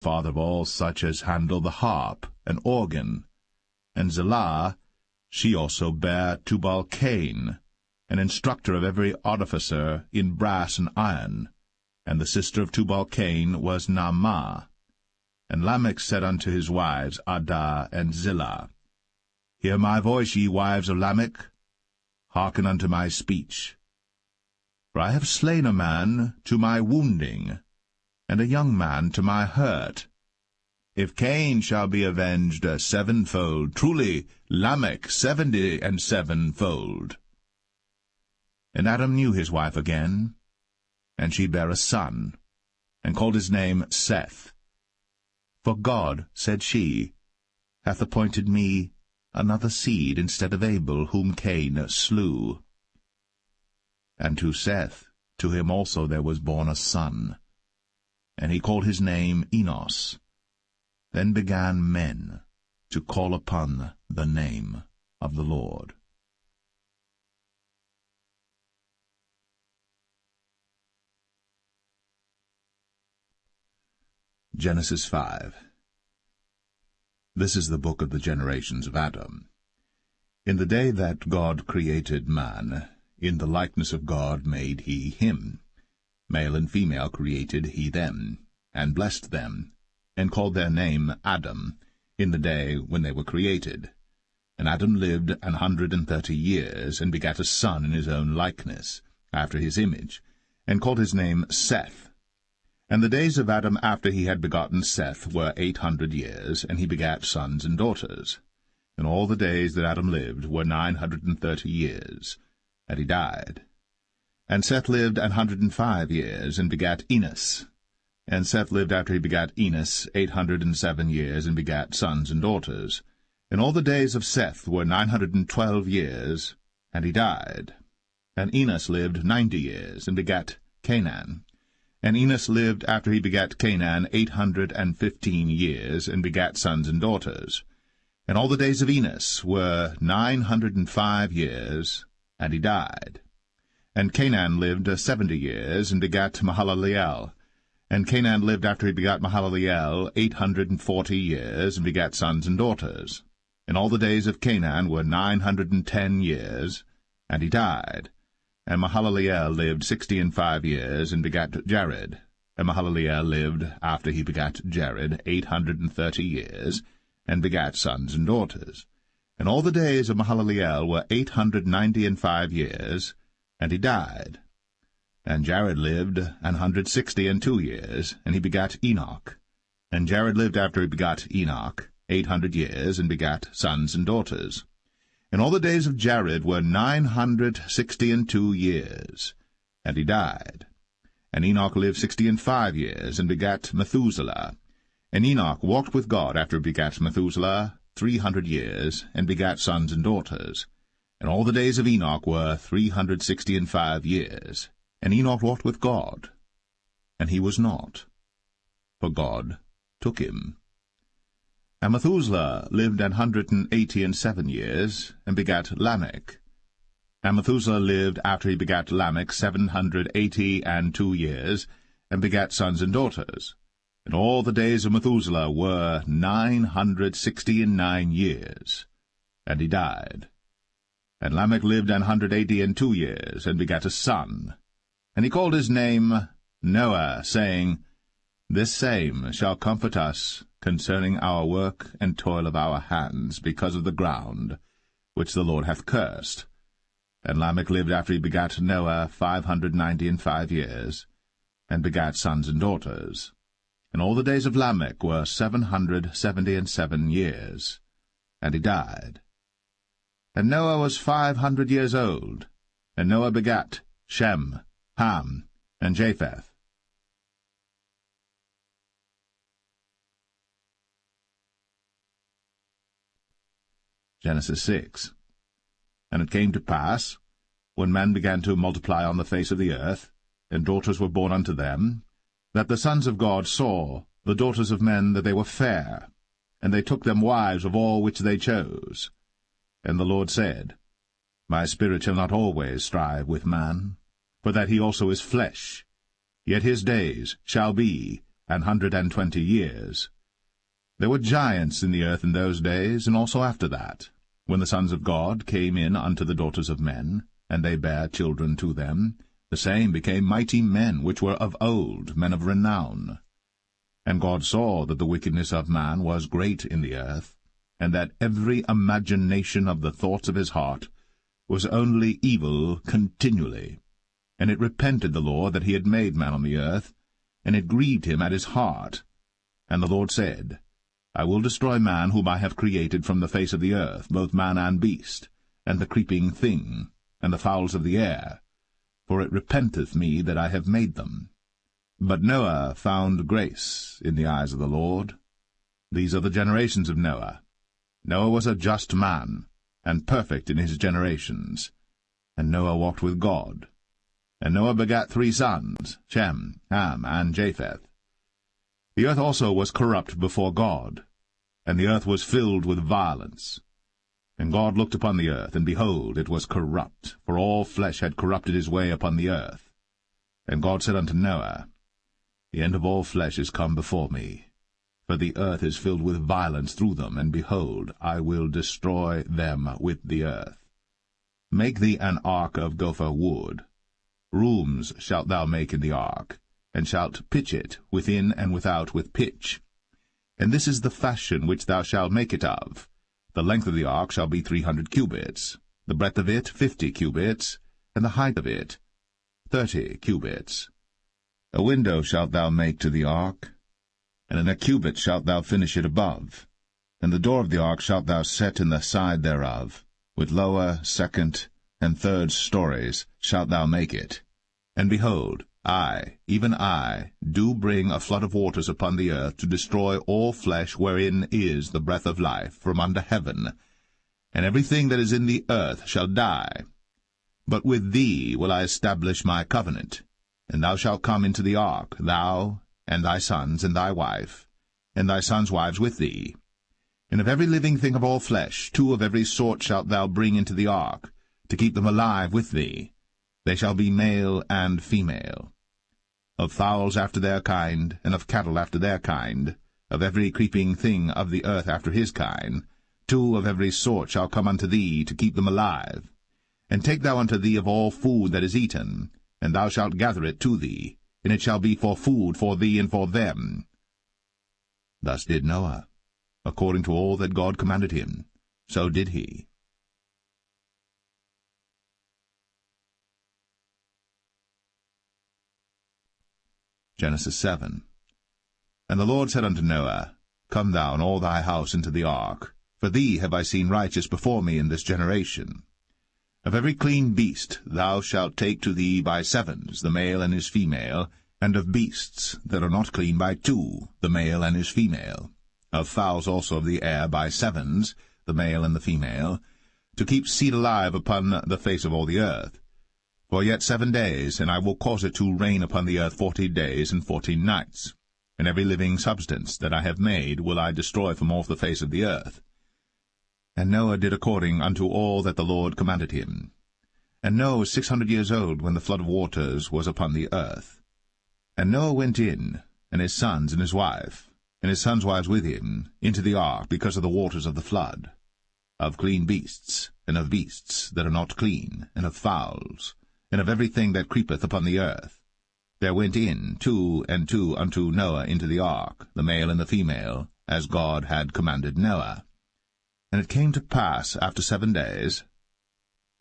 father of all such as handle the harp and organ. And Zillah, she also bare Tubal-Cain, an instructor of every artificer in brass and iron. And the sister of Tubal-Cain was Naamah. And Lamech said unto his wives, Adah and Zillah, Hear my voice, ye wives of Lamech, hearken unto my speech. For I have slain a man to my wounding, and a young man to my hurt. If Cain shall be avenged sevenfold, truly Lamech 77-fold. And Adam knew his wife again, and she bare a son, and called his name Seth. For God, said she, hath appointed me another seed instead of Abel, whom Cain slew. And to Seth, to him also there was born a son, and he called his name Enos. Then began men to call upon the name of the Lord. Genesis 5. This is the book of the generations of Adam. In the day that God created man, in the likeness of God made he him. Male and female created he them, and blessed them, and called their name Adam, in the day when they were created. And Adam lived 130 years, and begat a son in his own likeness, after his image, and called his name Seth. And the days of Adam after he had begotten Seth were 800 years, and he begat sons and daughters. And all the days that Adam lived were 930 years, and he died. And Seth lived 105 years, and begat Enos. And Seth lived after he begat Enos 807 years, and begat sons and daughters. And all the days of Seth were 912 years, and he died. And Enos lived 90 years, and begat Canaan. And Enos lived after he begat Canaan 815 years, and begat sons and daughters. And all the days of Enos were 905 years, and he died. And Canaan lived 70 years, and begat Mahalaleel. And Canaan lived after he begat Mahalaleel 840 years, and begat sons and daughters. And all the days of Canaan were 910 years, and he died. And Mahalaleel lived 65 years, and begat Jared. And Mahalaleel lived, after he begat Jared, 830 years, and begat sons and daughters. And all the days of Mahalaleel were 895 years, and he died. And Jared lived 162 years, and he begat Enoch. And Jared lived after he begat Enoch 800 years, and begat sons and daughters. And all the days of Jared were 962 years, and he died. And Enoch lived 65 years, and begat Methuselah. And Enoch walked with God after he begat Methuselah 300 years, and begat sons and daughters. And all the days of Enoch were 365 years. And Enoch walked with God, and he was not, for God took him. And Methuselah lived 187 years, and begat Lamech. And Methuselah lived after he begat Lamech 782 years, and begat sons and daughters. And all the days of Methuselah were 969 years, and he died. And Lamech lived 182 years, and begat a son. And he called his name Noah, saying, This same shall comfort us concerning our work and toil of our hands, because of the ground, which the Lord hath cursed. And Lamech lived after he begat Noah 595 years, and begat sons and daughters. And all the days of Lamech were 777 years, and he died. And Noah was 500 years old, and Noah begat Shem, Ham, and Japheth. Genesis 6. And it came to pass, when men began to multiply on the face of the earth, and daughters were born unto them, that the sons of God saw the daughters of men that they were fair, and they took them wives of all which they chose. And the Lord said, My spirit shall not always strive with man, for that he also is flesh. Yet his days shall be 120 years. There were giants in the earth in those days, and also after that, when the sons of God came in unto the daughters of men, and they bare children to them. The same became mighty men, which were of old, men of renown. And God saw that the wickedness of man was great in the earth, and that every imagination of the thoughts of his heart was only evil continually. And it repented the Lord that he had made man on the earth, and it grieved him at his heart. And the Lord said, I will destroy man whom I have created from the face of the earth, both man and beast, and the creeping thing, and the fowls of the air, for it repenteth me that I have made them. But Noah found grace in the eyes of the Lord. These are the generations of Noah. Noah was a just man, and perfect in his generations. And Noah walked with God. And Noah begat 3 sons, Shem, Ham, and Japheth. The earth also was corrupt before God, and the earth was filled with violence. And God looked upon the earth, and behold, it was corrupt, for all flesh had corrupted his way upon the earth. And God said unto Noah, The end of all flesh is come before me, for the earth is filled with violence through them, and behold, I will destroy them with the earth. Make thee an ark of gopher wood. Rooms shalt thou make in the ark, and shalt pitch it within and without with pitch. And this is the fashion which thou shalt make it of. The length of the ark shall be 300 cubits, the breadth of it 50 cubits, and the height of it 30 cubits. A window shalt thou make to the ark, and in a cubit shalt thou finish it above. And the door of the ark shalt thou set in the side thereof, with lower, second, and third stories shalt thou make it. And behold, I, even I, do bring a flood of waters upon the earth to destroy all flesh wherein is the breath of life from under heaven, and everything that is in the earth shall die. But with thee will I establish my covenant, and thou shalt come into the ark, thou, and thy sons, and thy wife, and thy sons' wives with thee. And of every living thing of all flesh 2 of every sort shalt thou bring into the ark, to keep them alive with thee. They shall be male and female. Of fowls after their kind, and of cattle after their kind, of every creeping thing of the earth after his kind, 2 of every sort shall come unto thee, to keep them alive. And take thou unto thee of all food that is eaten, and thou shalt gather it to thee, and it shall be for food for thee and for them. Thus did Noah. According to all that God commanded him, so did he. Genesis 7. And the Lord said unto Noah, Come thou and all thy house into the ark, for thee have I seen righteous before me in this generation. Of every clean beast thou shalt take to thee by 7s, the male and his female, and of beasts that are not clean by 2, the male and his female. Of fowls also of the air by 7s, the male and the female, to keep seed alive upon the face of all the earth. For yet 7 days, and I will cause it to rain upon the earth 40 days and 40 nights. And every living substance that I have made will I destroy from off the face of the earth. And Noah did according unto all that the Lord commanded him. And Noah was 600 years old when the flood of waters was upon the earth. And Noah went in, and his sons and his wife, and his sons' wives with him, into the ark because of the waters of the flood, of clean beasts, and of beasts that are not clean, and of fowls, and of everything that creepeth upon the earth. There went in 2 and 2 unto Noah into the ark, the male and the female, as God had commanded Noah. And it came to pass after 7 days,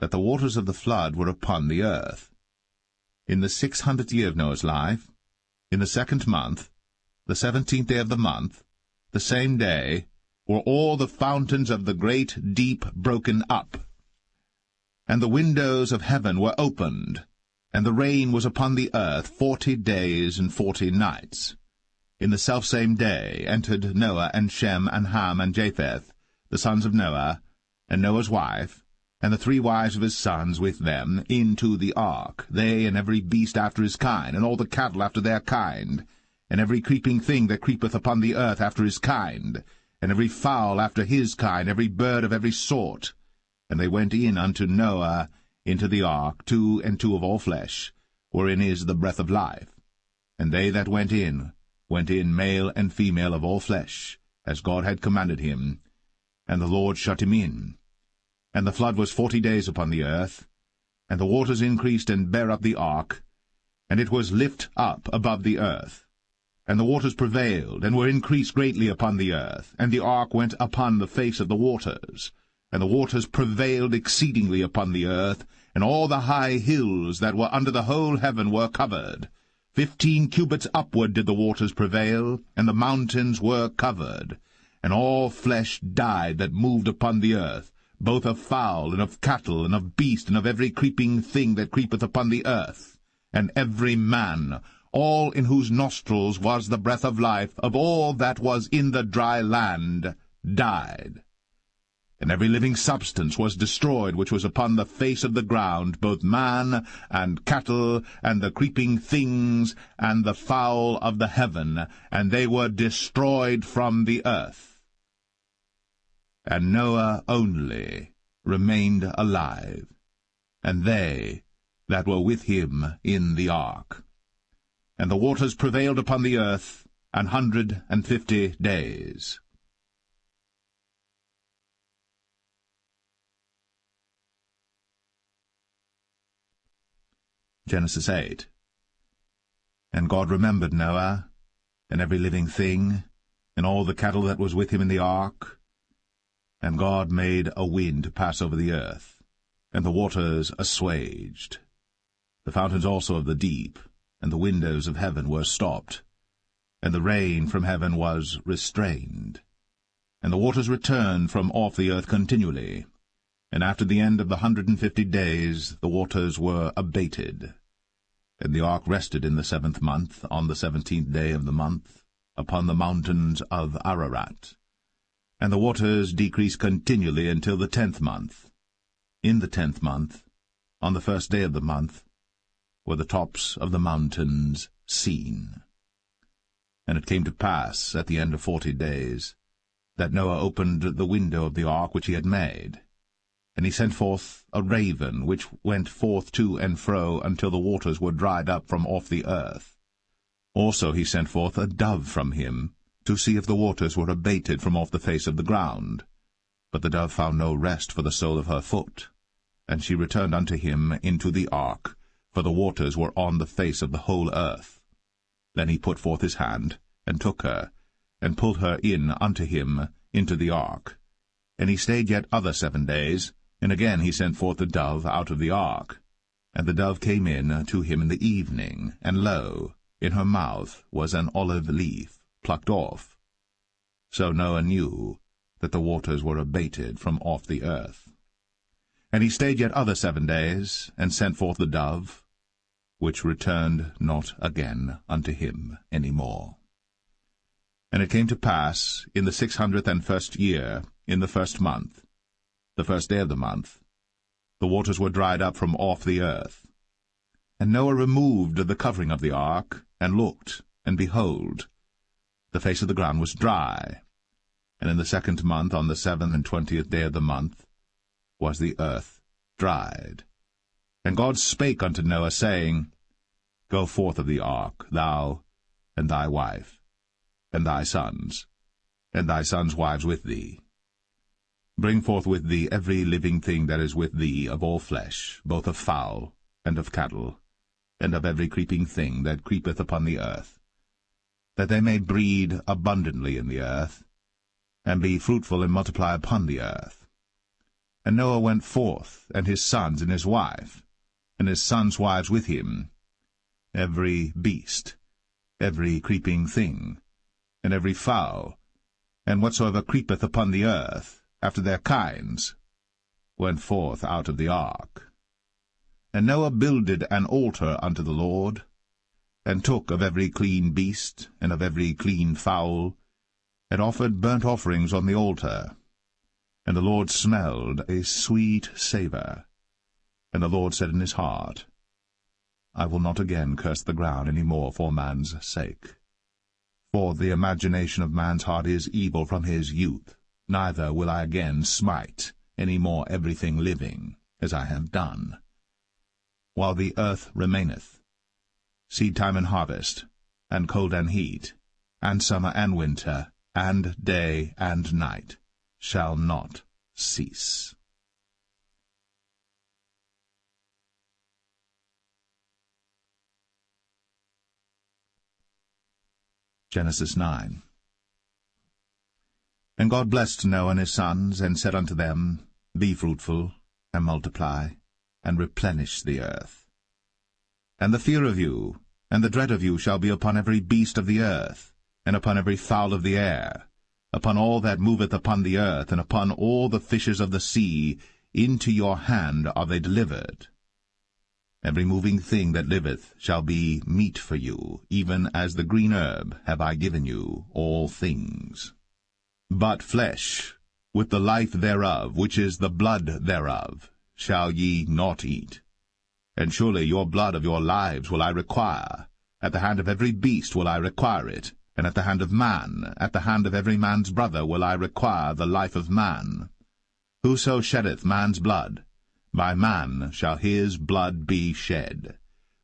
that the waters of the flood were upon the earth. In the 600th year of Noah's life, in the 2nd month, the 17th day of the month, the same day, were all the fountains of the great deep broken up. And the windows of heaven were opened, and the rain was upon the earth 40 days and 40 nights. In the selfsame day entered Noah and Shem and Ham and Japheth, the sons of Noah, and Noah's wife, and the 3 wives of his sons with them, into the ark, they and every beast after his kind, and all the cattle after their kind, and every creeping thing that creepeth upon the earth after his kind, and every fowl after his kind, every bird of every sort. And they went in unto Noah into the ark, 2 and 2 of all flesh, wherein is the breath of life. And they that went in went in, male and female of all flesh, as God had commanded him, and the Lord shut him in. And the flood was 40 days upon the earth, and the waters increased and bare up the ark, and it was lift up above the earth. And the waters prevailed, and were increased greatly upon the earth, and the ark went upon the face of the waters. And the waters prevailed exceedingly upon the earth, and all the high hills that were under the whole heaven were covered. 15 cubits upward did the waters prevail, and the mountains were covered. And all flesh died that moved upon the earth, both of fowl, and of cattle, and of beast, and of every creeping thing that creepeth upon the earth. And every man, all in whose nostrils was the breath of life, of all that was in the dry land, died. And every living substance was destroyed which was upon the face of the ground, both man, and cattle, and the creeping things, and the fowl of the heaven, and they were destroyed from the earth. And Noah only remained alive, and they that were with him in the ark. And the waters prevailed upon the earth 150 days. Genesis 8. And God remembered Noah, and every living thing, and all the cattle that was with him in the ark. And God made a wind to pass over the earth, and the waters assuaged. The fountains also of the deep, and the windows of heaven were stopped, and the rain from heaven was restrained. And the waters returned from off the earth continually. And after the end of the 150 days the waters were abated. And the ark rested in the 7th month, on the 17th day of the month, upon the mountains of Ararat. And the waters decreased continually until the 10th month. In the 10th month, on the 1st day of the month, were the tops of the mountains seen. And it came to pass, at the end of 40 days, that Noah opened the window of the ark which he had made. And he sent forth a raven, which went forth to and fro until the waters were dried up from off the earth. Also he sent forth a dove from him, to see if the waters were abated from off the face of the ground. But the dove found no rest for the sole of her foot. And she returned unto him into the ark, for the waters were on the face of the whole earth. Then he put forth his hand, and took her, and pulled her in unto him into the ark. And he stayed yet other 7 days, and again he sent forth the dove out of the ark. And the dove came in to him in the evening, and lo, in her mouth was an olive leaf, plucked off. So Noah knew that the waters were abated from off the earth. And he stayed yet other 7 days, and sent forth the dove, which returned not again unto him any more. And it came to pass, in the 601st year, in the 1st month, the 1st day of the month, the waters were dried up from off the earth. And Noah removed the covering of the ark, and looked, and behold, the face of the ground was dry. And in the 2nd month, on the 27th day of the month, was the earth dried. And God spake unto Noah, saying, Go forth of the ark, thou, and thy wife, and thy sons wives with thee. Bring forth with thee every living thing that is with thee of all flesh, both of fowl, and of cattle, and of every creeping thing that creepeth upon the earth, that they may breed abundantly in the earth, and be fruitful and multiply upon the earth. And Noah went forth, and his sons and his wife, and his sons' wives with him, every beast, every creeping thing, and every fowl, and whatsoever creepeth upon the earth, after their kinds, went forth out of the ark. And Noah builded an altar unto the Lord, and took of every clean beast, and of every clean fowl, and offered burnt offerings on the altar. And the Lord smelled a sweet savour. And the Lord said in his heart, I will not again curse the ground any more for man's sake. For the imagination of man's heart is evil from his youth, neither will I again smite any more everything living, as I have done. While the earth remaineth, seed time and harvest, and cold and heat, and summer and winter, and day and night shall not cease. Genesis 9. And God blessed Noah and his sons, and said unto them, Be fruitful, and multiply, and replenish the earth. And the fear of you, and the dread of you shall be upon every beast of the earth, and upon every fowl of the air, upon all that moveth upon the earth, and upon all the fishes of the sea. Into your hand are they delivered. Every moving thing that liveth shall be meat for you, even as the green herb have I given you all things. But flesh, with the life thereof, which is the blood thereof, shall ye not eat. And surely your blood of your lives will I require. At the hand of every beast will I require it, and at the hand of man, at the hand of every man's brother will I require the life of man. Whoso sheddeth man's blood, by man shall his blood be shed.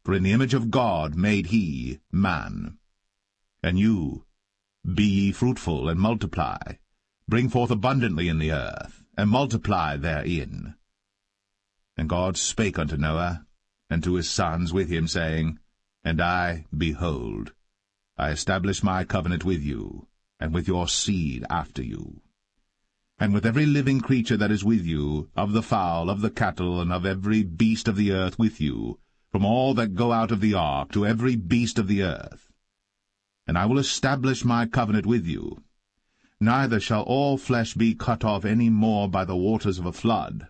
For in the image of God made he man. And you, be ye fruitful, and multiply, bring forth abundantly in the earth, and multiply therein. And God spake unto Noah, and to his sons with him, saying, And I, behold, I establish my covenant with you, and with your seed after you, and with every living creature that is with you, of the fowl, of the cattle, and of every beast of the earth with you, from all that go out of the ark to every beast of the earth. And I will establish my covenant with you. Neither shall all flesh be cut off any more by the waters of a flood,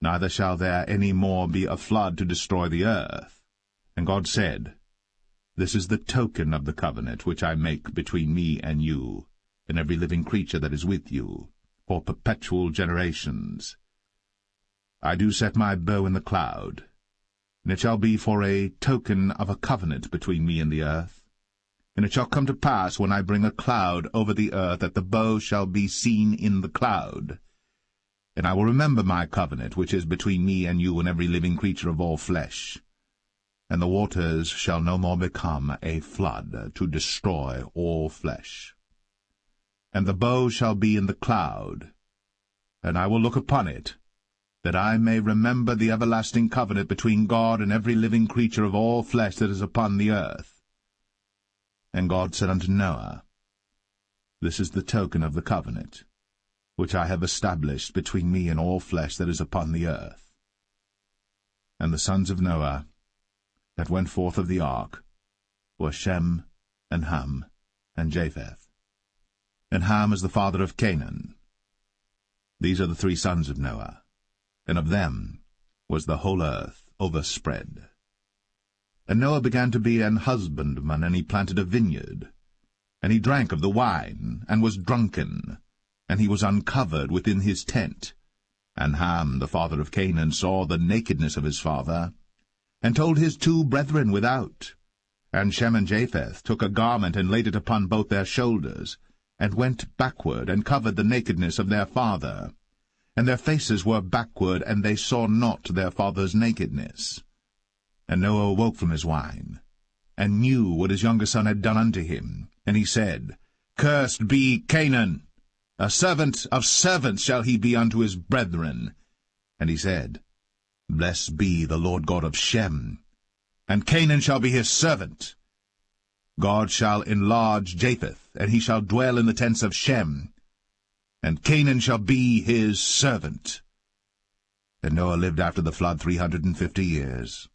neither shall there any more be a flood to destroy the earth. And God said, This is the token of the covenant which I make between me and you, and every living creature that is with you, for perpetual generations. I do set my bow in the cloud, and it shall be for a token of a covenant between me and the earth. And it shall come to pass, when I bring a cloud over the earth, that the bow shall be seen in the cloud. And I will remember my covenant, which is between me and you and every living creature of all flesh. And the waters shall no more become a flood to destroy all flesh. And the bow shall be in the cloud, and I will look upon it, that I may remember the everlasting covenant between God and every living creature of all flesh that is upon the earth. And God said unto Noah, This is the token of the covenant, which I have established between me and all flesh that is upon the earth. And the sons of Noah that went forth of the ark were Shem, and Ham, and Japheth. And Ham is the father of Canaan. These are the 3 sons of Noah, and of them was the whole earth overspread. And Noah began to be an husbandman, and he planted a vineyard. And he drank of the wine, and was drunken, and he was uncovered within his tent. And Ham, the father of Canaan, saw the nakedness of his father, and told his 2 brethren without. And Shem and Japheth took a garment, and laid it upon both their shoulders, and went backward, and covered the nakedness of their father. And their faces were backward, and they saw not their father's nakedness. And Noah awoke from his wine, and knew what his younger son had done unto him. And he said, Cursed be Canaan! A servant of servants shall he be unto his brethren. And he said, Blessed be the Lord God of Shem, and Canaan shall be his servant. God shall enlarge Japheth, and he shall dwell in the tents of Shem, and Canaan shall be his servant. And Noah lived after the flood 350 years.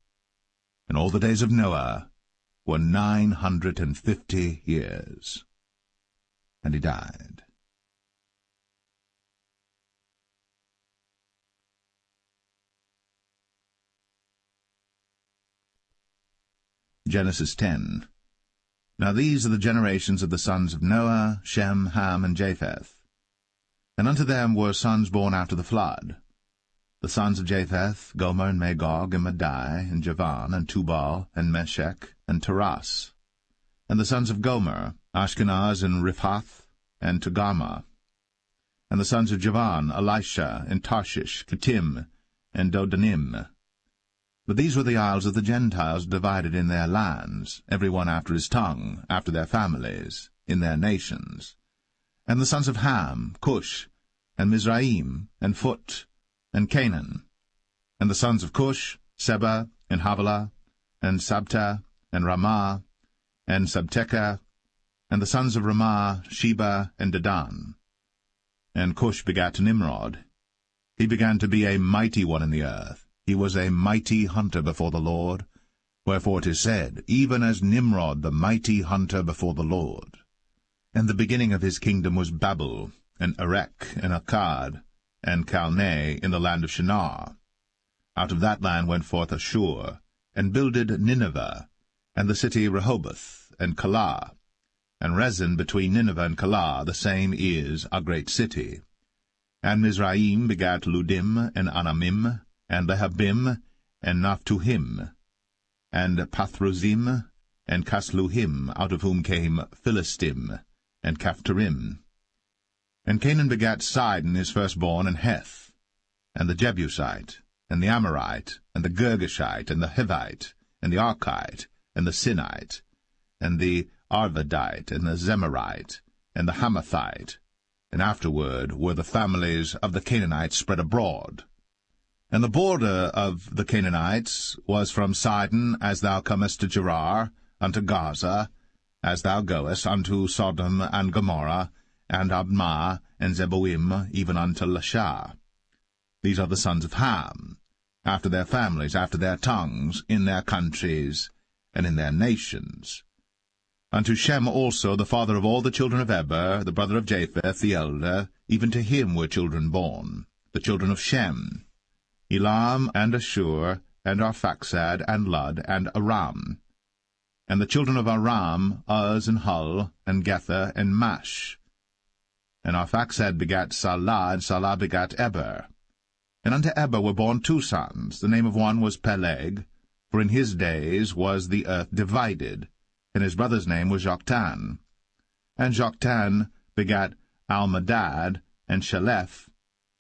And all the days of Noah were 950 years. And he died. Genesis 10. Now these are the generations of the sons of Noah, Shem, Ham, and Japheth. And unto them were sons born after the flood. The sons of Japheth, Gomer, and Magog, and Madai, and Javan, and Tubal, and Meshech, and Taras. And the sons of Gomer, Ashkenaz, and Riphath, and Togarmah. And the sons of Javan, Elisha, and Tarshish, Kittim, and Dodanim. But these were the isles of the Gentiles divided in their lands, every one after his tongue, after their families. in their nations. And the sons of Ham, Cush, and Mizraim, and Phut, and Canaan. And the sons of Cush, Seba, and Havilah, and Sabta, and Ramah, and Sabteca. And the sons of Ramah, Sheba, and Dedan. And Cush begat Nimrod. He began to be a mighty one in the earth. He was a mighty hunter before the Lord. Wherefore it is said, even as Nimrod the mighty hunter before the Lord. And the beginning of his kingdom was Babel, and Erech, and Akkad, and Calneh in the land of Shinar. Out of that land went forth Ashur, and builded Nineveh, and the city Rehoboth, and Calah. And Rezin between Nineveh and Calah, the same is a great city. And Mizraim begat Ludim, and Anamim, and Lehabim, and Naphtuhim, and Pathruzim, and Casluhim, out of whom came Philistim, and Caphtorim. And Canaan begat Sidon his firstborn, and Heth, and the Jebusite, and the Amorite, and the Girgashite, and the Hivite, and the Archite, and the Sinite, and the Arvadite, and the Zemarite, and the Hamathite. And afterward were the families of the Canaanites spread abroad. And the border of the Canaanites was from Sidon, as thou comest to Gerar, unto Gaza, as thou goest unto Sodom and Gomorrah, and Admah, and Zeboim, even unto Lasha. These are the sons of Ham, after their families, after their tongues, in their countries, and in their nations. Unto Shem also, the father of all the children of Eber, the brother of Japheth, the elder, even to him were children born, the children of Shem, Elam, and Ashur, and Arphaxad, and Lud, and Aram. And the children of Aram, Uz, and Hul, and Gether, and Mash. And Arphaxad begat Salah, and Salah begat Eber. And unto Eber were born two sons. The name of one was Peleg, for in his days was the earth divided, and his brother's name was Joktan. And Joktan begat Almadad, and Shelef,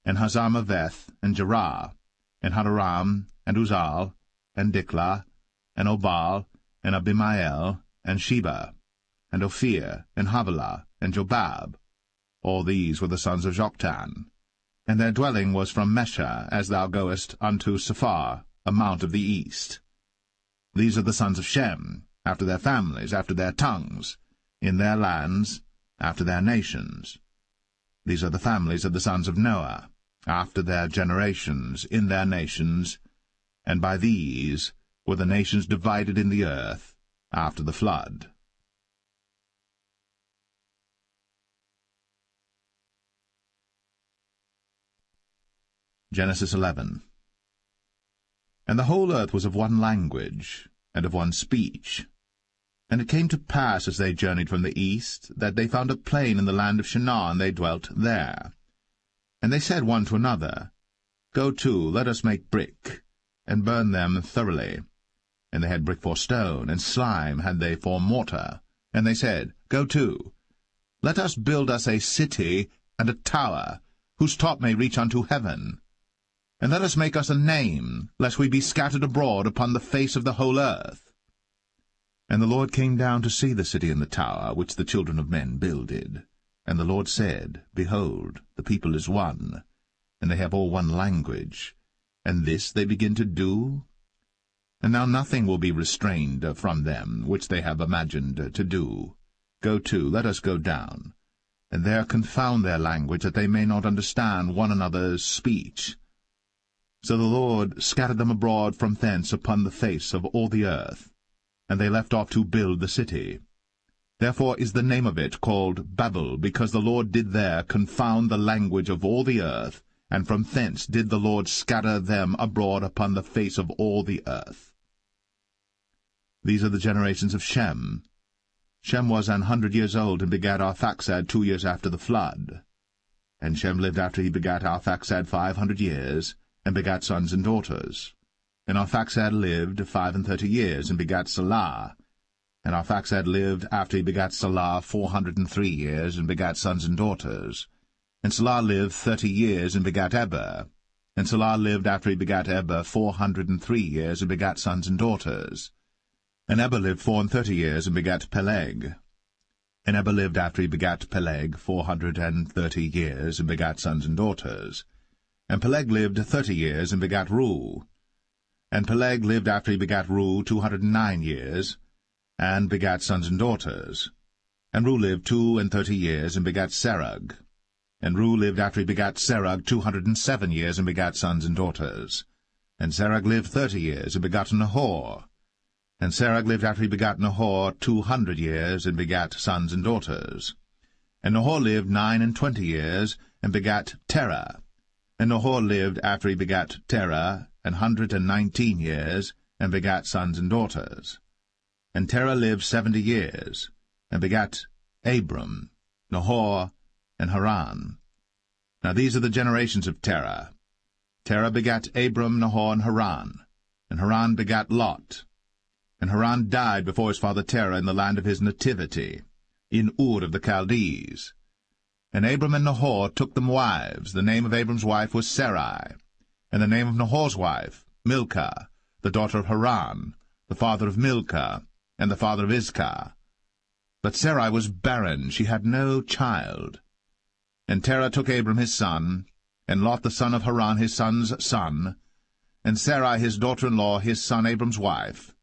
and Hazarmaveth, and Jerah, and Hadaram, and Uzal, and Diklah, and Obal, and Abimael, and Sheba, and Ophir, and Havilah, and Jobab. All these were the sons of Joktan. And their dwelling was from Mesha, as thou goest unto Sephar, a mount of the east. These are the sons of Shem, after their families, after their tongues, in their lands, after their nations. These are the families of the sons of Noah, after their generations, in their nations, and by these were the nations divided in the earth after the flood. Genesis 11. And the whole earth was of one language, and of one speech. And it came to pass, as they journeyed from the east, that they found a plain in the land of Shinar, and they dwelt there. And they said one to another, Go to, let us make brick, and burn them thoroughly. And they had brick for stone, and slime had they for mortar. And they said, Go to, let us build us a city and a tower, whose top may reach unto heaven. And let us make us a name, lest we be scattered abroad upon the face of the whole earth. And the Lord came down to see the city and the tower, which the children of men builded. And the Lord said, Behold, the people is one, and they have all one language, and this they begin to do? And now nothing will be restrained from them, which they have imagined to do. Go to, let us go down, and there confound their language, that they may not understand one another's speech. So the Lord scattered them abroad from thence upon the face of all the earth, and they left off to build the city. Therefore is the name of it called Babel, because the Lord did there confound the language of all the earth, and from thence did the Lord scatter them abroad upon the face of all the earth. These are the generations of Shem. Shem was 100 years old, and begat Arphaxad 2 years after the flood. And Shem lived after he begat Arphaxad 500 years, and begat sons and daughters. And Arphaxad lived 35 years, and begat Salah. And Arphaxad lived after he begat Salah 403 years, and begat sons and daughters. And Salah lived 30 years, and begat Eber. And Salah lived after he begat Eber 403 years, and begat sons and daughters. And Eber lived 34 years, and begat Peleg. And Eber lived after he begat Peleg 430 years, and begat sons and daughters. And Peleg lived 30 years, and begat Reu. And Peleg lived after he begat Reu 209 years, and begat sons and daughters. And Reu lived 32 years, and begat Serug. And Reu lived after he begat Serug 207 years, and begat sons and daughters. And Serug lived 30 years, and begat Nahor. And Serug lived after he begat Nahor 200 years, and begat sons and daughters. And Nahor lived 29 years, and begat Terah. And Nahor lived after he begat Terah 119 years, and begat sons and daughters. And Terah lived 70 years, and begat Abram, Nahor, and Haran. Now these are the generations of Terah. Terah begat Abram, Nahor, and Haran begat Lot. And Haran died before his father Terah in the land of his nativity, in Ur of the Chaldees. And Abram and Nahor took them wives. The name of Abram's wife was Sarai, and the name of Nahor's wife, Milcah, the daughter of Haran, the father of Milcah, and the father of Iscah. But Sarai was barren, she had no child. And Terah took Abram his son, and Lot the son of Haran his son's son, and Sarai his daughter-in-law his son Abram's wife.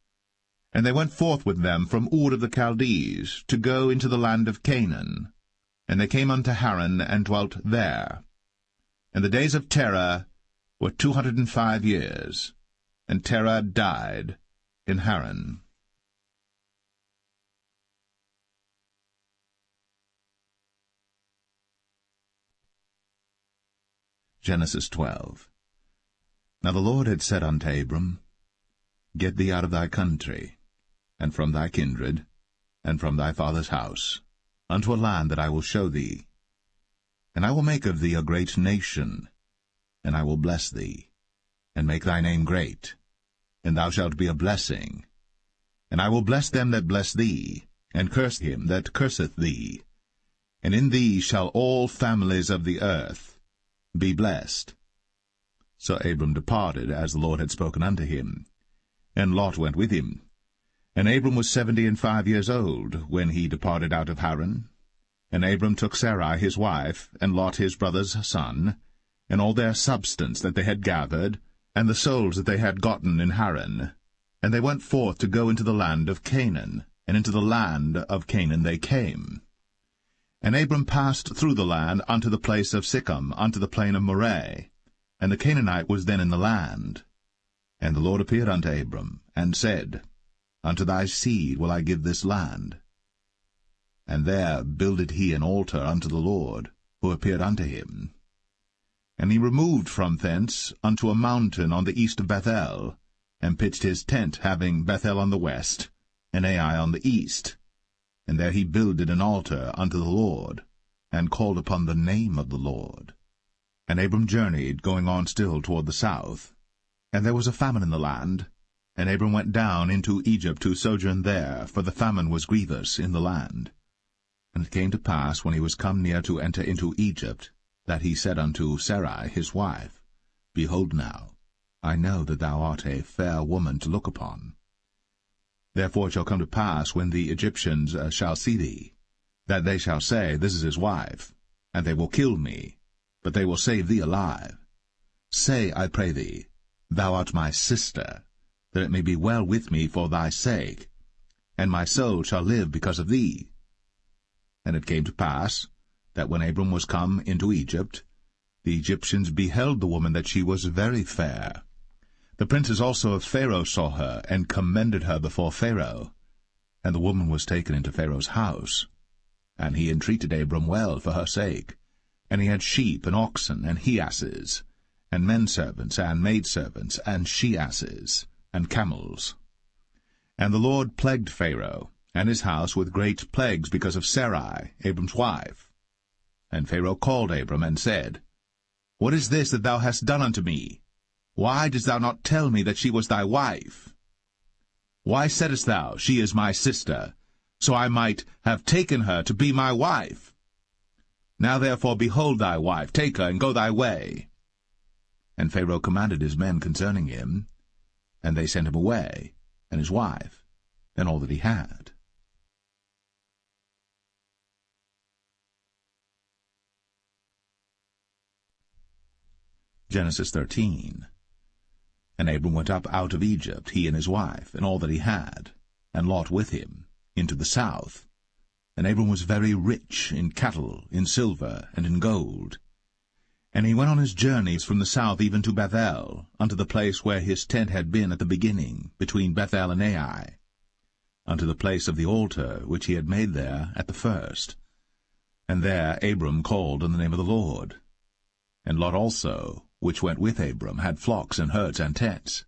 And they went forth with them from Ur of the Chaldees, to go into the land of Canaan. And they came unto Haran, and dwelt there. And the days of Terah were 205 years, and Terah died in Haran. Genesis 12. Now the Lord had said unto Abram, Get thee out of thy country, and from thy kindred, and from thy father's house, unto a land that I will show thee. And I will make of thee a great nation, and I will bless thee, and make thy name great, and thou shalt be a blessing. And I will bless them that bless thee, and curse him that curseth thee. And in thee shall all families of the earth be blessed. So Abram departed, as the Lord had spoken unto him, and Lot went with him. And Abram was 75 years old when he departed out of Haran. And Abram took Sarai his wife, and Lot his brother's son, and all their substance that they had gathered, and the souls that they had gotten in Haran. And they went forth to go into the land of Canaan, and into the land of Canaan they came. And Abram passed through the land unto the place of Sichem, unto the plain of Moreh, and the Canaanite was then in the land. And the Lord appeared unto Abram, and said, Unto thy seed will I give this land. And there builded he an altar unto the Lord, who appeared unto him. And he removed from thence unto a mountain on the east of Bethel, and pitched his tent, having Bethel on the west, and Ai on the east. And there he builded an altar unto the Lord, and called upon the name of the Lord. And Abram journeyed, going on still toward the south. And there was a famine in the land, and Abram went down into Egypt to sojourn there, for the famine was grievous in the land. And it came to pass, when he was come near to enter into Egypt, that he said unto Sarai his wife, Behold now, I know that thou art a fair woman to look upon. Therefore it shall come to pass, when the Egyptians shall see thee, that they shall say, This is his wife, and they will kill me, but they will save thee alive. Say, I pray thee, Thou art my sister, that it may be well with me for thy sake, and my soul shall live because of thee. And it came to pass, that when Abram was come into Egypt, the Egyptians beheld the woman that she was very fair. The princes also of Pharaoh saw her, and commended her before Pharaoh. And the woman was taken into Pharaoh's house. And he entreated Abram well for her sake. And he had sheep, and oxen, and he-asses, and men-servants, and maidservants, and she-asses, and camels. And the Lord plagued Pharaoh, and his house with great plagues because of Sarai, Abram's wife. And Pharaoh called Abram, and said, What is this that thou hast done unto me? Why didst thou not tell me that she was thy wife? Why saidst thou, She is my sister, so I might have taken her to be my wife? Now therefore behold thy wife, take her, and go thy way. And Pharaoh commanded his men concerning him, and they sent him away, and his wife, and all that he had. Genesis 13. And Abram went up out of Egypt, he and his wife, and all that he had, and Lot with him, into the south. And Abram was very rich in cattle, in silver, and in gold. And he went on his journeys from the south even to Bethel, unto the place where his tent had been at the beginning, between Bethel and Ai, unto the place of the altar which he had made there at the first. And there Abram called on the name of the Lord. And Lot also, which went with Abram, had flocks and herds and tents.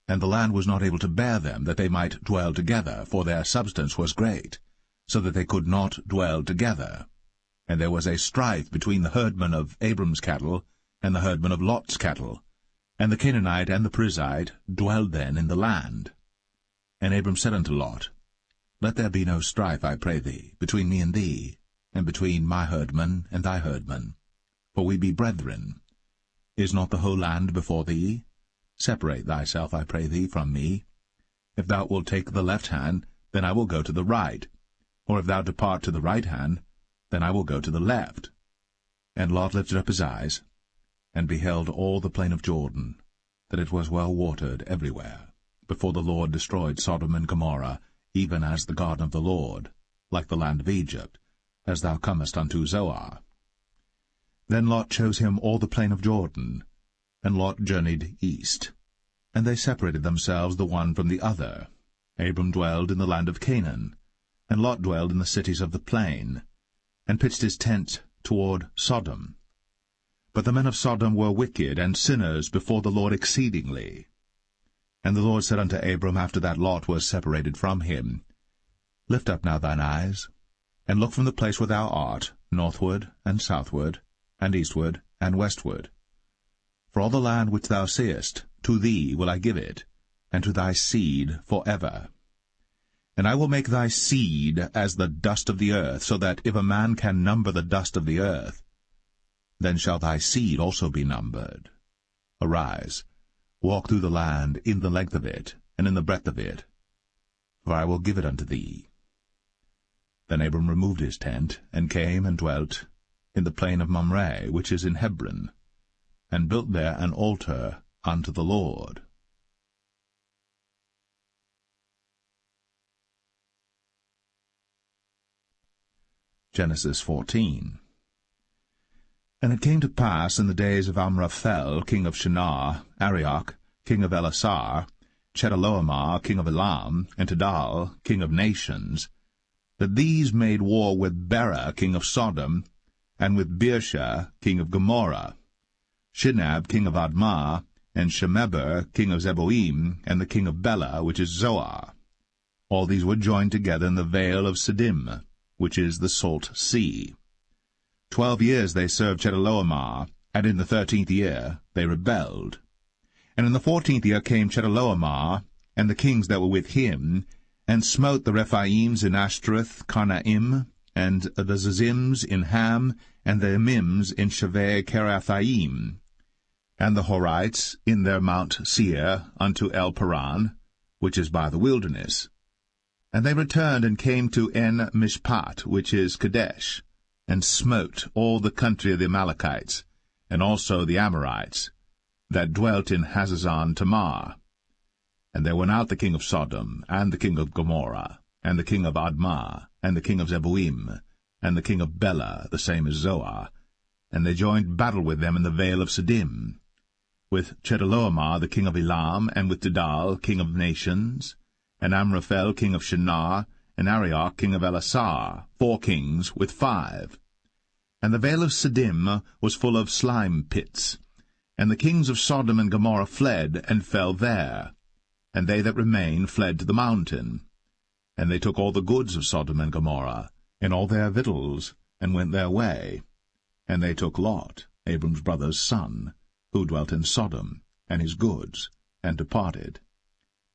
And the land was not able to bear them, that they might dwell together, for their substance was great, so that they could not dwell together. And there was a strife between the herdmen of Abram's cattle and the herdmen of Lot's cattle. And the Canaanite and the Perizzite dwelled then in the land. And Abram said unto Lot, Let there be no strife, I pray thee, between me and thee, and between my herdmen and thy herdmen, for we be brethren. Is not the whole land before thee? Separate thyself, I pray thee, from me. If thou wilt take the left hand, then I will go to the right, or if thou depart to the right hand, then I will go to the left. And Lot lifted up his eyes, and beheld all the plain of Jordan, that it was well watered everywhere, before the Lord destroyed Sodom and Gomorrah, even as the garden of the Lord, like the land of Egypt, as thou comest unto Zoar. Then Lot chose him all the plain of Jordan, and Lot journeyed east. And they separated themselves the one from the other. Abram dwelled in the land of Canaan, and Lot dwelled in the cities of the plain, and pitched his tent toward Sodom. But the men of Sodom were wicked and sinners before the Lord exceedingly. And the Lord said unto Abram, after that Lot was separated from him, Lift up now thine eyes, and look from the place where thou art, northward and southward, and eastward and westward. For all the land which thou seest, to thee will I give it, and to thy seed forever. And I will make thy seed as the dust of the earth, so that if a man can number the dust of the earth, then shall thy seed also be numbered. Arise, walk through the land in the length of it, and in the breadth of it, for I will give it unto thee. Then Abram removed his tent, and came and dwelt in the plain of Mamre, which is in Hebron, and built there an altar unto the Lord. Genesis 14. And it came to pass in the days of Amraphel, king of Shinar, Arioch, king of Elasar, Chedorlaomer, king of Elam, and Tidal, king of nations, that these made war with Bera, king of Sodom, and with Birsha, king of Gomorrah, Shinab, king of Admah, and Shemeber, king of Zeboim, and the king of Bela, which is Zoar. All these were joined together in the vale of Siddim, which is the salt sea. 12 years they served Chedorlaomer, and in the 13th year they rebelled. And in the 14th year came Chedorlaomer, and the kings that were with him, and smote the Rephaims in Ashtaroth, Karnaim, and the Zazims in Ham, and the Emims in Shaveh Kiriathaim, and the Horites in their Mount Seir unto El Paran, which is by the wilderness. And they returned and came to En Mishpat, which is Kadesh, and smote all the country of the Amalekites, and also the Amorites, that dwelt in Hazazon Tamar. And there went out the king of Sodom, and the king of Gomorrah, and the king of Admah, and the king of Zeboim, and the king of Bela, the same as Zoar, and they joined battle with them in the vale of Siddim, with Chedorlaomer the king of Elam, and with Tidal king of nations, and Amraphel king of Shinar, and Arioch king of Elasar, 4 kings with 5. And the vale of Siddim was full of slime pits. And the kings of Sodom and Gomorrah fled, and fell there. And they that remained fled to the mountain. And they took all the goods of Sodom and Gomorrah, and all their victuals, and went their way. And they took Lot, Abram's brother's son, who dwelt in Sodom, and his goods, and departed.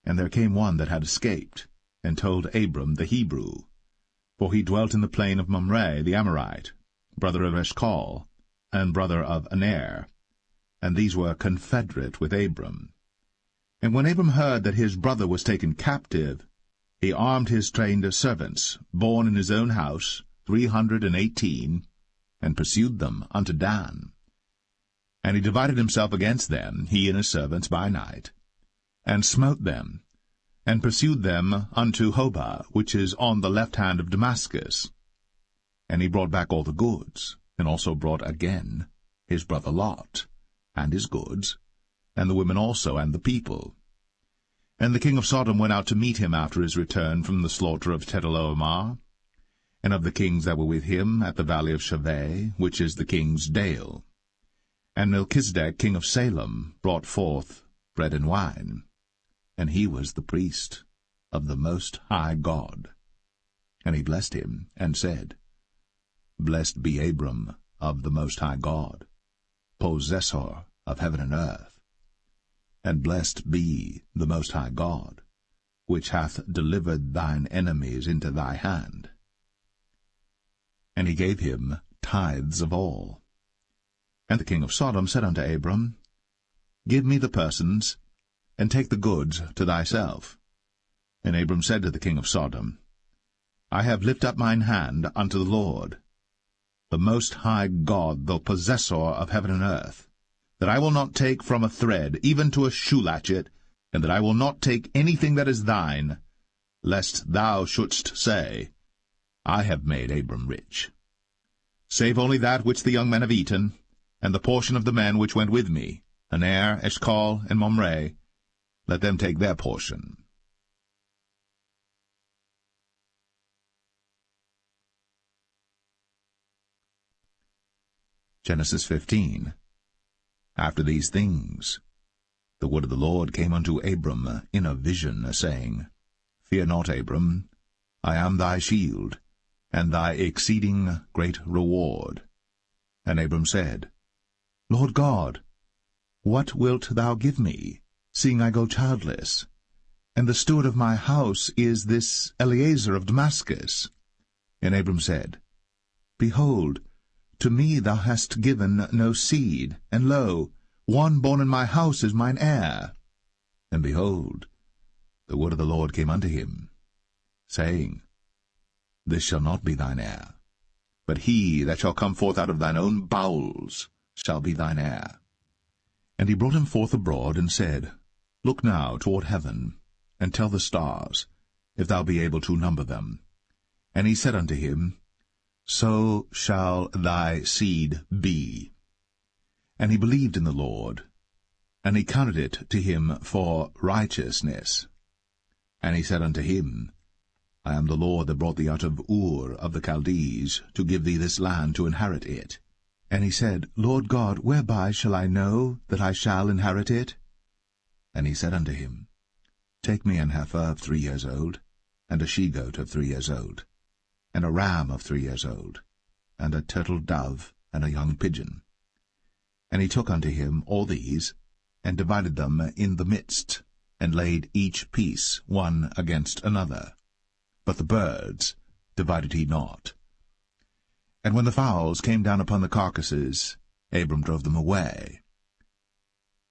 And there came one that had escaped, and told Abram the Hebrew, for he dwelt in the plain of Mamre the Amorite, brother of Eshcol, and brother of Aner, and these were confederate with Abram. And when Abram heard that his brother was taken captive, he armed his trained servants, born in his own house, 318, and pursued them unto Dan. And he divided himself against them, he and his servants, by night, and smote them, and pursued them unto Hobah, which is on the left hand of Damascus. And he brought back all the goods, and also brought again his brother Lot, and his goods, and the women also, and the people. And the king of Sodom went out to meet him after his return from the slaughter of Chedorlaomer, and of the kings that were with him at the valley of Shaveh, which is the king's dale. And Melchizedek, king of Salem, brought forth bread and wine, and he was the priest of the Most High God. And he blessed him, and said, Blessed be Abram of the Most High God, possessor of heaven and earth. And blessed be the Most High God, which hath delivered thine enemies into thy hand. And he gave him tithes of all. And the king of Sodom said unto Abram, Give me the persons, and take the goods to thyself. And Abram said to the king of Sodom, I have lifted up mine hand unto the Lord, the Most High God, the possessor of heaven and earth, that I will not take from a thread, even to a shoe latchet, and that I will not take anything that is thine, lest thou shouldst say, I have made Abram rich. Save only that which the young men have eaten, and the portion of the men which went with me, Aner, Eshcol, and Mamre, let them take their portion. Genesis 15. After these things, the word of the Lord came unto Abram in a vision, saying, Fear not, Abram, I am thy shield, and thy exceeding great reward. And Abram said, Lord God, what wilt thou give me, seeing I go childless? And the steward of my house is this Eliezer of Damascus. And Abram said, Behold, to me thou hast given no seed, and lo, one born in my house is mine heir. And behold, the word of the Lord came unto him, saying, This shall not be thine heir, but he that shall come forth out of thine own bowels shall be thine heir. And he brought him forth abroad, and said, Look now toward heaven, and tell the stars, if thou be able to number them. And he said unto him, So shall thy seed be. And he believed in the Lord, and he counted it to him for righteousness. And he said unto him, I am the Lord that brought thee out of Ur of the Chaldees, to give thee this land to inherit it. And he said, Lord God, whereby shall I know that I shall inherit it? And he said unto him, Take me an heifer of 3 years old, and a she-goat of 3 years old, and a ram of 3 years old, and a turtle-dove, and a young pigeon. And he took unto him all these, and divided them in the midst, and laid each piece one against another. But the birds divided he not. And when the fowls came down upon the carcasses, Abram drove them away.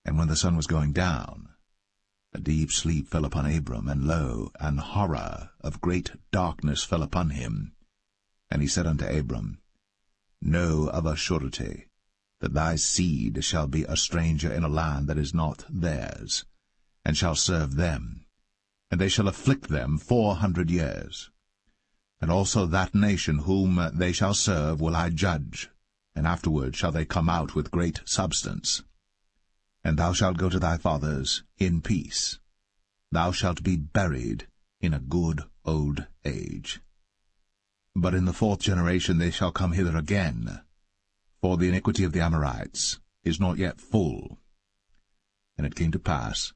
And when the sun was going down, a deep sleep fell upon Abram, and lo, an horror of great darkness fell upon him. And he said unto Abram, Know of a surety that thy seed shall be a stranger in a land that is not theirs, and shall serve them, and they shall afflict them 400 years. And also that nation whom they shall serve will I judge, and afterward shall they come out with great substance. And thou shalt go to thy fathers in peace. Thou shalt be buried in a good old age. But in the 4th generation they shall come hither again, for the iniquity of the Amorites is not yet full. And it came to pass,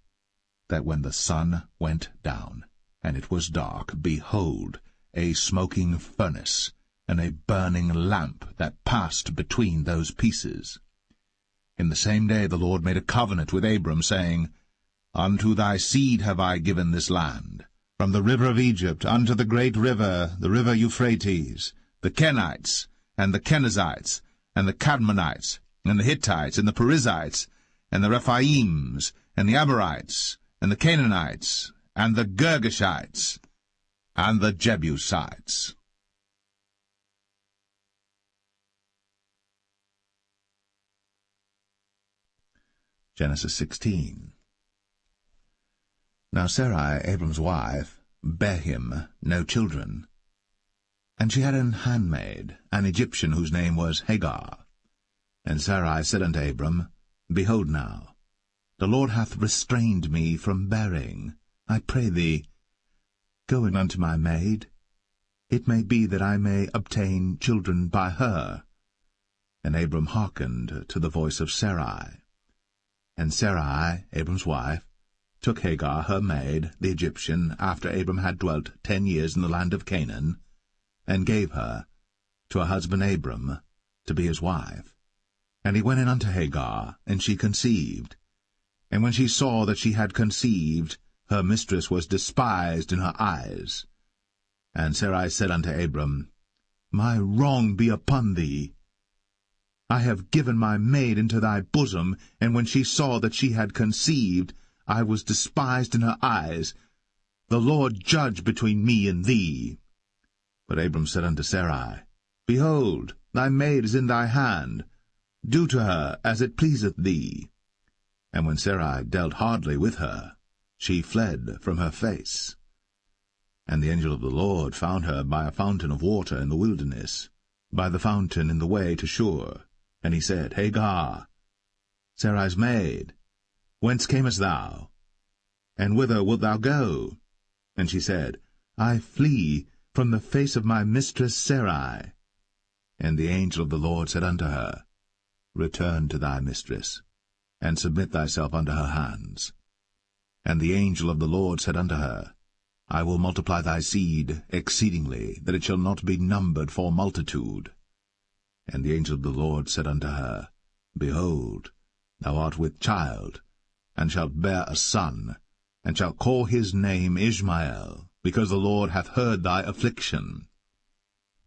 that when the sun went down, and it was dark, behold, a smoking furnace, and a burning lamp that passed between those pieces. In the same day the Lord made a covenant with Abram, saying, Unto thy seed have I given this land, from the river of Egypt unto the great river, the river Euphrates, the Kenites, and the Kenizzites, and the Cadmonites, and the Hittites, and the Perizzites, and the Rephaims, and the Amorites, and the Canaanites, and the Girgashites, and the Jebusites. Genesis 16. Now Sarai, Abram's wife, bare him no children. And she had an handmaid, an Egyptian, whose name was Hagar. And Sarai said unto Abram, Behold now, the Lord hath restrained me from bearing. I pray thee, go in unto my maid. It may be that I may obtain children by her. And Abram hearkened to the voice of Sarai. And Sarai, Abram's wife, took Hagar her maid, the Egyptian, after Abram had dwelt 10 years in the land of Canaan, and gave her to her husband Abram to be his wife. And he went in unto Hagar, and she conceived. And when she saw that she had conceived, her mistress was despised in her eyes. And Sarai said unto Abram, My wrong be upon thee. I have given my maid into thy bosom, and when she saw that she had conceived, I was despised in her eyes. The Lord judge between me and thee. But Abram said unto Sarai, Behold, thy maid is in thy hand. Do to her as it pleaseth thee. And when Sarai dealt hardly with her, she fled from her face. And the angel of the Lord found her by a fountain of water in the wilderness, by the fountain in the way to Shur. And he said, Hagar, Sarai's maid, whence camest thou? And whither wilt thou go? And she said, I flee from the face of my mistress Sarai. And the angel of the Lord said unto her, Return to thy mistress, and submit thyself unto her hands. And the angel of the Lord said unto her, I will multiply thy seed exceedingly, that it shall not be numbered for multitude. And the angel of the Lord said unto her, Behold, thou art with child, and shalt bear a son, and shalt call his name Ishmael, because the Lord hath heard thy affliction.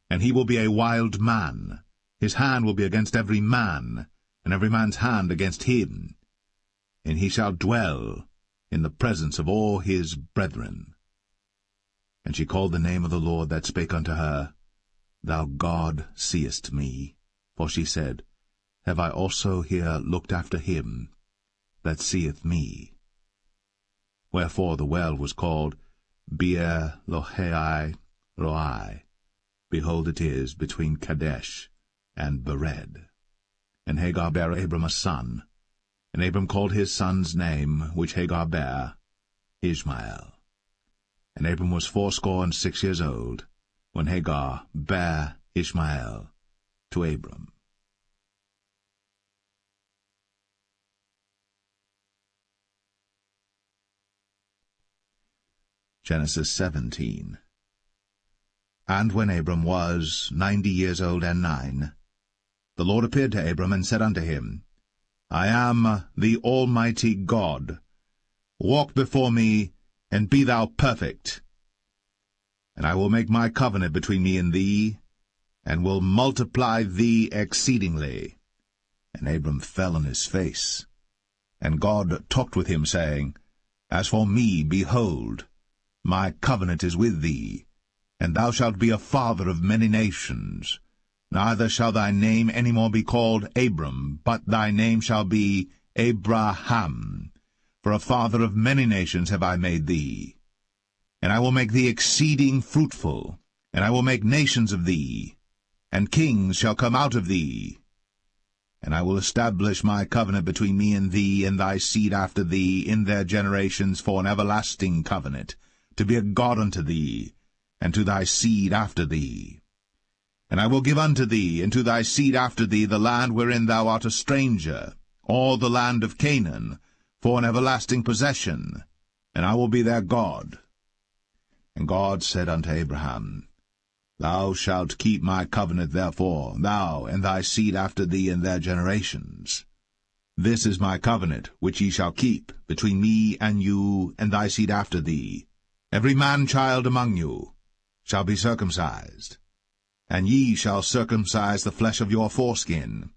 And he will be a wild man. His hand will be against every man, and every man's hand against him. And he shall dwell in the presence of all his brethren. And she called the name of the Lord that spake unto her, Thou God seest me. For she said, Have I also here looked after him that seeth me? Wherefore the well was called Beer Lohai Roi. Behold, it is between Kadesh and Bered. And Hagar bare Abram a son, and Abram called his son's name, which Hagar bare, Ishmael. And Abram was 86 years old, when Hagar bare Ishmael to Abram. Genesis 17. And when Abram was 90 years old and 9, the Lord appeared to Abram and said unto him, I am the Almighty God. Walk before me, and be thou perfect. And I will make my covenant between me and thee, and will multiply thee exceedingly. And Abram fell on his face. And God talked with him, saying, As for me, behold, my covenant is with thee, and thou shalt be a father of many nations. Neither shall thy name any more be called Abram, but thy name shall be Abraham. For a father of many nations have I made thee. And I will make thee exceeding fruitful, and I will make nations of thee, and kings shall come out of thee. And I will establish my covenant between me and thee and thy seed after thee in their generations for an everlasting covenant, to be a God unto thee, and to thy seed after thee. And I will give unto thee and to thy seed after thee the land wherein thou art a stranger, all the land of Canaan, for an everlasting possession, and I will be their God. And God said unto Abraham, Thou shalt keep my covenant therefore, thou and thy seed after thee in their generations. This is my covenant which ye shall keep between me and you and thy seed after thee. Every man-child among you shall be circumcised, and ye shall circumcise the flesh of your foreskin,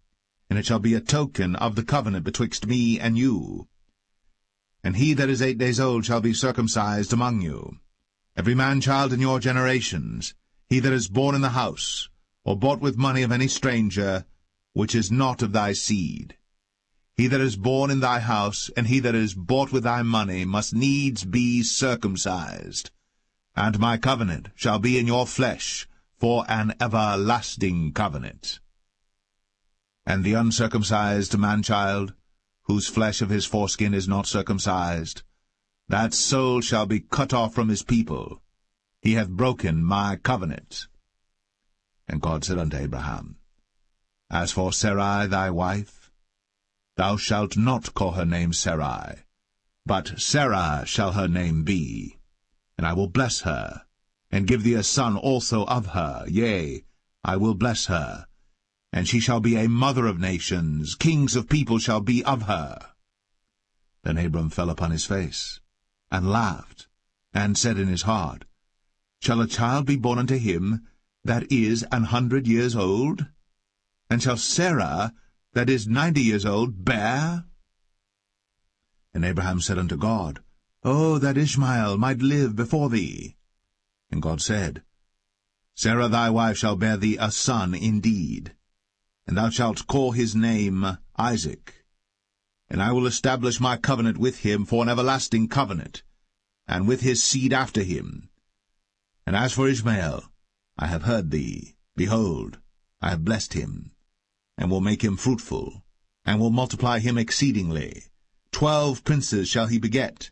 and it shall be a token of the covenant betwixt me and you. And he that is 8 days old shall be circumcised among you, every man-child in your generations, he that is born in the house, or bought with money of any stranger, which is not of thy seed. He that is born in thy house, and he that is bought with thy money, must needs be circumcised. And my covenant shall be in your flesh, for an everlasting covenant. And the uncircumcised man-child, whose flesh of his foreskin is not circumcised, that soul shall be cut off from his people. He hath broken my covenant. And God said unto Abraham, As for Sarai thy wife, thou shalt not call her name Sarai, but Sarah shall her name be. And I will bless her, and give thee a son also of her. Yea, I will bless her, and she shall be a mother of nations. Kings of people shall be of her. Then Abram fell upon his face, and laughed, and said in his heart, Shall a child be born unto him that is 100 years old? And shall Sarah, that is 90 years old, bear? And Abraham said unto God, Oh, that Ishmael might live before thee. And God said, Sarah thy wife shall bear thee a son indeed, and thou shalt call his name Isaac. And I will establish my covenant with him for an everlasting covenant, and with his seed after him. And as for Ishmael, I have heard thee. Behold, I have blessed him, and will make him fruitful, and will multiply him exceedingly. 12 princes shall he beget,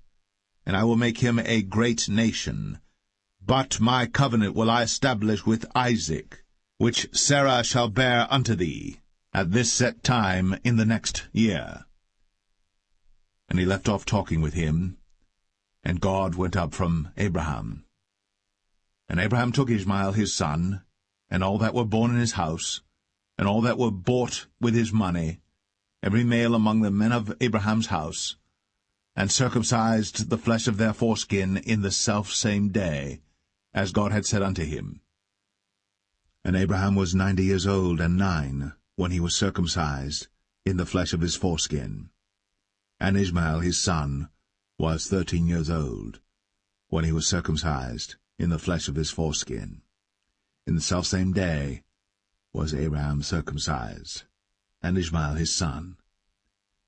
and I will make him a great nation. But my covenant will I establish with Isaac, which Sarah shall bear unto thee, at this set time in the next year. And he left off talking with him, and God went up from Abraham. And Abraham took Ishmael his son, and all that were born in his house, and all that were bought with his money, every male among the men of Abraham's house, and circumcised the flesh of their foreskin in the selfsame day, as God had said unto him. And Abraham was 90 years old and 9, when he was circumcised in the flesh of his foreskin. And Ishmael his son was 13 years old, when he was circumcised in the flesh of his foreskin. In the selfsame day was Abraham circumcised, and Ishmael his son.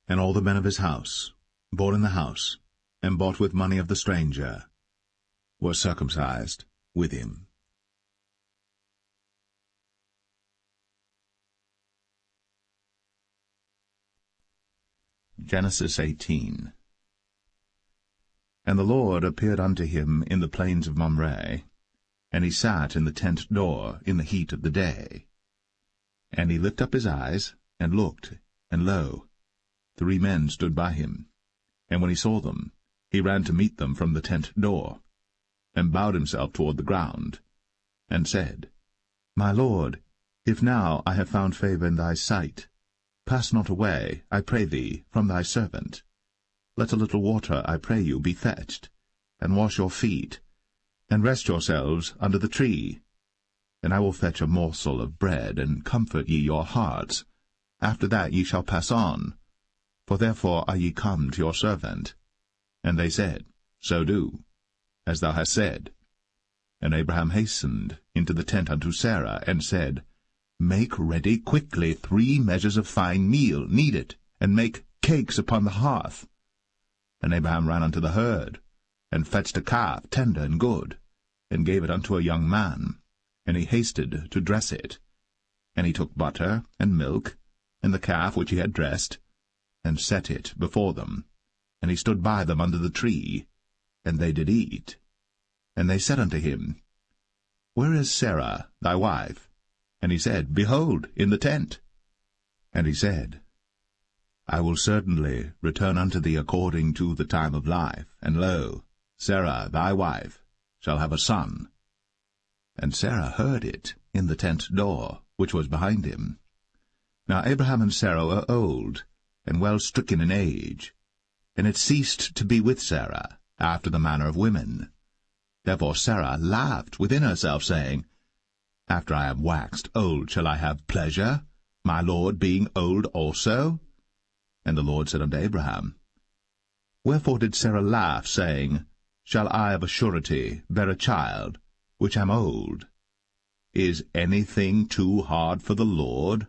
And all the men of his house, born in the house, and bought with money of the stranger, were circumcised with him. Genesis 18. And the Lord appeared unto him in the plains of Mamre, and he sat in the tent door in the heat of the day. And he lifted up his eyes, and looked, and lo, 3 men stood by him. And when he saw them, he ran to meet them from the tent door, and bowed himself toward the ground, and said, My Lord, if now I have found favor in thy sight, pass not away, I pray thee, from thy servant. Let a little water, I pray you, be fetched, and wash your feet, and rest yourselves under the tree. And I will fetch a morsel of bread, and comfort ye your hearts. After that ye shall pass on, for therefore are ye come to your servant. And they said, So do, as thou hast said. And Abraham hastened into the tent unto Sarah, and said, Make ready quickly 3 measures of fine meal, knead it, and make cakes upon the hearth. And Abraham ran unto the herd, and fetched a calf tender and good, and gave it unto a young man, and he hasted to dress it. And he took butter and milk, and the calf which he had dressed, and set it before them. And he stood by them under the tree, and they did eat. And they said unto him, Where is Sarah thy wife? And he said, Behold, in the tent. And he said, I will certainly return unto thee according to the time of life, and lo, Sarah thy wife shall have a son. And Sarah heard it in the tent door, which was behind him. Now Abraham and Sarah were old, and well stricken in age, and it ceased to be with Sarah, after the manner of women. Therefore Sarah laughed within herself, saying, After I am waxed old shall I have pleasure, my Lord being old also? And the Lord said unto Abraham, Wherefore did Sarah laugh, saying, Shall I of a surety bear a child, which am old? Is anything too hard for the Lord?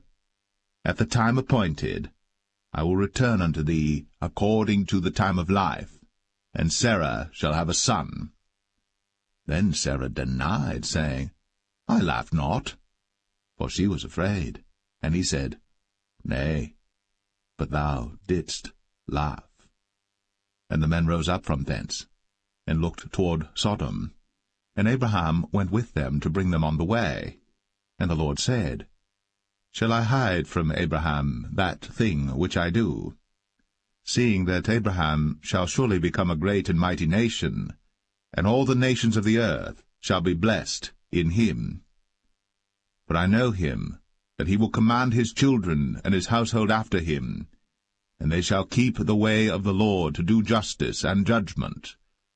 At the time appointed I will return unto thee according to the time of life, and Sarah shall have a son. Then Sarah denied, saying, I laughed not, for she was afraid. And he said, Nay, but thou didst laugh. And the men rose up from thence, and looked toward Sodom. And Abraham went with them to bring them on the way. And the Lord said, Shall I hide from Abraham that thing which I do? Seeing that Abraham shall surely become a great and mighty nation, and all the nations of the earth shall be blessed in him. For I know him, that he will command his children and his household after him, and they shall keep the way of the Lord to do justice and judgment,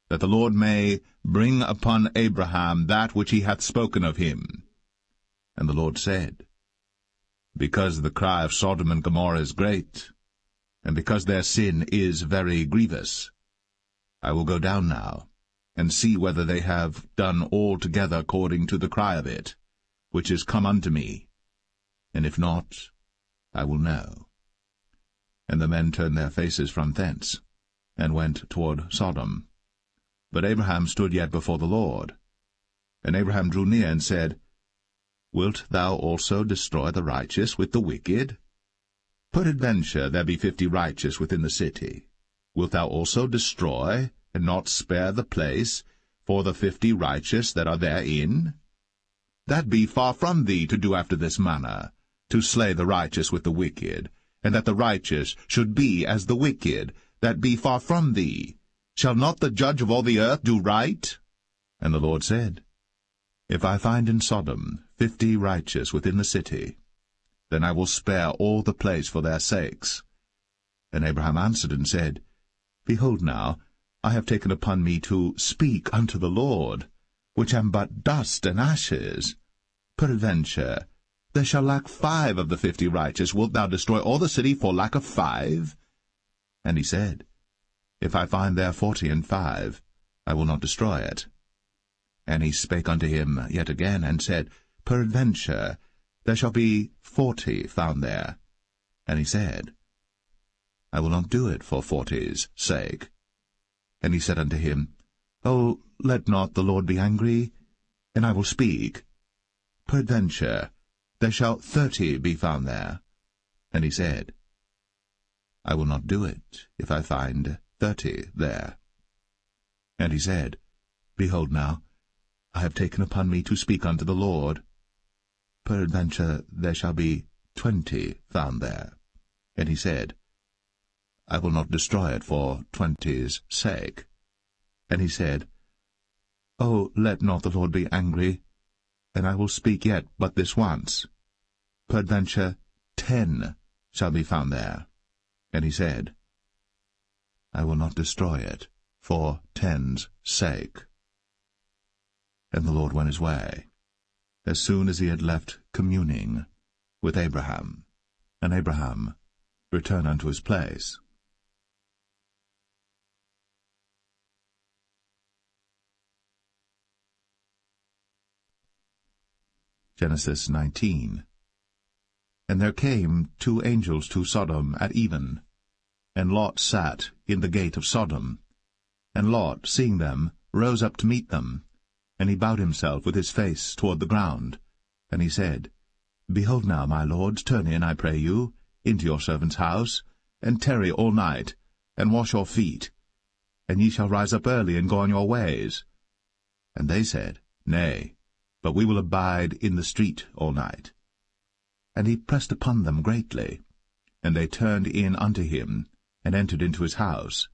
that the Lord may bring upon Abraham that which he hath spoken of him. And the Lord said, Because the cry of Sodom and Gomorrah is great, and because their sin is very grievous, I will go down now, and see whether they have done altogether according to the cry of it, which is come unto me, and if not, I will know. And the men turned their faces from thence, and went toward Sodom. But Abraham stood yet before the Lord. And Abraham drew near and said, Wilt thou also destroy the righteous with the wicked? Peradventure there be 50 righteous within the city. Wilt thou also destroy, and not spare the place, for the 50 righteous that are therein? That be far from thee to do after this manner, to slay the righteous with the wicked, and that the righteous should be as the wicked, that be far from thee. Shall not the judge of all the earth do right? And the Lord said, If I find in Sodom 50 righteous within the city, then I will spare all the place for their sakes. And Abraham answered and said, Behold now, I have taken upon me to speak unto the Lord, which am but dust and ashes. Peradventure there shall lack 5 of the 50 righteous. Wilt thou destroy all the city for lack of 5? And he said, If I find there 40 and 5, I will not destroy it. And he spake unto him yet again, and said, Peradventure there shall be 40 found there. And he said, I will not do it for 40's sake. And he said unto him, O, let not the Lord be angry, and I will speak. Peradventure there shall 30 be found there. And he said, I will not do it, if I find 30 there. And he said, Behold now, I have taken upon me to speak unto the Lord. Peradventure there shall be 20 found there. And he said, I will not destroy it for 20's sake. And he said, O, let not the Lord be angry, and I will speak yet but this once. Peradventure 10 shall be found there. And he said, I will not destroy it for 10's sake. And the Lord went his way, as soon as he had left communing with Abraham. And Abraham returned unto his place. Genesis 19. And there came 2 angels to Sodom at even, and Lot sat in the gate of Sodom. And Lot, seeing them, rose up to meet them, and he bowed himself with his face toward the ground. And he said, Behold now, my lords, turn in, I pray you, into your servant's house, and tarry all night, and wash your feet, and ye shall rise up early and go on your ways. And they said, Nay, but we will abide in the street all night. And he pressed upon them greatly. And they turned in unto him, and entered into his house.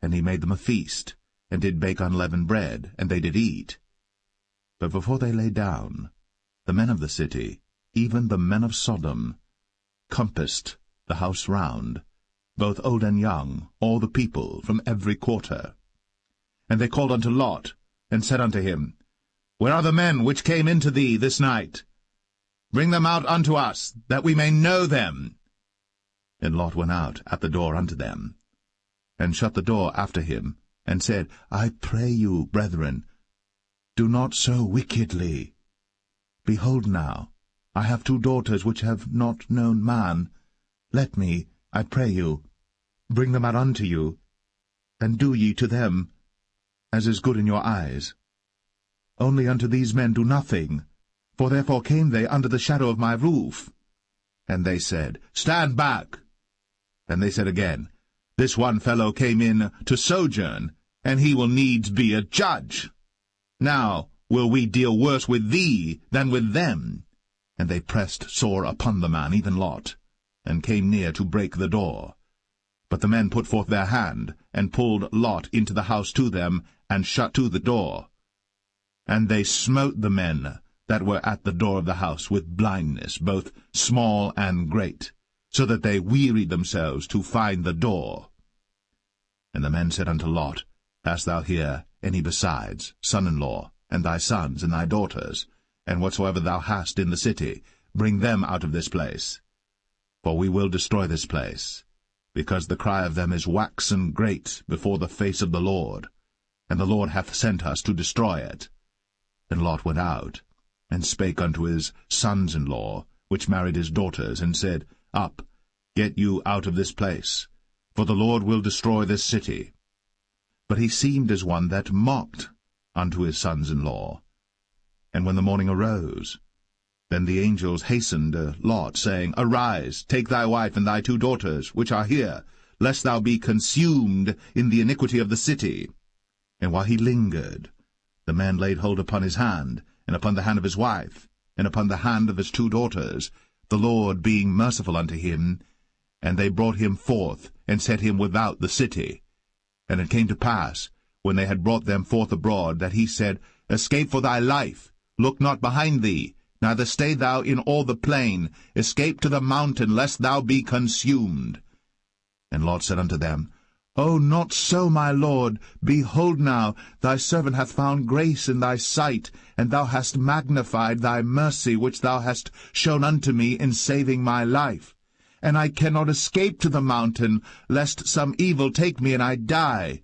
And he made them a feast, and did bake unleavened bread, and they did eat. But before they lay down, the men of the city, even the men of Sodom, compassed the house round, both old and young, all the people from every quarter. And they called unto Lot, and said unto him, Where are the men which came into thee this night? Bring them out unto us, that we may know them. And Lot went out at the door unto them, and shut the door after him, and said, I pray you, brethren, do not so wickedly. Behold now, I have 2 daughters which have not known man. Let me, I pray you, bring them out unto you, and do ye to them as is good in your eyes. Only unto these men do nothing, for therefore came they under the shadow of my roof. And they said, Stand back. And they said again, This one fellow came in to sojourn, and he will needs be a judge. Now will we deal worse with thee than with them. And they pressed sore upon the man, even Lot, and came near to break the door. But the men put forth their hand, and pulled Lot into the house to them, and shut to the door. And they smote the men that were at the door of the house with blindness, both small and great, so that they wearied themselves to find the door. And the men said unto Lot, Hast thou here any besides, son-in-law, and thy sons, and thy daughters, and whatsoever thou hast in the city, bring them out of this place. For we will destroy this place, because the cry of them is waxen great before the face of the Lord, and the Lord hath sent us to destroy it. And Lot went out, and spake unto his sons-in-law, which married his daughters, and said, Up, get you out of this place, for the Lord will destroy this city. But he seemed as one that mocked unto his sons-in-law. And when the morning arose, then the angels hastened Lot, saying, Arise, take thy wife and thy 2 daughters, which are here, lest thou be consumed in the iniquity of the city. And while he lingered, the man laid hold upon his hand, and upon the hand of his wife, and upon the hand of his 2 daughters, the Lord being merciful unto him. And they brought him forth, and set him without the city. And it came to pass, when they had brought them forth abroad, that he said, Escape for thy life, look not behind thee, neither stay thou in all the plain, escape to the mountain, lest thou be consumed. And Lot said unto them, O not so, my lord. Behold now, thy servant hath found grace in thy sight, and thou hast magnified thy mercy which thou hast shown unto me in saving my life. And I cannot escape to the mountain, lest some evil take me and I die.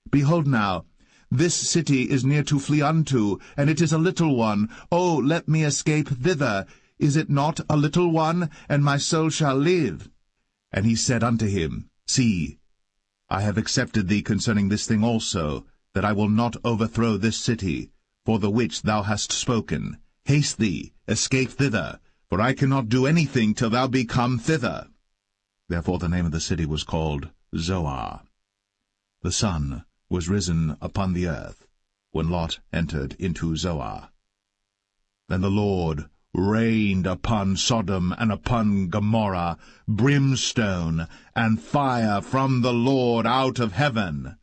Behold now, this city is near to flee unto, and it is a little one. O let me escape thither. Is it not a little one, and my soul shall live? And he said unto him, See, I have accepted thee concerning this thing also, that I will not overthrow this city, for the which thou hast spoken. Haste thee, escape thither, for I cannot do anything till thou be come thither. Therefore the name of the city was called Zoar. The sun was risen upon the earth, when Lot entered into Zoar. Then the Lord rained upon Sodom and upon Gomorrah brimstone and fire from the Lord out of heaven.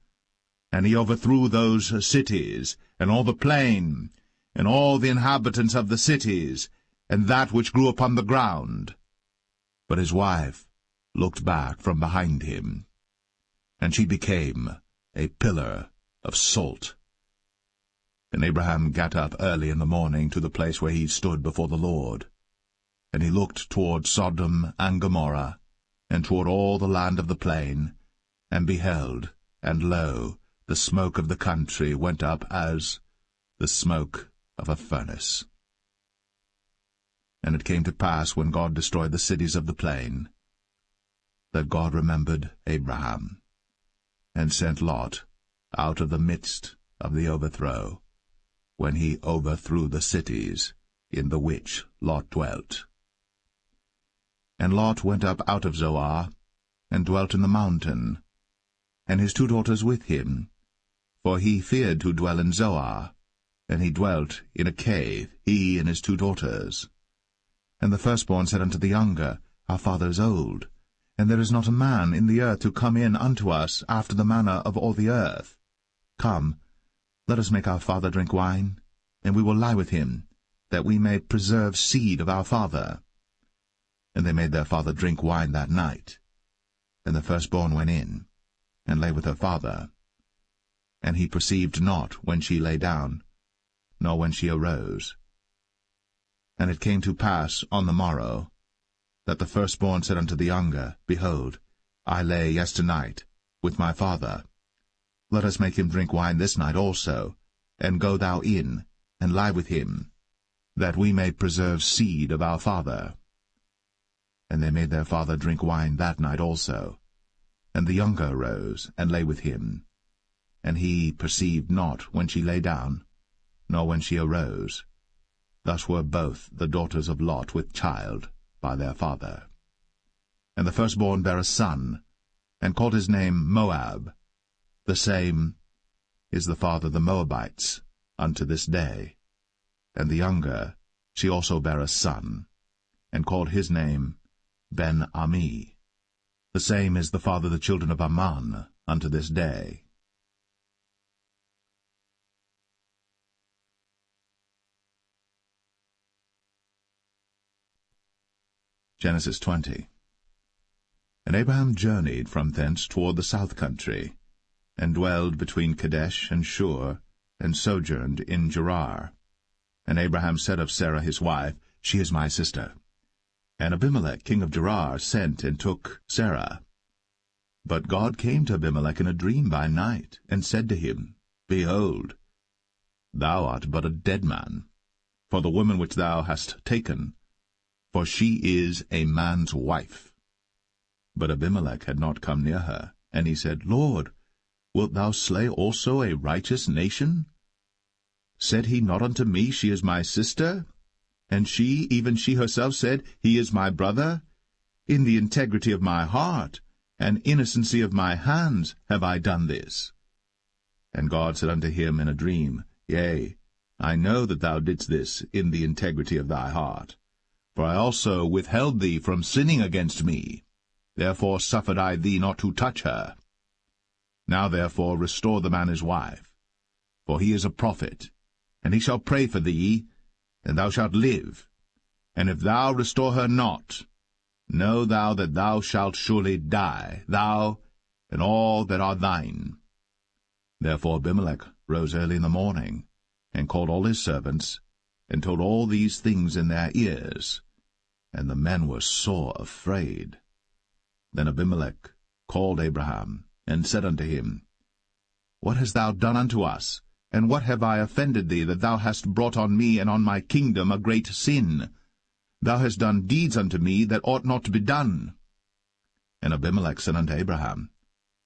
And he overthrew those cities, and all the plain, and all the inhabitants of the cities, and that which grew upon the ground. But his wife looked back from behind him, and she became a pillar of salt. And Abraham got up early in the morning to the place where he stood before the Lord. And he looked toward Sodom and Gomorrah, and toward all the land of the plain, and beheld, and lo, the smoke of the country went up as the smoke of a furnace. And it came to pass, when God destroyed the cities of the plain, that God remembered Abraham, and sent Lot out of the midst of the overthrow, when he overthrew the cities in the which Lot dwelt. And Lot went up out of Zoar, and dwelt in the mountain, and his 2 daughters with him, for he feared to dwell in Zoar, and he dwelt in a cave, he and his 2 daughters. And the firstborn said unto the younger, Our father is old, and there is not a man in the earth to come in unto us after the manner of all the earth. Come, let us make our father drink wine, and we will lie with him, that we may preserve seed of our father. And they made their father drink wine that night. And the firstborn went in, and lay with her father. And he perceived not when she lay down, nor when she arose. And it came to pass on the morrow, that the firstborn said unto the younger, Behold, I lay yesternight with my father. Let us make him drink wine this night also, and go thou in, and lie with him, that we may preserve seed of our father. And they made their father drink wine that night also. And the younger arose, and lay with him. And he perceived not when she lay down, nor when she arose. Thus were both the daughters of Lot with child by their father. And the firstborn bare a son, and called his name Moab. The same is the father of the Moabites unto this day. And the younger, she also bare a son, and called his name Ben-Ami. The same is the father of the children of Ammon unto this day. Genesis 20. And Abraham journeyed from thence toward the south country, and dwelled between Kadesh and Shur, and sojourned in Gerar. And Abraham said of Sarah his wife, She is my sister. And Abimelech king of Gerar sent and took Sarah. But God came to Abimelech in a dream by night, and said to him, Behold, thou art but a dead man, for the woman which thou hast taken, for she is a man's wife. But Abimelech had not come near her, and he said, Lord, wilt thou slay also a righteous nation? Said he not unto me, She is my sister? And she, even she herself, said, He is my brother? In the integrity of my heart, and innocency of my hands, have I done this. And God said unto him in a dream, Yea, I know that thou didst this in the integrity of thy heart. For I also withheld thee from sinning against me. Therefore suffered I thee not to touch her. Now therefore restore the man his wife, for he is a prophet, and he shall pray for thee, and thou shalt live. And if thou restore her not, know thou that thou shalt surely die, thou and all that are thine. Therefore Abimelech rose early in the morning, and called all his servants, and told all these things in their ears. And the men were sore afraid. Then Abimelech called Abraham, and said unto him, What hast thou done unto us? And what have I offended thee, that thou hast brought on me and on my kingdom a great sin? Thou hast done deeds unto me that ought not to be done. And Abimelech said unto Abraham,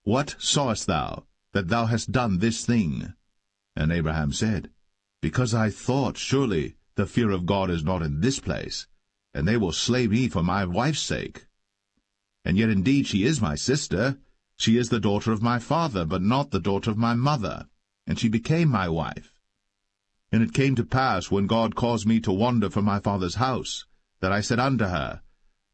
What sawest thou, that thou hast done this thing? And Abraham said, Because I thought, surely the fear of God is not in this place, and they will slay me for my wife's sake. And yet indeed she is my sister. She is the daughter of my father, but not the daughter of my mother. And she became my wife. And it came to pass, when God caused me to wander from my father's house, that I said unto her,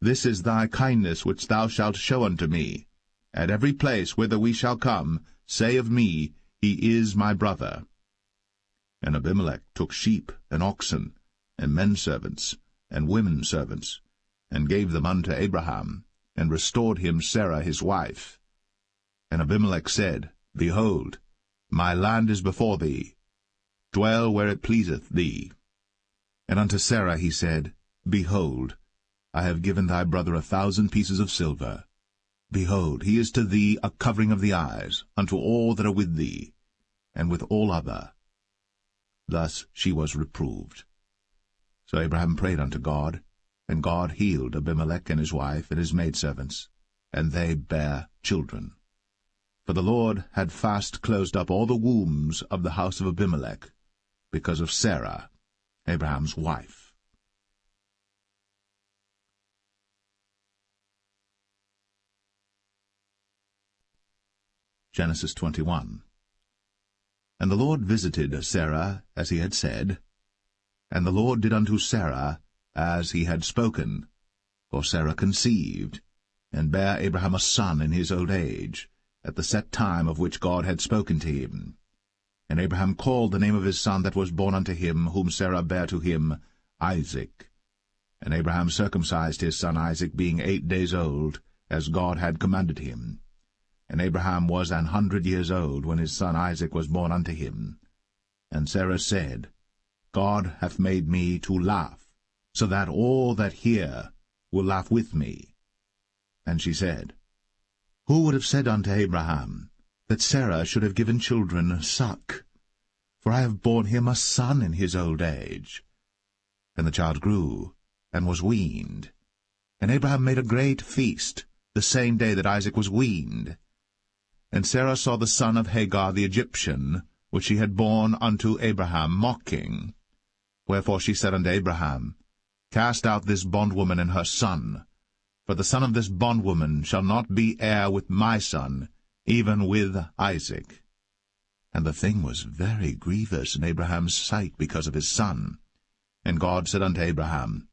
This is thy kindness which thou shalt show unto me. At every place whither we shall come, say of me, He is my brother. And Abimelech took sheep and oxen, and men servants, and women servants, and gave them unto Abraham, and restored him Sarah his wife. And Abimelech said, Behold, my land is before thee. Dwell where it pleaseth thee. And unto Sarah he said, Behold, I have given thy brother 1,000 pieces of silver. Behold, he is to thee a covering of the eyes, unto all that are with thee, and with all other. Thus she was reproved. So Abraham prayed unto God, and God healed Abimelech and his wife and his maidservants, and they bare children. For the Lord had fast closed up all the wombs of the house of Abimelech, because of Sarah, Abraham's wife. Genesis 21. And the Lord visited Sarah as he had said, and the Lord did unto Sarah as he had spoken. For Sarah conceived, and bare Abraham a son in his old age, at the set time of which God had spoken to him. And Abraham called the name of his son that was born unto him, whom Sarah bare to him, Isaac. And Abraham circumcised his son Isaac, being 8 days old, as God had commanded him. And Abraham was 100 years old when his son Isaac was born unto him. And Sarah said, God hath made me to laugh, so that all that hear will laugh with me. And she said, Who would have said unto Abraham, that Sarah should have given children suck? For I have borne him a son in his old age. And the child grew, and was weaned. And Abraham made a great feast, the same day that Isaac was weaned. And Sarah saw the son of Hagar the Egyptian, which she had borne unto Abraham, mocking. Wherefore she said unto Abraham, Cast out this bondwoman and her son, for the son of this bondwoman shall not be heir with my son, even with Isaac. And the thing was very grievous in Abraham's sight because of his son. And God said unto Abraham,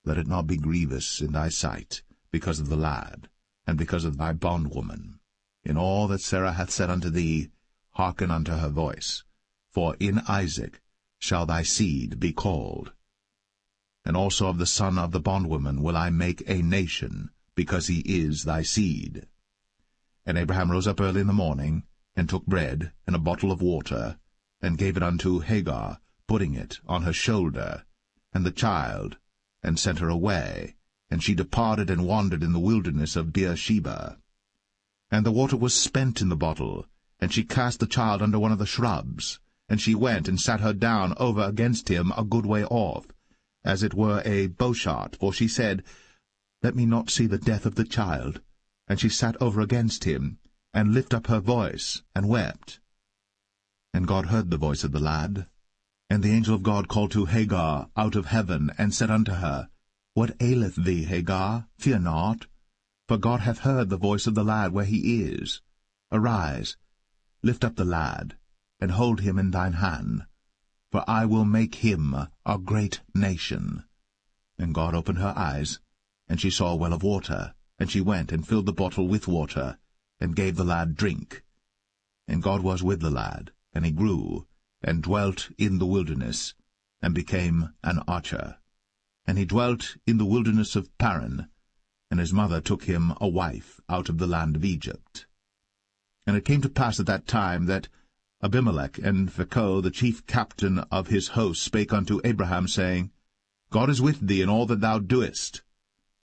Let it not be grievous in thy sight because of the lad, and because of thy bondwoman. In all that Sarah hath said unto thee, hearken unto her voice, for in Isaac shall thy seed be called. And also of the son of the bondwoman will I make a nation, because he is thy seed. And Abraham rose up early in the morning, and took bread and a bottle of water, and gave it unto Hagar, putting it on her shoulder, and the child, and sent her away. And she departed and wandered in the wilderness of Beersheba. And the water was spent in the bottle, and she cast the child under one of the shrubs. And she went and sat her down over against him a good way off, as it were a bowshot, for she said, Let me not see the death of the child. And she sat over against him, and lift up her voice, and wept. And God heard the voice of the lad. And the angel of God called to Hagar out of heaven, and said unto her, What aileth thee, Hagar? Fear not, for God hath heard the voice of the lad where he is. Arise, lift up the lad, and hold him in thine hand, for I will make him a great nation. And God opened her eyes, and she saw a well of water, and she went and filled the bottle with water, and gave the lad drink. And God was with the lad, and he grew, and dwelt in the wilderness, and became an archer. And he dwelt in the wilderness of Paran, and his mother took him a wife out of the land of Egypt. And it came to pass at that time that Abimelech and Phicol, the chief captain of his host, spake unto Abraham, saying, God is with thee in all that thou doest.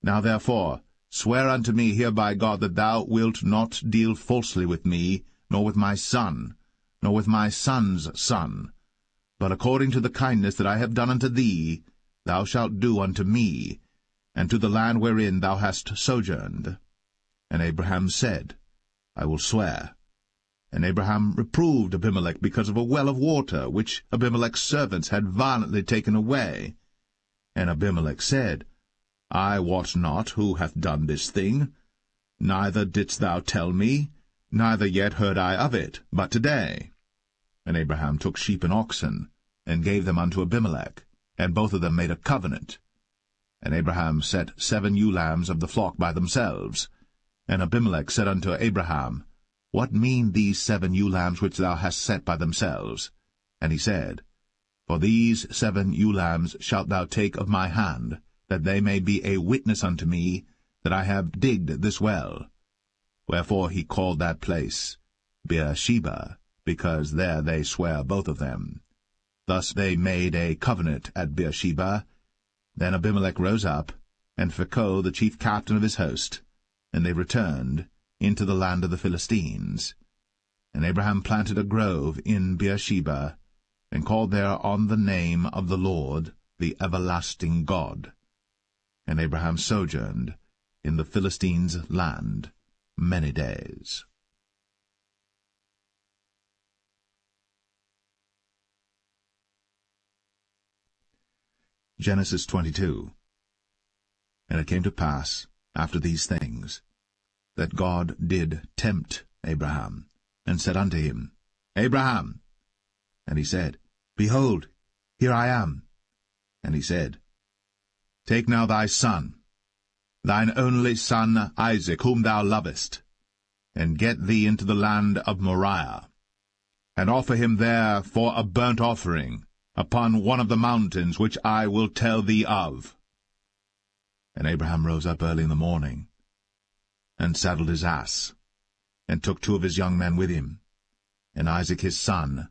Now therefore swear unto me here by God that thou wilt not deal falsely with me, nor with my son, nor with my son's son, but according to the kindness that I have done unto thee, thou shalt do unto me, and to the land wherein thou hast sojourned. And Abraham said, I will swear. And Abraham reproved Abimelech because of a well of water, which Abimelech's servants had violently taken away. And Abimelech said, I wot not who hath done this thing, neither didst thou tell me, neither yet heard I of it, but today. And Abraham took sheep and oxen, and gave them unto Abimelech, and both of them made a covenant. And Abraham set 7 ewe lambs of the flock by themselves. And Abimelech said unto Abraham, What mean these 7 ewe lambs which thou hast set by themselves? And he said, For these 7 ewe lambs shalt thou take of my hand, that they may be a witness unto me that I have digged this well. Wherefore he called that place Beersheba, because there they sware both of them. Thus they made a covenant at Beersheba. Then Abimelech rose up, and Phicol the chief captain of his host, and they returned into the land of the Philistines. And Abraham planted a grove in Beersheba, and called there on the name of the Lord, the everlasting God. And Abraham sojourned in the Philistines' land many days. Genesis 22. And it came to pass, after these things, that God did tempt Abraham, and said unto him, Abraham. And he said, Behold, here I am. And he said, Take now thy son, thine only son Isaac, whom thou lovest, and get thee into the land of Moriah, and offer him there for a burnt offering upon one of the mountains which I will tell thee of. And Abraham rose up early in the morning, and saddled his ass, and took 2 of his young men with him, and Isaac his son,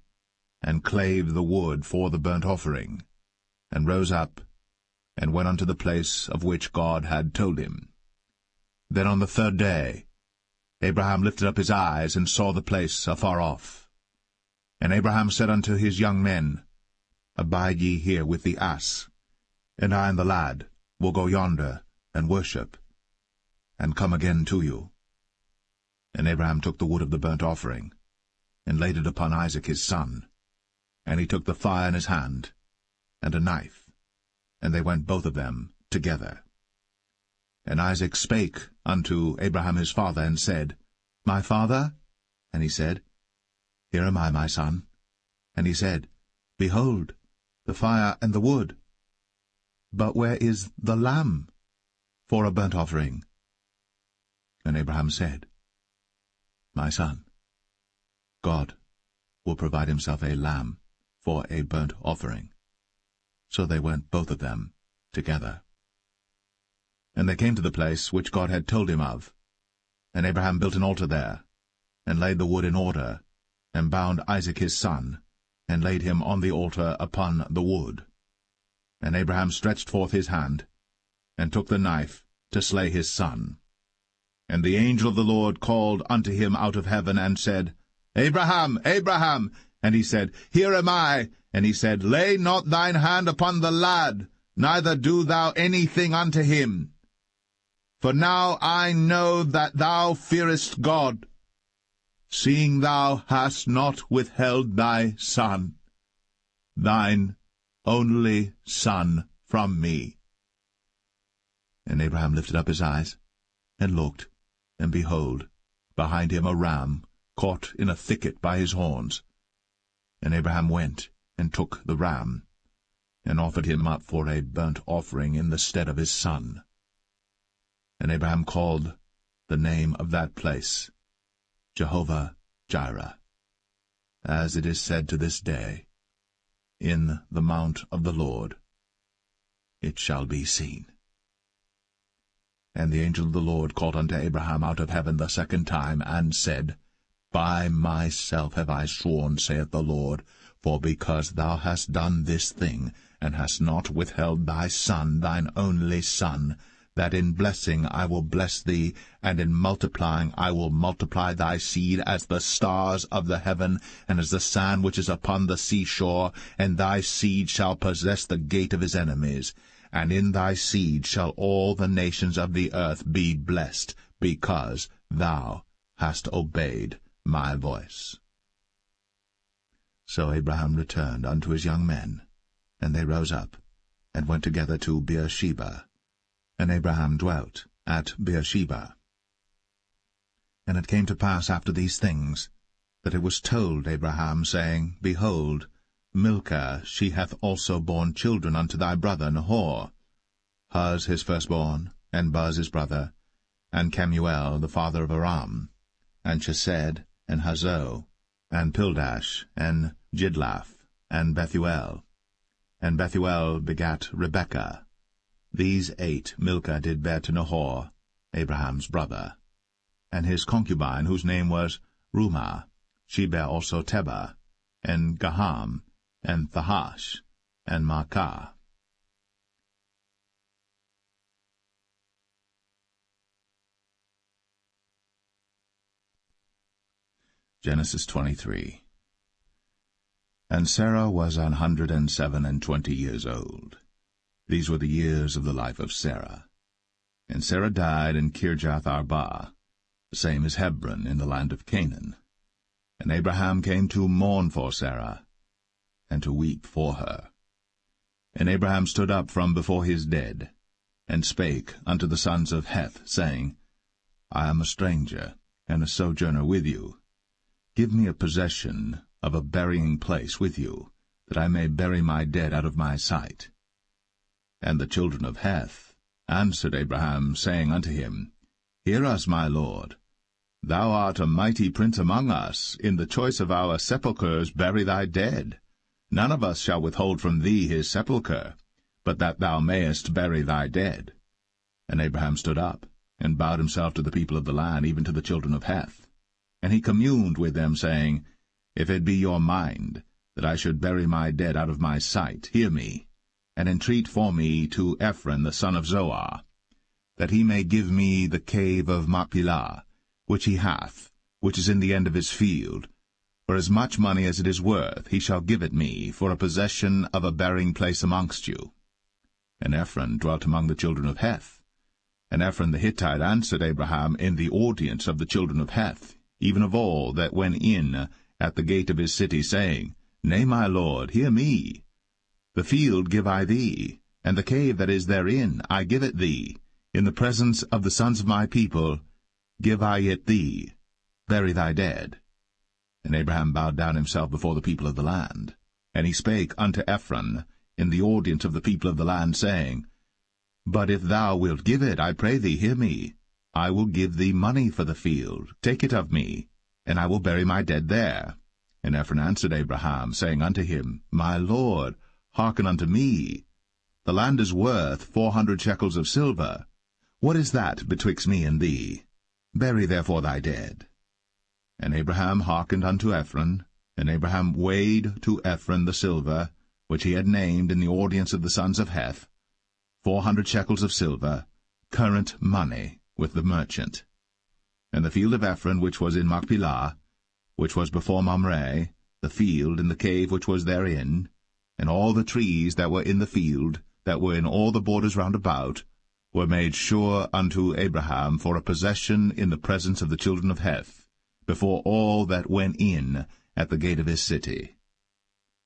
and clave the wood for the burnt offering, and rose up, and went unto the place of which God had told him. Then on the 3rd day Abraham lifted up his eyes, and saw the place afar off. And Abraham said unto his young men, Abide ye here with the ass, and I and the lad will go yonder, and worship, and come again to you. And Abraham took the wood of the burnt offering, and laid it upon Isaac his son. And he took the fire in his hand, and a knife, and they went both of them together. And Isaac spake unto Abraham his father, and said, My father? And he said, Here am I, my son. And he said, Behold, the fire and the wood. But where is the lamb for a burnt offering? And Abraham said, My son, God will provide himself a lamb for a burnt offering. So they went both of them together. And they came to the place which God had told him of. And Abraham built an altar there, and laid the wood in order, and bound Isaac his son, and laid him on the altar upon the wood. And Abraham stretched forth his hand, and took the knife to slay his son. And the angel of the Lord called unto him out of heaven, and said, Abraham, Abraham! And he said, Here am I. And he said, Lay not thine hand upon the lad, neither do thou anything unto him. For now I know that thou fearest God, seeing thou hast not withheld thy son, thine only son, from me. And Abraham lifted up his eyes, and looked, and behold, behind him a ram caught in a thicket by his horns. And Abraham went, and took the ram, and offered him up for a burnt offering in the stead of his son. And Abraham called the name of that place Jehovah-Jireh, as it is said to this day, In the mount of the Lord it shall be seen. And the angel of the Lord called unto Abraham out of heaven the second time, and said, By myself have I sworn, saith the Lord, for because thou hast done this thing, and hast not withheld thy son, thine only son, that in blessing I will bless thee, and in multiplying I will multiply thy seed as the stars of the heaven, and as the sand which is upon the seashore, and thy seed shall possess the gate of his enemies. And in thy seed shall all the nations of the earth be blessed, because thou hast obeyed my voice. So Abraham returned unto his young men, and they rose up, and went together to Beersheba. And Abraham dwelt at Beersheba. And it came to pass after these things, that it was told Abraham, saying, Behold, Milcah, she hath also borne children unto thy brother Nahor, Huz his firstborn, and Buz his brother, and Kemuel the father of Aram, and Chesed, and Hazo, and Pildash, and Jidlaph, and Bethuel. And Bethuel begat Rebekah. These 8 Milcah did bear to Nahor, Abraham's brother. And his concubine, whose name was Rumah, she bare also Tebah, and Gaham, and Thahash, and Maacah. Genesis 23. And Sarah was 127 years old. These were the years of the life of Sarah. And Sarah died in Kirjath-Arba, the same as Hebron in the land of Canaan. And Abraham came to mourn for Sarah, and to weep for her. And Abraham stood up from before his dead, and spake unto the sons of Heth, saying, I am a stranger, and a sojourner with you. Give me a possession of a burying place with you, that I may bury my dead out of my sight. And the children of Heth answered Abraham, saying unto him, Hear us, my lord. Thou art a mighty prince among us. In the choice of our sepulchres bury thy dead. None of us shall withhold from thee his sepulchre, but that thou mayest bury thy dead. And Abraham stood up, and bowed himself to the people of the land, even to the children of Heth. And he communed with them, saying, If it be your mind that I should bury my dead out of my sight, hear me, and entreat for me to Ephron the son of Zoar, that he may give me the cave of Machpelah, which he hath, which is in the end of his field. For as much money as it is worth, he shall give it me, for a possession of a burying place amongst you. And Ephron dwelt among the children of Heth, And Ephron the Hittite answered Abraham in the audience of the children of Heth, even of all that went in at the gate of his city, saying, Nay, my lord, hear me. The field give I thee, and the cave that is therein I give it thee. In the presence of the sons of my people give I it thee. Bury thy dead. And Abraham bowed down himself before the people of the land. And he spake unto Ephron in the audience of the people of the land, saying, But if thou wilt give it, I pray thee, hear me. I will give thee money for the field. Take it of me, and I will bury my dead there. And Ephron answered Abraham, saying unto him, My lord, hearken unto me. The land is worth 400 shekels of silver. What is that betwixt me and thee? Bury therefore thy dead. And Abraham hearkened unto Ephron, and Abraham weighed to Ephron the silver, which he had named in the audience of the sons of Heth, 400 shekels of silver, current money, with the merchant. And the field of Ephron, which was in Machpelah, which was before Mamre, the field and the cave which was therein, and all the trees that were in the field, that were in all the borders round about, were made sure unto Abraham for a possession in the presence of the children of Heth, before all that went in at the gate of his city.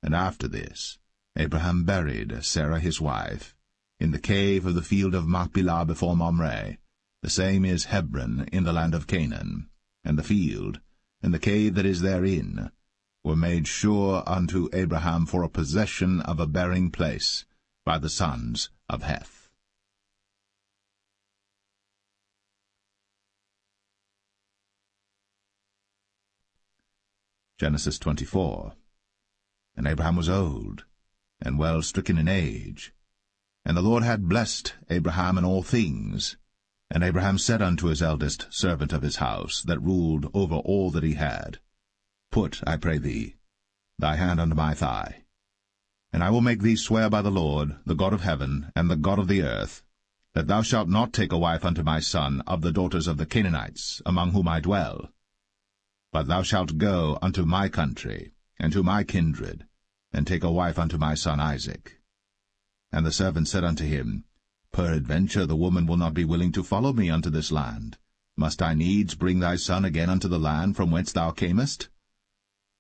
And after this Abraham buried Sarah his wife, in the cave of the field of Machpelah before Mamre. The same is Hebron in the land of Canaan. And the field, and the cave that is therein, were made sure unto Abraham for a possession of a burying place by the sons of Heth. Genesis 24. And Abraham was old, and well stricken in age. And the Lord had blessed Abraham in all things. And Abraham said unto his eldest servant of his house, that ruled over all that he had, Put, I pray thee, thy hand unto my thigh, and I will make thee swear by the Lord, the God of heaven, and the God of the earth, that thou shalt not take a wife unto my son of the daughters of the Canaanites, among whom I dwell. But thou shalt go unto my country, and to my kindred, and take a wife unto my son Isaac. And the servant said unto him, Peradventure the woman will not be willing to follow me unto this land. Must I needs bring thy son again unto the land from whence thou camest?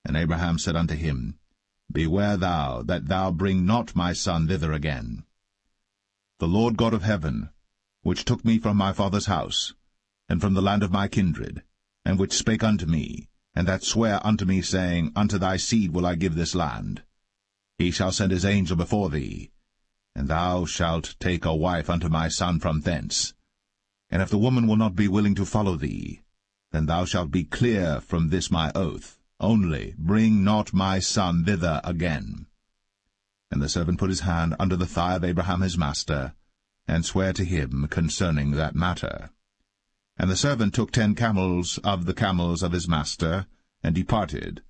And Abraham said unto him, Beware thou that thou bring not my son thither again. The Lord God of heaven, which took me from my father's house, and from the land of my kindred, and which spake unto me, and that sware unto me, saying, Unto thy seed will I give this land. He shall send his angel before thee, and thou shalt take a wife unto my son from thence. And if the woman will not be willing to follow thee, then thou shalt be clear from this my oath. Only bring not my son thither again. And the servant put his hand under the thigh of Abraham his master, and sware to him concerning that matter. And the servant took 10 camels of the camels of his master, and departed,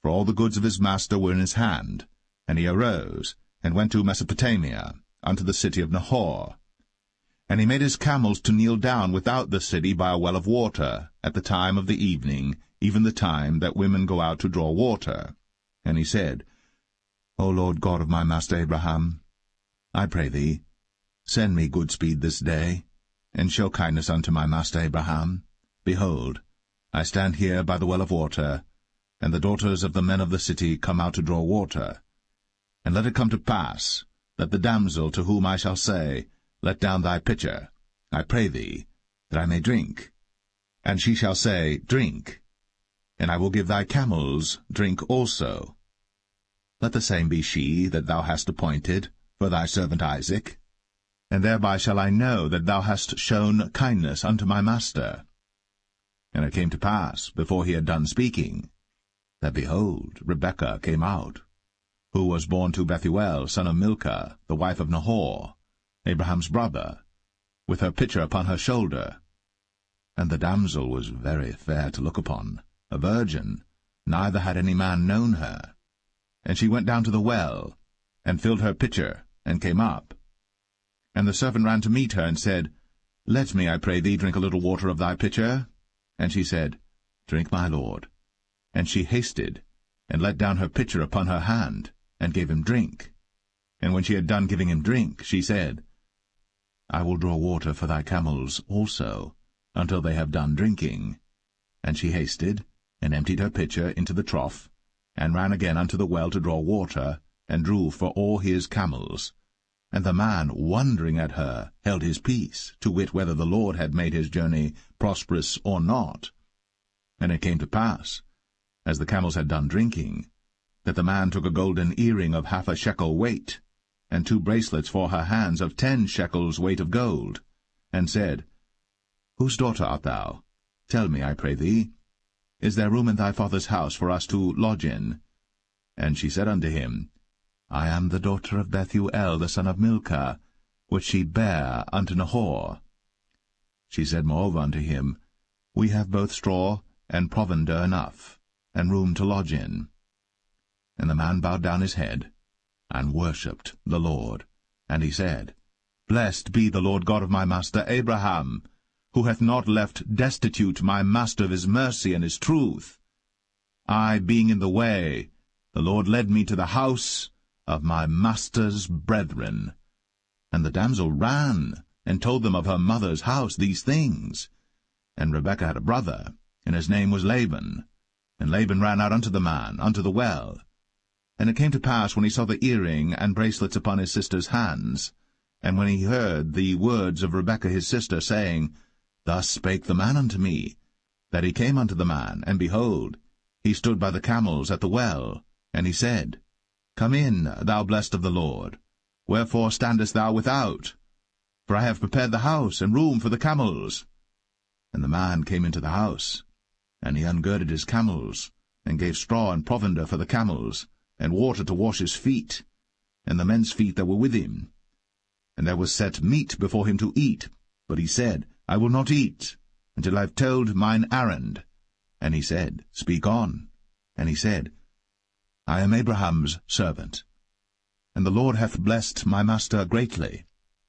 for all the goods of his master were in his hand. And he arose, and went to Mesopotamia, unto the city of Nahor. And he made his camels to kneel down without the city by a well of water, at the time of the evening, even the time that women go out to draw water. And he said, O Lord God of my master Abraham, I pray thee, send me good speed this day, and show kindness unto my master Abraham. Behold, I stand here by the well of water, and the daughters of the men of the city come out to draw water. And let it come to pass, that the damsel to whom I shall say, Let down thy pitcher, I pray thee, that I may drink. And she shall say, Drink. And I will give thy camels drink also. Let the same be she that thou hast appointed for thy servant Isaac. And thereby shall I know that thou hast shown kindness unto my master. And it came to pass, before he had done speaking, that, behold, Rebekah came out, who was born to Bethuel, son of Milcah, the wife of Nahor, Abraham's brother, with her pitcher upon her shoulder. And the damsel was very fair to look upon, a virgin, neither had any man known her. And she went down to the well, and filled her pitcher, and came up. And the servant ran to meet her, and said, Let me, I pray thee, drink a little water of thy pitcher. And she said, Drink, my lord. And she hasted, and let down her pitcher upon her hand, and gave him drink. And when she had done giving him drink, she said, I will draw water for thy camels also, until they have done drinking. And she hasted, and emptied her pitcher into the trough, and ran again unto the well to draw water, and drew for all his camels. And the man, wondering at her, held his peace, to wit whether the Lord had made his journey prosperous or not. And it came to pass, as the camels had done drinking, that the man took a golden earring of half a shekel weight, and 2 bracelets for her hands of 10 shekels weight of gold, and said, Whose daughter art thou? Tell me, I pray thee. Is there room in thy father's house for us to lodge in? And she said unto him, I am the daughter of Bethuel the son of Milcah, which she bare unto Nahor. She said moreover unto him, We have both straw and provender enough, and room to lodge in. And the man bowed down his head, and worshipped the Lord. And he said, Blessed be the Lord God of my master Abraham, who hath not left destitute my master of his mercy and his truth. I being in the way, the Lord led me to the house of my master's brethren. And the damsel ran, and told them of her mother's house these things. And Rebekah had a brother, and his name was Laban. And Laban ran out unto the man, unto the well. And it came to pass, when he saw the earring and bracelets upon his sister's hands, and when he heard the words of Rebekah his sister, saying, Thus spake the man unto me, that he came unto the man, and behold, he stood by the camels at the well. And he said, Come in, thou blessed of the Lord. Wherefore standest thou without? For I have prepared the house and room for the camels. And the man came into the house, and he ungirded his camels, and gave straw and provender for the camels, and water to wash his feet, and the men's feet that were with him. And there was set meat before him to eat, but he said, I will not eat, until I have told mine errand. And he said, Speak on. And he said, I am Abraham's servant, and the Lord hath blessed my master greatly,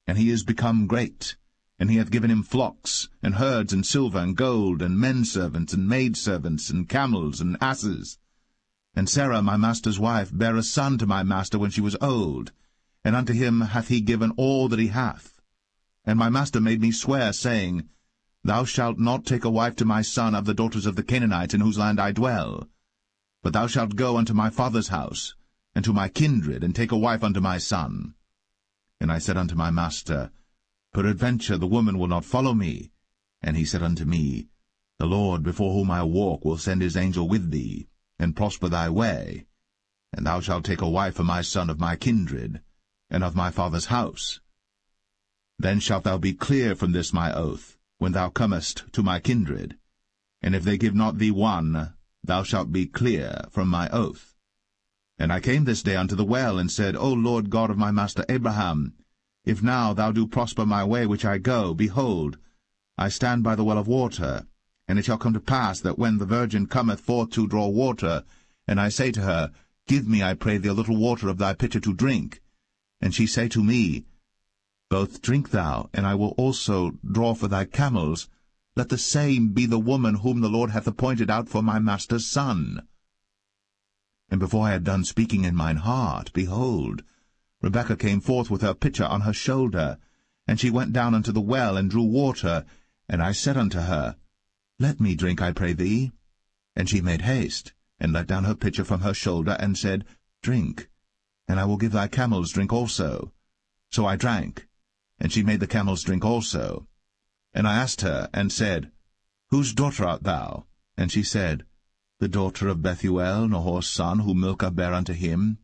and he is become great, and he hath given him flocks, and herds, and silver, and gold, and men-servants, and maid-servants, and camels, and asses. And Sarah my master's wife bare a son to my master when she was old, and unto him hath he given all that he hath. And my master made me swear, saying, Thou shalt not take a wife to my son of the daughters of the Canaanites in whose land I dwell, but thou shalt go unto my father's house, and to my kindred, and take a wife unto my son. And I said unto my master, Peradventure the woman will not follow me. And he said unto me, The Lord before whom I walk will send his angel with thee, and prosper thy way. And thou shalt take a wife for my son of my kindred, and of my father's house. Then shalt thou be clear from this my oath, when thou comest to my kindred. And if they give not thee one, thou shalt be clear from my oath. And I came this day unto the well, and said, O Lord God of my master Abraham, if now thou do prosper my way which I go, behold, I stand by the well of water. And it shall come to pass that when the virgin cometh forth to draw water, and I say to her, Give me, I pray thee, a little water of thy pitcher to drink, and she say to me, Both drink thou, and I will also draw for thy camels, let the same be the woman whom the Lord hath appointed out for my master's son. And before I had done speaking in mine heart, behold, Rebekah came forth with her pitcher on her shoulder, and she went down unto the well, and drew water. And I said unto her, Let me drink, I pray thee. And she made haste, and let down her pitcher from her shoulder, and said, Drink, and I will give thy camels drink also. So I drank, and she made the camels drink also. And I asked her, and said, Whose daughter art thou? And she said, The daughter of Bethuel, Nahor's son, whom Milcah bare unto him.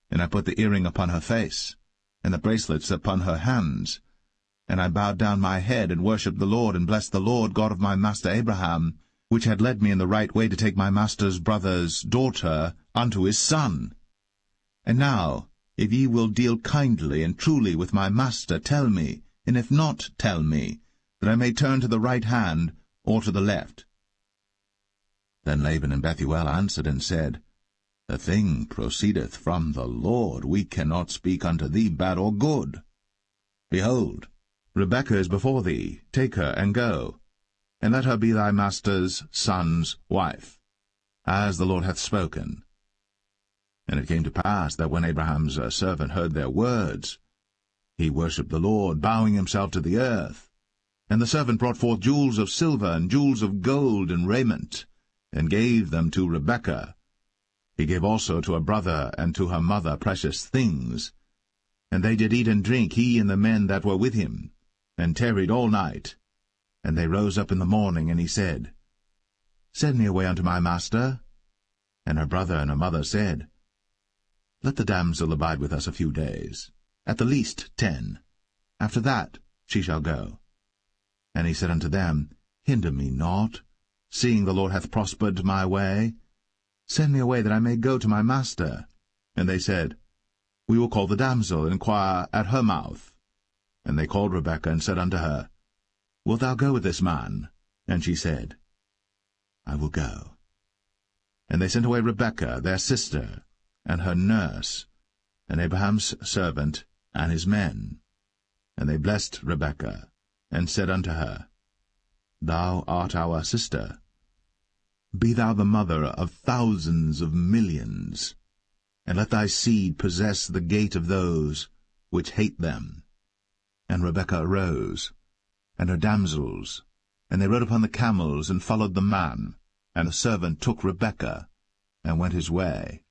And I put the earring upon her face, and the bracelets upon her hands. And I bowed down my head, and worshipped the Lord, and blessed the Lord God of my master Abraham, which had led me in the right way to take my master's brother's daughter unto his son. And now, if ye will deal kindly and truly with my master, tell me, and if not, tell me, that I may turn to the right hand or to the left. Then Laban and Bethuel answered and said, The thing proceedeth from the Lord. We cannot speak unto thee bad or good. Behold, Rebekah is before thee. Take her and go, and let her be thy master's son's wife, as the Lord hath spoken. And it came to pass that when Abraham's servant heard their words, He worshipped the Lord, bowing himself to the earth. And the servant brought forth jewels of silver and jewels of gold and raiment, and gave them to Rebekah. He gave also to her brother and to her mother precious things. And they did eat and drink, he and the men that were with him, and tarried all night. And they rose up in the morning, and he said, Send me away unto my master. And her brother and her mother said, Let the damsel abide with us a few days, at the least 10. After that she shall go. And he said unto them, Hinder me not, seeing the Lord hath prospered my way. Send me away, that I may go to my master. And they said, We will call the damsel, and inquire at her mouth. And they called Rebekah, and said unto her, Wilt thou go with this man? And she said, I will go. And they sent away Rebekah, their sister, and her nurse, and Abraham's servant, and his men. And they blessed Rebekah, and said unto her, Thou art our sister. Be thou the mother of thousands of millions, and let thy seed possess the gate of those which hate them. And Rebekah arose, and her damsels, and they rode upon the camels, and followed the man. And the servant took Rebekah, and went his way.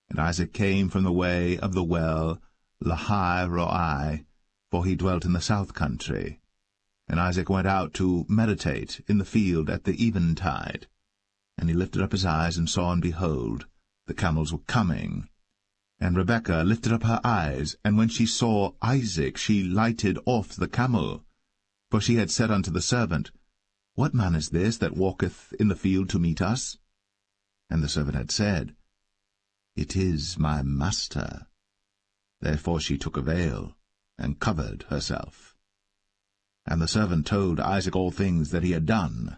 And Isaac came from the way of the well Lahai-Roi, for he dwelt in the south country. And Isaac went out to meditate in the field at the eventide. And he lifted up his eyes, and saw, and behold, the camels were coming. And Rebekah lifted up her eyes, and when she saw Isaac, she lighted off the camel. For she had said unto the servant, What man is this that walketh in the field to meet us? And the servant had said, It is my master. Therefore she took a veil, and covered herself. And the servant told Isaac all things that he had done.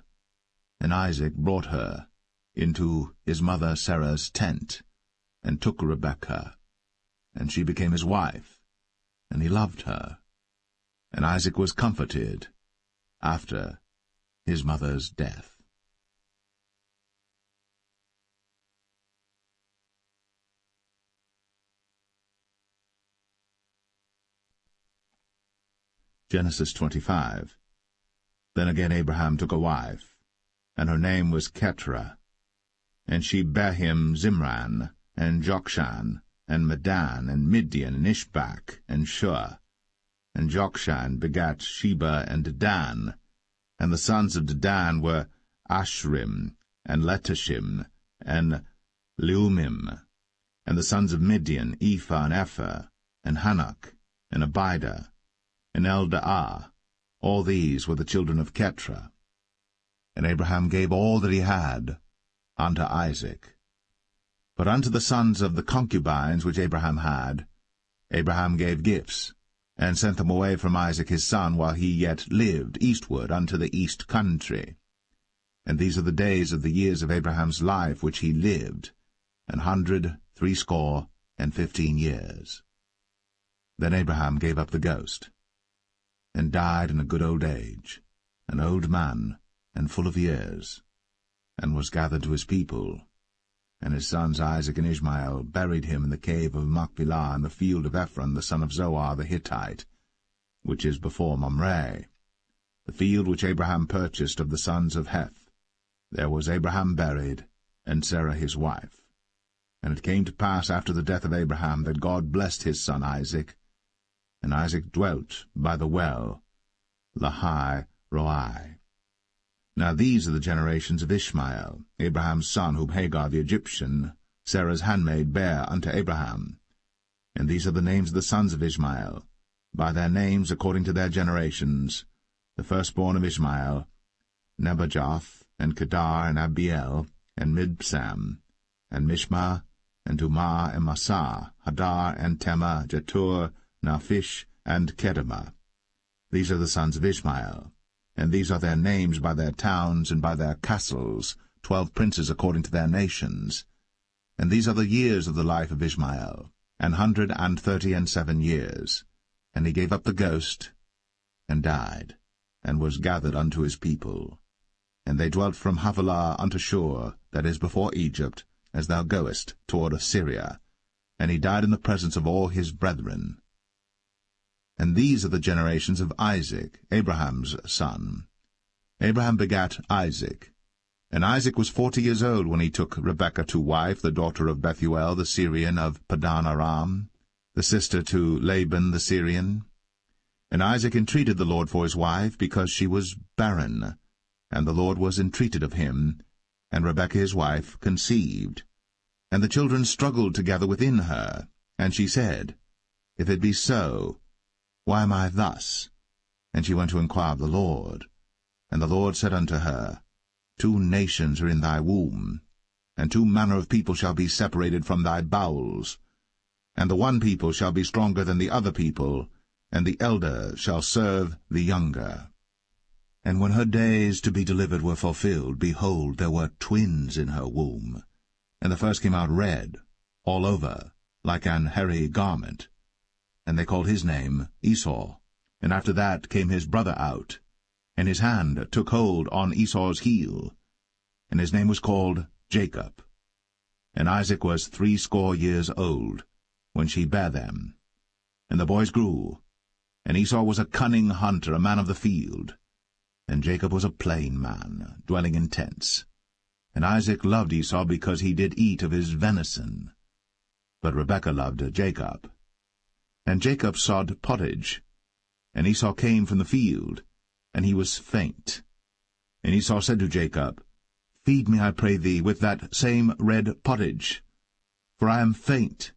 And Isaac brought her into his mother Sarah's tent, and took Rebekah, and she became his wife, and he loved her. And Isaac was comforted after his mother's death. Genesis 25. Then again Abraham took a wife, and her name was Keturah. And she bare him Zimran, and Jokshan, and Medan, and Midian, and Ishbak, and Shua. And Jokshan begat Sheba and Dedan. And the sons of Dedan were Ashrim, and Letashim, and Leumim. And the sons of Midian, Ephah and Epher, and Hanok, and Abidah, and Eldaah. All these were the children of Keturah. And Abraham gave all that he had unto Isaac. But unto the sons of the concubines which Abraham had, Abraham gave gifts, and sent them away from Isaac his son while he yet lived, eastward unto the east country. And these are the days of the years of Abraham's life which he lived, 160 years. Then Abraham gave up the ghost, and died in a good old age, an old man, and full of years, and was gathered to his people. And his sons Isaac and Ishmael buried him in the cave of Machpelah in the field of Ephron the son of Zohar the Hittite, which is before Mamre, the field which Abraham purchased of the sons of Heth. There was Abraham buried, and Sarah his wife. And it came to pass after the death of Abraham that God blessed his son Isaac, and Isaac dwelt by the well Lahai-Roi. Now these are the generations of Ishmael, Abraham's son, whom Hagar the Egyptian, Sarah's handmaid, bare unto Abraham. And these are the names of the sons of Ishmael, by their names according to their generations: the firstborn of Ishmael, Nebajoth, and Kedar, and Abiel, and Mibsam, and Mishma, and Dumah, and Massa, Hadar, and Tema, Jetur, Naphish, and Kedemah. These are the sons of Ishmael, and these are their names by their towns and by their castles, 12 princes according to their nations. And these are the years of the life of Ishmael, 137 years. And he gave up the ghost, and died, and was gathered unto his people. And they dwelt from Havilah unto Shur, that is before Egypt, as thou goest toward Assyria. And he died in the presence of all his brethren. And these are the generations of Isaac, Abraham's son. Abraham begat Isaac. And Isaac was 40 years old when he took Rebekah to wife, the daughter of Bethuel the Syrian of Padan Aram, the sister to Laban the Syrian. And Isaac entreated the Lord for his wife, because she was barren. And the Lord was entreated of him, and Rebekah his wife conceived. And the children struggled together within her. And she said, If it be so, why am I thus? And she went to inquire of the Lord. And the Lord said unto her, 2 nations are in thy womb, and 2 manner of people shall be separated from thy bowels. And the one people shall be stronger than the other people, and the elder shall serve the younger. And when her days to be delivered were fulfilled, behold, there were twins in her womb. And the first came out red, all over, like an hairy garment. And they called his name Esau. And after that came his brother out, and his hand took hold on Esau's heel, and his name was called Jacob. And Isaac was 80 years old when she bare them. And the boys grew, and Esau was a cunning hunter, a man of the field, and Jacob was a plain man, dwelling in tents. And Isaac loved Esau because he did eat of his venison, but Rebekah loved Jacob. And Jacob sod pottage, and Esau came from the field, and he was faint. And Esau said to Jacob, Feed me, I pray thee, with that same red pottage, for I am faint.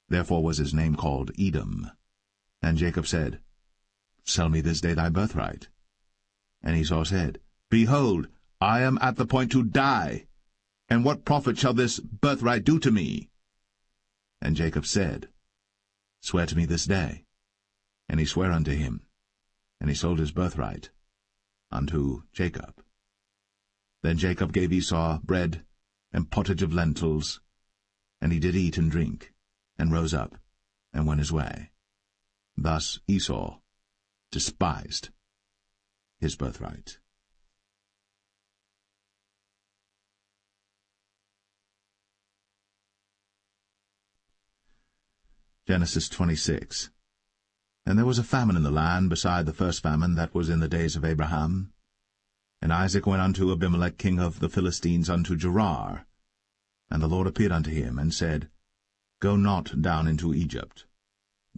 Therefore was his name called Edom. And Jacob said, Sell me this day thy birthright. And Esau said, Behold, I am at the point to die, and what profit shall this birthright do to me? And Jacob said, Swear to me this day. And he sware unto him, and he sold his birthright unto Jacob. Then Jacob gave Esau bread and pottage of lentils, and he did eat and drink, and rose up, and went his way. Thus Esau despised his birthright. Genesis 26. And there was a famine in the land, beside the first famine that was in the days of Abraham. And Isaac went unto Abimelech king of the Philistines unto Gerar. And the Lord appeared unto him, and said, Go not down into Egypt.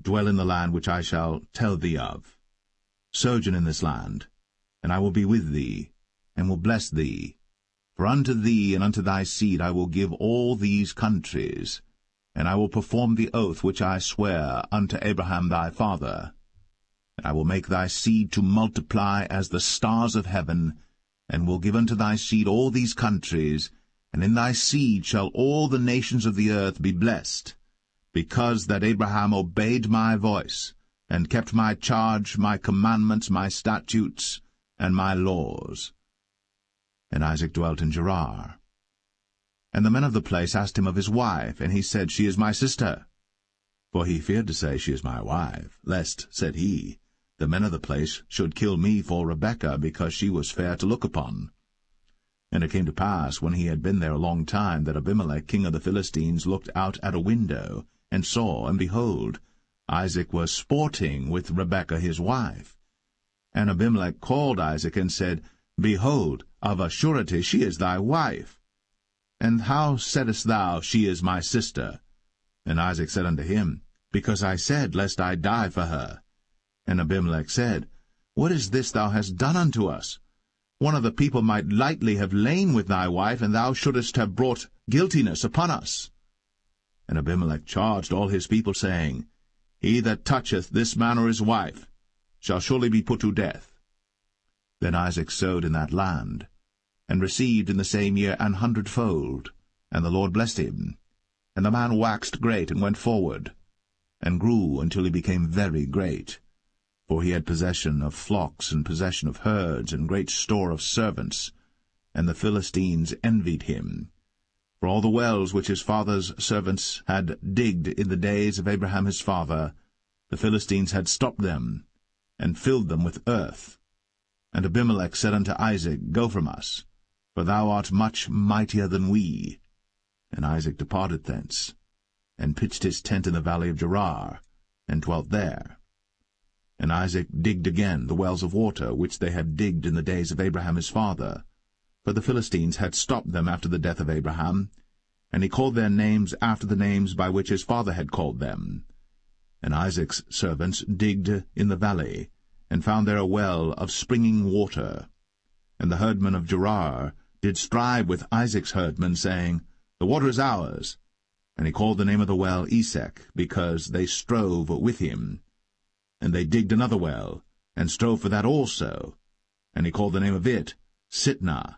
Dwell in the land which I shall tell thee of. Sojourn in this land, and I will be with thee, and will bless thee. For unto thee and unto thy seed I will give all these countries, and I will perform the oath which I sware unto Abraham thy father. And I will make thy seed to multiply as the stars of heaven, and will give unto thy seed all these countries, and in thy seed shall all the nations of the earth be blessed, because that Abraham obeyed my voice, and kept my charge, my commandments, my statutes, and my laws. And Isaac dwelt in Gerar. And the men of the place asked him of his wife, and he said, She is my sister. For he feared to say, She is my wife, lest, said he, the men of the place should kill me for Rebekah, because she was fair to look upon. And it came to pass, when he had been there a long time, that Abimelech king of the Philistines looked out at a window, and saw, and behold, Isaac was sporting with Rebekah his wife. And Abimelech called Isaac, and said, Behold, of a surety she is thy wife. And how saidst thou, She is my sister? And Isaac said unto him, Because I said, Lest I die for her. And Abimelech said, What is this thou hast done unto us? One of the people might lightly have lain with thy wife, and thou shouldest have brought guiltiness upon us. And Abimelech charged all his people, saying, He that toucheth this man or his wife shall surely be put to death. Then Isaac sowed in that land, and received in the same year 100-fold, and the Lord blessed him. And the man waxed great, and went forward, and grew until he became very great. For he had possession of flocks, and possession of herds, and great store of servants. And the Philistines envied him. For all the wells which his father's servants had digged in the days of Abraham his father, the Philistines had stopped them, and filled them with earth. And Abimelech said unto Isaac, Go from us, for thou art much mightier than we. And Isaac departed thence, and pitched his tent in the valley of Gerar, and dwelt there. And Isaac digged again the wells of water which they had digged in the days of Abraham his father, for the Philistines had stopped them after the death of Abraham, and he called their names after the names by which his father had called them. And Isaac's servants digged in the valley, and found there a well of springing water. And the herdmen of Gerar did strive with Isaac's herdmen, saying, The water is ours. And he called the name of the well Esek, because they strove with him. And they digged another well, and strove for that also. And he called the name of it Sitnah.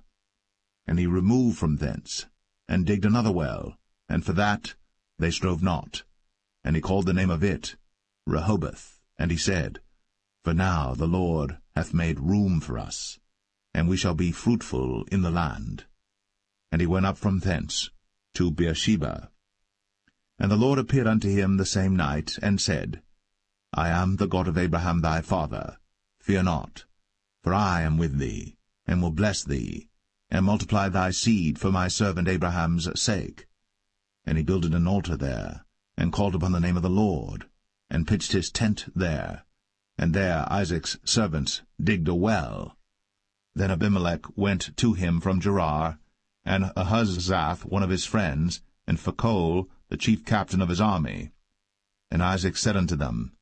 And he removed from thence, and digged another well, and for that they strove not. And he called the name of it Rehoboth. And he said, For now the Lord hath made room for us, and we shall be fruitful in the land. And he went up from thence to Beersheba. And the Lord appeared unto him the same night, and said, I am the God of Abraham thy father. Fear not, for I am with thee, and will bless thee, and multiply thy seed for my servant Abraham's sake. And he builded an altar there, and called upon the name of the Lord, and pitched his tent there. And there Isaac's servants digged a well. Then Abimelech went to him from Gerar, and Ahuzzath one of his friends, and Phicol the chief captain of his army. And Isaac said unto them,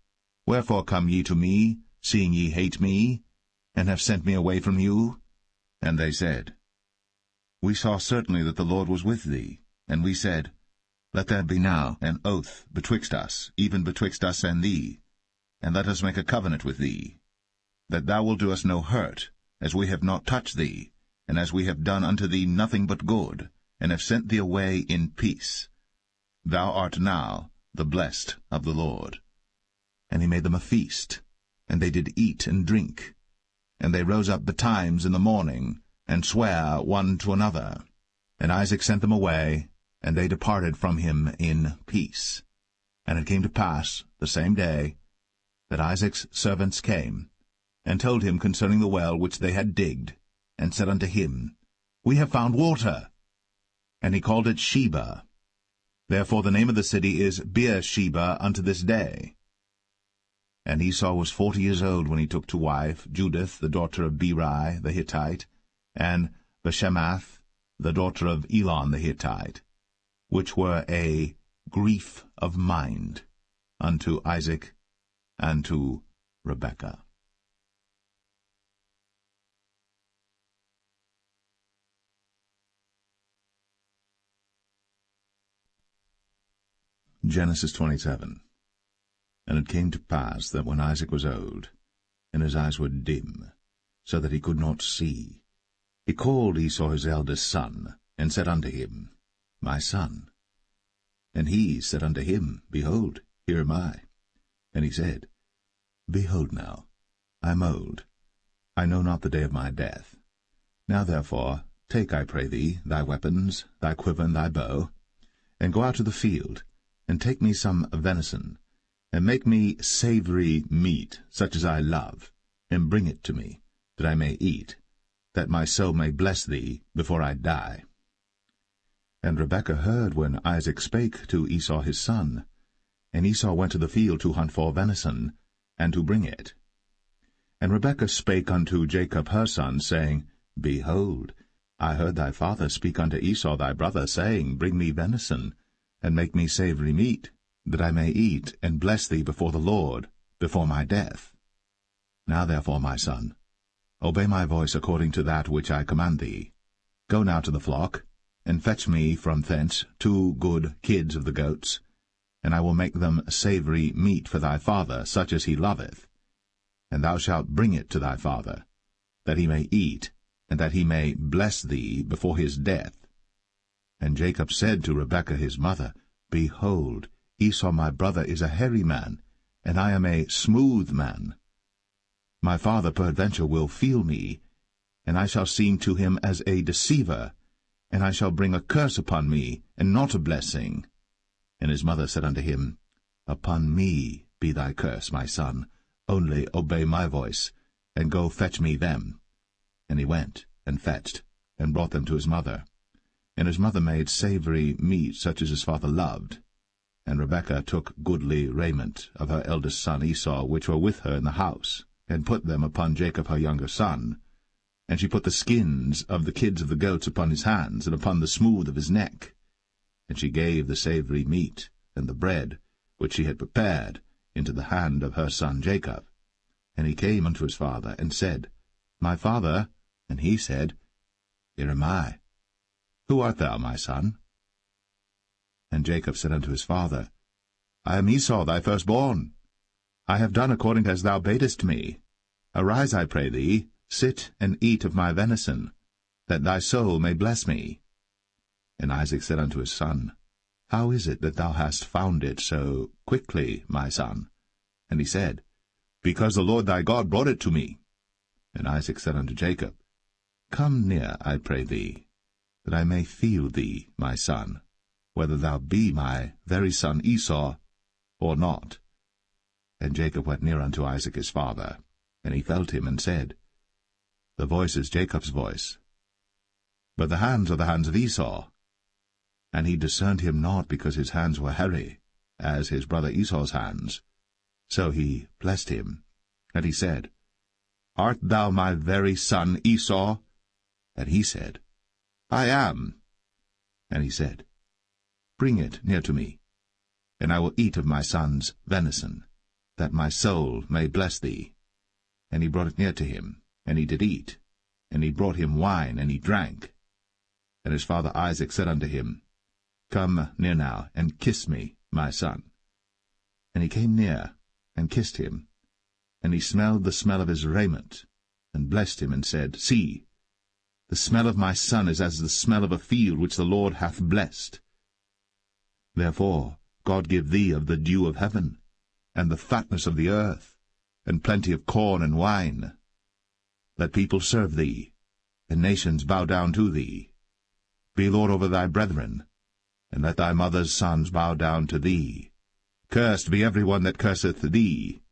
Wherefore come ye to me, seeing ye hate me, and have sent me away from you? And they said, We saw certainly that the Lord was with thee. And we said, Let there be now an oath betwixt us, even betwixt us and thee, and let us make a covenant with thee, that thou wilt do us no hurt, as we have not touched thee, and as we have done unto thee nothing but good, and have sent thee away in peace. Thou art now the blessed of the Lord. And he made them a feast, and they did eat and drink. And they rose up betimes in the morning, and sware one to another. And Isaac sent them away, and they departed from him in peace. And it came to pass the same day that Isaac's servants came, and told him concerning the well which they had digged, and said unto him, We have found water. And he called it Sheba. Therefore the name of the city is Beersheba unto this day. And Esau was 40 years old when he took to wife Judith the daughter of Beri the Hittite, and Bashemath the daughter of Elon the Hittite, which were a grief of mind unto Isaac and to Rebekah. Genesis 27. And it came to pass that when Isaac was old, and his eyes were dim, so that he could not see, he called Esau his eldest son, and said unto him, My son. And he said unto him, Behold, here am I. And he said, Behold now, I am old, I know not the day of my death. Now therefore take, I pray thee, thy weapons, thy quiver, and thy bow, and go out to the field, and take me some venison, and make me savory meat, such as I love, and bring it to me, that I may eat, that my soul may bless thee before I die. And Rebekah heard when Isaac spake to Esau his son. And Esau went to the field to hunt for venison, and to bring it. And Rebekah spake unto Jacob her son, saying, Behold, I heard thy father speak unto Esau thy brother, saying, Bring me venison, and make me savory meat, that I may eat, and bless thee before the Lord, before my death. Now therefore, my son, obey my voice according to that which I command thee. Go now to the flock, and fetch me from thence 2 good kids of the goats, and I will make them savory meat for thy father, such as he loveth. And thou shalt bring it to thy father, that he may eat, and that he may bless thee before his death. And Jacob said to Rebekah his mother, Behold, Esau my brother is a hairy man, and I am a smooth man. My father peradventure will feel me, and I shall seem to him as a deceiver, and I shall bring a curse upon me, and not a blessing. And his mother said unto him, Upon me be thy curse, my son, only obey my voice, and go fetch me them. And he went, and fetched, and brought them to his mother. And his mother made savory meat such as his father loved. And Rebekah took goodly raiment of her eldest son Esau, which were with her in the house, and put them upon Jacob her younger son. And she put the skins of the kids of the goats upon his hands, and upon the smooth of his neck. And she gave the savory meat, and the bread, which she had prepared, into the hand of her son Jacob. And he came unto his father, and said, My father. And he said, Here am I. Who art thou, my son? And Jacob said unto his father, I am Esau thy firstborn. I have done according as thou badest me. Arise, I pray thee, sit and eat of my venison, that thy soul may bless me. And Isaac said unto his son, How is it that thou hast found it so quickly, my son? And he said, Because the Lord thy God brought it to me. And Isaac said unto Jacob, Come near, I pray thee, that I may feel thee, my son, whether thou be my very son Esau or not. And Jacob went near unto Isaac his father, and he felt him, and said, The voice is Jacob's voice, but the hands are the hands of Esau. And he discerned him not, because his hands were hairy, as his brother Esau's hands. So he blessed him. And he said, Art thou my very son Esau? And he said, I am. And he said, Bring it near to me, and I will eat of my son's venison, that my soul may bless thee. And he brought it near to him, and he did eat. And he brought him wine, and he drank. And his father Isaac said unto him, Come near now, and kiss me, my son. And he came near, and kissed him. And he smelled the smell of his raiment, and blessed him, and said, See, the smell of my son is as the smell of a field which the Lord hath blessed. Therefore God give thee of the dew of heaven, and the fatness of the earth, and plenty of corn and wine. Let people serve thee, and nations bow down to thee. Be Lord over thy brethren, and let thy mother's sons bow down to thee. Cursed be every one that curseth thee,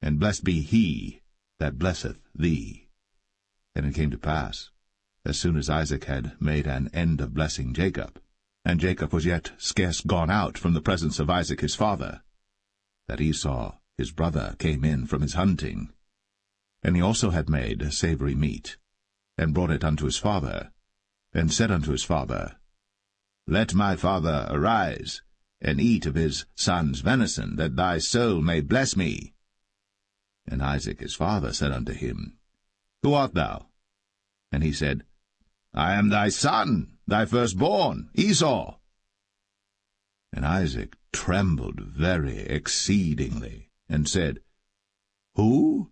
and blessed be he that blesseth thee. And it came to pass, as soon as Isaac had made an end of blessing Jacob, and Jacob was yet scarce gone out from the presence of Isaac his father, that Esau his brother came in from his hunting. And he also had made savory meat, and brought it unto his father, and said unto his father, Let my father arise, and eat of his son's venison, that thy soul may bless me. And Isaac his father said unto him, Who art thou? And he said, I am thy son, thy firstborn, Esau. And Isaac trembled very exceedingly, and said, Who?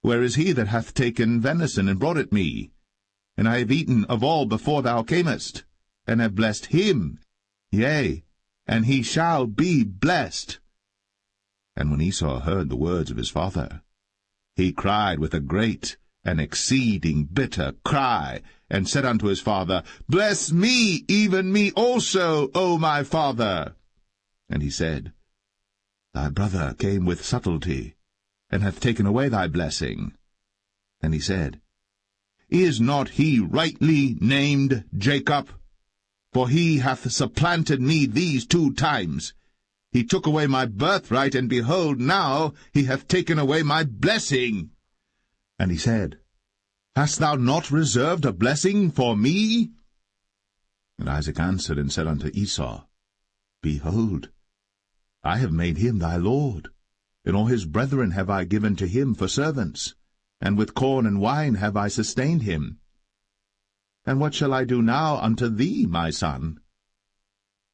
Where is he that hath taken venison and brought it me? And I have eaten of all before thou camest, and have blessed him, yea, and he shall be blessed. And when Esau heard the words of his father, he cried with a great and exceeding bitter cry, and said unto his father, Bless me, even me also, O my father. And he said, Thy brother came with subtlety, and hath taken away thy blessing. And he said, Is not he rightly named Jacob? For he hath supplanted me these 2 times. He took away my birthright, and behold, now he hath taken away my blessing. And he said, Hast thou not reserved a blessing for me? And Isaac answered and said unto Esau, Behold, I have made him thy lord, and all his brethren have I given to him for servants, and with corn and wine have I sustained him. And what shall I do now unto thee, my son?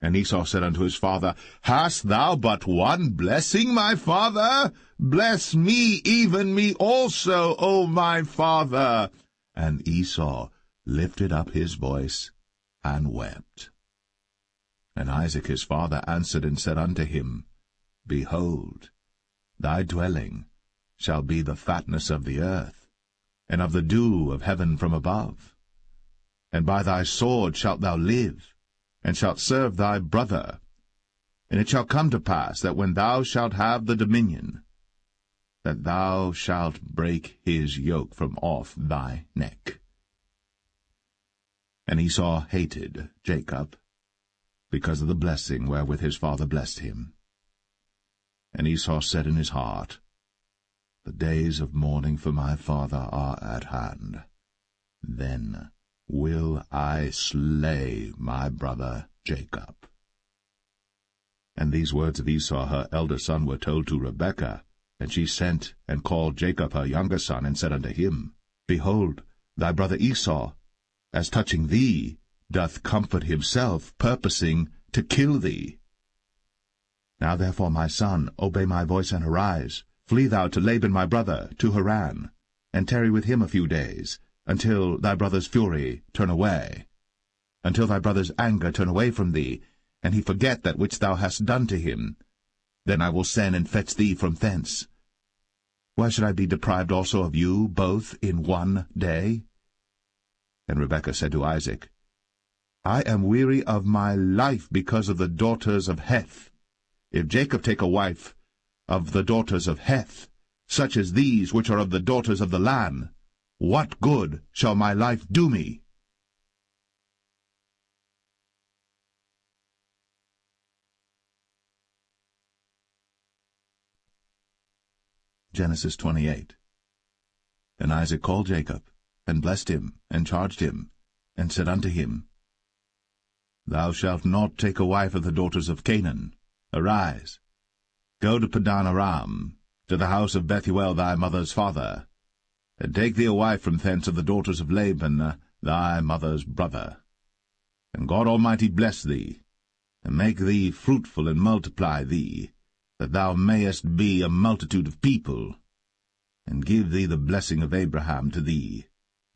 And Esau said unto his father, Hast thou but one blessing, my father? Bless me, even me also, O my father. And Esau lifted up his voice and wept. And Isaac his father answered and said unto him, Behold, thy dwelling shall be the fatness of the earth, and of the dew of heaven from above. And by thy sword shalt thou live, and shalt serve thy brother. And it shall come to pass that when thou shalt have the dominion, that thou shalt break his yoke from off thy neck. And Esau hated Jacob, because of the blessing wherewith his father blessed him. And Esau said in his heart, The days of mourning for my father are at hand. Then will I slay my brother Jacob. And these words of Esau her elder son were told to Rebekah, and she sent and called Jacob her younger son, and said unto him, Behold, thy brother Esau, as touching thee, doth comfort himself, purposing to kill thee. Now therefore, my son, obey my voice, and arise. Flee thou to Laban my brother, to Haran, and tarry with him a few days, until thy brother's fury turn away, until thy brother's anger turn away from thee, and he forget that which thou hast done to him. Then I will send and fetch thee from thence. Why should I be deprived also of you both in one day? And Rebekah said to Isaac, I am weary of my life because of the daughters of Heth. If Jacob take a wife of the daughters of Heth, such as these which are of the daughters of the land, what good shall my life do me? Genesis 28. And Isaac called Jacob, and blessed him, and charged him, and said unto him, Thou shalt not take a wife of the daughters of Canaan. Arise, go to Padan Aram, to the house of Bethuel thy mother's father, and take thee a wife from thence of the daughters of Laban thy mother's brother. And God Almighty bless thee, and make thee fruitful, and multiply thee, that thou mayest be a multitude of people, and give thee the blessing of Abraham to thee,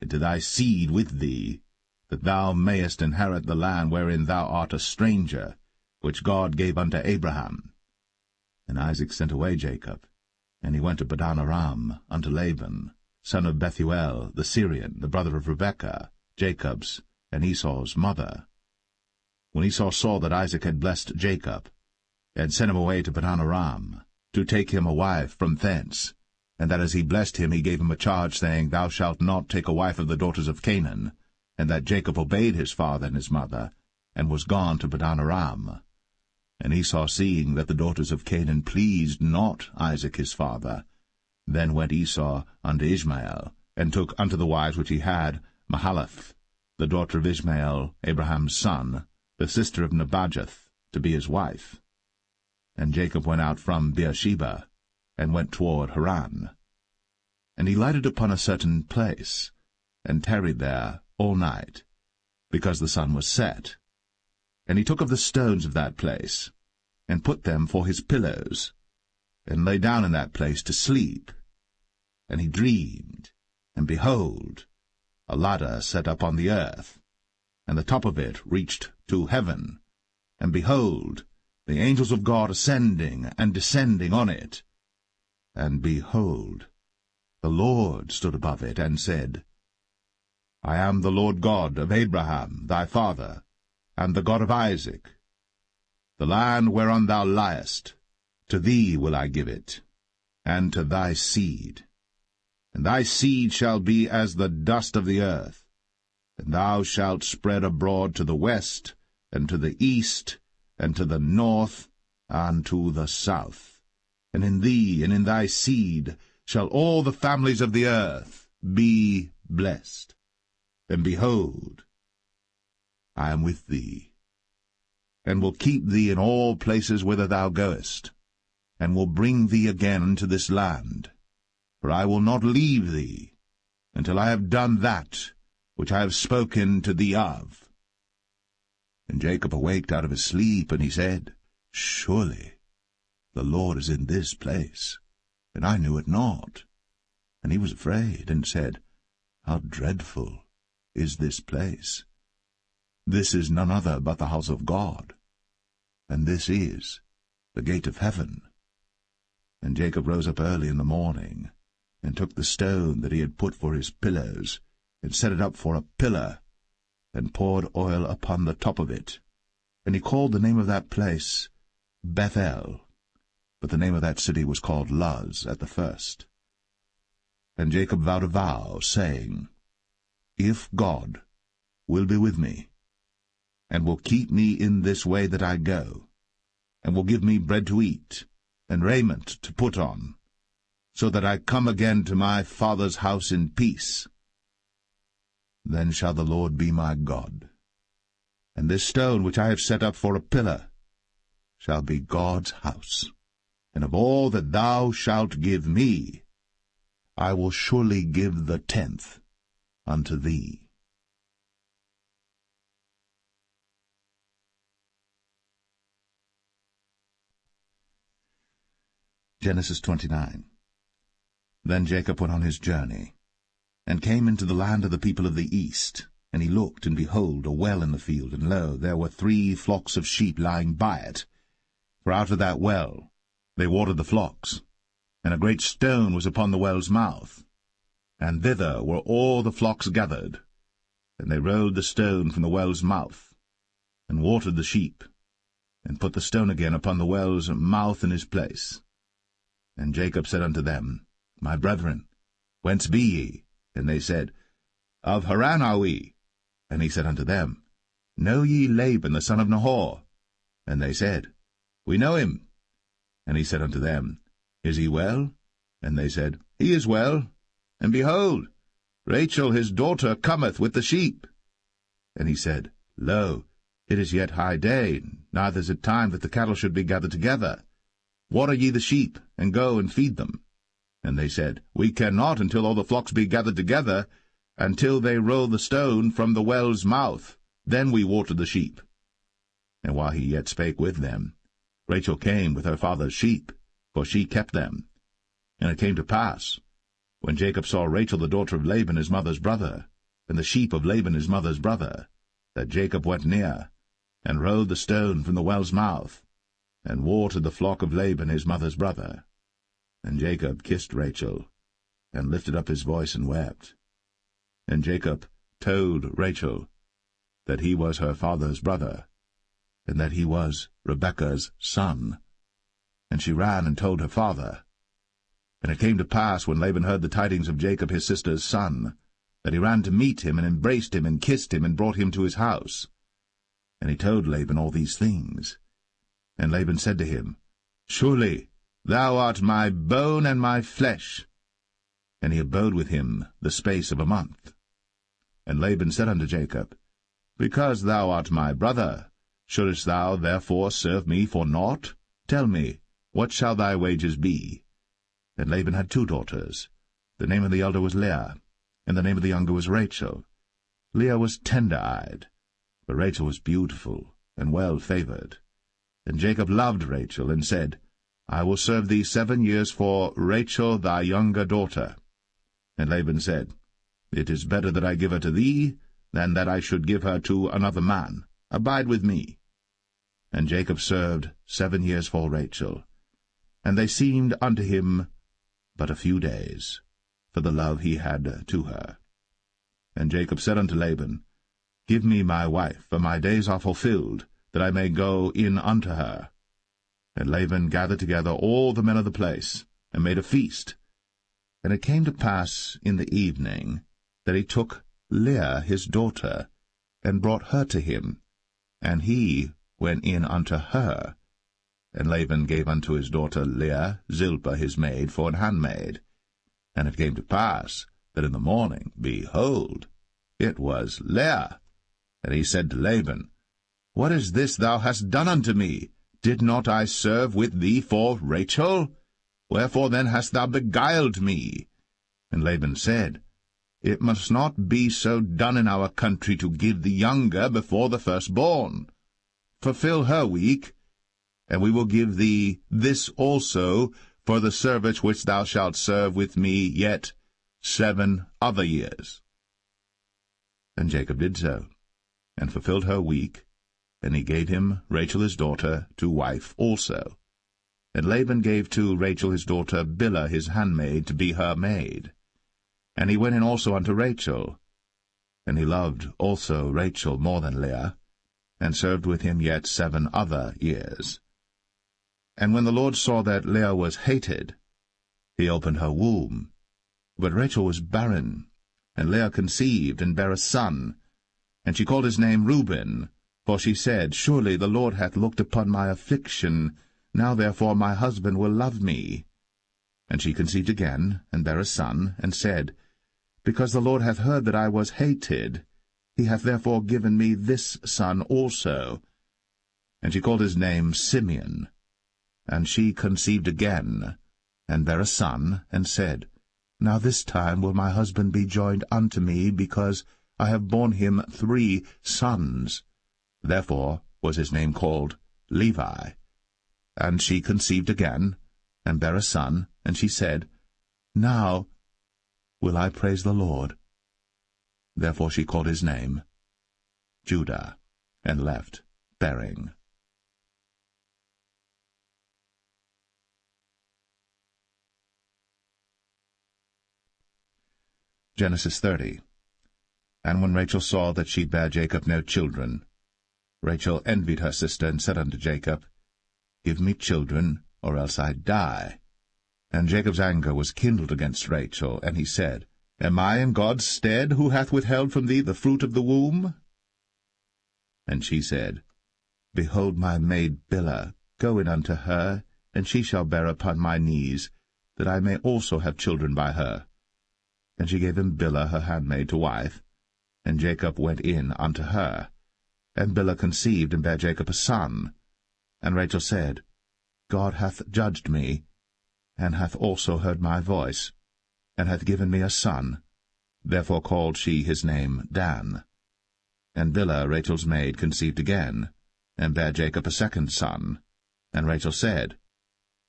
and to thy seed with thee, that thou mayest inherit the land wherein thou art a stranger, which God gave unto Abraham. And Isaac sent away Jacob, and he went to Padan Aram unto Laban, son of Bethuel the Syrian, the brother of Rebekah, Jacob's and Esau's mother. When Esau saw that Isaac had blessed Jacob, and sent him away to Padan Aram, to take him a wife from thence, and that as he blessed him he gave him a charge, saying, Thou shalt not take a wife of the daughters of Canaan, and that Jacob obeyed his father and his mother, and was gone to Padan Aram. And Esau, seeing that the daughters of Canaan pleased not Isaac his father, then went Esau unto Ishmael, and took unto the wives which he had Mahalath, the daughter of Ishmael, Abraham's son, the sister of Nebajoth, to be his wife. And Jacob went out from Beersheba, and went toward Haran. And he lighted upon a certain place, and tarried there all night, because the sun was set. And he took of the stones of that place, and put them for his pillows, and lay down in that place to sleep. And he dreamed, and behold, a ladder set up on the earth, and the top of it reached to heaven, and behold, the angels of God ascending and descending on it. And behold, the Lord stood above it, and said, I am the Lord God of Abraham thy father, and the God of Isaac. The land whereon thou liest, to thee will I give it, and to thy seed. And thy seed shall be as the dust of the earth, and thou shalt spread abroad to the west, and to the east, and to the north, and to the south. And in thee and in thy seed shall all the families of the earth be blessed. And behold, I am with thee, and will keep thee in all places whither thou goest, and will bring thee again into this land. For I will not leave thee, until I have done that which I have spoken to thee of. And Jacob awaked out of his sleep, and he said, Surely the Lord is in this place, and I knew it not. And he was afraid, and said, How dreadful is this place! This is none other but the house of God, and this is the gate of heaven. And Jacob rose up early in the morning, and took the stone that he had put for his pillows, and set it up for a pillar, and poured oil upon the top of it. And he called the name of that place Bethel, but the name of that city was called Luz at the first. And Jacob vowed a vow, saying, If God will be with me, and will keep me in this way that I go, and will give me bread to eat, and raiment to put on, so that I come again to my father's house in peace. Then shall the Lord be my God, and this stone which I have set up for a pillar shall be God's house. And of all that thou shalt give me, I will surely give the 10th unto thee. Genesis 29. Then Jacob went on his journey, and came into the land of the people of the east. And he looked, and behold, a well in the field, and lo, there were 3 flocks of sheep lying by it. For out of that well they watered the flocks, and a great stone was upon the well's mouth. And thither were all the flocks gathered. And they rolled the stone from the well's mouth, and watered the sheep, and put the stone again upon the well's mouth in his place. And Jacob said unto them, My brethren, whence be ye? And they said, Of Haran are we. And he said unto them, Know ye Laban the son of Nahor? And they said, We know him. And he said unto them, Is he well? And they said, He is well. And behold, Rachel his daughter cometh with the sheep. And he said, Lo, it is yet high day, neither is it time that the cattle should be gathered together. Water ye the sheep, and go and feed them. And they said, We cannot until all the flocks be gathered together, until they roll the stone from the well's mouth. Then we water the sheep. And while he yet spake with them, Rachel came with her father's sheep, for she kept them. And it came to pass, when Jacob saw Rachel the daughter of Laban his mother's brother, and the sheep of Laban his mother's brother, that Jacob went near, and rolled the stone from the well's mouth, and watered the flock of Laban his mother's brother. And Jacob kissed Rachel, and lifted up his voice and wept. And Jacob told Rachel that he was her father's brother, and that he was Rebekah's son. And she ran and told her father. And it came to pass, when Laban heard the tidings of Jacob his sister's son, that he ran to meet him, and embraced him, and kissed him, and brought him to his house. And he told Laban all these things. And Laban said to him, Surely thou art my bone and my flesh. And he abode with him the space of a month. And Laban said unto Jacob, Because thou art my brother, shouldest thou therefore serve me for naught? Tell me, what shall thy wages be? And Laban had 2 daughters. The name of the elder was Leah, and the name of the younger was Rachel. Leah was tender-eyed, but Rachel was beautiful and well-favored. And Jacob loved Rachel, and said, I will serve thee 7 years for Rachel thy younger daughter. And Laban said, It is better that I give her to thee, than that I should give her to another man. Abide with me. And Jacob served 7 years for Rachel, and they seemed unto him but a few days, for the love he had to her. And Jacob said unto Laban, Give me my wife, for my days are fulfilled, that I may go in unto her. And Laban gathered together all the men of the place, and made a feast. And it came to pass in the evening that he took Leah his daughter, and brought her to him, and he went in unto her. And Laban gave unto his daughter Leah Zilpah his maid for an handmaid. And it came to pass that in the morning, behold, it was Leah. And he said to Laban, What is this thou hast done unto me? Did not I serve with thee for Rachel? Wherefore then hast thou beguiled me? And Laban said, It must not be so done in our country to give the younger before the firstborn. Fulfill her week, and we will give thee this also for the service which thou shalt serve with me yet 7 other years. And Jacob did so, and fulfilled her week, and he gave him Rachel his daughter to wife also. And Laban gave to Rachel his daughter Bilhah his handmaid to be her maid. And he went in also unto Rachel. And he loved also Rachel more than Leah, and served with him yet 7 other years. And when the Lord saw that Leah was hated, he opened her womb. But Rachel was barren, and Leah conceived, and bare a son. And she called his name Reuben, For she said, Surely the Lord hath looked upon my affliction, now therefore my husband will love me. And she conceived again, and bare a son, and said, Because the Lord hath heard that I was hated, he hath therefore given me this son also. And she called his name Simeon. And she conceived again, and bare a son, and said, Now this time will my husband be joined unto me, because I have borne him 3 sons. Therefore was his name called Levi. And she conceived again, and bare a son, and she said, Now will I praise the Lord. Therefore she called his name Judah, and left bearing. Genesis 30. And when Rachel saw that she bare Jacob no children, Rachel envied her sister, and said unto Jacob, Give me children, or else I die. And Jacob's anger was kindled against Rachel, and he said, Am I in God's stead, who hath withheld from thee the fruit of the womb? And she said, Behold my maid Bilhah, go in unto her, and she shall bear upon my knees, that I may also have children by her. And she gave him Bilhah her handmaid to wife, and Jacob went in unto her. And Bilhah conceived, and bare Jacob a son. And Rachel said, God hath judged me, and hath also heard my voice, and hath given me a son. Therefore called she his name Dan. And Bilhah Rachel's maid conceived again, and bare Jacob a second son. And Rachel said,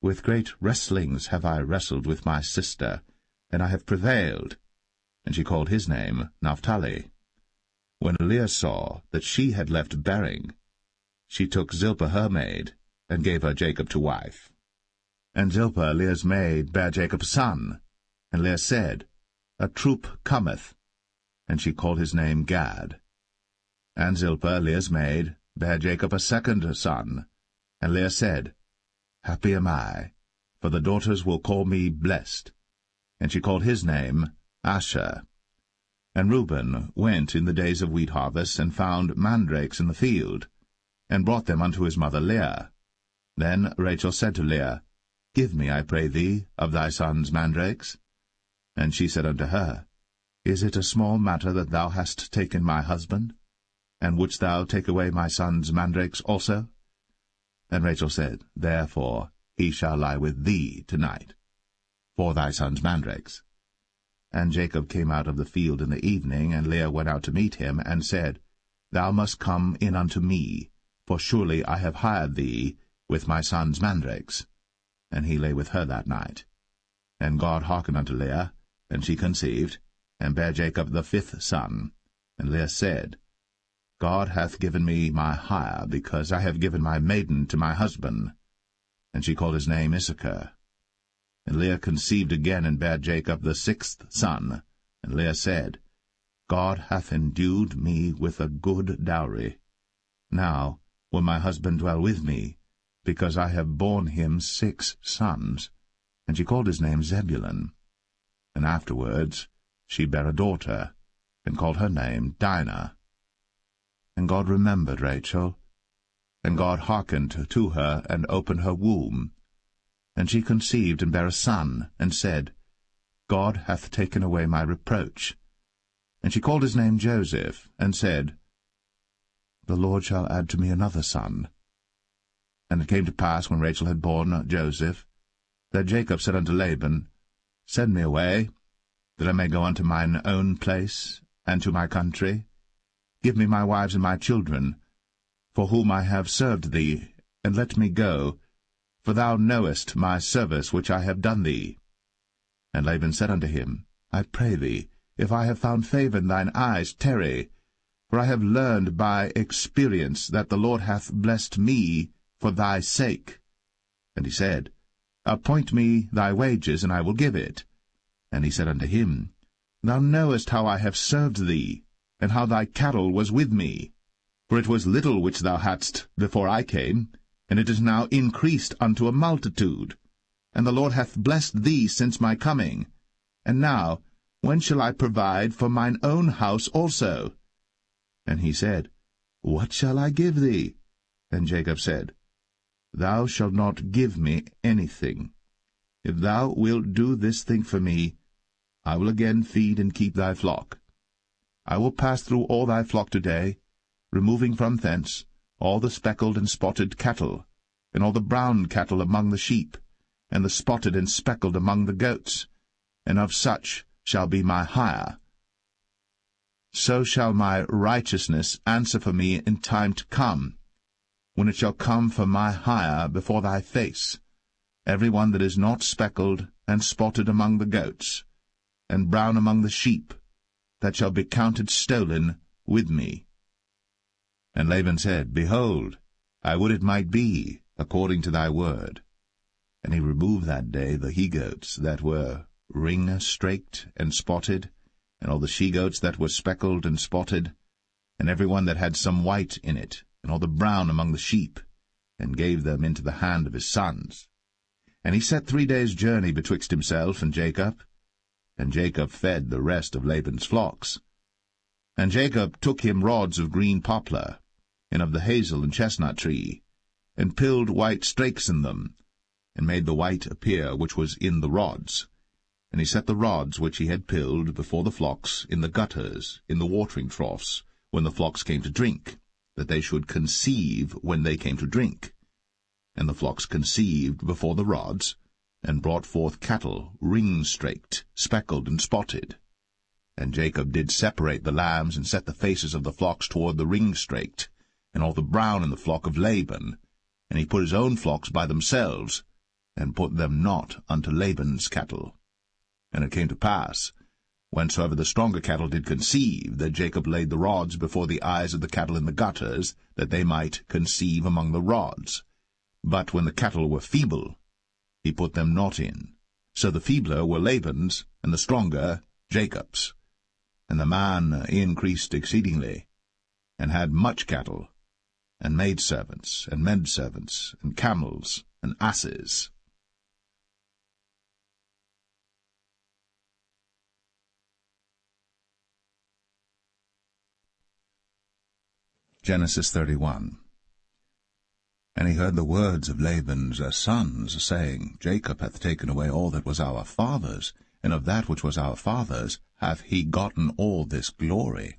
With great wrestlings have I wrestled with my sister, and I have prevailed. And she called his name Naphtali. When Leah saw that she had left bearing, she took Zilpah her maid, and gave her Jacob to wife. And Zilpah Leah's maid bare Jacob a son. And Leah said, A troop cometh. And she called his name Gad. And Zilpah Leah's maid bare Jacob a second son. And Leah said, Happy am I, for the daughters will call me blessed. And she called his name Asher. And Reuben went in the days of wheat harvest, and found mandrakes in the field, and brought them unto his mother Leah. Then Rachel said to Leah, Give me, I pray thee, of thy son's mandrakes. And she said unto her, Is it a small matter that thou hast taken my husband? And wouldst thou take away my son's mandrakes also? And Rachel said, Therefore he shall lie with thee tonight, for thy son's mandrakes. And Jacob came out of the field in the evening, and Leah went out to meet him, and said, Thou must come in unto me, for surely I have hired thee with my son's mandrakes. And he lay with her that night. And God hearkened unto Leah, and she conceived, and bare Jacob the 5th son. And Leah said, God hath given me my hire, because I have given my maiden to my husband. And she called his name Issachar. And Leah conceived again, and bare Jacob the 6th son. And Leah said, God hath endued me with a good dowry. Now will my husband dwell with me, because I have borne him 6 sons. And she called his name Zebulun. And afterwards she bare a daughter, and called her name Dinah. And God remembered Rachel, and God hearkened to her, and opened her womb. And she conceived, and bare a son, and said, God hath taken away my reproach. And she called his name Joseph, and said, The Lord shall add to me another son. And it came to pass, when Rachel had borne Joseph, that Jacob said unto Laban, Send me away, that I may go unto mine own place, and to my country. Give me my wives and my children, for whom I have served thee, and let me go, for thou knowest my service which I have done thee. And Laban said unto him, I pray thee, if I have found favor in thine eyes, tarry, for I have learned by experience that the Lord hath blessed me for thy sake. And he said, Appoint me thy wages, and I will give it. And he said unto him, Thou knowest how I have served thee, and how thy cattle was with me. For it was little which thou hadst before I came, and it is now increased unto a multitude. And the Lord hath blessed thee since my coming. And now, when shall I provide for mine own house also? And he said, What shall I give thee? And Jacob said, Thou shalt not give me anything. If thou wilt do this thing for me, I will again feed and keep thy flock. I will pass through all thy flock today, removing from thence all the speckled and spotted cattle, and all the brown cattle among the sheep, and the spotted and speckled among the goats, and of such shall be my hire. So shall my righteousness answer for me in time to come, when it shall come for my hire before thy face, every one that is not speckled and spotted among the goats, and brown among the sheep, that shall be counted stolen with me. And Laban said, Behold, I would it might be according to thy word. And he removed that day the he-goats that were ring-straked and spotted, and all the she-goats that were speckled and spotted, and every one that had some white in it, and all the brown among the sheep, and gave them into the hand of his sons. And he set 3 days' journey betwixt himself and Jacob fed the rest of Laban's flocks. And Jacob took him rods of green poplar, and of the hazel and chestnut tree, and pilled white strakes in them, and made the white appear which was in the rods. And he set the rods which he had pilled before the flocks in the gutters, in the watering troughs, when the flocks came to drink, that they should conceive when they came to drink. And the flocks conceived before the rods, and brought forth cattle ring-straked, speckled, and spotted. And Jacob did separate the lambs, and set the faces of the flocks toward the ring-straked, and all the brown in the flock of Laban. And he put his own flocks by themselves, and put them not unto Laban's cattle. And it came to pass, whensoever the stronger cattle did conceive, that Jacob laid the rods before the eyes of the cattle in the gutters, that they might conceive among the rods. But when the cattle were feeble, he put them not in. So the feebler were Laban's, and the stronger Jacob's. And the man increased exceedingly, and had much cattle, and maidservants, and menservants, and camels, and asses. Genesis 31. And he heard the words of Laban's sons, saying, Jacob hath taken away all that was our father's, and of that which was our father's hath he gotten all this glory.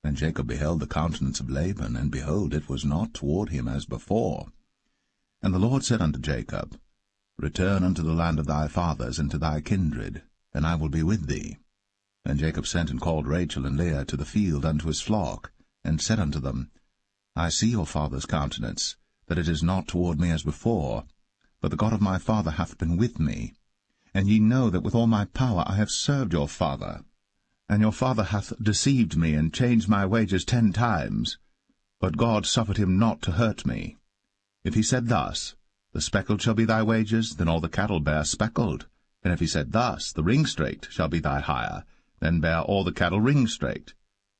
And Jacob beheld the countenance of Laban, and behold, it was not toward him as before. And the Lord said unto Jacob, Return unto the land of thy fathers, and to thy kindred, and I will be with thee. And Jacob sent and called Rachel and Leah to the field unto his flock, and said unto them, I see your father's countenance, that it is not toward me as before, but the God of my father hath been with me. And ye know that with all my power I have served your father. And your father hath deceived me, and changed my wages 10 times. But God suffered him not to hurt me. If he said thus, The speckled shall be thy wages, then all the cattle bear speckled. And if he said thus, The ring-straked shall be thy hire, then bear all the cattle ring-straked.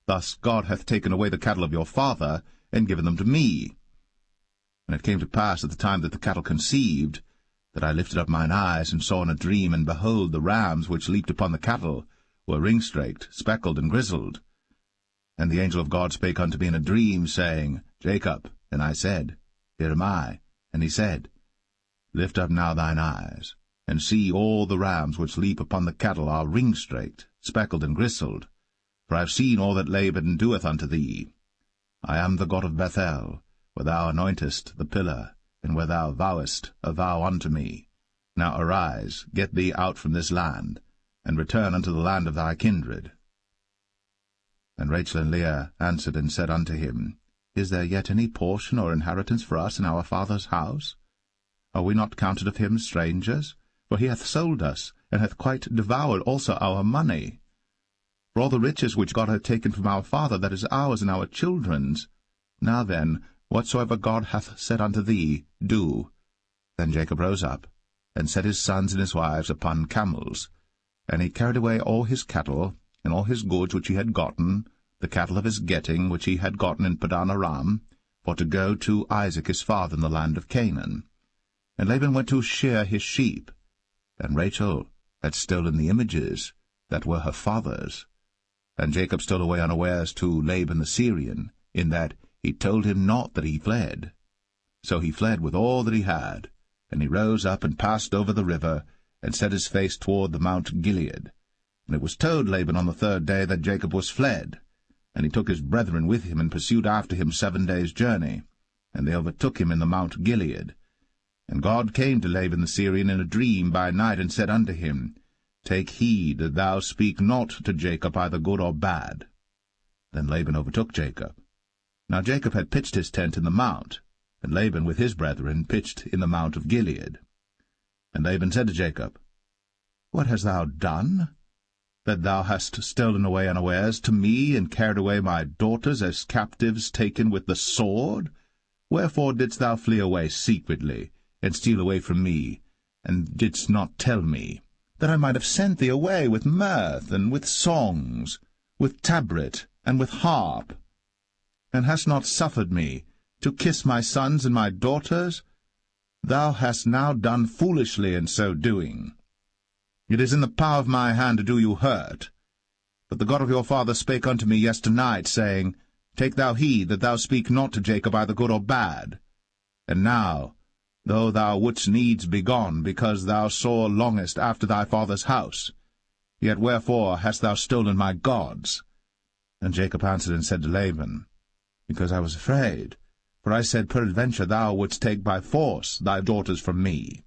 Thus God hath taken away the cattle of your father, and given them to me. And it came to pass at the time that the cattle conceived, that I lifted up mine eyes, and saw in a dream, and behold, the rams which leaped upon the cattle were ring-straked, speckled, and grizzled. And the angel of God spake unto me in a dream, saying, Jacob. And I said, Here am I. And he said, Lift up now thine eyes, and see all the rams which leap upon the cattle are ring-straked, speckled, and grizzled. For I have seen all that Laban doeth unto thee. I am the God of Bethel, where thou anointest the pillar, and where thou vowest a vow unto me. Now arise, get thee out from this land, and return unto the land of thy kindred. And Rachel and Leah answered and said unto him, Is there yet any portion or inheritance for us in our father's house? Are we not counted of him strangers? For he hath sold us, and hath quite devoured also our money. For all the riches which God hath taken from our father, that is ours and our children's. Now then, whatsoever God hath said unto thee, do. Then Jacob rose up, and set his sons and his wives upon camels. And he carried away all his cattle, and all his goods which he had gotten, the cattle of his getting which he had gotten in Padan Aram, for to go to Isaac his father in the land of Canaan. And Laban went to shear his sheep, and Rachel had stolen the images that were her father's. And Jacob stole away unawares to Laban the Syrian, in that he told him not that he fled. So he fled with all that he had, and he rose up and passed over the river, and set his face toward the Mount Gilead. And it was told Laban on the 3rd day that Jacob was fled. And he took his brethren with him, and pursued after him 7 days' journey. And they overtook him in the Mount Gilead. And God came to Laban the Syrian in a dream by night, and said unto him, Take heed that thou speak not to Jacob either good or bad. Then Laban overtook Jacob. Now Jacob had pitched his tent in the mount, and Laban with his brethren pitched in the Mount of Gilead. And Laban said to Jacob, What hast thou done, that thou hast stolen away unawares to me, and carried away my daughters as captives taken with the sword? Wherefore didst thou flee away secretly, and steal away from me, and didst not tell me, that I might have sent thee away with mirth, and with songs, with tabret, and with harp, and hast not suffered me to kiss my sons and my daughters? Thou hast now done foolishly in so doing. It is in the power of my hand to do you hurt. But the God of your father spake unto me yesternight, saying, Take thou heed that thou speak not to Jacob either good or bad. And now, though thou wouldst needs be gone, because thou sore longest after thy father's house, yet wherefore hast thou stolen my gods? And Jacob answered and said to Laban, Because I was afraid, for I said, Peradventure thou wouldst take by force thy daughters from me.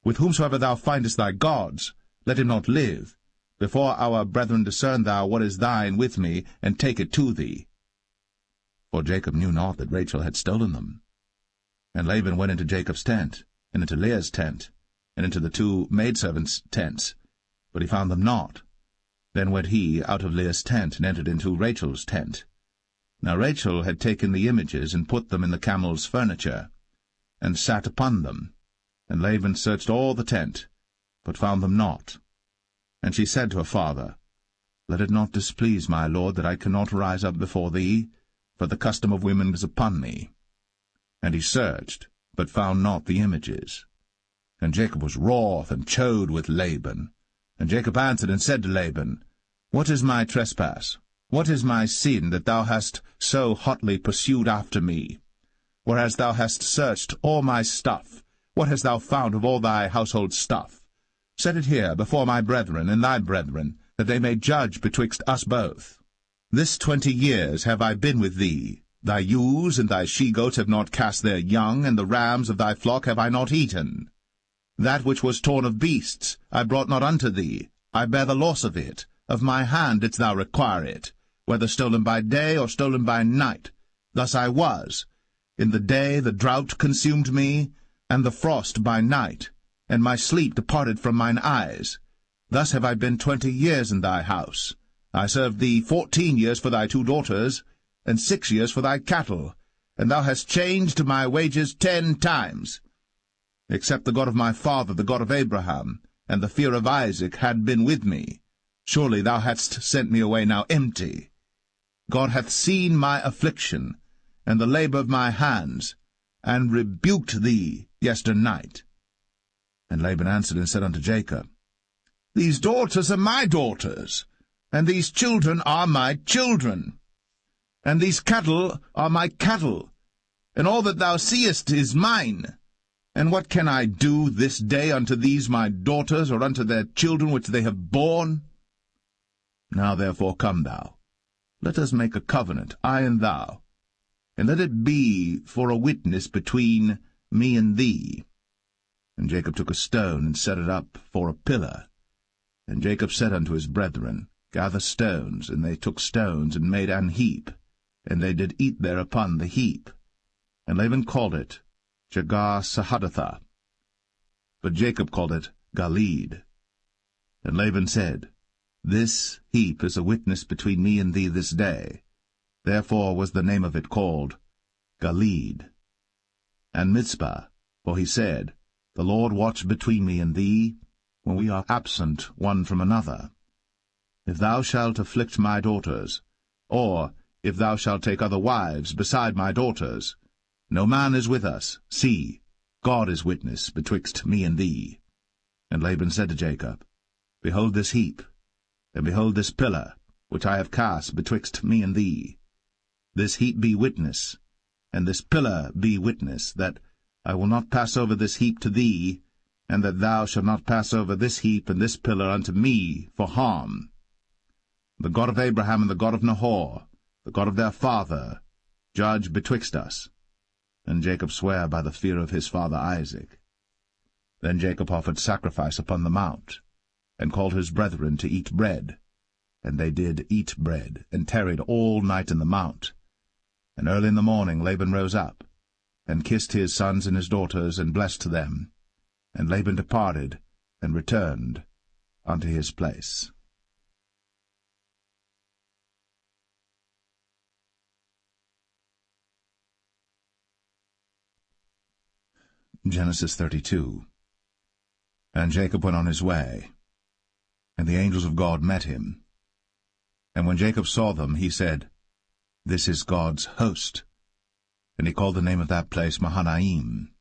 With whomsoever thou findest thy gods, let him not live. Before our brethren discern thou what is thine with me, and take it to thee. For Jacob knew not that Rachel had stolen them. And Laban went into Jacob's tent, and into Leah's tent, and into the 2 maidservants' tents, but he found them not. Then went he out of Leah's tent, and entered into Rachel's tent. Now Rachel had taken the images, and put them in the camel's furniture, and sat upon them. And Laban searched all the tent, but found them not. And she said to her father, Let it not displease my lord that I cannot rise up before thee, for the custom of women is upon me. And he searched, but found not the images. And Jacob was wroth, and chode with Laban. And Jacob answered and said to Laban, What is my trespass? What is my sin, that thou hast so hotly pursued after me? Whereas thou hast searched all my stuff, what hast thou found of all thy household stuff? Set it here before my brethren and thy brethren, that they may judge betwixt us both. This 20 years have I been with thee. Thy ewes and thy she-goats have not cast their young, and the rams of thy flock have I not eaten. That which was torn of beasts I brought not unto thee. I bear the loss of it. Of my hand didst thou require it, whether stolen by day or stolen by night. Thus I was. In the day the drought consumed me, and the frost by night, and my sleep departed from mine eyes. Thus have I been 20 years in thy house. I served thee 14 years for thy 2 daughters, and 6 years for thy cattle, and thou hast changed my wages 10 times. Except the God of my father, the God of Abraham, and the fear of Isaac had been with me, surely thou hadst sent me away now empty. God hath seen my affliction, and the labor of my hands, and rebuked thee yesternight. And Laban answered and said unto Jacob, These daughters are my daughters, and these children are my children, and these cattle are my cattle, and all that thou seest is mine. And what can I do this day unto these my daughters, or unto their children which they have borne? Now therefore come thou, let us make a covenant, I and thou, and let it be for a witness between me and thee. And Jacob took a stone, and set it up for a pillar. And Jacob said unto his brethren, Gather stones. And they took stones, and made an heap, and they did eat thereupon the heap. And Laban called it Jegar-sahadathah, but Jacob called it Galeed. And Laban said, This heap is a witness between me and thee this day. Therefore was the name of it called Galeed. And Mizpah, for he said, The Lord watch between me and thee, when we are absent one from another. If thou shalt afflict my daughters, or if thou shalt take other wives beside my daughters, no man is with us. See, God is witness betwixt me and thee. And Laban said to Jacob, Behold this heap, and behold this pillar, which I have cast betwixt me and thee. This heap be witness, and this pillar be witness, that I will not pass over this heap to thee, and that thou shalt not pass over this heap and this pillar unto me for harm. The God of Abraham and the God of Nahor, the God of their father, judge betwixt us. And Jacob sware by the fear of his father Isaac. Then Jacob offered sacrifice upon the mount, and called his brethren to eat bread. And they did eat bread, and tarried all night in the mount. And early in the morning Laban rose up, and kissed his sons and his daughters, and blessed them. And Laban departed, and returned unto his place. Genesis 32. And Jacob went on his way, and the angels of God met him. And when Jacob saw them, he said, This is God's host. And he called the name of that place Mahanaim.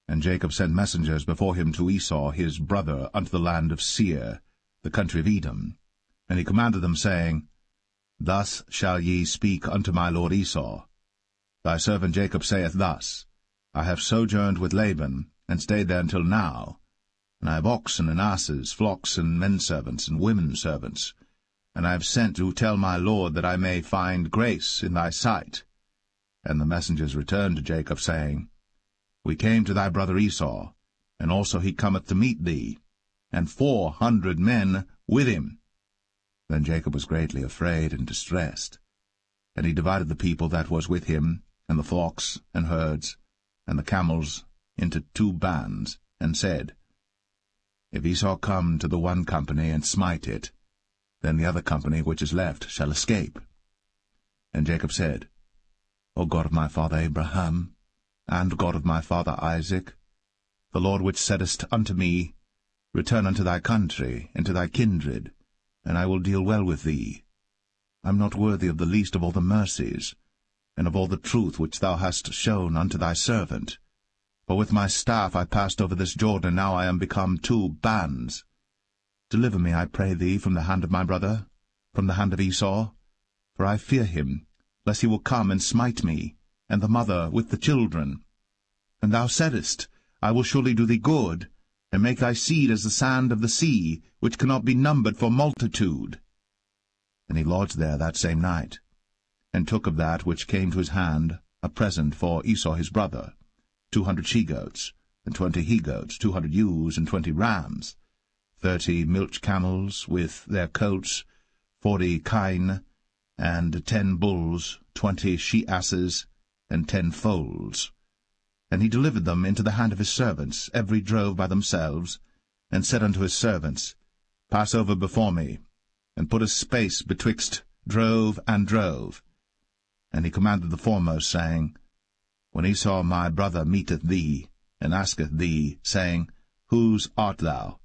And Jacob sent messengers before him to Esau his brother unto the land of Seir, the country of Edom. And he commanded them, saying, Thus shall ye speak unto my lord Esau. Thy servant Jacob saith thus, I have sojourned with Laban, and stayed there until now. And I have oxen and asses, flocks and menservants and women servants. And I have sent to tell my lord that I may find grace in thy sight. And the messengers returned to Jacob, saying, We came to thy brother Esau, and also he cometh to meet thee, and 400 men with him. Then Jacob was greatly afraid and distressed. And he divided the people that was with him, and the flocks and herds, and the camels, into 2 bands, and said, If Esau come to the one company and smite it, then the other company which is left shall escape. And Jacob said, O God of my father Abraham, and God of my father Isaac, the Lord which saidest unto me, Return unto thy country, and to thy kindred, and I will deal well with thee. I am not worthy of the least of all the mercies, and of all the truth which thou hast shown unto thy servant. For with my staff I passed over this Jordan, and now I am become 2 bands. Deliver me, I pray thee, from the hand of my brother, from the hand of Esau, for I fear him, lest he will come and smite me, and the mother with the children. And thou saidest, I will surely do thee good, and make thy seed as the sand of the sea, which cannot be numbered for multitude. And he lodged there that same night, and took of that which came to his hand a present for Esau his brother, 200 she-goats, and 20 he-goats, 200 ewes, and 20 rams, 30 milch camels with their coats, 40 kine, and 10 bulls, 20 she-asses, and 10 foals. And he delivered them into the hand of his servants, every drove by themselves, and said unto his servants, Pass over before me, and put a space betwixt drove and drove. And he commanded the foremost, saying, When Esau my brother meeteth thee, and asketh thee, saying, Whose art thou?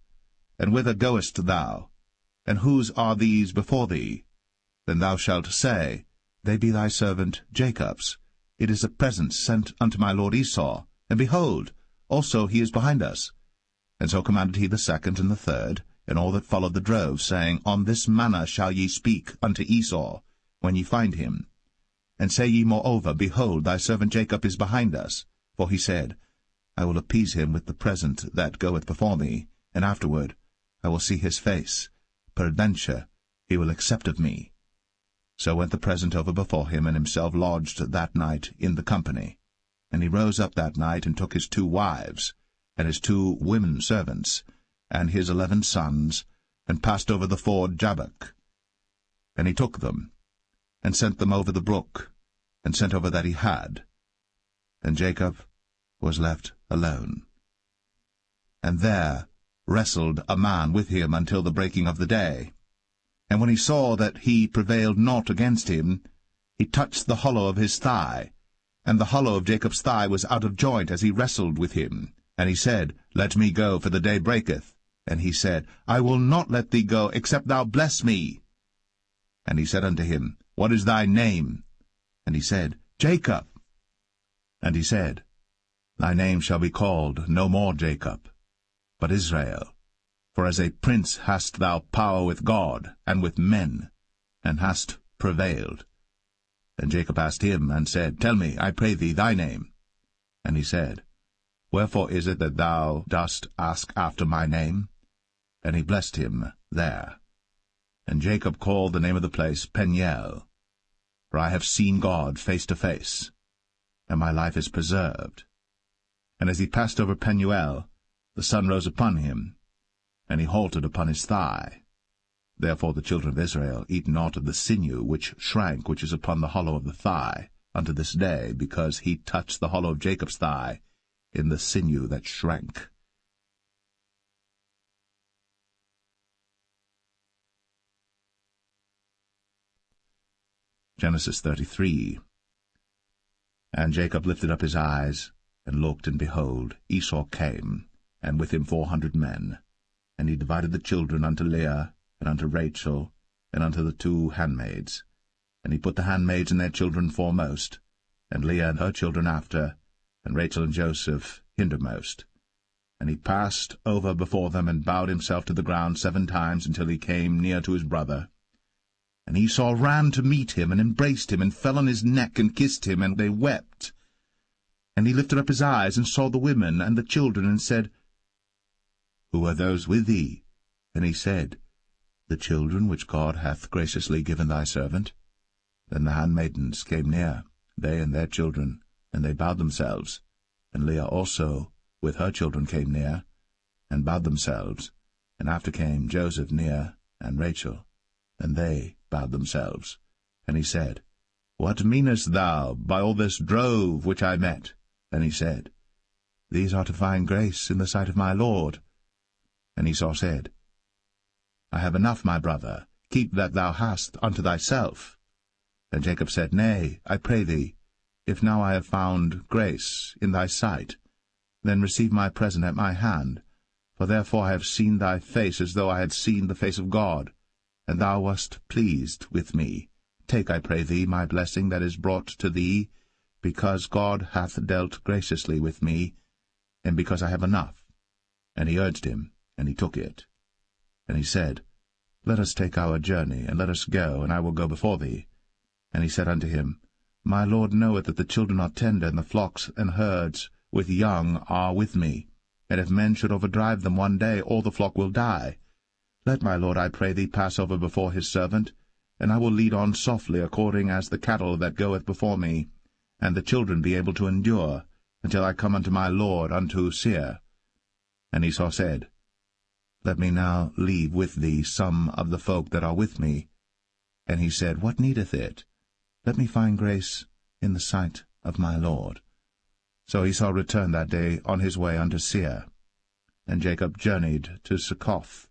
And whither goest thou? And whose are these before thee? Then thou shalt say, They be thy servant Jacob's. It is a present sent unto my lord Esau, and behold, also he is behind us. And so commanded he the second and the third, and all that followed the drove, saying, On this manner shall ye speak unto Esau, when ye find him. And say ye moreover, Behold, thy servant Jacob is behind us. For he said, I will appease him with the present that goeth before me, and afterward I will see his face. Peradventure he will accept of me. So went the present over before him, and himself lodged that night in the company. And he rose up that night, and took his 2 wives, and his 2 women servants, and his 11 sons, and passed over the ford Jabbok. And he took them, and sent them over the brook, and sent over that he had. And Jacob was left alone. And there wrestled a man with him until the breaking of the day. And when he saw that he prevailed not against him, he touched the hollow of his thigh, and the hollow of Jacob's thigh was out of joint as he wrestled with him. And he said, Let me go, for the day breaketh. And he said, I will not let thee go, except thou bless me. And he said unto him, What is thy name? And he said, Jacob. And he said, Thy name shall be called no more Jacob, but Israel. For as a prince hast thou power with God and with men, and hast prevailed. And Jacob asked him, and said, Tell me, I pray thee, thy name. And he said, Wherefore is it that thou dost ask after my name? And he blessed him there. And Jacob called the name of the place Peniel, for I have seen God face to face, and my life is preserved. And as he passed over Penuel, the sun rose upon him, and he halted upon his thigh. Therefore the children of Israel eat not of the sinew which shrank, which is upon the hollow of the thigh, unto this day, because he touched the hollow of Jacob's thigh in the sinew that shrank. Genesis 33. And Jacob lifted up his eyes, and looked, and behold, Esau came, and with him 400 men. And he divided the children unto Leah, and unto Rachel, and unto the 2 handmaids. And he put the handmaids and their children foremost, and Leah and her children after, and Rachel and Joseph hindermost. And he passed over before them, and bowed himself to the ground 7 times, until he came near to his brother. And Esau ran to meet him, and embraced him, and fell on his neck, and kissed him, and they wept. And he lifted up his eyes, and saw the women and the children, and said, Who are those with thee? And he said, The children which God hath graciously given thy servant. Then the handmaidens came near, they and their children, and they bowed themselves. And Leah also with her children came near, and bowed themselves. And after came Joseph near, and Rachel, and they bowed themselves. And he said, What meanest thou by all this drove which I met? And he said, These are to find grace in the sight of my Lord. And Esau said, I have enough, my brother, keep that thou hast unto thyself. And Jacob said, Nay, I pray thee, if now I have found grace in thy sight, then receive my present at my hand, for therefore I have seen thy face as though I had seen the face of God, and thou wast pleased with me. Take, I pray thee, my blessing that is brought to thee, because God hath dealt graciously with me, and because I have enough. And he urged him, and he took it. And he said, Let us take our journey, and let us go, and I will go before thee. And he said unto him, My Lord knoweth that the children are tender, and the flocks and herds with young are with me. And if men should overdrive them one day, all the flock will die. Let my Lord, I pray thee, pass over before his servant, and I will lead on softly, according as the cattle that goeth before me, and the children be able to endure, until I come unto my Lord, unto Seir. And Esau said, Let me now leave with thee some of the folk that are with me. And he said, What needeth it? Let me find grace in the sight of my Lord. So Esau returned that day on his way unto Seir. And Jacob journeyed to Succoth,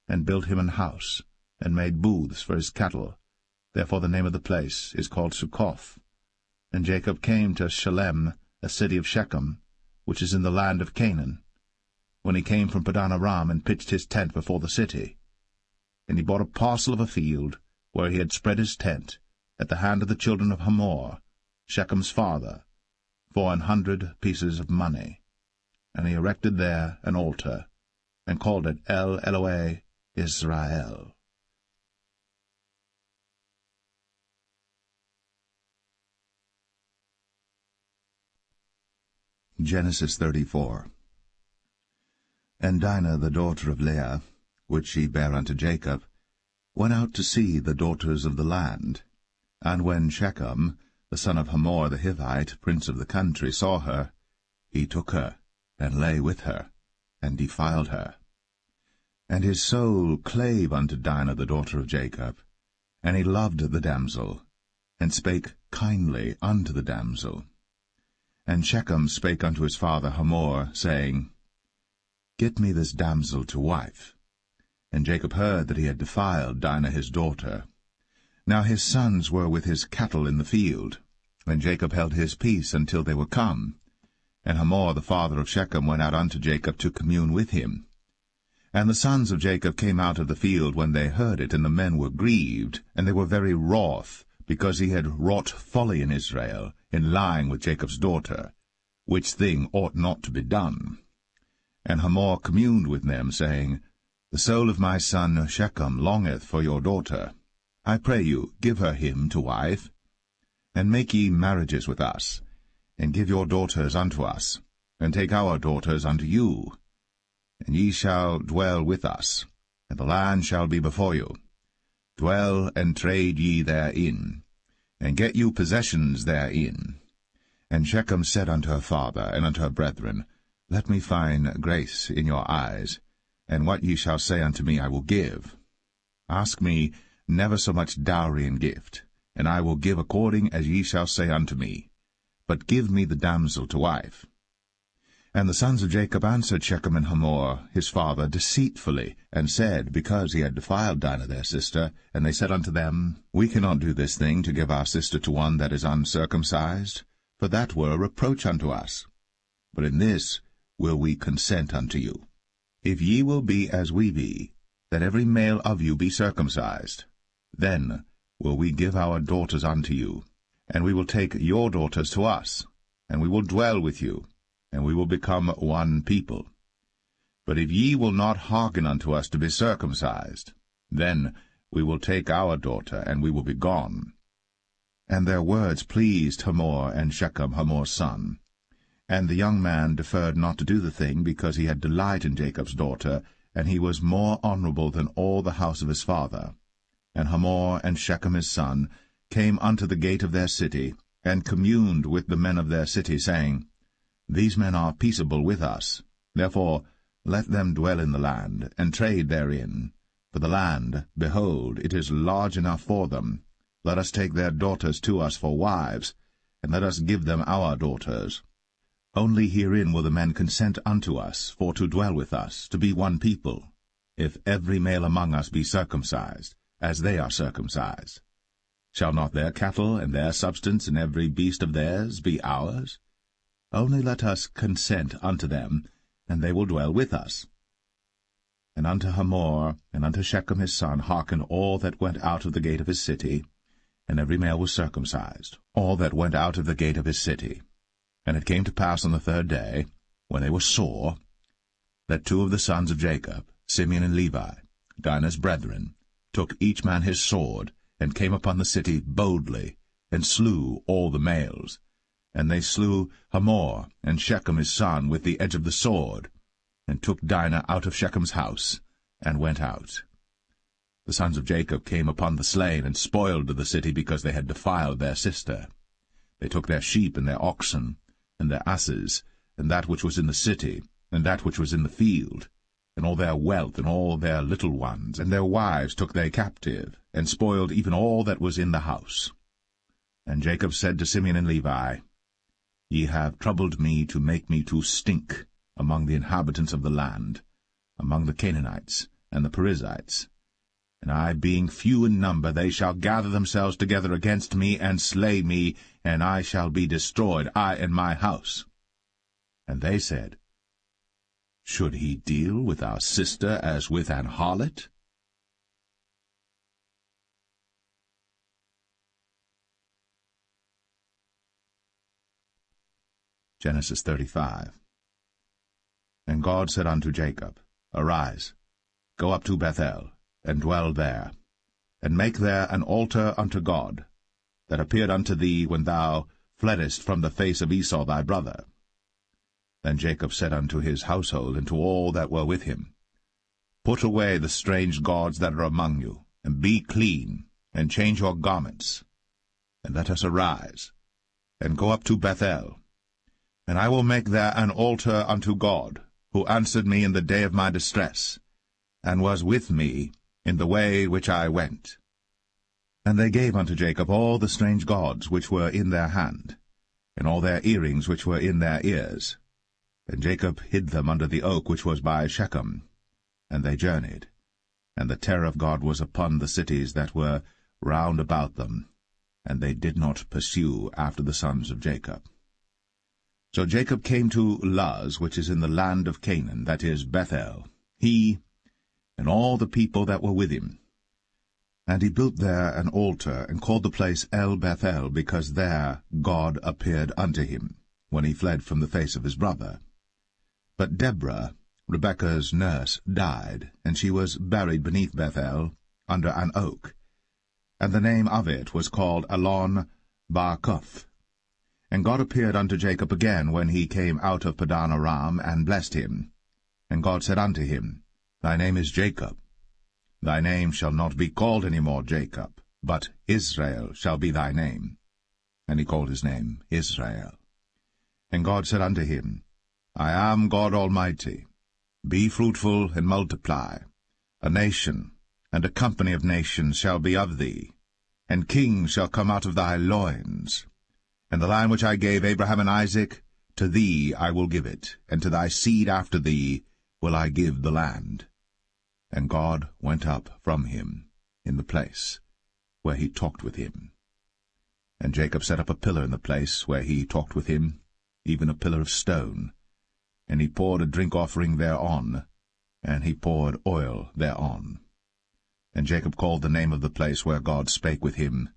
and built him an house, and made booths for his cattle. Therefore the name of the place is called Succoth. And Jacob came to Shem, a city of Shechem, which is in the land of Canaan, when he came from Padan Aram, and pitched his tent before the city. And he bought a parcel of a field, where he had spread his tent, at the hand of the children of Hamor, Shechem's father, for 100 pieces of money. And he erected there an altar, and called it El Elohe Israel. Genesis 34. And Dinah the daughter of Leah, which she bare unto Jacob, went out to see the daughters of the land. And when Shechem, the son of Hamor the Hivite, prince of the country, saw her, he took her, and lay with her, and defiled her. And his soul clave unto Dinah the daughter of Jacob, and he loved the damsel, and spake kindly unto the damsel. And Shechem spake unto his father Hamor, saying, Get me this damsel to wife. And Jacob heard that he had defiled Dinah his daughter. Now his sons were with his cattle in the field, and Jacob held his peace until they were come. And Hamor the father of Shechem went out unto Jacob to commune with him. And the sons of Jacob came out of the field when they heard it, and the men were grieved, and they were very wroth, because he had wrought folly in Israel, in lying with Jacob's daughter, which thing ought not to be done. And Hamor communed with them, saying, The soul of my son Shechem longeth for your daughter. I pray you, give her him to wife. And make ye marriages with us, and give your daughters unto us, and take our daughters unto you. And ye shall dwell with us, and the land shall be before you. Dwell and trade ye therein, and get you possessions therein. And Shechem said unto her father and unto her brethren, Let me find grace in your eyes, and what ye shall say unto me I will give. Ask me never so much dowry and gift, and I will give according as ye shall say unto me. But give me the damsel to wife. And the sons of Jacob answered Shechem and Hamor his father deceitfully, and said, because he had defiled Dinah their sister, and they said unto them, We cannot do this thing to give our sister to one that is uncircumcised, for that were a reproach unto us. But in this will we consent unto you. If ye will be as we be, that every male of you be circumcised, then will we give our daughters unto you, and we will take your daughters to us, and we will dwell with you, and we will become one people. But if ye will not hearken unto us to be circumcised, then we will take our daughter, and we will be gone. And their words pleased Hamor and Shechem, Hamor's son. And the young man deferred not to do the thing, because he had delight in Jacob's daughter, and he was more honorable than all the house of his father. And Hamor and Shechem his son came unto the gate of their city, and communed with the men of their city, saying, These men are peaceable with us. Therefore let them dwell in the land, and trade therein. For the land, behold, it is large enough for them. Let us take their daughters to us for wives, and let us give them our daughters. Only herein will the men consent unto us, for to dwell with us, to be one people, if every male among us be circumcised, as they are circumcised. Shall not their cattle and their substance and every beast of theirs be ours? Only let us consent unto them, and they will dwell with us. And unto Hamor and unto Shechem his son hearkened all that went out of the gate of his city, and every male was circumcised, all that went out of the gate of his city. And it came to pass on the third day, when they were sore, that two of the sons of Jacob, Simeon and Levi, Dinah's brethren, took each man his sword, and came upon the city boldly, and slew all the males. And they slew Hamor and Shechem his son with the edge of the sword, and took Dinah out of Shechem's house, and went out. The sons of Jacob came upon the slain, and spoiled the city, because they had defiled their sister. They took their sheep and their oxen, and their asses, and that which was in the city, and that which was in the field, and all their wealth, and all their little ones, and their wives took they captive, and spoiled even all that was in the house. And Jacob said to Simeon and Levi, Ye have troubled me to make me to stink among the inhabitants of the land, among the Canaanites and the Perizzites. And I, being few in number, they shall gather themselves together against me, and slay me, and I shall be destroyed, I and my house. And they said, Should he deal with our sister as with an harlot? Genesis 35. And God said unto Jacob, Arise, go up to Bethel, and dwell there, and make there an altar unto God, that appeared unto thee when thou fleddest from the face of Esau thy brother. Then Jacob said unto his household and to all that were with him, Put away the strange gods that are among you, and be clean, and change your garments, and let us arise, and go up to Bethel. And I will make there an altar unto God, who answered me in the day of my distress, and was with me in the way which I went. And they gave unto Jacob all the strange gods which were in their hand, and all their earrings which were in their ears. And Jacob hid them under the oak which was by Shechem. And they journeyed, and the terror of God was upon the cities that were round about them, and they did not pursue after the sons of Jacob. So Jacob came to Luz, which is in the land of Canaan, that is Bethel, he and all the people that were with him. And he built there an altar, and called the place El-Bethel, because there God appeared unto him, when he fled from the face of his brother. But Deborah, Rebekah's nurse, died, and she was buried beneath Bethel, under an oak. And the name of it was called Allon Bar-Koth. And God appeared unto Jacob again when he came out of Padan Aram, and blessed him. And God said unto him, Thy name is Jacob. Thy name shall not be called any more Jacob, but Israel shall be thy name. And he called his name Israel. And God said unto him, I am God Almighty. Be fruitful and multiply. A nation and a company of nations shall be of thee, and kings shall come out of thy loins. And the land which I gave Abraham and Isaac, to thee I will give it, and to thy seed after thee will I give the land. And God went up from him in the place where he talked with him. And Jacob set up a pillar in the place where he talked with him, even a pillar of stone. And he poured a drink offering thereon, and he poured oil thereon. And Jacob called the name of the place where God spake with him,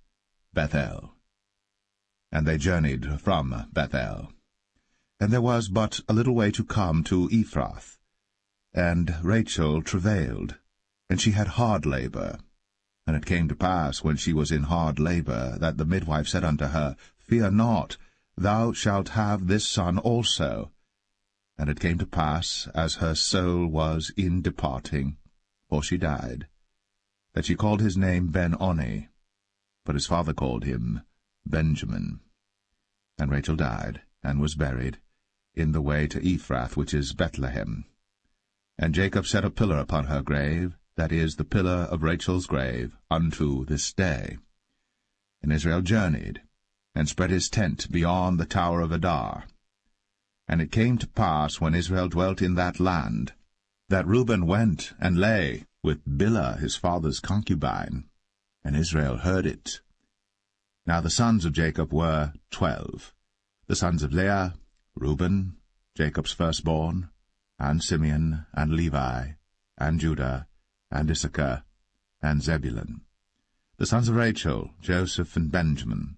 Bethel. And they journeyed from Bethel. And there was but a little way to come to Ephrath. And Rachel travailed, and she had hard labor. And it came to pass, when she was in hard labor, that the midwife said unto her, Fear not, thou shalt have this son also. And it came to pass, as her soul was in departing, for she died, that she called his name Ben-Oni, but his father called him Benjamin. And Rachel died, and was buried, in the way to Ephrath, which is Bethlehem. And Jacob set a pillar upon her grave, that is, the pillar of Rachel's grave, unto this day. And Israel journeyed, and spread his tent beyond the tower of Adar. And it came to pass, when Israel dwelt in that land, that Reuben went and lay with Bilhah his father's concubine, and Israel heard it. Now the sons of Jacob were 12, the sons of Leah, Reuben, Jacob's firstborn, and Simeon, and Levi, and Judah, and Issachar, and Zebulun. The sons of Rachel, Joseph and Benjamin.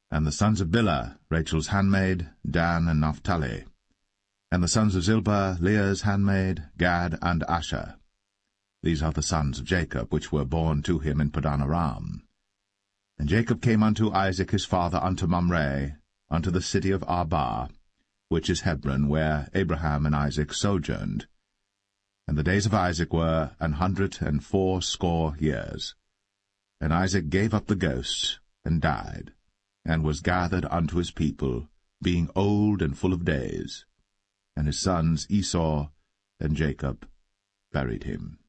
And the sons of Bilhah, Rachel's handmaid, Dan and Naphtali. And the sons of Zilpah, Leah's handmaid, Gad and Asher. These are the sons of Jacob, which were born to him in Padan Aram. And Jacob came unto Isaac his father unto Mamre, unto the city of Arba, which is Hebron, where Abraham and Isaac sojourned. And the days of Isaac were 180 years. And Isaac gave up the ghost, and died, and was gathered unto his people, being old and full of days. And his sons Esau and Jacob buried him.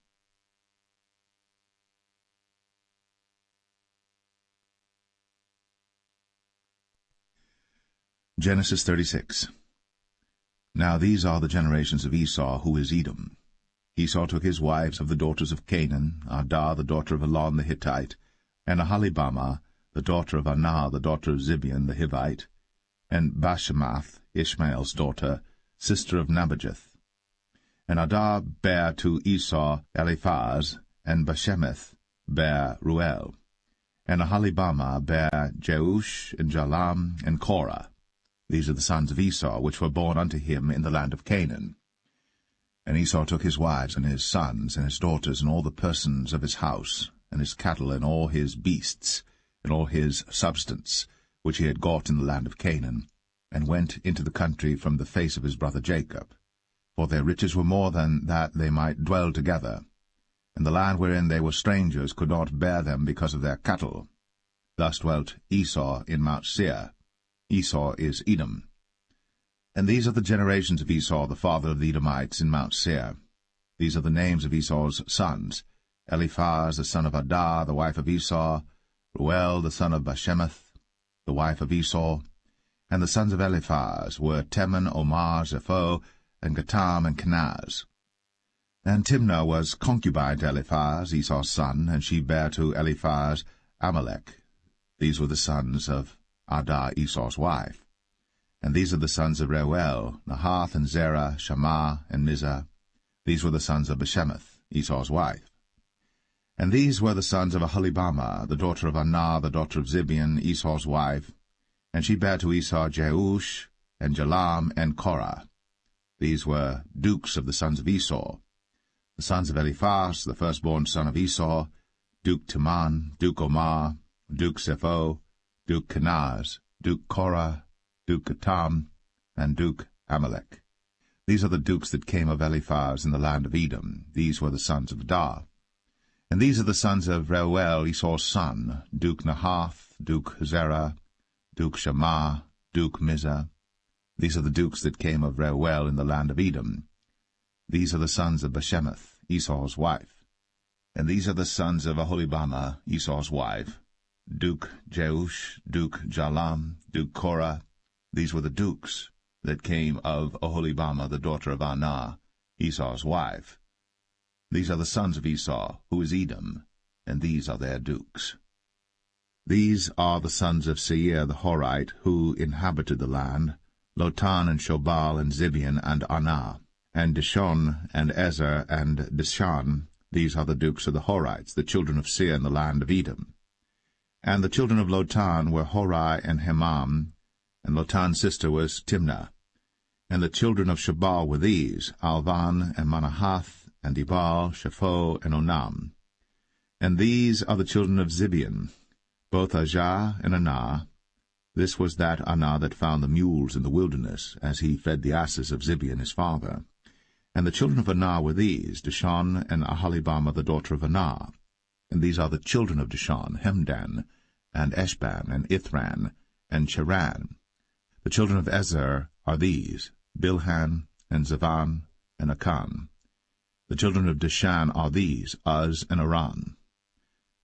Genesis 36. Now these are the generations of Esau, who is Edom. Esau took his wives of the daughters of Canaan, Adah the daughter of Elon the Hittite, and Aholibamah the daughter of Anah the daughter of Zibeon the Hivite, and Bashemath, Ishmael's daughter, sister of Nebajoth. And Adah bare to Esau Eliphaz, and Bashemath bare Ruel. And Aholibamah bare Jeush, and Jalam, and Korah. These are the sons of Esau, which were born unto him in the land of Canaan. And Esau took his wives, and his sons, and his daughters, and all the persons of his house, and his cattle, and all his beasts, and all his substance, which he had got in the land of Canaan, and went into the country from the face of his brother Jacob. For their riches were more than that they might dwell together, and the land wherein they were strangers could not bear them because of their cattle. Thus dwelt Esau in Mount Seir. Esau is Edom. And these are the generations of Esau, the father of the Edomites, in Mount Seir. These are the names of Esau's sons: Eliphaz the son of Adah, the wife of Esau; Ruel the son of Bashemath, the wife of Esau. And the sons of Eliphaz were Teman, Omar, Zepho, and Gatam, and Kenaz. And Timnah was concubine to Eliphaz, Esau's son, and she bare to Eliphaz Amalek. These were the sons of Adah, Esau's wife. And these are the sons of Reuel, Nahath, and Zerah, Shammah, and Mizah. These were the sons of Bashemath, Esau's wife. And these were the sons of Aholibamah, the daughter of Anah, the daughter of Zibeon, Esau's wife. And she bare to Esau Jeush, and Jalam, and Korah. These were dukes of the sons of Esau. The sons of Eliphaz, the firstborn son of Esau: Duke Teman, Duke Omar, Duke Zepho, Duke Kenaz, Duke Korah, Duke Gatam, and Duke Amalek. These are the dukes that came of Eliphaz in the land of Edom. These were the sons of Adah. And these are the sons of Reuel, Esau's son, Duke Nahath, Duke Zerah, Duke Shammah, Duke Mizah. These are the dukes that came of Reuel in the land of Edom. These are the sons of Bashemath, Esau's wife. And these are the sons of Aholibamah, Esau's wife, Duke Jeush, Duke Jalam, Duke Korah. These were the dukes that came of Aholibamah, the daughter of Anah, Esau's wife. These are the sons of Esau, who is Edom, and these are their dukes. These are the sons of Seir the Horite, who inhabited the land, Lotan and Shobal and Zibeon and Anah, and Dishon and Ezer and Dishan. These are the dukes of the Horites, the children of Seir in the land of Edom. And the children of Lotan were Horai and Hemam, and Lotan's sister was Timnah. And the children of Shobal were these, Alvan and Manahath, and Ebal, Shapho, and Onam. And these are the children of Zibeon, both Ajah and Anah. This was that Anah that found the mules in the wilderness, as he fed the asses of Zibeon his father. And the children of Anah were these, Dishon and Aholibamah the daughter of Anah. And these are the children of Dishon, Hemdan, and Eshban, and Ithran, and Cheran. The children of Ezer are these, Bilhan, and Zavan, and Akan. The children of Dishan are these, Uz and Aran.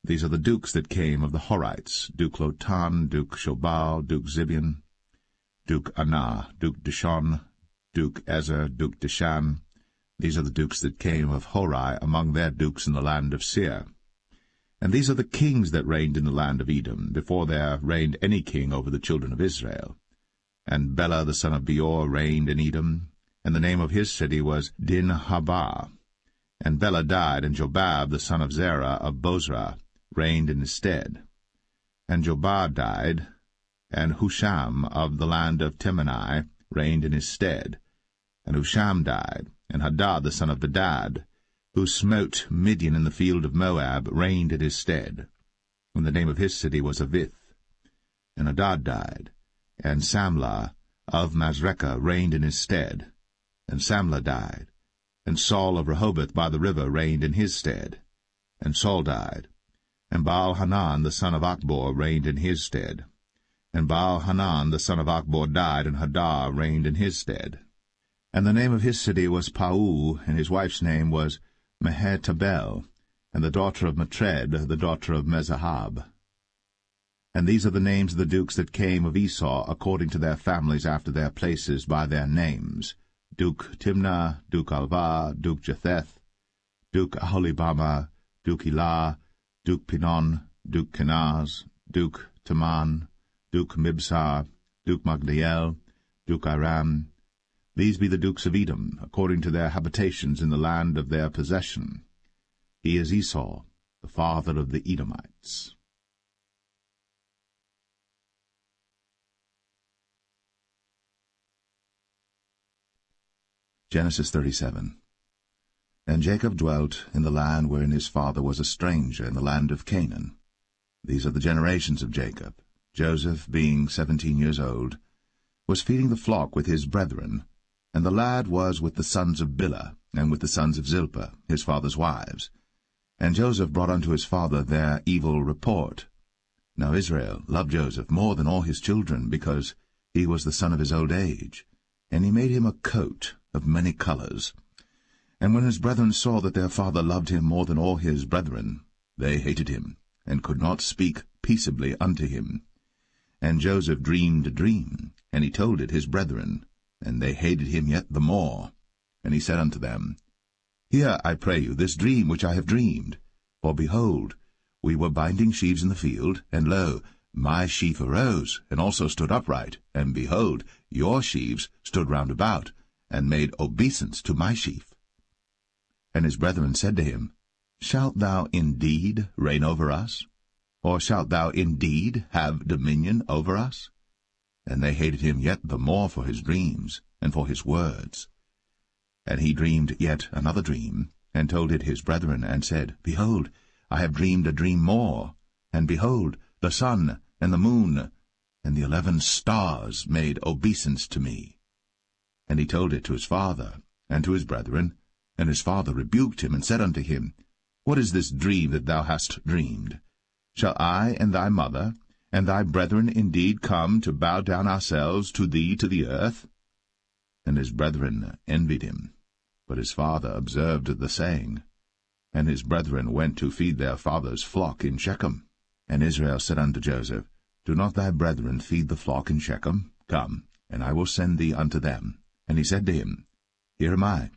These are the dukes that came of the Horites, Duke Lotan, Duke Shobal, Duke Zibeon, Duke Anah, Duke Dishon, Duke Ezer, Duke Dishan. These are the dukes that came of Horai among their dukes in the land of Seir. And these are the kings that reigned in the land of Edom, before there reigned any king over the children of Israel. And Bela the son of Beor reigned in Edom, and the name of his city was Dinhabah. And Bela died, and Jobab the son of Zerah of Bozrah reigned in his stead. And Jobab died, and Husham of the land of Temanai reigned in his stead. And Husham died, and Hadad the son of Bedad, who smote Midian in the field of Moab, reigned in his stead. And the name of his city was Avith. And Hadad died, and Samlah of Masrekah reigned in his stead. And Samlah died, and Saul of Rehoboth by the river reigned in his stead. And Saul died, and Baal-Hanan the son of Achbor reigned in his stead. And Baal-Hanan the son of Achbor died, and Hadar reigned in his stead. And the name of his city was Pau, and his wife's name was Mehetabel, and the daughter of Matred, the daughter of Mezahab. And these are the names of the dukes that came of Esau, according to their families after their places by their names: Duke Timnah, Duke Alva, Duke Jetheth, Duke Aholibamah, Duke Elah, Duke Pinon, Duke Kenaz, Duke Taman, Duke Mibsar, Duke Magdiel, Duke Aram. These be the dukes of Edom, according to their habitations in the land of their possession. He is Esau, the father of the Edomites. Genesis 37. And Jacob dwelt in the land wherein his father was a stranger, in the land of Canaan. These are the generations of Jacob. Joseph, being 17 years old, was feeding the flock with his brethren, and the lad was with the sons of Bilhah, and with the sons of Zilpah, his father's wives. And Joseph brought unto his father their evil report. Now Israel loved Joseph more than all his children, because he was the son of his old age. And he made him a coat of many colors. And when his brethren saw that their father loved him more than all his brethren, they hated him, and could not speak peaceably unto him. And Joseph dreamed a dream, and he told it his brethren, and they hated him yet the more. And he said unto them, Hear, I pray you, this dream which I have dreamed. For behold, we were binding sheaves in the field, and lo, my sheaf arose, and also stood upright, and behold, your sheaves stood round about, and made obeisance to my sheaf. And his brethren said to him, Shalt thou indeed reign over us? Or shalt thou indeed have dominion over us? And they hated him yet the more for his dreams, and for his words. And he dreamed yet another dream, and told it his brethren, and said, Behold, I have dreamed a dream more. And behold, the sun, and the moon, and the 11 stars made obeisance to me. And he told it to his father, and to his brethren, and his father rebuked him, and said unto him, What is this dream that thou hast dreamed? Shall I and thy mother and thy brethren indeed come to bow down ourselves to thee to the earth? And his brethren envied him. But his father observed the saying. And his brethren went to feed their father's flock in Shechem. And Israel said unto Joseph, Do not thy brethren feed the flock in Shechem? Come, and I will send thee unto them. And he said to him, Here am I.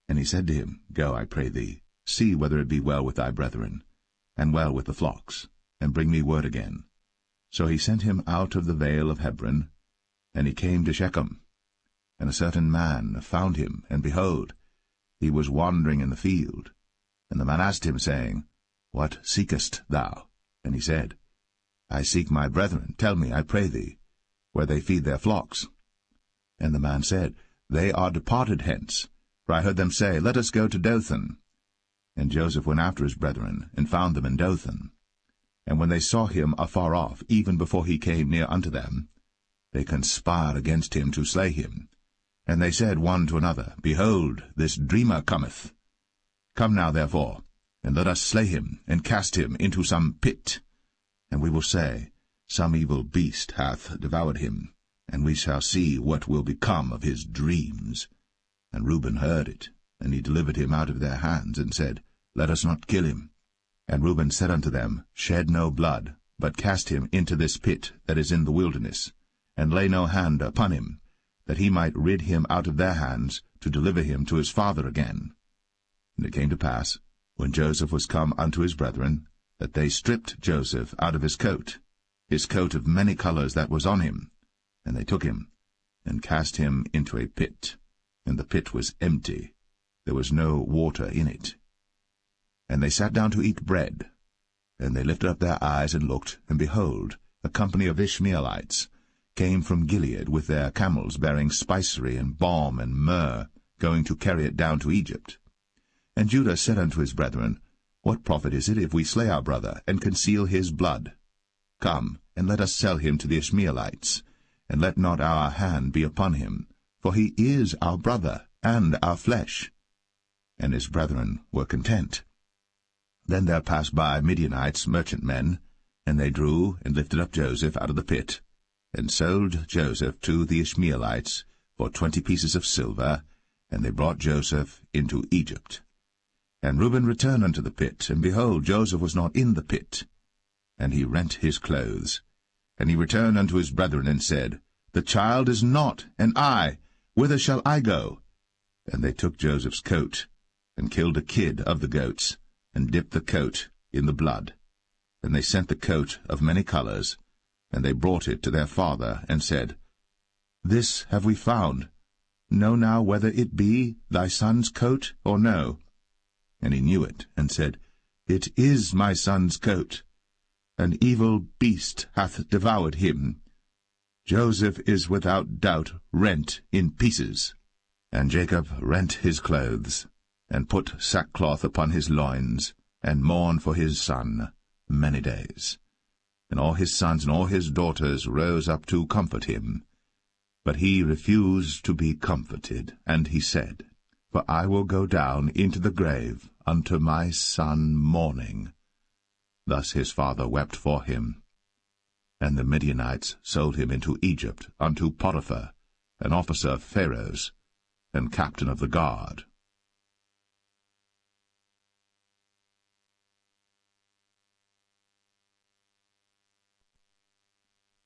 And he said to him, Go, I pray thee, see whether it be well with thy brethren, and well with the flocks, and bring me word again. So he sent him out of the vale of Hebron, and he came to Shechem. And a certain man found him, and behold, he was wandering in the field. And the man asked him, saying, What seekest thou? And he said, I seek my brethren. Tell me, I pray thee, where they feed their flocks. And the man said, They are departed hence, for I heard them say, Let us go to Dothan. And Joseph went after his brethren, and found them in Dothan. And when they saw him afar off, even before he came near unto them, they conspired against him to slay him. And they said one to another, Behold, this dreamer cometh. Come now, therefore, and let us slay him, and cast him into some pit. And we will say, Some evil beast hath devoured him, and we shall see what will become of his dreams. And Reuben heard it, and he delivered him out of their hands, and said, Let us not kill him. And Reuben said unto them, Shed no blood, but cast him into this pit that is in the wilderness, and lay no hand upon him, that he might rid him out of their hands, to deliver him to his father again. And it came to pass, when Joseph was come unto his brethren, that they stripped Joseph out of his coat of many colors that was on him, and they took him, and cast him into a pit. And the pit was empty, there was no water in it. And they sat down to eat bread. And they lifted up their eyes and looked, and behold, a company of Ishmaelites came from Gilead with their camels bearing spicery and balm and myrrh, going to carry it down to Egypt. And Judah said unto his brethren, What profit is it if we slay our brother, and conceal his blood? Come, and let us sell him to the Ishmaelites, and let not our hand be upon him, for he is our brother, and our flesh. And his brethren were content. Then there passed by Midianites, merchantmen, and they drew and lifted up Joseph out of the pit, and sold Joseph to the Ishmaelites for 20 pieces of silver, and they brought Joseph into Egypt. And Reuben returned unto the pit, and behold, Joseph was not in the pit. And he rent his clothes. And he returned unto his brethren, and said, The child is not, and I, whither shall I go? And they took Joseph's coat, and killed a kid of the goats, and dipped the coat in the blood. And they sent the coat of many colors, and they brought it to their father, and said, This have we found. Know now whether it be thy son's coat or no. And he knew it, and said, It is my son's coat. An evil beast hath devoured him. Joseph is without doubt rent in pieces. And Jacob rent his clothes, and put sackcloth upon his loins, and mourned for his son many days. And all his sons and all his daughters rose up to comfort him. But he refused to be comforted, and he said, For I will go down into the grave unto my son mourning. Thus his father wept for him. And the Midianites sold him into Egypt unto Potiphar, an officer of Pharaoh's, and captain of the guard.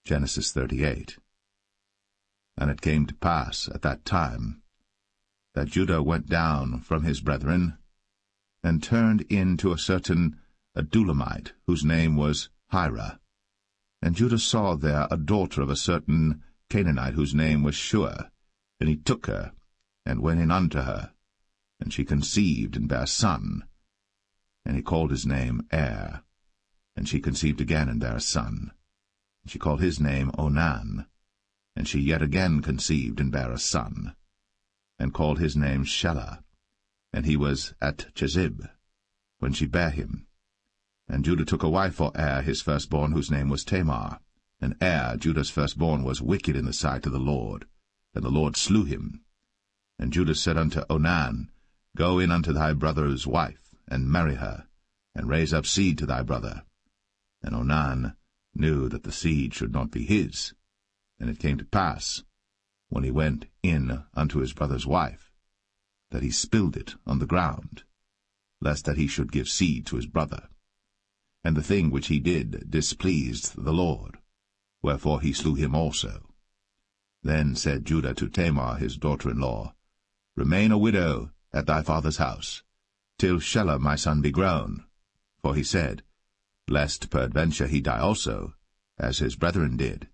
Genesis 38. And it came to pass at that time that Judah went down from his brethren, and turned in to a certain Adulamite, whose name was Hira. And Judah saw there a daughter of a certain Canaanite, whose name was Shua. And he took her, and went in unto her. And she conceived, and bare a son. And he called his name Er. And she conceived again, and bare a son. And she called his name Onan. And she yet again conceived, and bare a son. And called his name Shelah. And he was at Chezib, when she bare him. And Judah took a wife for Er his firstborn, whose name was Tamar. And Judah's firstborn, was wicked in the sight of the Lord, and the Lord slew him. And Judah said unto Onan, Go in unto thy brother's wife, and marry her, and raise up seed to thy brother. And Onan knew that the seed should not be his. And it came to pass, when he went in unto his brother's wife, that he spilled it on the ground, lest that he should give seed to his brother. And the thing which he did displeased the Lord, wherefore he slew him also. Then said Judah to Tamar his daughter-in-law, Remain a widow at thy father's house, till Shelah my son be grown. For he said, Lest peradventure he die also, as his brethren did.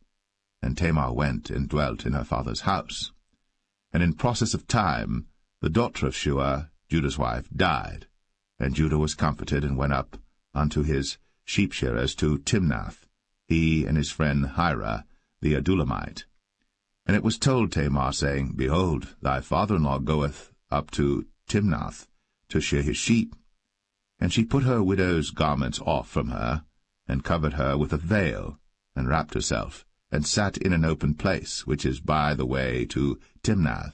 And Tamar went and dwelt in her father's house. And in process of time the daughter of Shua, Judah's wife, died. And Judah was comforted, and went up unto his sheep-shearers to Timnath, he and his friend Hirah the Adullamite. And it was told Tamar, saying, Behold, thy father-in-law goeth up to Timnath to shear his sheep. And she put her widow's garments off from her, and covered her with a veil, and wrapped herself, and sat in an open place, which is by the way to Timnath.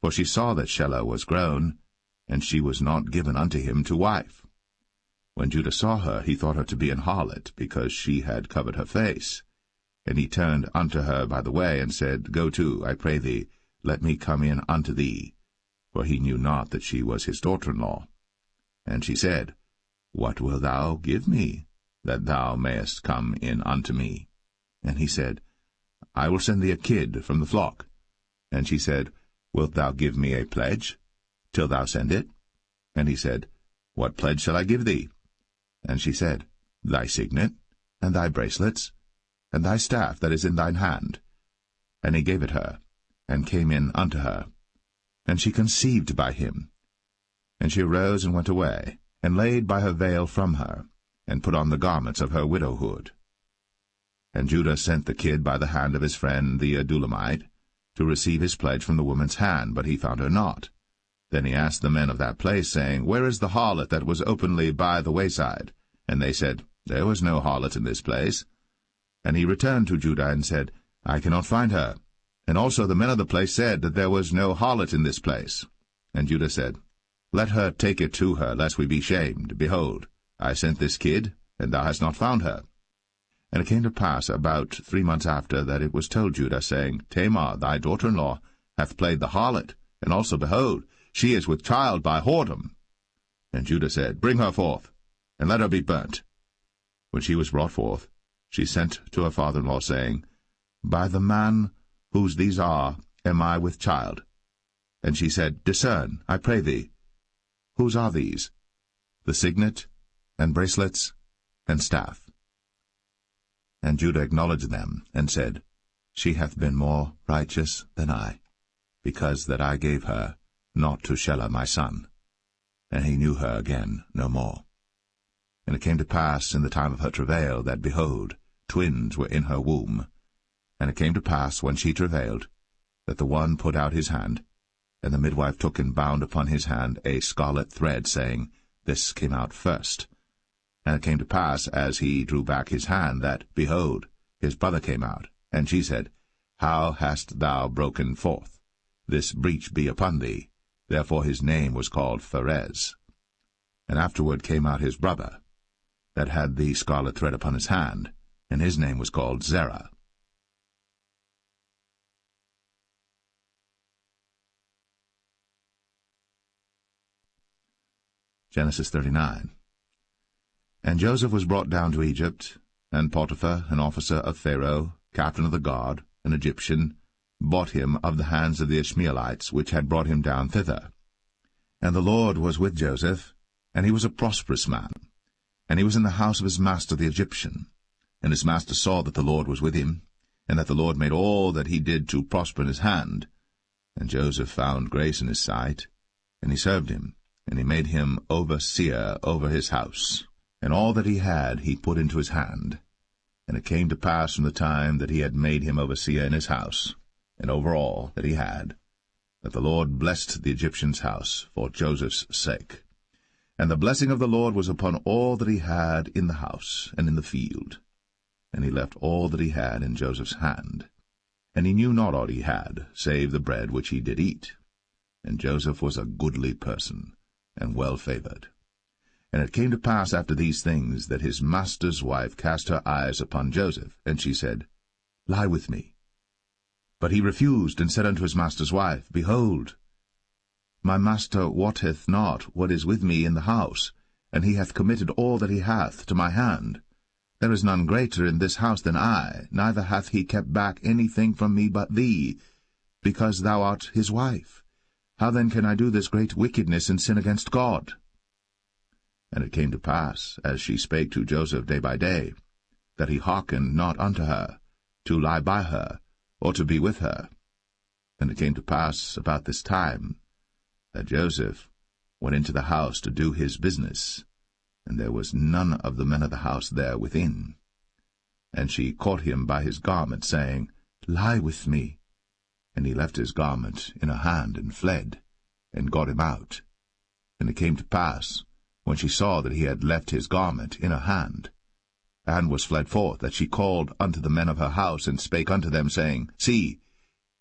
For she saw that Shelah was grown, and she was not given unto him to wife. When Judah saw her, he thought her to be an harlot, because she had covered her face. And he turned unto her by the way, and said, Go to, I pray thee, let me come in unto thee. For he knew not that she was his daughter-in-law. And she said, What wilt thou give me, that thou mayest come in unto me? And he said, I will send thee a kid from the flock. And she said, Wilt thou give me a pledge, till thou send it? And he said, What pledge shall I give thee? And she said, Thy signet, and thy bracelets, and thy staff that is in thine hand. And he gave it her, and came in unto her. And she conceived by him. And she arose and went away, and laid by her veil from her, and put on the garments of her widowhood. And Judah sent the kid by the hand of his friend the Adullamite, to receive his pledge from the woman's hand, but he found her not. Then he asked the men of that place, saying, Where is the harlot that was openly by the wayside? And they said, There was no harlot in this place. And he returned to Judah, and said, I cannot find her. And also the men of the place said that there was no harlot in this place. And Judah said, Let her take it to her, lest we be shamed. Behold, I sent this kid, and thou hast not found her. And it came to pass about 3 months after that it was told Judah, saying, Tamar, thy daughter-in-law, hath played the harlot, and also, behold, she is with child by whoredom. And Judah said, Bring her forth, and let her be burnt. When she was brought forth, she sent to her father-in-law, saying, By the man whose these are am I with child. And she said, Discern, I pray thee. Whose are these? The signet, and bracelets, and staff. And Judah acknowledged them, and said, She hath been more righteous than I, because that I gave her not to Shelah my son. And he knew her again no more. And it came to pass in the time of her travail, that, behold, twins were in her womb. And it came to pass, when she travailed, that the one put out his hand, and the midwife took and bound upon his hand a scarlet thread, saying, This came out first. And it came to pass, as he drew back his hand, that, behold, his brother came out. And she said, How hast thou broken forth? This breach be upon thee. Therefore his name was called Pharez. And afterward came out his brother, that had the scarlet thread upon his hand, and his name was called Zerah. Genesis 39. And Joseph was brought down to Egypt, and Potiphar, an officer of Pharaoh, captain of the guard, an Egyptian, bought him of the hands of the Ishmaelites, which had brought him down thither. And the Lord was with Joseph, and he was a prosperous man. And he was in the house of his master the Egyptian. And his master saw that the Lord was with him, and that the Lord made all that he did to prosper in his hand. And Joseph found grace in his sight, and he served him, and he made him overseer over his house. And all that he had he put into his hand. And it came to pass from the time that he had made him overseer in his house, and over all that he had, that the Lord blessed the Egyptian's house for Joseph's sake. And the blessing of the Lord was upon all that he had in the house and in the field. And he left all that he had in Joseph's hand. And he knew not aught he had, save the bread which he did eat. And Joseph was a goodly person, and well-favoured. And it came to pass after these things, that his master's wife cast her eyes upon Joseph, and she said, Lie with me. But he refused, and said unto his master's wife, Behold, my master wotteth not what is with me in the house, and he hath committed all that he hath to my hand. There is none greater in this house than I, neither hath he kept back anything from me but thee, because thou art his wife. How then can I do this great wickedness and sin against God? And it came to pass, as she spake to Joseph day by day, that he hearkened not unto her, to lie by her, or to be with her. And it came to pass about this time, that Joseph went into the house to do his business, and there was none of the men of the house there within. And she caught him by his garment, saying, Lie with me. And he left his garment in her hand, and fled, and got him out. And it came to pass, when she saw that he had left his garment in her hand, and was fled forth, that she called unto the men of her house, and spake unto them, saying, See,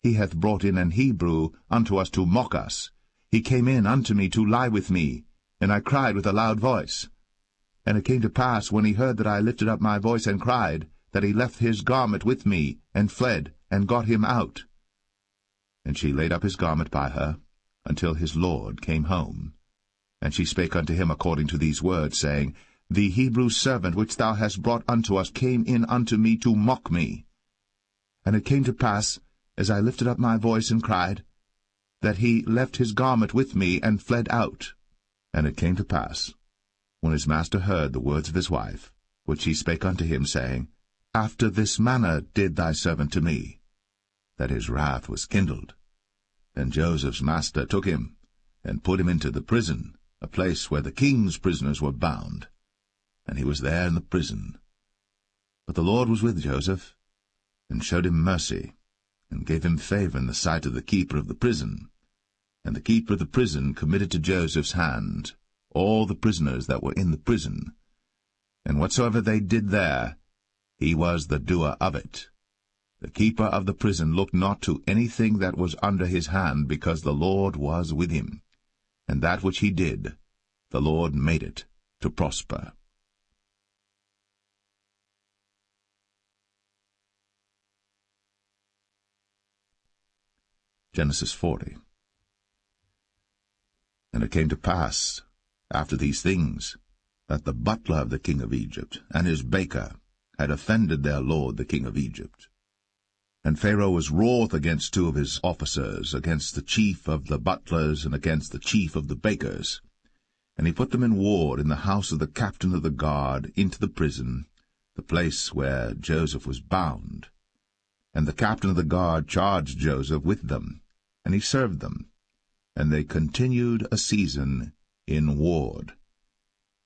he hath brought in an Hebrew unto us to mock us. He came in unto me to lie with me, and I cried with a loud voice. And it came to pass, when he heard that I lifted up my voice and cried, that he left his garment with me, and fled, and got him out. And she laid up his garment by her, until his lord came home. And she spake unto him according to these words, saying, The Hebrew servant which thou hast brought unto us came in unto me to mock me. And it came to pass, as I lifted up my voice and cried, that he left his garment with me, and fled out. And it came to pass, when his master heard the words of his wife, which she spake unto him, saying, After this manner did thy servant to me, that his wrath was kindled. And Joseph's master took him, and put him into the prison, a place where the king's prisoners were bound. And he was there in the prison. But the Lord was with Joseph, and showed him mercy, and gave him favour in the sight of the keeper of the prison. And the keeper of the prison committed to Joseph's hand all the prisoners that were in the prison. And whatsoever they did there, he was the doer of it. The keeper of the prison looked not to anything that was under his hand, because the Lord was with him. And that which he did, the Lord made it to prosper. Genesis 40. And it came to pass, after these things, that the butler of the king of Egypt and his baker had offended their lord the king of Egypt. And Pharaoh was wroth against two of his officers, against the chief of the butlers, and against the chief of the bakers. And he put them in ward in the house of the captain of the guard, into the prison, the place where Joseph was bound. And the captain of the guard charged Joseph with them, and he served them. And they continued a season in ward.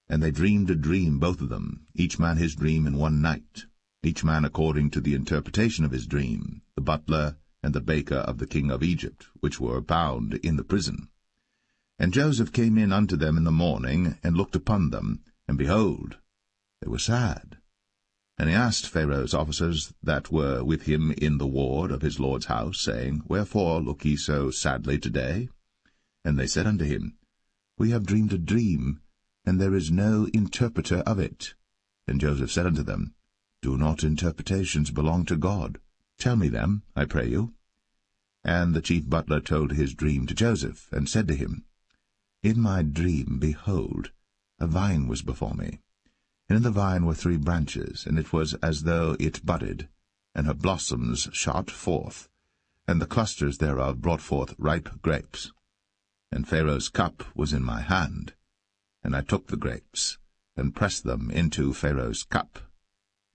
And they dreamed a dream, both of them, each man his dream in one night, each man according to the interpretation of his dream, the butler and the baker of the king of Egypt, which were bound in the prison. And Joseph came in unto them in the morning, and looked upon them, and behold, they were sad. And he asked Pharaoh's officers that were with him in the ward of his lord's house, saying, Wherefore look ye so sadly today? And they said unto him, We have dreamed a dream, and there is no interpreter of it. And Joseph said unto them, Do not interpretations belong to God? Tell me them, I pray you. And the chief butler told his dream to Joseph, and said to him, In my dream, behold, a vine was before me. And in the vine were 3 branches, and it was as though it budded, and her blossoms shot forth, and the clusters thereof brought forth ripe grapes. And Pharaoh's cup was in my hand, and I took the grapes, and pressed them into Pharaoh's cup,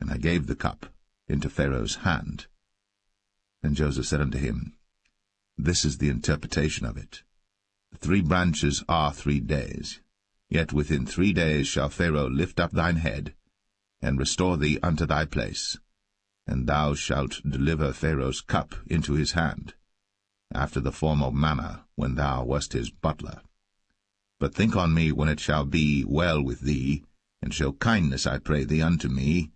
and I gave the cup into Pharaoh's hand. And Joseph said unto him, This is the interpretation of it. The 3 branches are 3 days. Yet within 3 days shall Pharaoh lift up thine head, and restore thee unto thy place, and thou shalt deliver Pharaoh's cup into his hand, after the former manner when thou wast his butler. But think on me when it shall be well with thee, and show kindness, I pray thee, unto me,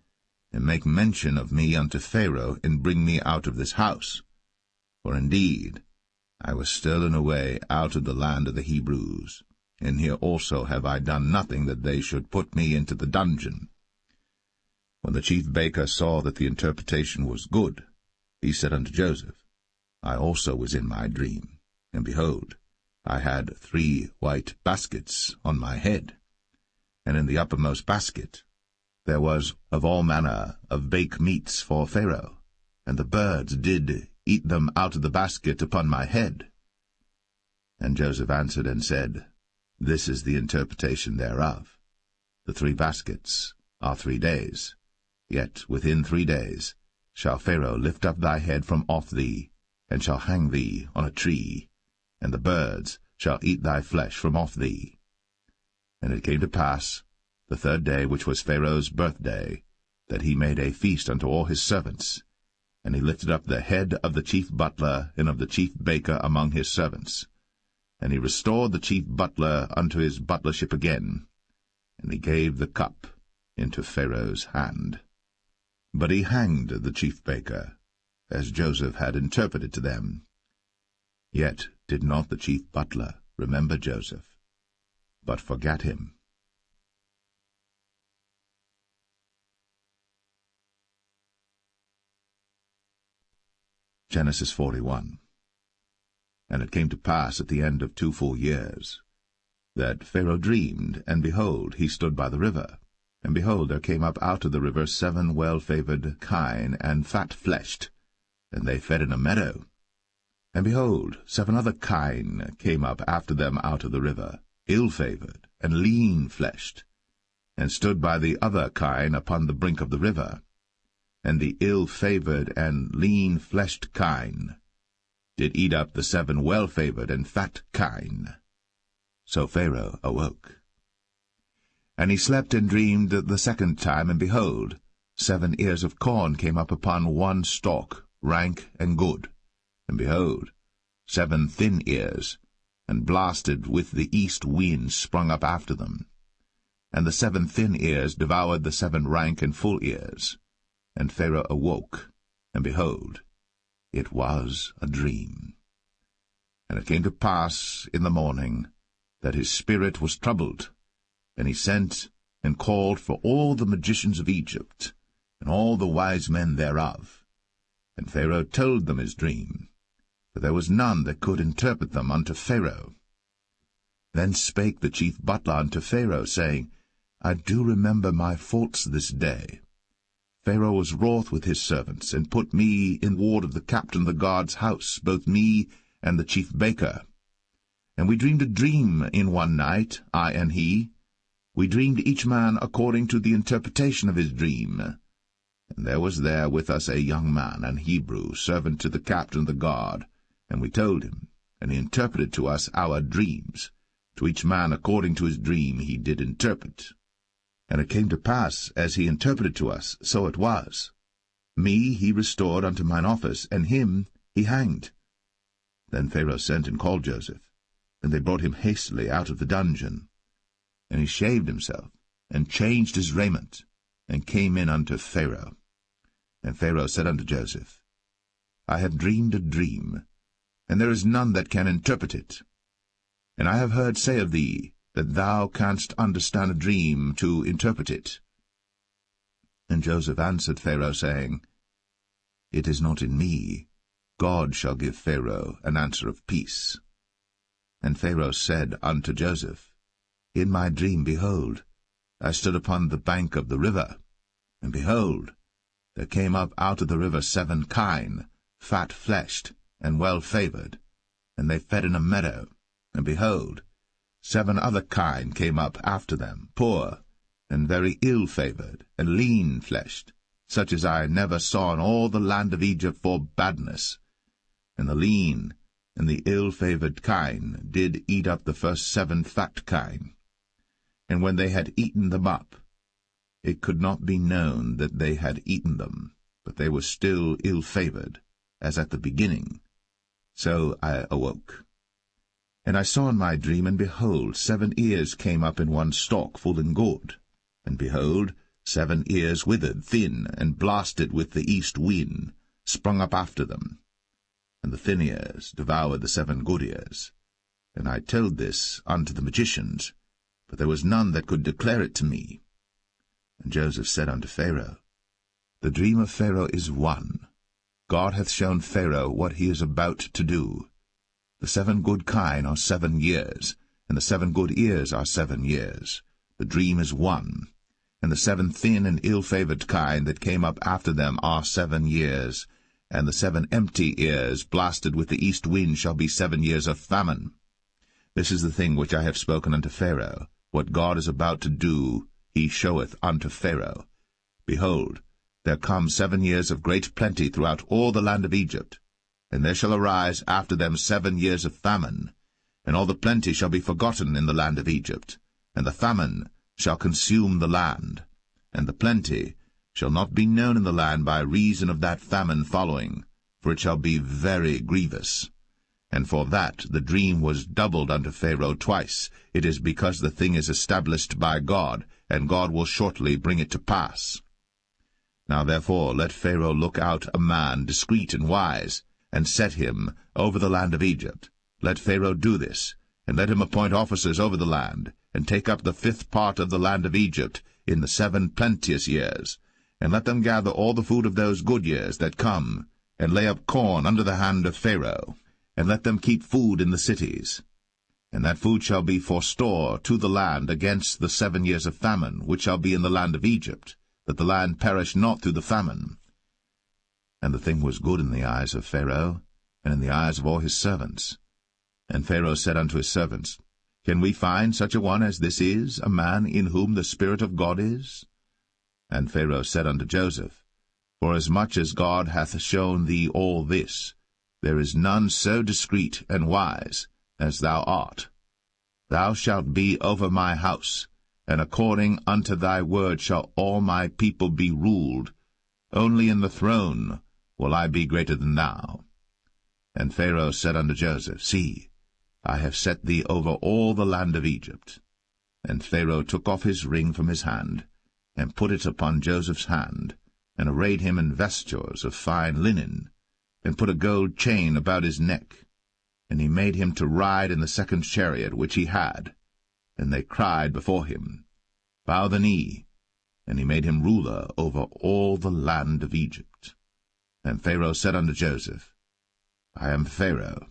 and make mention of me unto Pharaoh, and bring me out of this house. For indeed I was stolen away out of the land of the Hebrews, and here also have I done nothing that they should put me into the dungeon. When the chief baker saw that the interpretation was good, he said unto Joseph, I also was in my dream, and behold, I had 3 white baskets on my head, and in the uppermost basket there was of all manner of baked meats for Pharaoh, and the birds did eat them out of the basket upon my head. And Joseph answered and said, This is the interpretation thereof. The 3 baskets are 3 days, yet within 3 days shall Pharaoh lift up thy head from off thee, and shall hang thee on a tree, and the birds shall eat thy flesh from off thee. And it came to pass, the 3rd day, which was Pharaoh's birthday, that he made a feast unto all his servants, and he lifted up the head of the chief butler and of the chief baker among his servants. And he restored the chief butler unto his butlership again, and he gave the cup into Pharaoh's hand. But he hanged the chief baker, as Joseph had interpreted to them. Yet did not the chief butler remember Joseph, but forgat him. Genesis 41. And it came to pass at the end of 2 full years, that Pharaoh dreamed, and behold, he stood by the river. And behold, there came up out of the river 7 well-favoured kine, and fat-fleshed, and they fed in a meadow. And behold, 7 other kine came up after them out of the river, ill-favoured, and lean-fleshed, and stood by the other kine upon the brink of the river. And the ill-favoured and lean-fleshed kine did eat up the 7 well-favoured and fat kine. So Pharaoh awoke. And he slept and dreamed the 2nd time, and behold, 7 ears of corn came up upon 1 stalk, rank and good. And behold, 7 thin ears, and blasted with the east wind, sprung up after them. And the 7 thin ears devoured the 7 rank and full ears. And Pharaoh awoke, and behold, it was a dream. And it came to pass in the morning that his spirit was troubled, and he sent and called for all the magicians of Egypt, and all the wise men thereof. And Pharaoh told them his dream, for there was none that could interpret them unto Pharaoh. Then spake the chief butler unto Pharaoh, saying, I do remember my faults this day. Pharaoh was wroth with his servants, and put me in ward of the captain of the guard's house, both me and the chief baker. And we dreamed a dream in one night, I and he. We dreamed each man according to the interpretation of his dream. And there was there with us a young man, an Hebrew, servant to the captain of the guard. And we told him, and he interpreted to us our dreams. To each man according to his dream he did interpret. And it came to pass, as he interpreted to us, so it was. Me he restored unto mine office, and him he hanged. Then Pharaoh sent and called Joseph, and they brought him hastily out of the dungeon. And he shaved himself, and changed his raiment, and came in unto Pharaoh. And Pharaoh said unto Joseph, I have dreamed a dream, and there is none that can interpret it. And I have heard say of thee, that thou canst understand a dream to interpret it. And Joseph answered Pharaoh, saying, It is not in me. God shall give Pharaoh an answer of peace. And Pharaoh said unto Joseph, In my dream, behold, I stood upon the bank of the river, and behold, there came up out of the river 7 kine, fat-fleshed and well-favoured, and they fed in a meadow, and behold, 7 other kine came up after them, poor, and very ill-favoured, and lean-fleshed, such as I never saw in all the land of Egypt for badness. And the lean and the ill-favoured kine did eat up the first 7 fat kine. And when they had eaten them up, it could not be known that they had eaten them, but they were still ill-favoured, as at the beginning. So I awoke. And I saw in my dream, and behold, 7 ears came up in 1 stalk, full and good. And behold, 7 ears withered, thin, and blasted with the east wind, sprung up after them. And the thin ears devoured the 7 good ears. And I told this unto the magicians, but there was none that could declare it to me. And Joseph said unto Pharaoh, The dream of Pharaoh is one. God hath shown Pharaoh what he is about to do. The 7 good kine are 7 years, and the 7 good ears are 7 years. The dream is one. And the 7 thin and ill-favoured kine that came up after them are 7 years, and the 7 empty ears blasted with the east wind shall be 7 years of famine. This is the thing which I have spoken unto Pharaoh. What God is about to do, he showeth unto Pharaoh. Behold, there come 7 years of great plenty throughout all the land of Egypt, and there shall arise after them 7 years of famine, and all the plenty shall be forgotten in the land of Egypt, and the famine shall consume the land, and the plenty shall not be known in the land by reason of that famine following, for it shall be very grievous. And for that the dream was doubled unto Pharaoh twice. It is because the thing is established by God, and God will shortly bring it to pass. Now therefore let Pharaoh look out a man discreet and wise, and set him over the land of Egypt. Let Pharaoh do this, and let him appoint officers over the land, and take up the 5th part of the land of Egypt in the 7 plenteous years, and let them gather all the food of those good years that come, and lay up corn under the hand of Pharaoh, and let them keep food in the cities. And that food shall be for store to the land against the 7 years of famine, which shall be in the land of Egypt, that the land perish not through the famine. And the thing was good in the eyes of Pharaoh, and in the eyes of all his servants. And Pharaoh said unto his servants, Can we find such a one as this is, a man in whom the Spirit of God is? And Pharaoh said unto Joseph, Forasmuch as God hath shown thee all this, there is none so discreet and wise as thou art. Thou shalt be over my house, and according unto thy word shall all my people be ruled. Only in the throne will I be greater than thou. And Pharaoh said unto Joseph, See, I have set thee over all the land of Egypt. And Pharaoh took off his ring from his hand, and put it upon Joseph's hand, and arrayed him in vestures of fine linen, and put a gold chain about his neck. And he made him to ride in the 2nd chariot which he had. And they cried before him, Bow the knee. And he made him ruler over all the land of Egypt. And Pharaoh said unto Joseph, I am Pharaoh,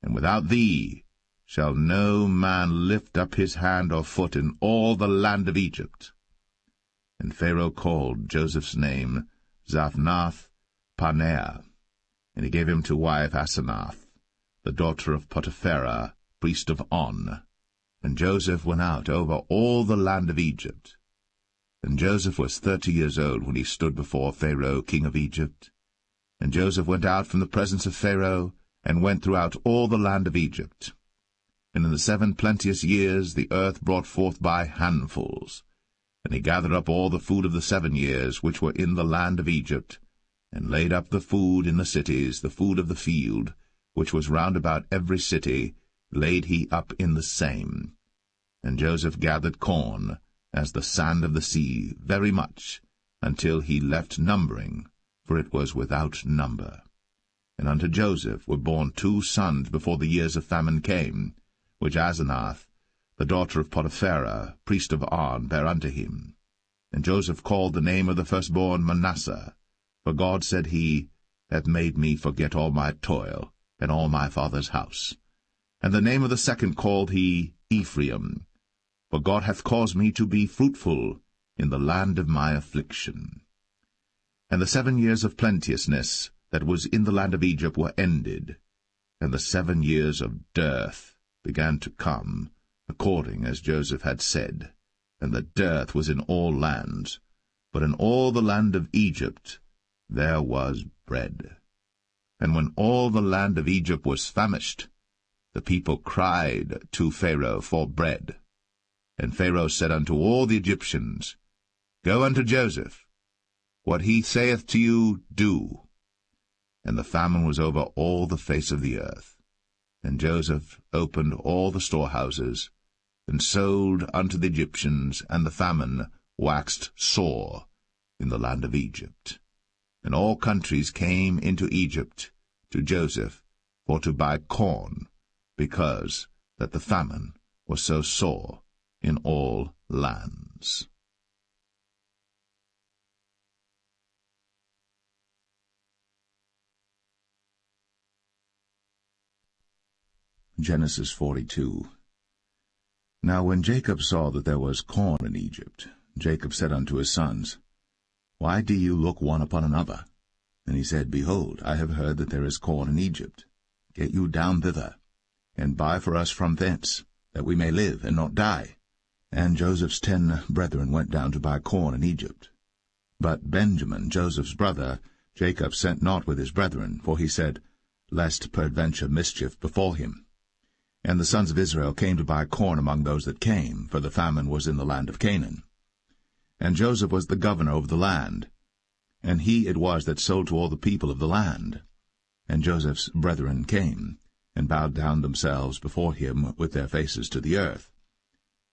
and without thee shall no man lift up his hand or foot in all the land of Egypt. And Pharaoh called Joseph's name Zaphnath-Paneah, and he gave him to wife Asenath, the daughter of Potipherah, priest of On. And Joseph went out over all the land of Egypt. And Joseph was 30 years old when he stood before Pharaoh king of Egypt. And Joseph went out from the presence of Pharaoh, and went throughout all the land of Egypt. And in the 7 plenteous years the earth brought forth by handfuls. And he gathered up all the food of the 7 years which were in the land of Egypt, and laid up the food in the cities, the food of the field, which was round about every city, laid he up in the same. And Joseph gathered corn, as the sand of the sea, very much, until he left numbering, for it was without number. And unto Joseph were born 2 sons before the years of famine came, which Asenath, the daughter of Potipherah, priest of On, bare unto him. And Joseph called the name of the firstborn Manasseh, for God, said he, hath made me forget all my toil, and all my father's house. And the name of the second called he Ephraim, for God hath caused me to be fruitful in the land of my affliction. And the 7 years of plenteousness that was in the land of Egypt were ended, and the 7 years of dearth began to come, according as Joseph had said. And the dearth was in all lands, but in all the land of Egypt there was bread. And when all the land of Egypt was famished, the people cried to Pharaoh for bread. And Pharaoh said unto all the Egyptians, Go unto Joseph. What he saith to you, do. And the famine was over all the face of the earth. And Joseph opened all the storehouses, and sold unto the Egyptians, and the famine waxed sore in the land of Egypt. And all countries came into Egypt to Joseph for to buy corn, because that the famine was so sore in all lands. Genesis 42. Now when Jacob saw that there was corn in Egypt, Jacob said unto his sons, Why do you look one upon another? And he said, Behold, I have heard that there is corn in Egypt. Get you down thither, and buy for us from thence, that we may live and not die. And Joseph's 10 brethren went down to buy corn in Egypt. But Benjamin, Joseph's brother, Jacob sent not with his brethren, for he said, Lest peradventure mischief befall him. And the sons of Israel came to buy corn among those that came, for the famine was in the land of Canaan. And Joseph was the governor over the land, and he it was that sold to all the people of the land. And Joseph's brethren came, and bowed down themselves before him with their faces to the earth.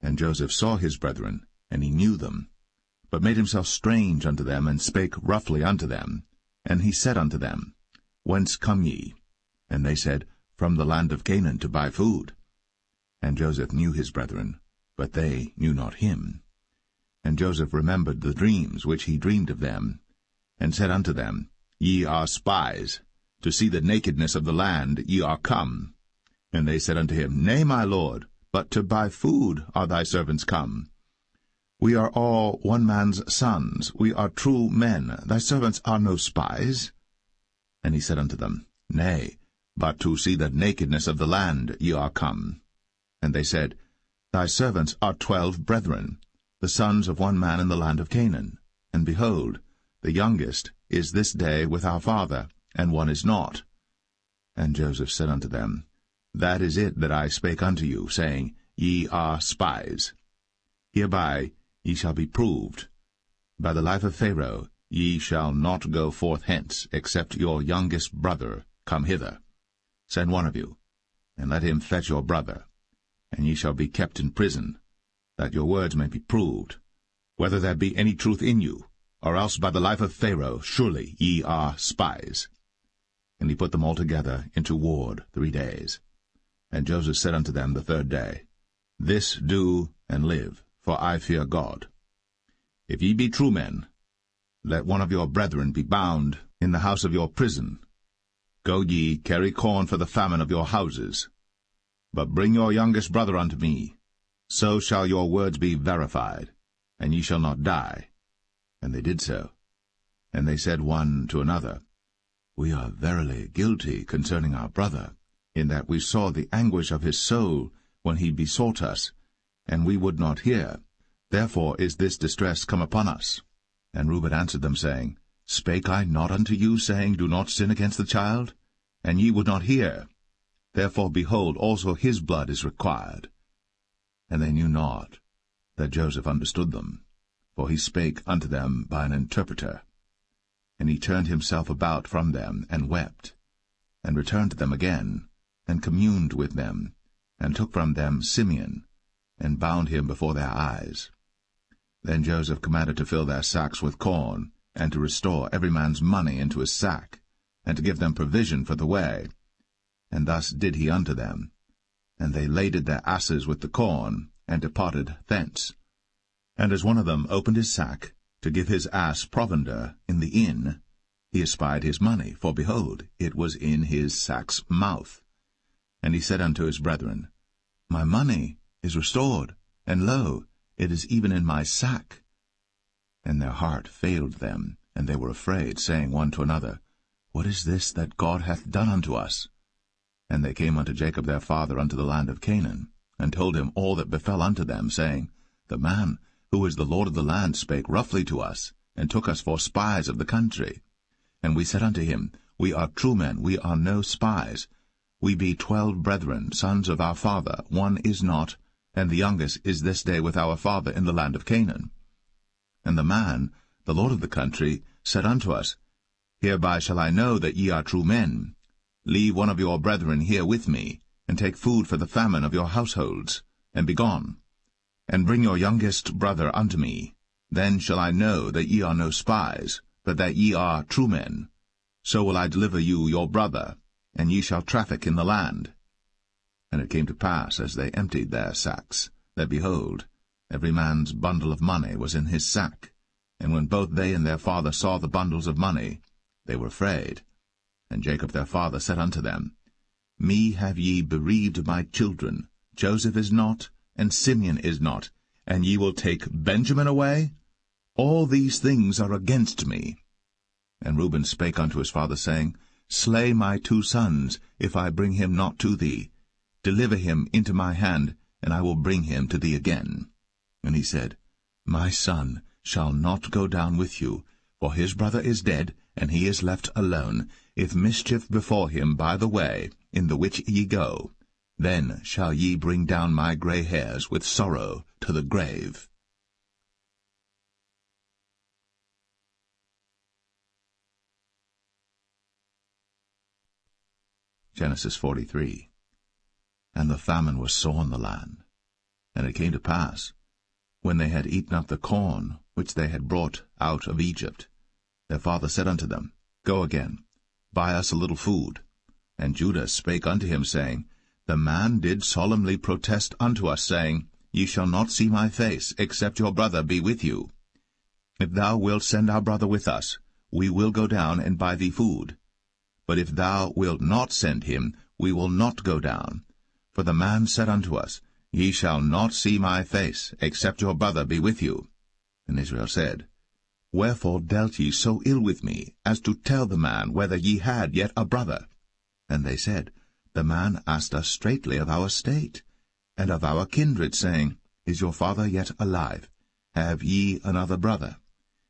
And Joseph saw his brethren, and he knew them, but made himself strange unto them, and spake roughly unto them. And he said unto them, Whence come ye? And they said, From the land of Canaan to buy food. And Joseph knew his brethren, but they knew not him. And Joseph remembered the dreams which he dreamed of them, and said unto them, Ye are spies. To see the nakedness of the land ye are come. And they said unto him, Nay, my lord, but to buy food are thy servants come. We are all one man's sons, we are true men, thy servants are no spies. And he said unto them, Nay, but to see the nakedness of the land ye are come. And they said, Thy servants are 12 brethren, the sons of one man in the land of Canaan. And behold, the youngest is this day with our father, and one is not. And Joseph said unto them, That is it that I spake unto you, saying, Ye are spies. Hereby ye shall be proved. By the life of Pharaoh ye shall not go forth hence, except your youngest brother come hither. Send one of you, and let him fetch your brother, and ye shall be kept in prison, that your words may be proved, whether there be any truth in you, or else by the life of Pharaoh surely ye are spies. And he put them all together into ward 3 days. And Joseph said unto them the 3rd day, This do and live, for I fear God. If ye be true men, let one of your brethren be bound in the house of your prison. Go ye, carry corn for the famine of your houses. But bring your youngest brother unto me. So shall your words be verified, and ye shall not die. And they did so. And they said one to another, We are verily guilty concerning our brother, in that we saw the anguish of his soul when he besought us, and we would not hear. Therefore is this distress come upon us. And Reuben answered them, saying, Spake I not unto you, saying, Do not sin against the child? And ye would not hear. Therefore, behold, also his blood is required. And they knew not that Joseph understood them, for he spake unto them by an interpreter. And he turned himself about from them, and wept, and returned to them again, and communed with them, and took from them Simeon, and bound him before their eyes. Then Joseph commanded to fill their sacks with corn, and to restore every man's money into his sack, and to give them provision for the way. And thus did he unto them. And they laded their asses with the corn, and departed thence. And as one of them opened his sack, to give his ass provender in the inn, he espied his money, for behold, it was in his sack's mouth. And he said unto his brethren, My money is restored, and lo, it is even in my sack. And their heart failed them, and they were afraid, saying one to another, What is this that God hath done unto us? And they came unto Jacob their father unto the land of Canaan, and told him all that befell unto them, saying, The man who is the Lord of the land spake roughly to us, and took us for spies of the country. And we said unto him, We are true men, we are no spies. We be 12 brethren, sons of our father, one is not, and the youngest is this day with our father in the land of Canaan. And the man, the Lord of the country, said unto us, Hereby shall I know that ye are true men. Leave one of your brethren here with me, and take food for the famine of your households, and be gone. And bring your youngest brother unto me, Then shall I know that ye are no spies, but that ye are true men. So will I deliver you your brother, and ye shall traffic in the land. And it came to pass, as they emptied their sacks, that, behold, every man's bundle of money was in his sack. And when both they and their father saw the bundles of money, they were afraid. And Jacob their father said unto them, Me have ye bereaved of my children. Joseph is not, and Simeon is not, and ye will take Benjamin away? All these things are against me. And Reuben spake unto his father, saying, Slay my 2 sons, if I bring him not to thee. Deliver him into my hand, and I will bring him to thee again. And he said, My son shall not go down with you, for his brother is dead, and he is left alone. If mischief befall him by the way, in the which ye go, then shall ye bring down my gray hairs with sorrow to the grave. Genesis 43. And the famine was sore in the land. And it came to pass, when they had eaten up the corn which they had brought out of Egypt, their father said unto them, Go again, buy us a little food. And Judah spake unto him, saying, The man did solemnly protest unto us, saying, Ye shall not see my face, except your brother be with you. If thou wilt send our brother with us, we will go down and buy thee food. But if thou wilt not send him, we will not go down. For the man said unto us, Ye shall not see my face, except your brother be with you. And Israel said, Wherefore dealt ye so ill with me, as to tell the man whether ye had yet a brother? And they said, The man asked us straitly of our state, and of our kindred, saying, Is your father yet alive? Have ye another brother?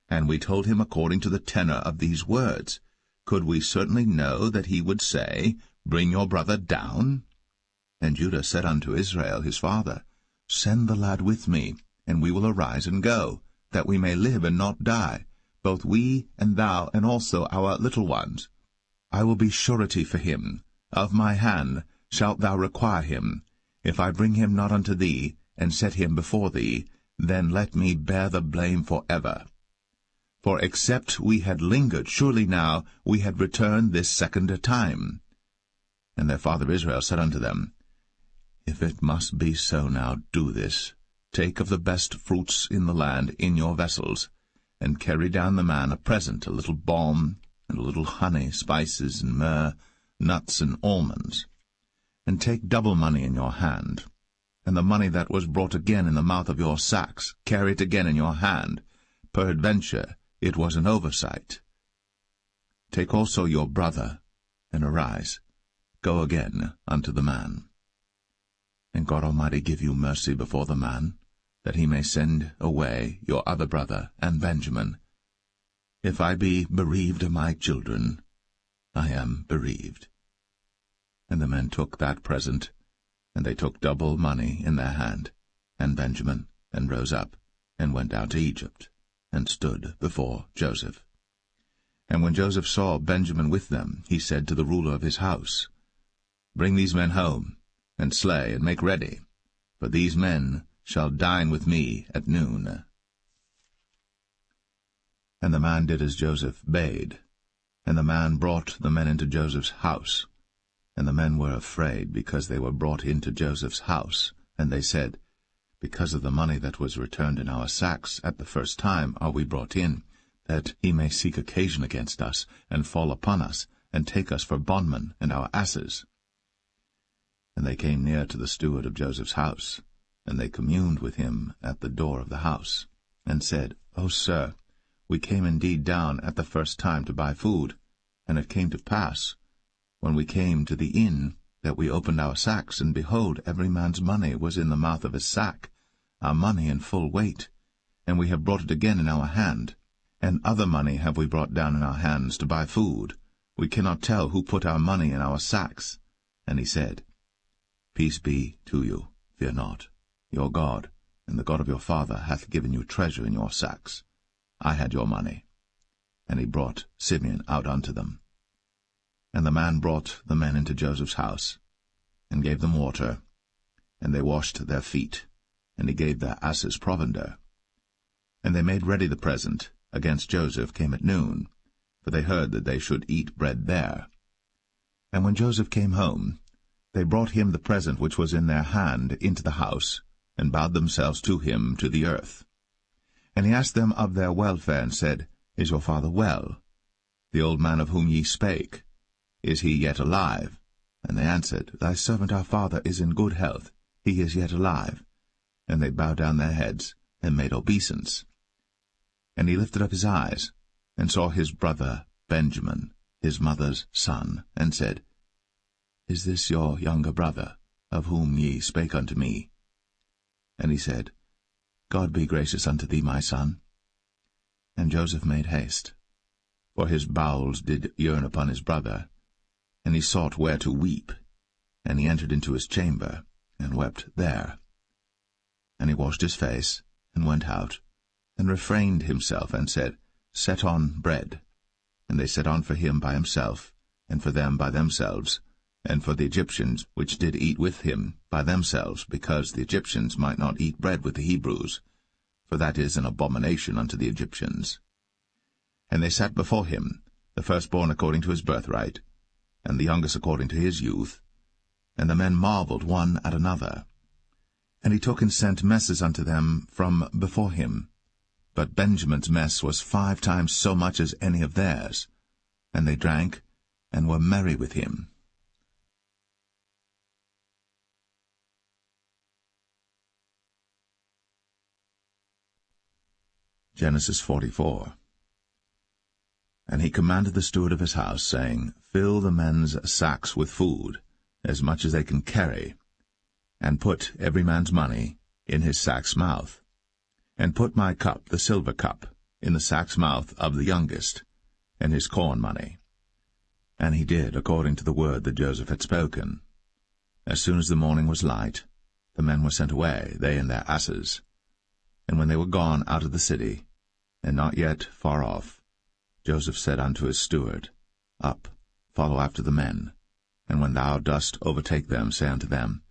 And we told him according to the tenor of these words. Could we certainly know that he would say, Bring your brother down? And Judah said unto Israel his father, Send the lad with me, and we will arise and go, that we may live and not die, both we and thou, and also our little ones. I will be surety for him. Of my hand shalt thou require him. If I bring him not unto thee, and set him before thee, then let me bear the blame forever. For except we had lingered, surely now we had returned this second time. And their father Israel said unto them, If it must be so now, do this. Take of the best fruits in the land in your vessels, and carry down the man a present, a little balm, and a little honey, spices, and myrrh, nuts, and almonds. And take double money in your hand, and the money that was brought again in the mouth of your sacks, carry it again in your hand. Peradventure it was an oversight. Take also your brother, and arise, go again unto the man. And God Almighty give you mercy before the man, that he may send away your other brother and Benjamin. If I be bereaved of my children, I am bereaved. And the men took that present, and they took double money in their hand, and Benjamin, and rose up, and went down to Egypt, and stood before Joseph. And when Joseph saw Benjamin with them, he said to the ruler of his house, Bring these men home, and slay, and make ready, for these men shall dine with me at noon. And the man did as Joseph bade, and the man brought the men into Joseph's house. And the men were afraid, because they were brought into Joseph's house. And they said, Because of the money that was returned in our sacks at the first time are we brought in, that he may seek occasion against us, and fall upon us, and take us for bondmen and our asses. And they came near to the steward of Joseph's house, and they communed with him at the door of the house, and said, O sir, we came indeed down at the first time to buy food, and it came to pass, when we came to the inn, that we opened our sacks, and behold, every man's money was in the mouth of his sack, our money in full weight, and we have brought it again in our hand, and other money have we brought down in our hands to buy food. We cannot tell who put our money in our sacks. And he said, Peace be to you, fear not. Your God, and the God of your father, hath given you treasure in your sacks. I had your money. And he brought Simeon out unto them. And the man brought the men into Joseph's house, and gave them water, and they washed their feet, and he gave their asses provender. And they made ready the present against Joseph came at noon, for they heard that they should eat bread there. And when Joseph came home, they brought him the present which was in their hand into the house, and bowed themselves to him to the earth. And he asked them of their welfare, and said, Is your father well? The old man of whom ye spake, is he yet alive? And they answered, Thy servant our father is in good health, he is yet alive. And they bowed down their heads, and made obeisance. And he lifted up his eyes, and saw his brother Benjamin, his mother's son, and said, Is this your younger brother, of whom ye spake unto me? And he said, God be gracious unto thee, my son. And Joseph made haste, for his bowels did yearn upon his brother, and he sought where to weep. And he entered into his chamber, and wept there. And he washed his face, and went out, and refrained himself, and said, Set on bread. And they set on for him by himself, and for them by themselves, and for the Egyptians which did eat with him by themselves, because the Egyptians might not eat bread with the Hebrews, for that is an abomination unto the Egyptians. And they sat before him, the firstborn according to his birthright, and the youngest according to his youth. And the men marveled one at another. And he took and sent messes unto them from before him. But Benjamin's mess was 5 times so much as any of theirs. And they drank, and were merry with him. Genesis 44. And he commanded the steward of his house, saying, Fill the men's sacks with food, as much as they can carry, and put every man's money in his sack's mouth. And put my cup, the silver cup, in the sack's mouth of the youngest, and his corn money. And he did according to the word that Joseph had spoken. As soon as the morning was light, the men were sent away, they and their asses. And when they were gone out of the city, and not yet far off, Joseph said unto his steward, Up, follow after the men, and when thou dost overtake them, say unto them,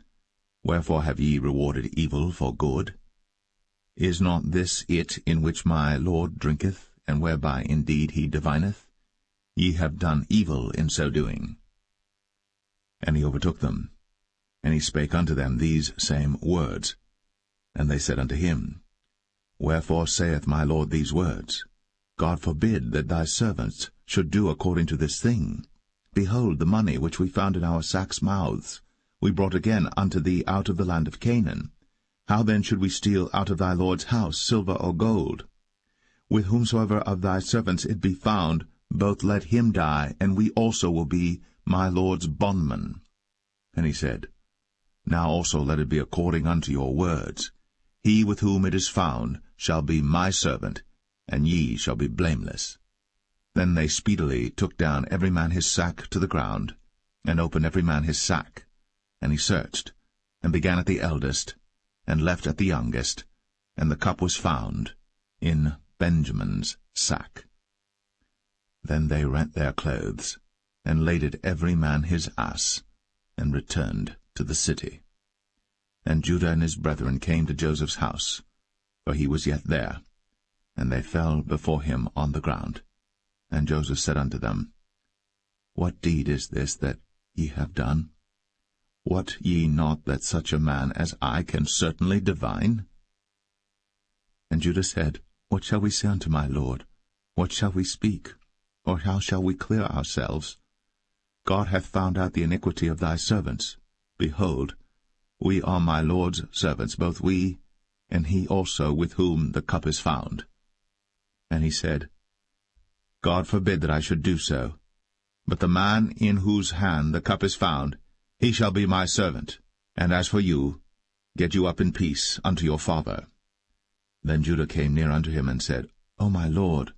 Wherefore have ye rewarded evil for good? Is not this it in which my Lord drinketh, and whereby indeed he divineth? Ye have done evil in so doing. And he overtook them, and he spake unto them these same words. And they said unto him, Wherefore saith my Lord these words? God forbid that thy servants should do according to this thing. Behold, the money which we found in our sacks' mouths we brought again unto thee out of the land of Canaan. How then should we steal out of thy Lord's house silver or gold? With whomsoever of thy servants it be found, both let him die, and we also will be my Lord's bondmen. And he said, Now also let it be according unto your words. He with whom it is found shall be my servant, and ye shall be blameless. Then they speedily took down every man his sack to the ground, and opened every man his sack. And he searched, and began at the eldest, and left at the youngest, and the cup was found in Benjamin's sack. Then they rent their clothes, and laded every man his ass, and returned to the city. And Judah and his brethren came to Joseph's house, for he was yet there, and they fell before him on the ground. And Joseph said unto them, What deed is this that ye have done? Wot ye not that such a man as I can certainly divine? And Judah said, What shall we say unto my Lord? What shall we speak? Or how shall we clear ourselves? God hath found out the iniquity of thy servants. Behold, we are my Lord's servants, both we, and he also with whom the cup is found. And he said, God forbid that I should do so. But the man in whose hand the cup is found, he shall be my servant. And as for you, get you up in peace unto your father. Then Judah came near unto him, and said, O my Lord,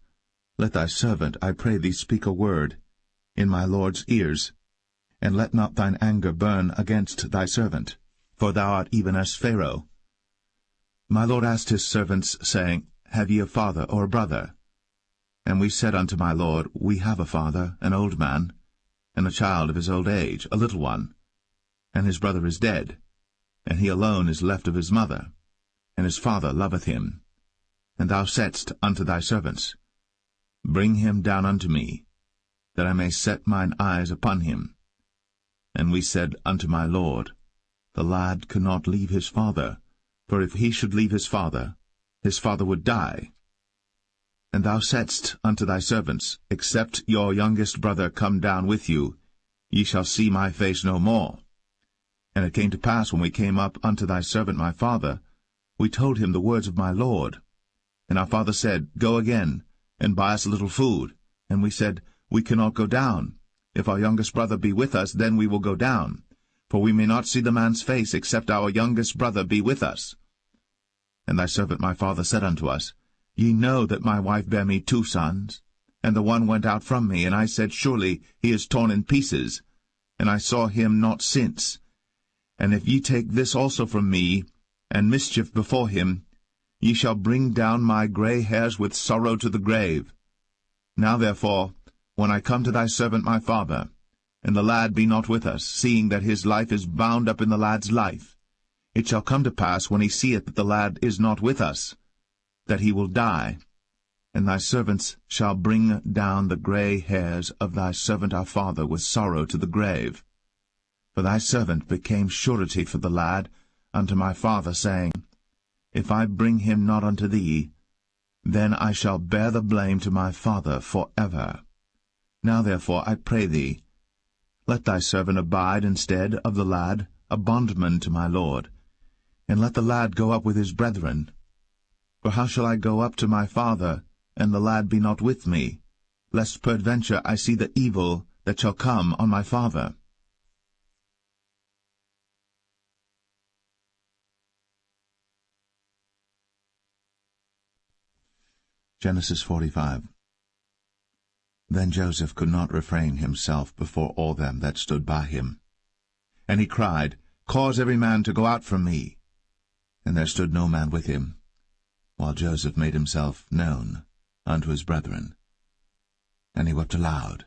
let thy servant, I pray thee, speak a word in my Lord's ears, and let not thine anger burn against thy servant, for thou art even as Pharaoh. My Lord asked his servants, saying, Have ye a father or a brother? And we said unto my Lord, We have a father, an old man, and a child of his old age, a little one. And his brother is dead, and he alone is left of his mother, and his father loveth him. And thou saidst unto thy servants, Bring him down unto me, that I may set mine eyes upon him. And we said unto my lord, The lad cannot leave his father, for if he should leave his father would die. And thou saidst unto thy servants, Except your youngest brother come down with you, ye shall see my face no more. And it came to pass, when we came up unto thy servant my father, we told him the words of my lord. And our father said, Go again, and buy us a little food. And we said, We cannot go down. If our youngest brother be with us, then we will go down. For we may not see the man's face, except our youngest brother be with us. And thy servant my father said unto us, Ye know that my wife bare me 2 sons, and the one went out from me, and I said, Surely he is torn in pieces, and I saw him not since. And if ye take this also from me, and mischief before him, ye shall bring down my gray hairs with sorrow to the grave. Now therefore, when I come to thy servant my father, and the lad be not with us, seeing that his life is bound up in the lad's life, it shall come to pass, when he seeth that the lad is not with us, that he will die. And thy servants shall bring down the gray hairs of thy servant our father with sorrow to the grave. For thy servant became surety for the lad unto my father, saying, If I bring him not unto thee, then I shall bear the blame to my father for ever. Now therefore, I pray thee, let thy servant abide instead of the lad, a bondman to my lord, and let the lad go up with his brethren. For how shall I go up to my father, and the lad be not with me, lest peradventure I see the evil that shall come on my father? Genesis 45. Then Joseph could not refrain himself before all them that stood by him. And he cried, Cause every man to go out from me. And there stood no man with him, while Joseph made himself known unto his brethren. And he wept aloud.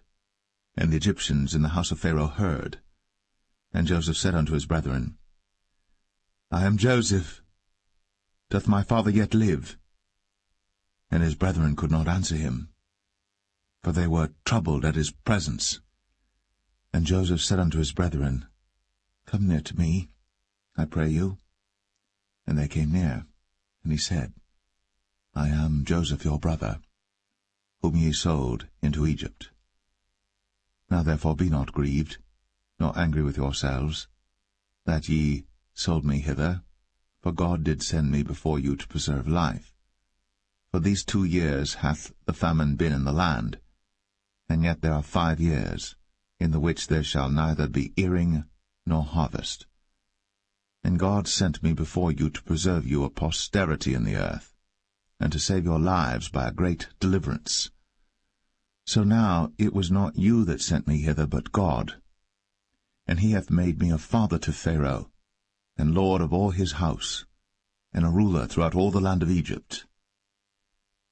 And the Egyptians in the house of Pharaoh heard. And Joseph said unto his brethren, I am Joseph. Doth my father yet live? And his brethren could not answer him, for they were troubled at his presence. And Joseph said unto his brethren, Come near to me, I pray you. And they came near, and he said, I am Joseph your brother, whom ye sold into Egypt. Now therefore be not grieved, nor angry with yourselves, that ye sold me hither, for God did send me before you to preserve life. For these 2 years hath the famine been in the land, and yet there are 5 years, in the which there shall neither be earing nor harvest. And God sent me before you to preserve you a posterity in the earth, and to save your lives by a great deliverance. So now it was not you that sent me hither, but God. And he hath made me a father to Pharaoh, and lord of all his house, and a ruler throughout all the land of Egypt.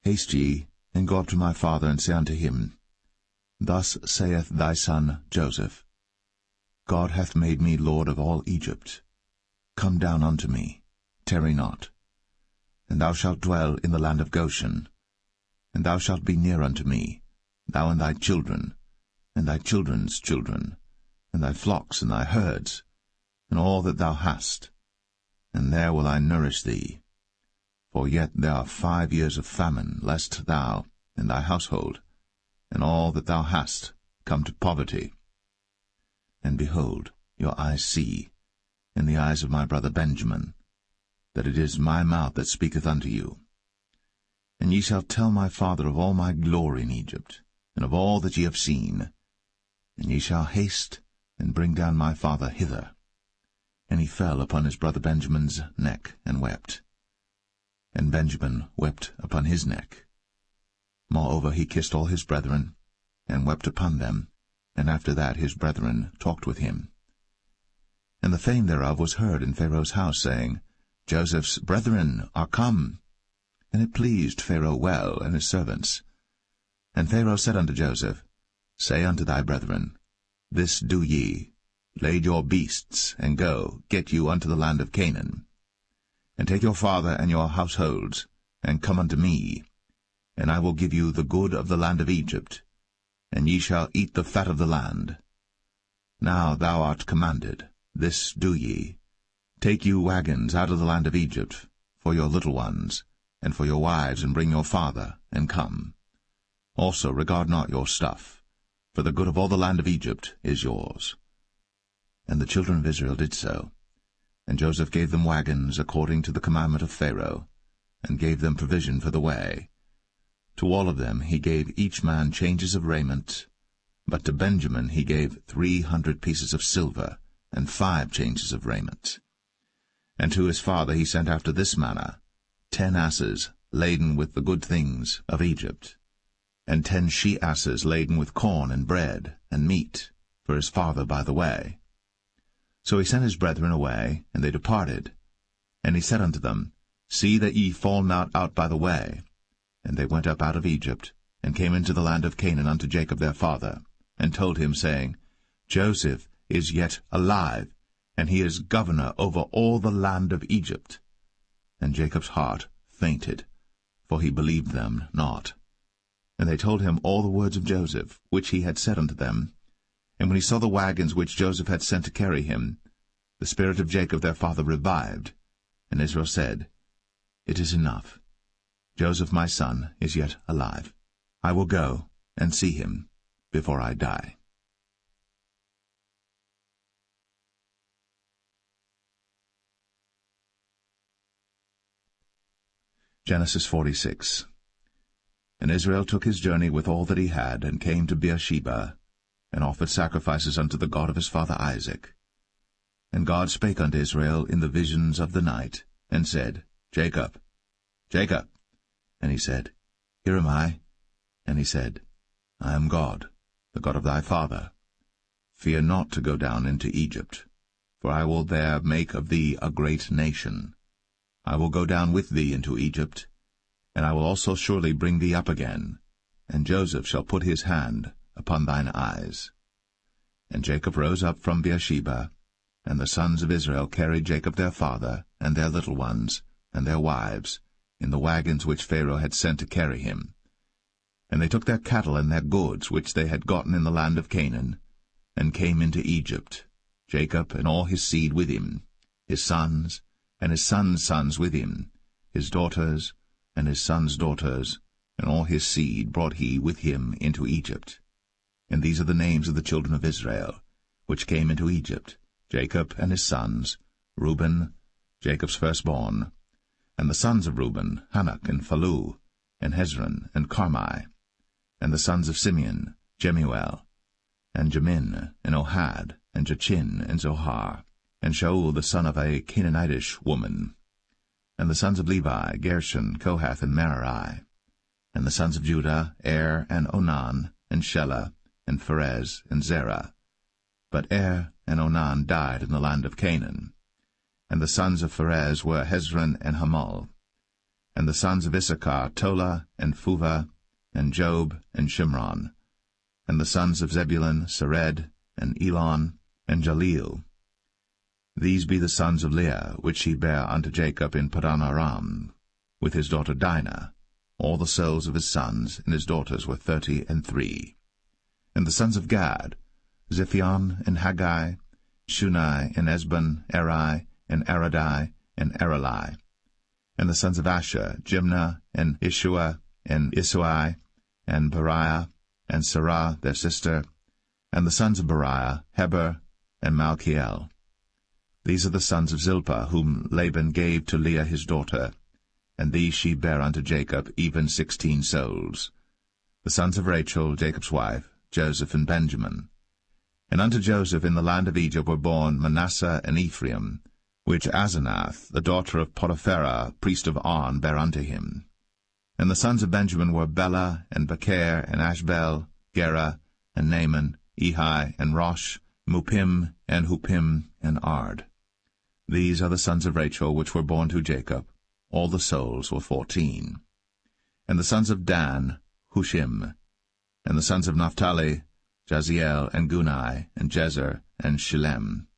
Haste ye, and go up to my father, and say unto him, Thus saith thy son Joseph, God hath made me lord of all Egypt. Come down unto me, tarry not. And thou shalt dwell in the land of Goshen. And thou shalt be near unto me, thou and thy children, and thy children's children, and thy flocks and thy herds, and all that thou hast. And there will I nourish thee. For yet there are 5 years of famine, lest thou and thy household, and all that thou hast, come to poverty. And behold, your eyes see, in the eyes of my brother Benjamin, that it is my mouth that speaketh unto you. And ye shall tell my father of all my glory in Egypt, and of all that ye have seen. And ye shall haste, and bring down my father hither. And he fell upon his brother Benjamin's neck, and wept. And Benjamin wept upon his neck. Moreover he kissed all his brethren, and wept upon them, and after that his brethren talked with him. And the fame thereof was heard in Pharaoh's house, saying, Joseph's brethren are come. And it pleased Pharaoh well, and his servants. And Pharaoh said unto Joseph, Say unto thy brethren, This do ye, lade your beasts, and go, get you unto the land of Canaan. And take your father and your households, and come unto me, and I will give you the good of the land of Egypt, and ye shall eat the fat of the land. Now thou art commanded, this do ye. Take you wagons out of the land of Egypt, for your little ones, and for your wives, and bring your father, and come. Also regard not your stuff, for the good of all the land of Egypt is yours. And the children of Israel did so. And Joseph gave them wagons according to the commandment of Pharaoh, and gave them provision for the way. To all of them he gave each man changes of raiment, but to Benjamin he gave 300 pieces of silver, and 5 changes of raiment. And to his father he sent after this manner, 10 asses laden with the good things of Egypt, and 10 she-asses laden with corn and bread and meat for his father by the way. So he sent his brethren away, and they departed. And he said unto them, See that ye fall not out by the way. And they went up out of Egypt, and came into the land of Canaan unto Jacob their father, and told him, saying, Joseph is yet alive, and he is governor over all the land of Egypt. And Jacob's heart fainted, for he believed them not. And they told him all the words of Joseph, which he had said unto them. And when he saw the wagons which Joseph had sent to carry him, the spirit of Jacob their father revived. And Israel said, It is enough. Joseph my son is yet alive. I will go and see him before I die. Genesis 46. And Israel took his journey with all that he had, and came to Beersheba, and offered sacrifices unto the God of his father Isaac. And God spake unto Israel in the visions of the night, and said, Jacob, Jacob. And he said, Here am I. And he said, I am God, the God of thy father. Fear not to go down into Egypt, for I will there make of thee a great nation. I will go down with thee into Egypt, and I will also surely bring thee up again, and Joseph shall put his hand upon thine eyes. And Jacob rose up from Beersheba, and the sons of Israel carried Jacob their father, and their little ones, and their wives, in the wagons which Pharaoh had sent to carry him. And they took their cattle and their goods which they had gotten in the land of Canaan, and came into Egypt, Jacob and all his seed with him, his sons, and his sons' sons with him, his daughters, and his sons' daughters, and all his seed brought he with him into Egypt. And these are the names of the children of Israel, which came into Egypt, Jacob and his sons, Reuben, Jacob's firstborn, and the sons of Reuben, Hanok and Phalu, and Hezron and Carmi, and the sons of Simeon, Jemuel, and Jamin, and Ohad, and Jachin, and Zohar, and Shaul the son of a Canaanitish woman. And the sons of Levi, Gershon, Kohath, and Merari. And the sons of Judah, Er, and Onan, and Shelah, and Pharez, and Zerah. But Er and Onan died in the land of Canaan. And the sons of Pharez were Hezron and Hamul. And the sons of Issachar, Tola, and Phuvah, and Job, and Shimron. And the sons of Zebulun, Sered, and Elon, and Jaleel. These be the sons of Leah, which she bare unto Jacob in Paddan Aram, with his daughter Dinah. All the souls of his sons and his daughters were 33. And the sons of Gad, Ziphion, and Haggai, Shunai, and Esbon, Eri, and Aradai, and Areli. And the sons of Asher, Jimnah, and Ishua, and Isui, and Beriah, and Sarah their sister. And the sons of Beriah, Heber, and Malchiel. These are the sons of Zilpah, whom Laban gave to Leah his daughter, and these she bare unto Jacob, even 16 souls. The sons of Rachel, Jacob's wife, Joseph and Benjamin. And unto Joseph in the land of Egypt were born Manasseh and Ephraim, which Asenath, the daughter of Potipherah, priest of On, bare unto him. And the sons of Benjamin were Bela, and Becher, and Ashbel, Gera, and Naaman, Ehi, and Rosh, Muppim, and Huppim, and Ard. These are the sons of Rachel which were born to Jacob. All the souls were 14. And the sons of Dan, Hushim. And the sons of Naphtali, Jaziel, and Gunai, and Jezer, and Shillem.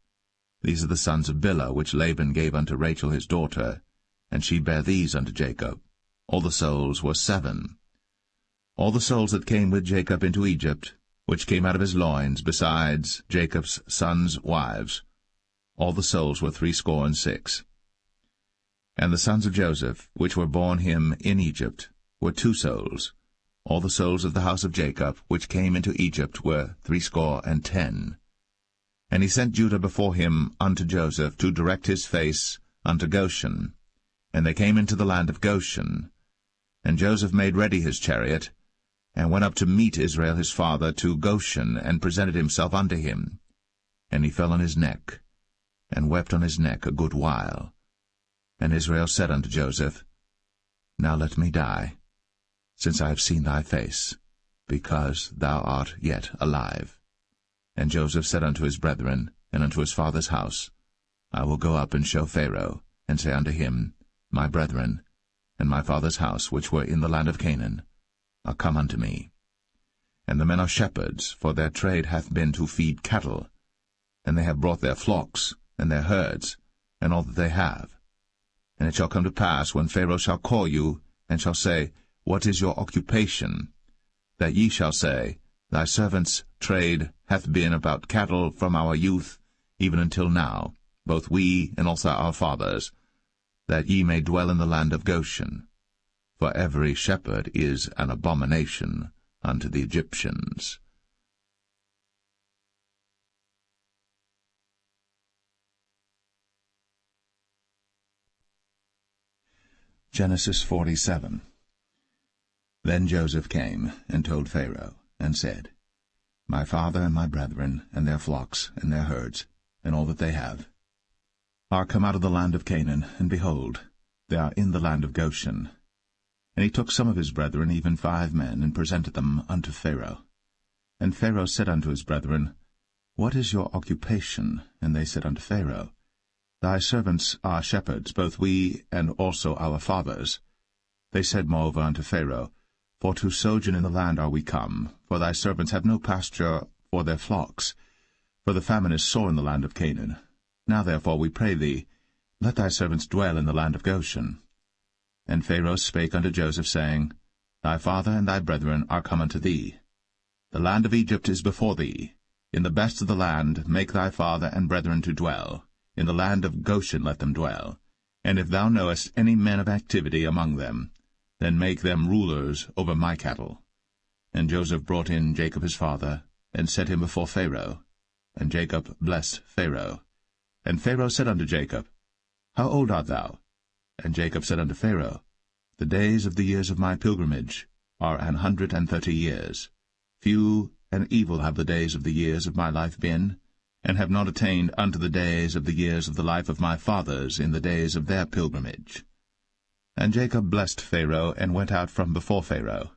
These are the sons of Bilhah, which Laban gave unto Rachel his daughter, and she bare these unto Jacob. all the souls were 7. All the souls that came with Jacob into Egypt, which came out of his loins, besides Jacob's sons' wives, all the souls were 66. And the sons of Joseph, which were born him in Egypt, were 2 souls. All the souls of the house of Jacob, which came into Egypt, were 10. And he sent Judah before him unto Joseph, to direct his face unto Goshen. And they came into the land of Goshen. And Joseph made ready his chariot, and went up to meet Israel his father to Goshen, and presented himself unto him. And he fell on his neck, and wept on his neck a good while. And Israel said unto Joseph, Now let me die, since I have seen thy face, because thou art yet alive. And Joseph said unto his brethren, and unto his father's house, I will go up and show Pharaoh, and say unto him, My brethren, and my father's house, which were in the land of Canaan, are come unto me. And the men are shepherds, for their trade hath been to feed cattle, and they have brought their flocks, and their herds, and all that they have. And it shall come to pass, when Pharaoh shall call you, and shall say, What is your occupation? That ye shall say, Thy servant's trade hath been about cattle from our youth, even until now, both we and also our fathers, that ye may dwell in the land of Goshen. For every shepherd is an abomination unto the Egyptians. Genesis 47. Then Joseph came, and told Pharaoh, and said, My father and my brethren, and their flocks, and their herds, and all that they have, are come out of the land of Canaan, and behold, they are in the land of Goshen. And he took some of his brethren, even 5 men, and presented them unto Pharaoh. And Pharaoh said unto his brethren, What is your occupation? And they said unto Pharaoh, Thy servants are shepherds, both we and also our fathers. They said moreover unto Pharaoh, For to sojourn in the land are we come, for thy servants have no pasture for their flocks, for the famine is sore in the land of Canaan. Now therefore, we pray thee, let thy servants dwell in the land of Goshen. And Pharaoh spake unto Joseph, saying, Thy father and thy brethren are come unto thee. The land of Egypt is before thee. In the best of the land make thy father and brethren to dwell. In the land of Goshen let them dwell. And if thou knowest any men of activity among them, then make them rulers over my cattle. And Joseph brought in Jacob his father, and set him before Pharaoh. And Jacob blessed Pharaoh. And Pharaoh said unto Jacob, How old art thou? And Jacob said unto Pharaoh, The days of the years of my pilgrimage are 130 years. Few and evil have the days of the years of my life been, and have not attained unto the days of the years of the life of my fathers in the days of their pilgrimage. And Jacob blessed Pharaoh, and went out from before Pharaoh.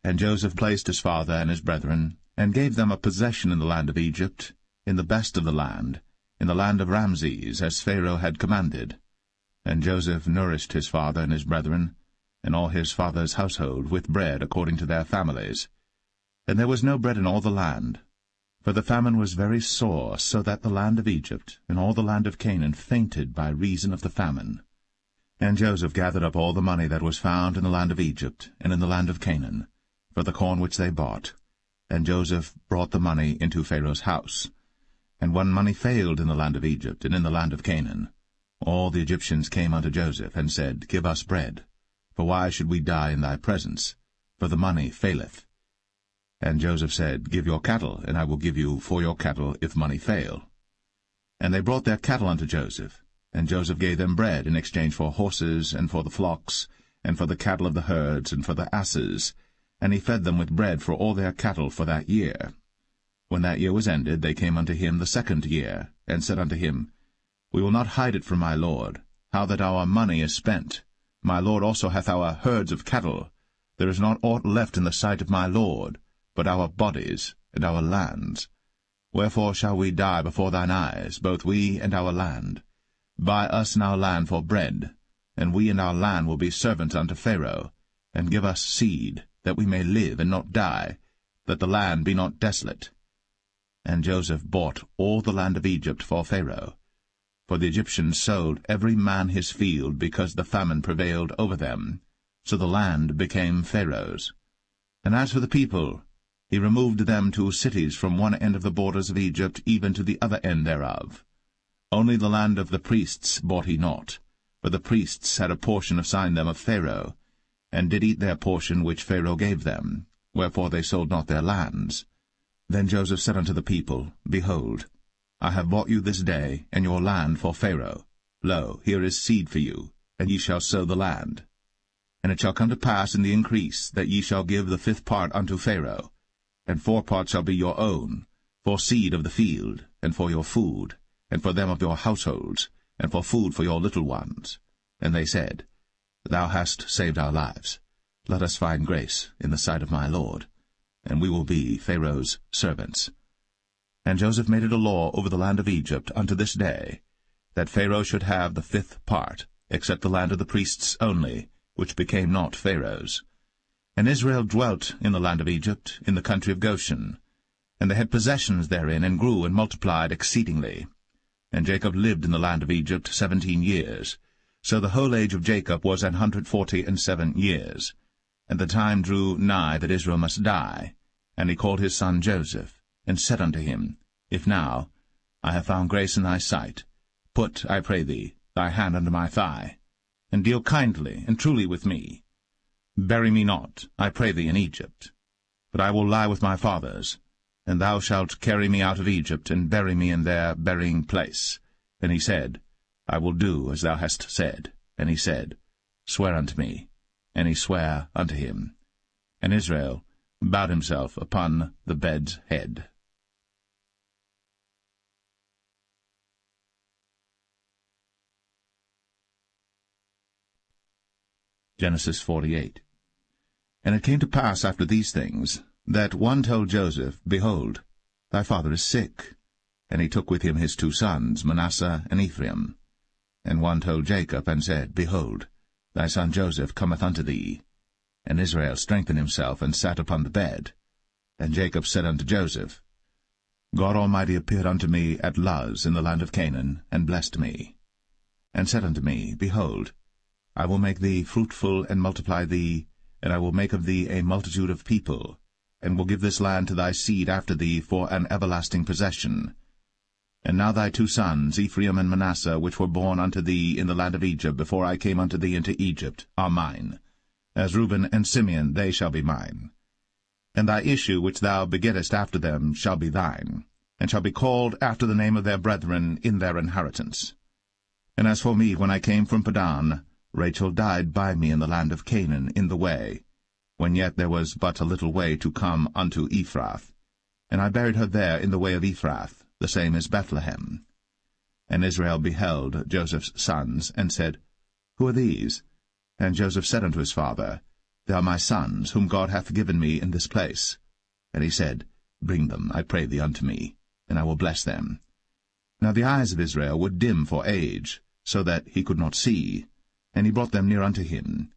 And Joseph placed his father and his brethren, and gave them a possession in the land of Egypt, in the best of the land, in the land of Ramses, as Pharaoh had commanded. And Joseph nourished his father and his brethren, and all his father's household, with bread according to their families. And there was no bread in all the land, for the famine was very sore, so that the land of Egypt and all the land of Canaan fainted by reason of the famine. And Joseph gathered up all the money that was found in the land of Egypt and in the land of Canaan, for the corn which they bought. And Joseph brought the money into Pharaoh's house. And when money failed in the land of Egypt and in the land of Canaan, all the Egyptians came unto Joseph, and said, Give us bread, for why should we die in thy presence? For the money faileth. And Joseph said, Give your cattle, and I will give you for your cattle, if money fail. And they brought their cattle unto Joseph, and Joseph gave them bread in exchange for horses, and for the flocks, and for the cattle of the herds, and for the asses, and he fed them with bread for all their cattle for that year. When that year was ended, they came unto him the 2nd year, and said unto him, We will not hide it from my lord, how that our money is spent. My lord also hath our herds of cattle. There is not aught left in the sight of my lord, but our bodies and our lands. Wherefore shall we die before thine eyes, both we and our land? Buy us now land for bread, and we and our land will be servants unto Pharaoh, and give us seed, that we may live and not die, that the land be not desolate. And Joseph bought all the land of Egypt for Pharaoh. For the Egyptians sold every man his field, because the famine prevailed over them. So the land became Pharaoh's. And as for the people, he removed them to cities from one end of the borders of Egypt even to the other end thereof. Only the land of the priests bought he not, for the priests had a portion assigned them of Pharaoh, and did eat their portion which Pharaoh gave them, wherefore they sold not their lands. Then Joseph said unto the people, Behold, I have bought you this day, and your land for Pharaoh. Lo, here is seed for you, and ye shall sow the land. And it shall come to pass in the increase, that ye shall give the 5th part unto Pharaoh, and 4 parts shall be your own, for seed of the field, and for your food, and for them of your households, and for food for your little ones. And they said, Thou hast saved our lives. Let us find grace in the sight of my Lord, and we will be Pharaoh's servants. And Joseph made it a law over the land of Egypt unto this day, that Pharaoh should have the 5th part, except the land of the priests only, which became not Pharaoh's. And Israel dwelt in the land of Egypt, in the country of Goshen. And they had possessions therein, and grew and multiplied exceedingly. And Jacob lived in the land of Egypt 17 years. So the whole age of Jacob was 147 years. And the time drew nigh that Israel must die. And he called his son Joseph, and said unto him, If now I have found grace in thy sight, put, I pray thee, thy hand under my thigh, and deal kindly and truly with me. Bury me not, I pray thee, in Egypt. But I will lie with my fathers, and thou shalt carry me out of Egypt, and bury me in their burying place. And he said, I will do as thou hast said. And he said, Swear unto me. And he sware unto him. And Israel bowed himself upon the bed's head. Genesis 48. And it came to pass after these things, that one told Joseph, Behold, thy father is sick. And he took with him his 2 sons, Manasseh and Ephraim. And one told Jacob, and said, Behold, thy son Joseph cometh unto thee. And Israel strengthened himself, and sat upon the bed. And Jacob said unto Joseph, God Almighty appeared unto me at Luz in the land of Canaan, and blessed me. And said unto me, Behold, I will make thee fruitful, and multiply thee, and I will make of thee a multitude of people, and will give this land to thy seed after thee for an everlasting possession. And now thy 2 sons, Ephraim and Manasseh, which were born unto thee in the land of Egypt, before I came unto thee into Egypt, are mine. As Reuben and Simeon, they shall be mine. And thy issue which thou begettest after them shall be thine, and shall be called after the name of their brethren in their inheritance. And as for me, when I came from Padan, Rachel died by me in the land of Canaan in the way, when yet there was but a little way to come unto Ephrath. And I buried her there in the way of Ephrath, the same as Bethlehem. And Israel beheld Joseph's sons, and said, Who are these? And Joseph said unto his father, They are my sons, whom God hath given me in this place. And he said, Bring them, I pray thee, unto me, and I will bless them. Now the eyes of Israel were dim for age, so that he could not see. And he brought them near unto him.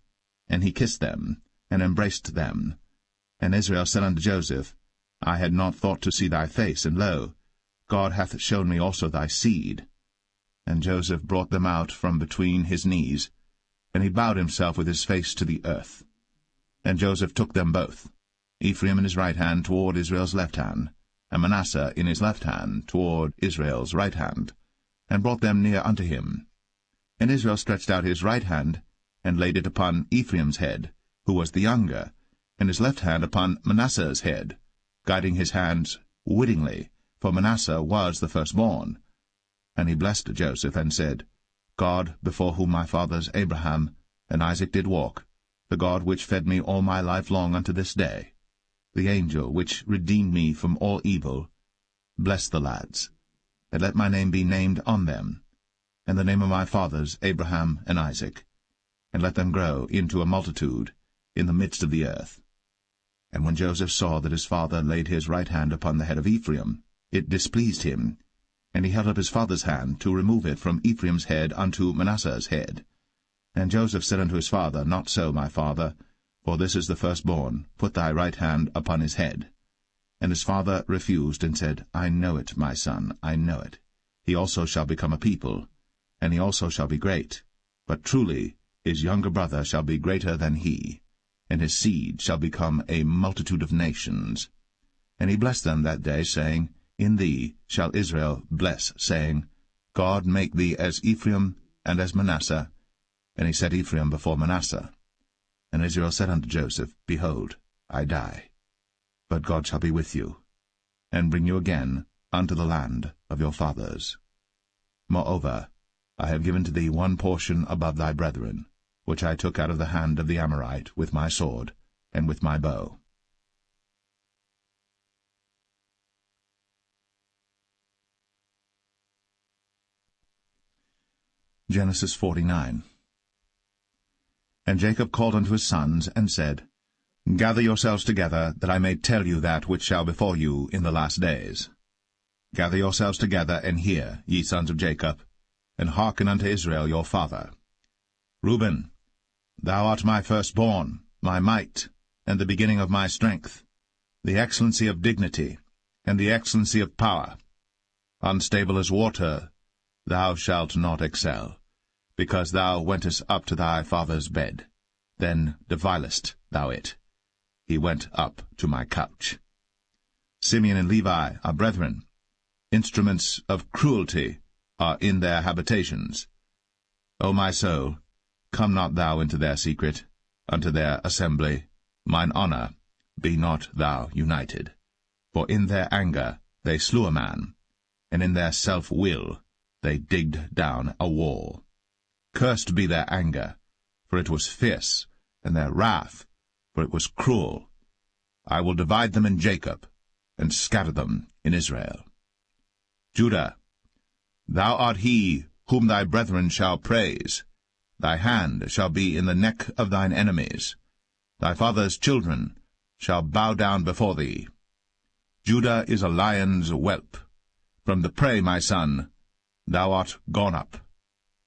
And he kissed them, and embraced them. And Israel said unto Joseph, I had not thought to see thy face, and lo, God hath shown me also thy seed. And Joseph brought them out from between his knees, and he bowed himself with his face to the earth. And Joseph took them both, Ephraim in his right hand toward Israel's left hand, and Manasseh in his left hand toward Israel's right hand, and brought them near unto him. And Israel stretched out his right hand, and laid it upon Ephraim's head, who was the younger, and his left hand upon Manasseh's head, guiding his hands wittingly, for Manasseh was the firstborn. And he blessed Joseph, and said, God, before whom my fathers Abraham and Isaac did walk, the God which fed me all my life long unto this day, the angel which redeemed me from all evil, bless the lads, and let my name be named on them, and the name of my fathers Abraham and Isaac, and let them grow into a multitude in the midst of the earth. And when Joseph saw that his father laid his right hand upon the head of Ephraim, it displeased him, and he held up his father's hand to remove it from Ephraim's head unto Manasseh's head. And Joseph said unto his father, Not so, my father, for this is the firstborn. Put thy right hand upon his head. And his father refused, and said, I know it, my son, I know it. He also shall become a people, and he also shall be great. But truly his younger brother shall be greater than he, and his seed shall become a multitude of nations. And he blessed them that day, saying, In thee shall Israel bless, saying, God make thee as Ephraim and as Manasseh. And he set Ephraim before Manasseh. And Israel said unto Joseph, Behold, I die, but God shall be with you, and bring you again unto the land of your fathers. Moreover, I have given to thee one portion above thy brethren, which I took out of the hand of the Amorite with my sword and with my bow. Genesis 49. And Jacob called unto his sons, and said, Gather yourselves together, that I may tell you that which shall befall you in the last days. Gather yourselves together, and hear, ye sons of Jacob, and hearken unto Israel your father. Reuben, thou art my firstborn, my might, and the beginning of my strength, the excellency of dignity, and the excellency of power. Unstable as water, thou shalt not excel, because thou wentest up to thy father's bed. Then devilest thou it. He went up to my couch. Simeon and Levi are brethren. Instruments of cruelty are in their habitations. O my soul, come not thou into their secret, unto their assembly. Mine honour, be not thou united. For in their anger they slew a man, and in their self-will they digged down a wall. Cursed be their anger, for it was fierce, and their wrath, for it was cruel. I will divide them in Jacob, and scatter them in Israel. Judah, thou art he whom thy brethren shall praise. Thy hand shall be in the neck of thine enemies. Thy father's children shall bow down before thee. Judah is a lion's whelp. From the prey, my son, thou art gone up.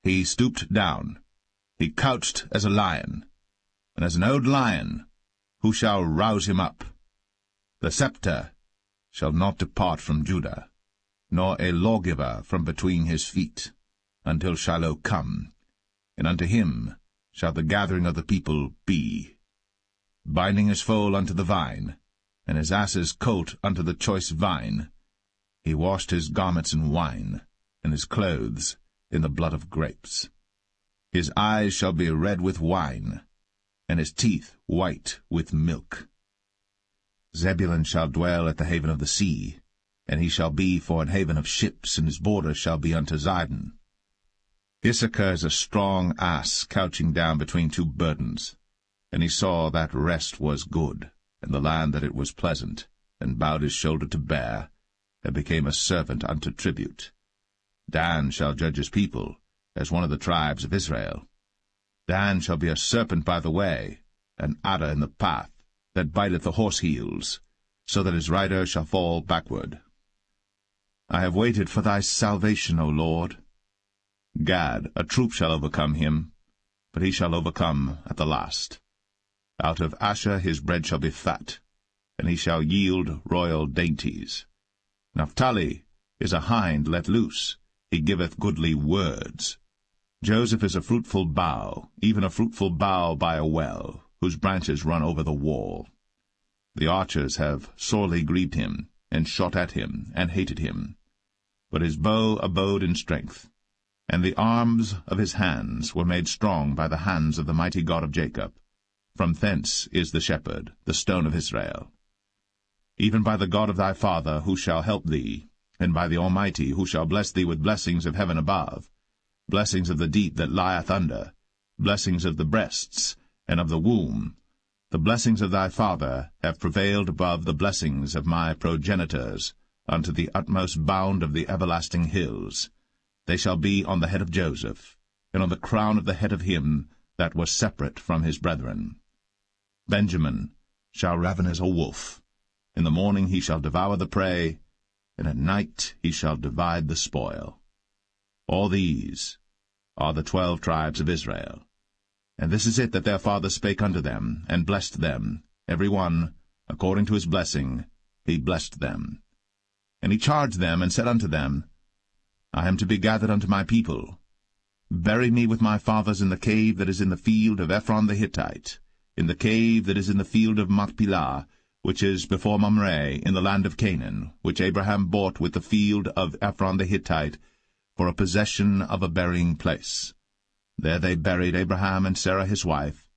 He stooped down. He couched as a lion, and as an old lion, who shall rouse him up? The scepter shall not depart from Judah, nor a lawgiver from between his feet, until Shiloh come, and unto him shall the gathering of the people be. Binding his foal unto the vine, and his ass's colt unto the choice vine, he washed his garments in wine, and his clothes in the blood of grapes. His eyes shall be red with wine, and his teeth white with milk. Zebulun shall dwell at the haven of the sea, and he shall be for an haven of ships, and his border shall be unto Zidon. Issachar is a strong ass couching down between two burdens, and he saw that rest was good, and the land that it was pleasant, and bowed his shoulder to bear, and became a servant unto tribute. Dan shall judge his people, as one of the tribes of Israel. Dan shall be a serpent by the way, an adder in the path, that biteth the horse heels, so that his rider shall fall backward. I have waited for thy salvation, O Lord. Gad, a troop shall overcome him, but he shall overcome at the last. Out of Asher his bread shall be fat, and he shall yield royal dainties. Naphtali is a hind let loose, he giveth goodly words. Joseph is a fruitful bough, even a fruitful bough by a well, whose branches run over the wall. The archers have sorely grieved him, and shot at him, and hated him. But his bow abode in strength, and the arms of his hands were made strong by the hands of the mighty God of Jacob. From thence is the shepherd, the stone of Israel. Even by the God of thy father, who shall help thee, and by the Almighty, who shall bless thee with blessings of heaven above, blessings of the deep that lieth under, blessings of the breasts, and of the womb. The blessings of thy father have prevailed above the blessings of my progenitors, unto the utmost bound of the everlasting hills. They shall be on the head of Joseph, and on the crown of the head of him that was separate from his brethren. Benjamin shall raven as a wolf. In the morning he shall devour the prey, and at night he shall divide the spoil. All these are the 12 tribes of Israel. And this is it that their father spake unto them, and blessed them, every one, according to his blessing, he blessed them. And he charged them, and said unto them, I am to be gathered unto my people. Bury me with my fathers in the cave that is in the field of Ephron the Hittite, in the cave that is in the field of Machpelah, which is before Mamre, in the land of Canaan, which Abraham bought with the field of Ephron the Hittite, for a possession of a burying place. There they buried Abraham and Sarah his wife.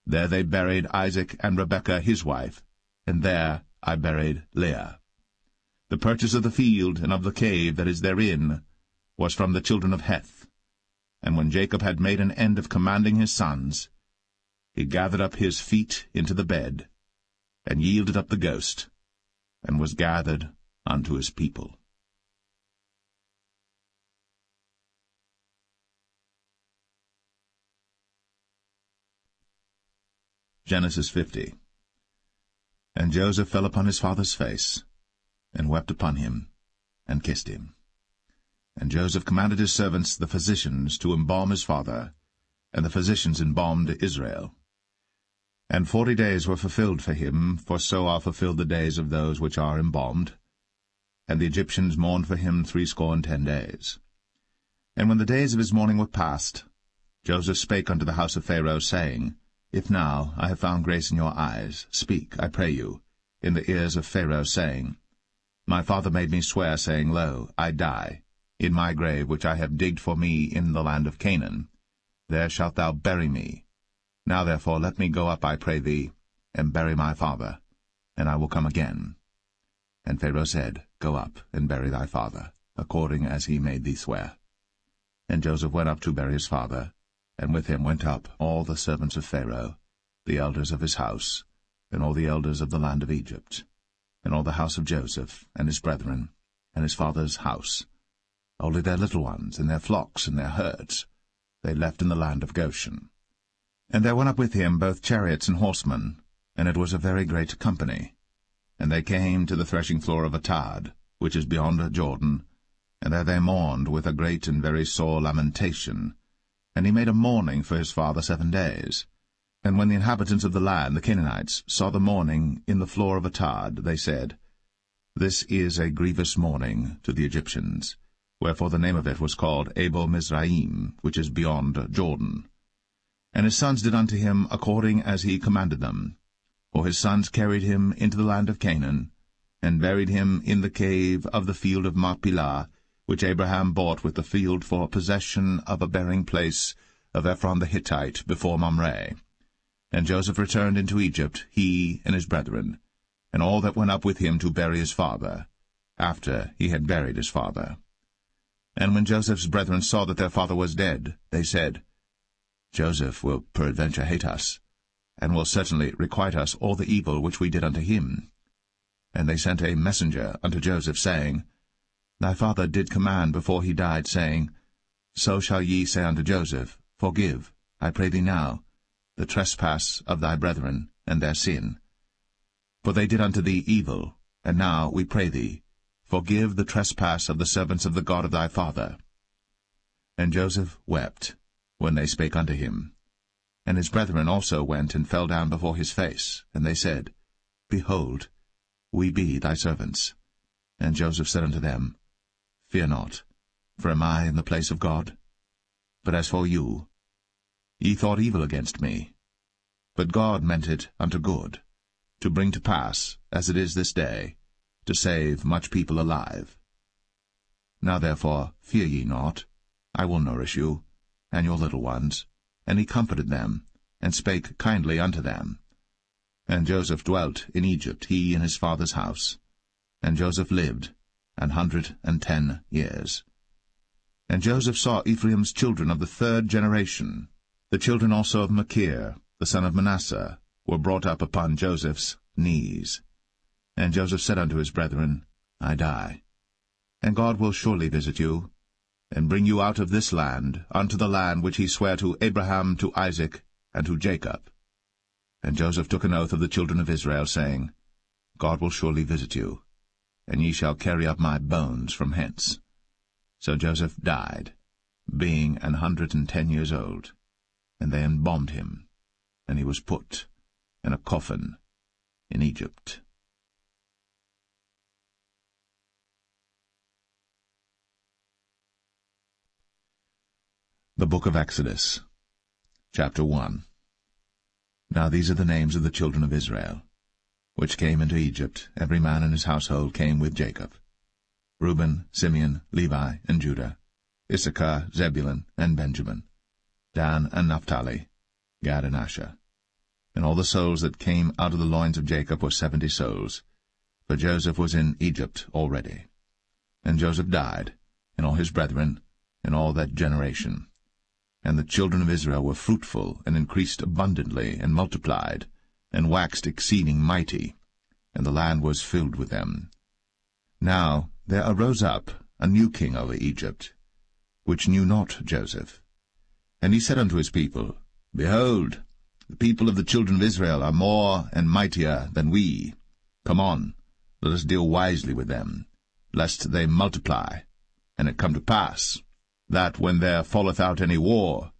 There they buried Isaac and Rebekah his wife, and there I buried Leah. The purchase of the field and of the cave that is therein was from the children of Heth. And when Jacob had made an end of commanding his sons, he gathered up his feet into the bed, and yielded up the ghost, and was gathered unto his people. Genesis 50. And Joseph fell upon his father's face, and wept upon him, and kissed him. And Joseph commanded his servants, the physicians, to embalm his father, and the physicians embalmed Israel. And 40 days were fulfilled for him, for so are fulfilled the days of those which are embalmed. And the Egyptians mourned for him 60 days. And when the days of his mourning were past, Joseph spake unto the house of Pharaoh, saying, If now I have found grace in your eyes, speak, I pray you, in the ears of Pharaoh, saying, My father made me swear, saying, Lo, I die, in my grave which I have digged for me in the land of Canaan. There shalt thou bury me. Now therefore let me go up, I pray thee, and bury my father, and I will come again. And Pharaoh said, Go up, and bury thy father, according as he made thee swear. And Joseph went up to bury his father, and with him went up all the servants of Pharaoh, the elders of his house, and all the elders of the land of Egypt, and all the house of Joseph, and his brethren, and his father's house. Only their little ones, and their flocks, and their herds, they left in the land of Goshen. And there went up with him both chariots and horsemen, and it was a very great company. And they came to the threshing floor of Atad, which is beyond Jordan, and there they mourned with a great and very sore lamentation. And he made a mourning for his father 7 days. And when the inhabitants of the land, the Canaanites, saw the mourning in the floor of Atad, they said, This is a grievous mourning to the Egyptians. Wherefore the name of it was called Abel Mizraim, which is beyond Jordan. And his sons did unto him according as he commanded them. For his sons carried him into the land of Canaan, and buried him in the cave of the field of Machpelah, which Abraham bought with the field for possession of a burying place of Ephron the Hittite before Mamre. And Joseph returned into Egypt, he and his brethren, and all that went up with him to bury his father, after he had buried his father. And when Joseph's brethren saw that their father was dead, they said, Joseph will peradventure hate us, and will certainly requite us all the evil which we did unto him. And they sent a messenger unto Joseph, saying, Thy father did command before he died, saying, So shall ye say unto Joseph, Forgive, I pray thee now, the trespass of thy brethren, and their sin. For they did unto thee evil, and now, we pray thee, forgive the trespass of the servants of the God of thy father. And Joseph wept when they spake unto him. And his brethren also went and fell down before his face, and they said, Behold, we be thy servants. And Joseph said unto them, Fear not, for am I in the place of God? But as for you, ye thought evil against me, but God meant it unto good, to bring to pass, as it is this day, to save much people alive. Now therefore fear ye not, I will nourish you, and your little ones. And he comforted them, and spake kindly unto them. And Joseph dwelt in Egypt, he and his father's house. And Joseph lived 110 years. And Joseph saw Ephraim's children of the 3rd generation. The children also of Machir, the son of Manasseh, were brought up upon Joseph's knees. And Joseph said unto his brethren, I die, and God will surely visit you, and bring you out of this land unto the land which he sware to Abraham, to Isaac, and to Jacob. And Joseph took an oath of the children of Israel, saying, God will surely visit you, and ye shall carry up my bones from hence. So Joseph died, being 110 years old, and they embalmed him, and he was put in a coffin in Egypt. The Book of Exodus, Chapter 1. Now these are the names of the children of Israel, which came into Egypt. Every man in his household came with Jacob: Reuben, Simeon, Levi, and Judah, Issachar, Zebulun, and Benjamin, Dan and Naphtali, Gad and Asher. And all the souls that came out of the loins of Jacob were 70 souls, for Joseph was in Egypt already. And Joseph died, and all his brethren, and all that generation. And the children of Israel were fruitful, and increased abundantly, and multiplied, and waxed exceeding mighty, and the land was filled with them. Now there arose up a new king over Egypt, which knew not Joseph. And he said unto his people, Behold, the people of the children of Israel are more and mightier than we. Come on, let us deal wisely with them, lest they multiply. And it come to pass, that when there falleth out any war,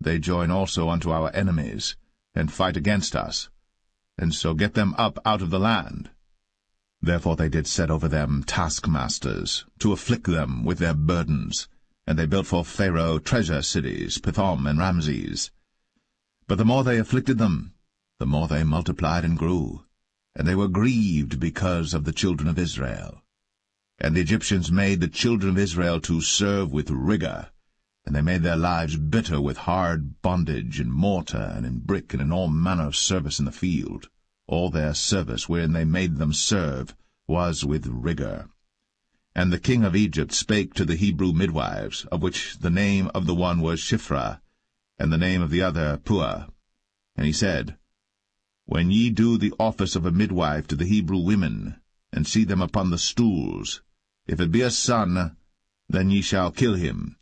they join also unto our enemies, and fight against us, and so get them up out of the land. Therefore they did set over them taskmasters, to afflict them with their burdens, and they built for Pharaoh treasure cities, Pithom and Ramses. But the more they afflicted them, the more they multiplied and grew, and they were grieved because of the children of Israel. And the Egyptians made the children of Israel to serve with rigor, and they made their lives bitter with hard bondage, in mortar, and in brick, and in all manner of service in the field. All their service wherein they made them serve was with rigor. And the king of Egypt spake to the Hebrew midwives, of which the name of the one was Shiphrah, and the name of the other Puah. And he said, When ye do the office of a midwife to the Hebrew women, and see them upon the stools, if it be a son, then ye shall kill him,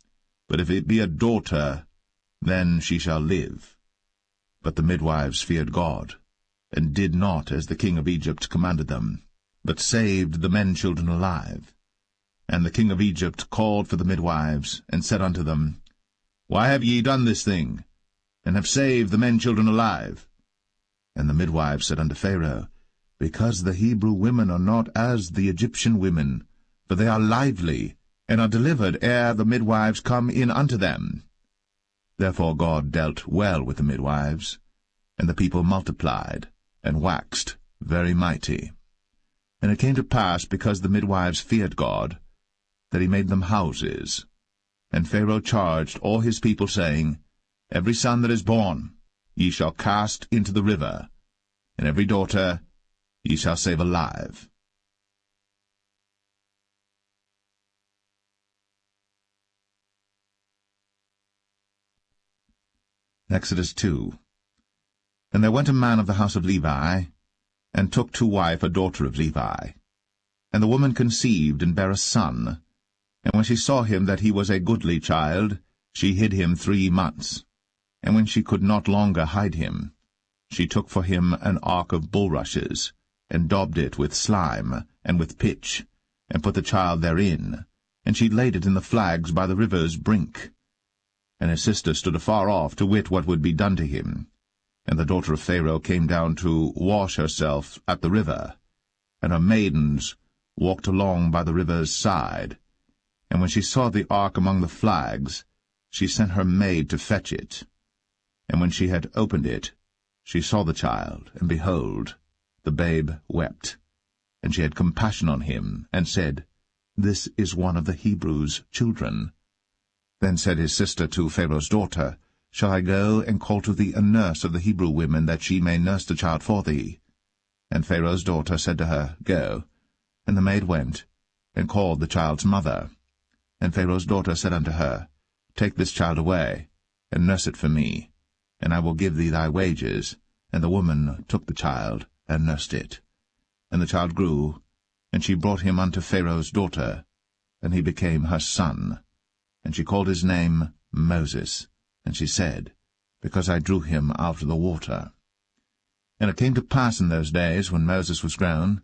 but if it be a daughter, then she shall live. But the midwives feared God, and did not as the king of Egypt commanded them, but saved the men-children alive. And the king of Egypt called for the midwives, and said unto them, Why have ye done this thing, and have saved the men-children alive? And the midwives said unto Pharaoh, Because the Hebrew women are not as the Egyptian women, for they are lively, and are delivered ere the midwives come in unto them. Therefore God dealt well with the midwives, and the people multiplied, and waxed very mighty. And it came to pass, because the midwives feared God, that he made them houses. And Pharaoh charged all his people, saying, Every son that is born ye shall cast into the river, and every daughter ye shall save alive. Exodus 2. And there went a man of the house of Levi, and took to wife a daughter of Levi. And the woman conceived, and bare a son. And when she saw him that he was a goodly child, she hid him 3 months. And when she could not longer hide him, she took for him an ark of bulrushes, and daubed it with slime, and with pitch, and put the child therein, and she laid it in the flags by the river's brink. And his sister stood afar off, to wit what would be done to him. And the daughter of Pharaoh came down to wash herself at the river, and her maidens walked along by the river's side. And when she saw the ark among the flags, she sent her maid to fetch it. And when she had opened it, she saw the child, and behold, the babe wept. And she had compassion on him, and said, This is one of the Hebrews' children. Then said his sister to Pharaoh's daughter, Shall I go and call to thee a nurse of the Hebrew women, that she may nurse the child for thee? And Pharaoh's daughter said to her, Go. And the maid went, and called the child's mother. And Pharaoh's daughter said unto her, Take this child away, and nurse it for me, and I will give thee thy wages. And the woman took the child, and nursed it. And the child grew, and she brought him unto Pharaoh's daughter, and he became her son. And she called his name Moses, and she said, Because I drew him out of the water. And it came to pass in those days, when Moses was grown,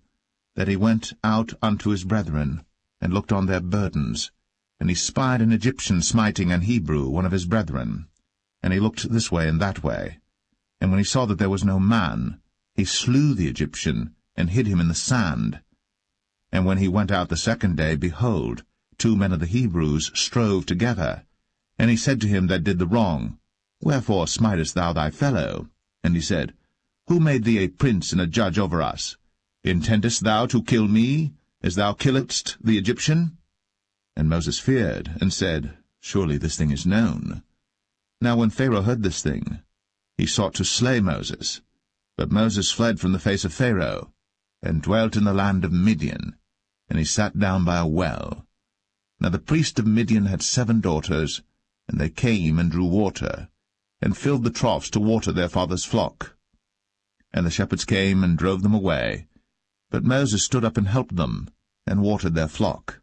that he went out unto his brethren, and looked on their burdens. And he spied an Egyptian smiting an Hebrew, one of his brethren. And he looked this way and that way. And when he saw that there was no man, he slew the Egyptian, and hid him in the sand. And when he went out the second day, behold, 2 men of the Hebrews strove together, And he said to him that did the wrong, Wherefore smitest thou thy fellow? And he said, Who made thee a prince and a judge over us? Intendest thou to kill me, as thou killedst the Egyptian? And Moses feared, and said, Surely this thing is known. Now when Pharaoh heard this thing, he sought to slay Moses. But Moses fled from the face of Pharaoh, and dwelt in the land of Midian, and he sat down by a well. Now the priest of Midian had 7 daughters, and they came and drew water, and filled the troughs to water their father's flock. And the shepherds came and drove them away. But Moses stood up and helped them, and watered their flock.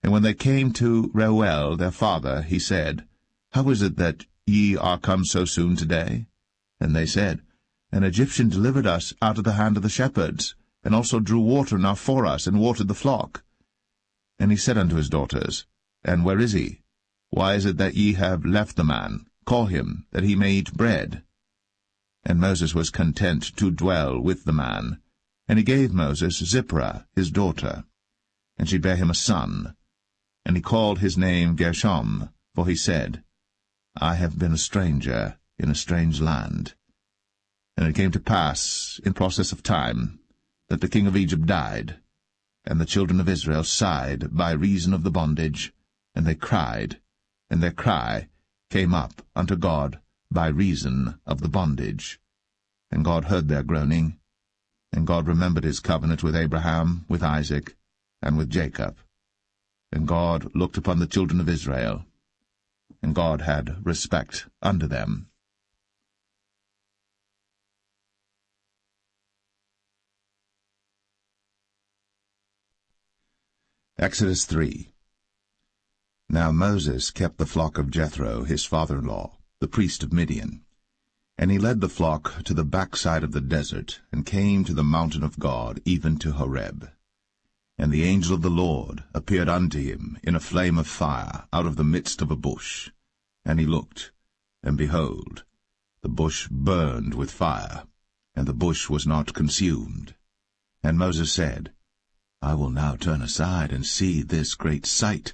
And when they came to Reuel their father, he said, How is it that ye are come so soon today? And they said, An Egyptian delivered us out of the hand of the shepherds, and also drew water enough for us, and watered the flock. And he said unto his daughters, And where is he? Why is it that ye have left the man? Call him, that he may eat bread. And Moses was content to dwell with the man. And he gave Moses Zipporah his daughter, and she bare him a son. And he called his name Gershom, for he said, I have been a stranger in a strange land. And it came to pass, in process of time, that the king of Egypt died, and the children of Israel sighed by reason of the bondage, and they cried, and their cry came up unto God by reason of the bondage. And God heard their groaning, and God remembered his covenant with Abraham, with Isaac, and with Jacob. And God looked upon the children of Israel, and God had respect unto them. Exodus 3. Now Moses kept the flock of Jethro, his father-in-law, the priest of Midian. And he led the flock to the backside of the desert, and came to the mountain of God, even to Horeb. And the angel of the Lord appeared unto him in a flame of fire out of the midst of a bush. And he looked, and behold, the bush burned with fire, and the bush was not consumed. And Moses said, I will now turn aside and see this great sight,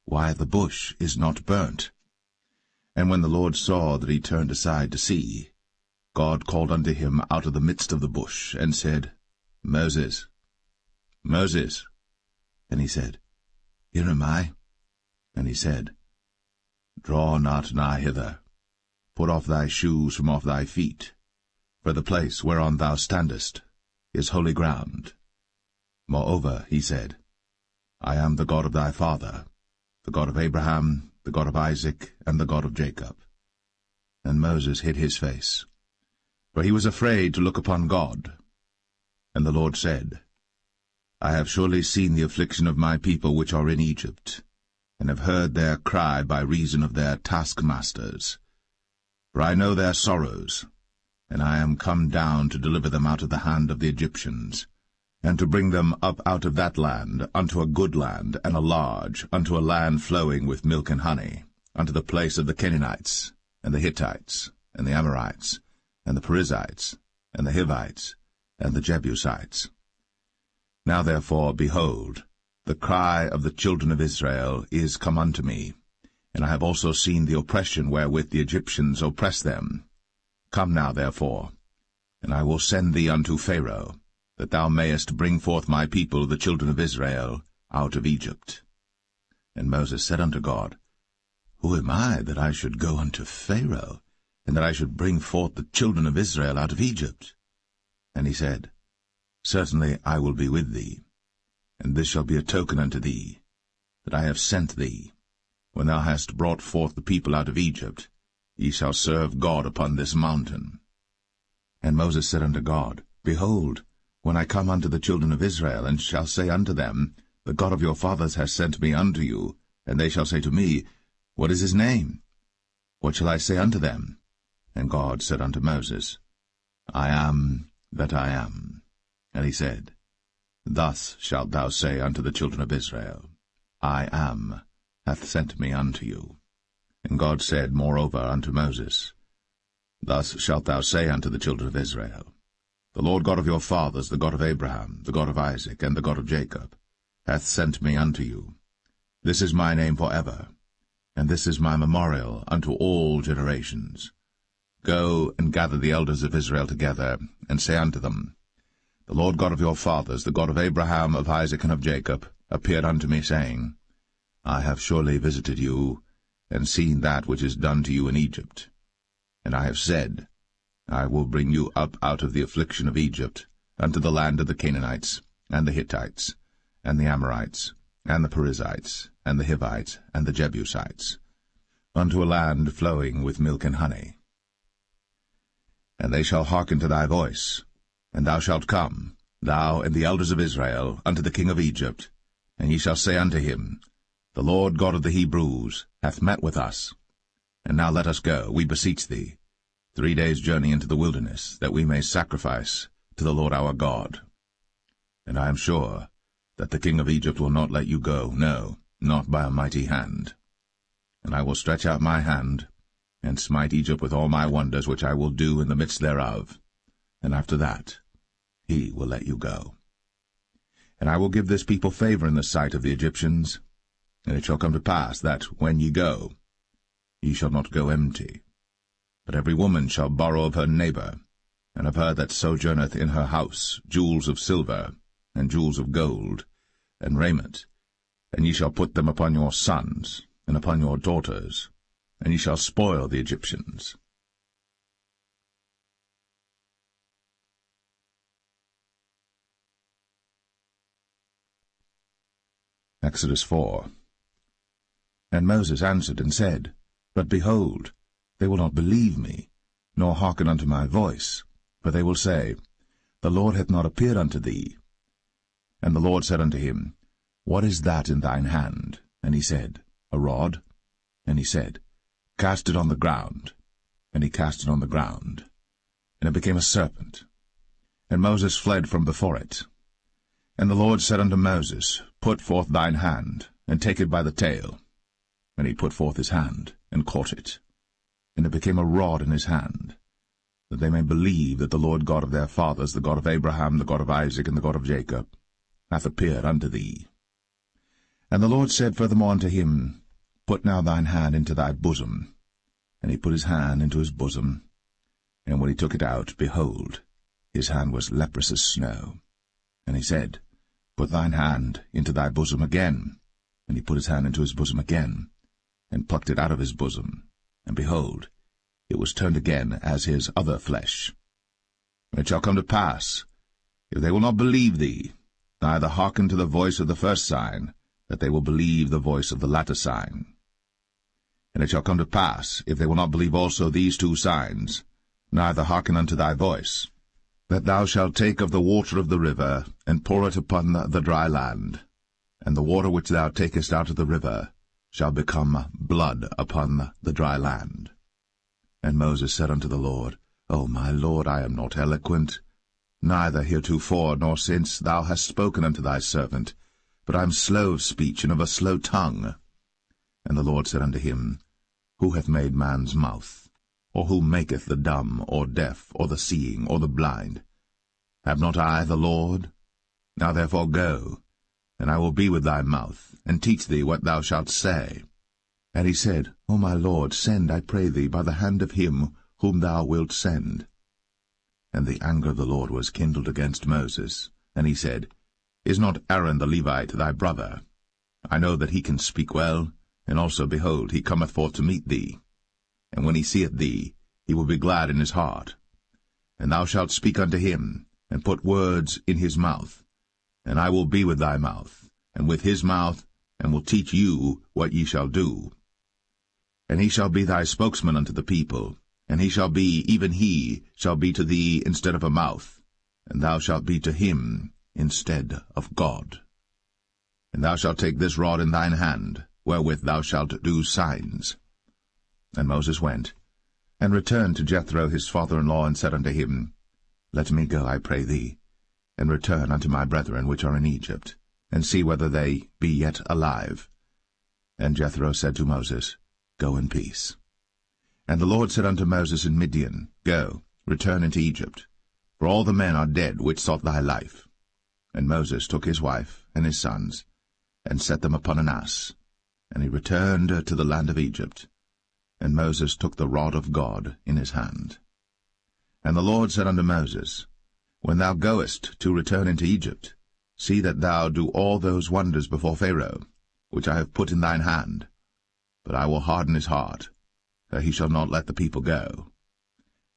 why the bush is not burnt. And when the Lord saw that he turned aside to see, God called unto him out of the midst of the bush, and said, Moses, Moses. And he said, Here am I. And he said, Draw not nigh hither. Put off thy shoes from off thy feet, for the place whereon thou standest is holy ground. Moreover, he said, I am the God of thy father, the God of Abraham, the God of Isaac, and the God of Jacob. And Moses hid his face, for he was afraid to look upon God. And the Lord said, I have surely seen the affliction of my people which are in Egypt, and have heard their cry by reason of their taskmasters. For I know their sorrows, and I am come down to deliver them out of the hand of the Egyptians, and to bring them up out of that land unto a good land, and a large, unto a land flowing with milk and honey, unto the place of the Canaanites, and the Hittites, and the Amorites, and the Perizzites, and the Hivites, and the Jebusites. Now therefore, behold, the cry of the children of Israel is come unto me, and I have also seen the oppression wherewith the Egyptians oppress them. Come now therefore, and I will send thee unto Pharaoh, that thou mayest bring forth my people, the children of Israel, out of Egypt. And Moses said unto God, Who am I, that I should go unto Pharaoh, and that I should bring forth the children of Israel out of Egypt? And he said, Certainly I will be with thee, and this shall be a token unto thee, that I have sent thee. When thou hast brought forth the people out of Egypt, ye shall serve God upon this mountain. And Moses said unto God, Behold, when I come unto the children of Israel, and shall say unto them, The God of your fathers has sent me unto you, and they shall say to me, What is his name? What shall I say unto them? And God said unto Moses, I am that I am. And he said, Thus shalt thou say unto the children of Israel, I am hath sent me unto you. And God said moreover unto Moses, Thus shalt thou say unto the children of Israel, The Lord God of your fathers, the God of Abraham, the God of Isaac, and the God of Jacob, hath sent me unto you. This is my name for ever, and this is my memorial unto all generations. Go and gather the elders of Israel together, and say unto them, The Lord God of your fathers, the God of Abraham, of Isaac, and of Jacob, appeared unto me, saying, I have surely visited you, and seen that which is done to you in Egypt. And I have said, I will bring you up out of the affliction of Egypt, unto the land of the Canaanites, and the Hittites, and the Amorites, and the Perizzites, and the Hivites, and the Jebusites, unto a land flowing with milk and honey. And they shall hearken to thy voice, and thou shalt come, thou and the elders of Israel, unto the king of Egypt, and ye shall say unto him, The Lord God of the Hebrews hath met with us. And now let us go, we beseech thee, 3 days' journey into the wilderness, that we may sacrifice to the Lord our God. And I am sure that the king of Egypt will not let you go, no, not by a mighty hand. And I will stretch out my hand, and smite Egypt with all my wonders which I will do in the midst thereof, and after that he will let you go. And I will give this people favor in the sight of the Egyptians, and it shall come to pass that, when ye go, ye shall not go empty. But every woman shall borrow of her neighbor, and of her that sojourneth in her house, jewels of silver, and jewels of gold, and raiment, and ye shall put them upon your sons, and upon your daughters, and ye shall spoil the Egyptians. Exodus 4. And Moses answered and said, But behold, they will not believe me, nor hearken unto my voice, for they will say, The Lord hath not appeared unto thee. And the Lord said unto him, What is that in thine hand? And he said, A rod. And he said, Cast it on the ground. And he cast it on the ground, and it became a serpent. And Moses fled from before it. And the Lord said unto Moses, Put forth thine hand, and take it by the tail. And he put forth his hand, and caught it. And it became a rod in his hand, that they may believe that the Lord God of their fathers, the God of Abraham, the God of Isaac, and the God of Jacob, hath appeared unto thee. And the Lord said furthermore unto him, Put now thine hand into thy bosom. And he put his hand into his bosom, and when he took it out, behold, his hand was leprous as snow. And he said, Put thine hand into thy bosom again. And he put his hand into his bosom again, and plucked it out of his bosom, and behold, it was turned again as his other flesh. And it shall come to pass, if they will not believe thee, neither hearken to the voice of the first sign, that they will believe the voice of the latter sign. And it shall come to pass, if they will not believe also these 2 signs, neither hearken unto thy voice, that thou shalt take of the water of the river, and pour it upon the dry land, and the water which thou takest out of the river shall become blood upon the dry land. And Moses said unto the Lord, O my Lord, I am not eloquent, neither heretofore nor since thou hast spoken unto thy servant, but I am slow of speech and of a slow tongue. And the Lord said unto him, Who hath made man's mouth? Or who maketh the dumb, or deaf, or the seeing, or the blind? Have not I the Lord? Now therefore go, and I will be with thy mouth, and teach thee what thou shalt say. And he said, O my Lord, send, I pray thee, by the hand of him whom thou wilt send. And the anger of the Lord was kindled against Moses, and he said, Is not Aaron the Levite thy brother? I know that he can speak well, and also, behold, he cometh forth to meet thee. And when he seeth thee, he will be glad in his heart. And thou shalt speak unto him, and put words in his mouth. And I will be with thy mouth, and with his mouth, and will teach you what ye shall do. And he shall be thy spokesman unto the people, and he shall be, even he, shall be to thee instead of a mouth, and thou shalt be to him instead of God. And thou shalt take this rod in thine hand, wherewith thou shalt do signs. And Moses went, and returned to Jethro his father-in-law, and said unto him, Let me go, I pray thee, and return unto my brethren which are in Egypt, and see whether they be yet alive. And Jethro said to Moses, Go in peace. And the Lord said unto Moses in Midian, Go, return into Egypt, for all the men are dead which sought thy life. And Moses took his wife and his sons, and set them upon an ass, And he returned to the land of Egypt. And Moses took the rod of God in his hand. And the Lord said unto Moses, When thou goest to return into Egypt, see that thou do all those wonders before Pharaoh, which I have put in thine hand. But I will harden his heart, that he shall not let the people go.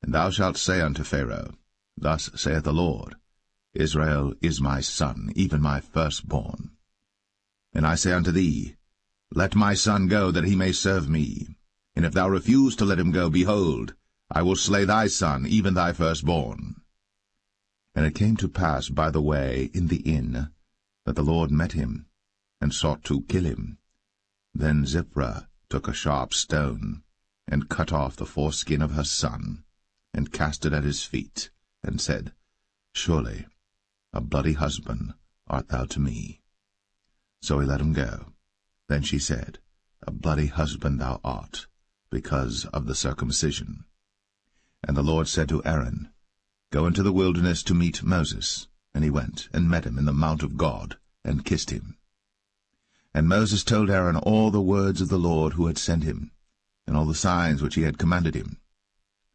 And thou shalt say unto Pharaoh, Thus saith the Lord, Israel is my son, even my firstborn. And I say unto thee, Let my son go, that he may serve me. And if thou refuse to let him go, behold, I will slay thy son, even thy firstborn. And it came to pass by the way in the inn, that the Lord met him, and sought to kill him. Then Zipporah took a sharp stone, and cut off the foreskin of her son, and cast it at his feet, and said, Surely a bloody husband art thou to me. So he let him go. Then she said, A bloody husband thou art, because of the circumcision. And the Lord said to Aaron, Go into the wilderness to meet Moses. And he went, and met him in the mount of God, and kissed him. And Moses told Aaron all the words of the Lord who had sent him, and all the signs which he had commanded him.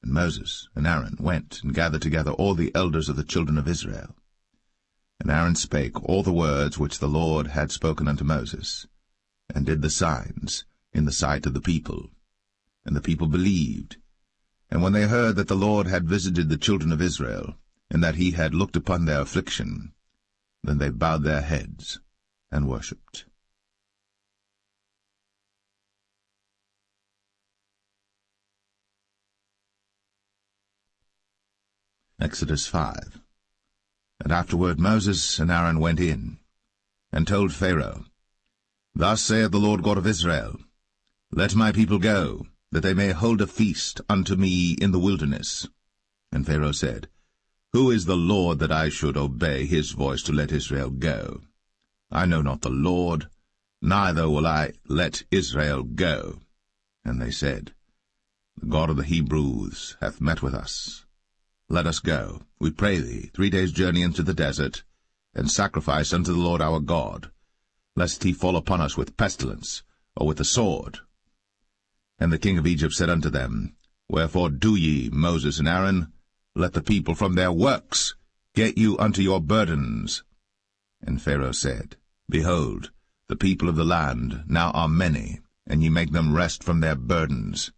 And Moses and Aaron went and gathered together all the elders of the children of Israel. And Aaron spake all the words which the Lord had spoken unto Moses, and did the signs in the sight of the people. And the people believed. And when they heard that the Lord had visited the children of Israel, and that he had looked upon their affliction, then they bowed their heads and worshipped. Exodus 5. And afterward Moses and Aaron went in, and told Pharaoh, Thus saith the Lord God of Israel, Let my people go, that they may hold a feast unto me in the wilderness. And Pharaoh said, Who is the Lord, that I should obey his voice to let Israel go? I know not the Lord, neither will I let Israel go. And they said, The God of the Hebrews hath met with us. Let us go, we pray thee, 3 days' journey into the desert, and sacrifice unto the Lord our God, lest he fall upon us with pestilence, or with the sword. And the king of Egypt said unto them, Wherefore do ye, Moses and Aaron? Let the people from their works get you unto your burdens. And Pharaoh said, Behold, the people of the land now are many, and ye make them rest from their burdens.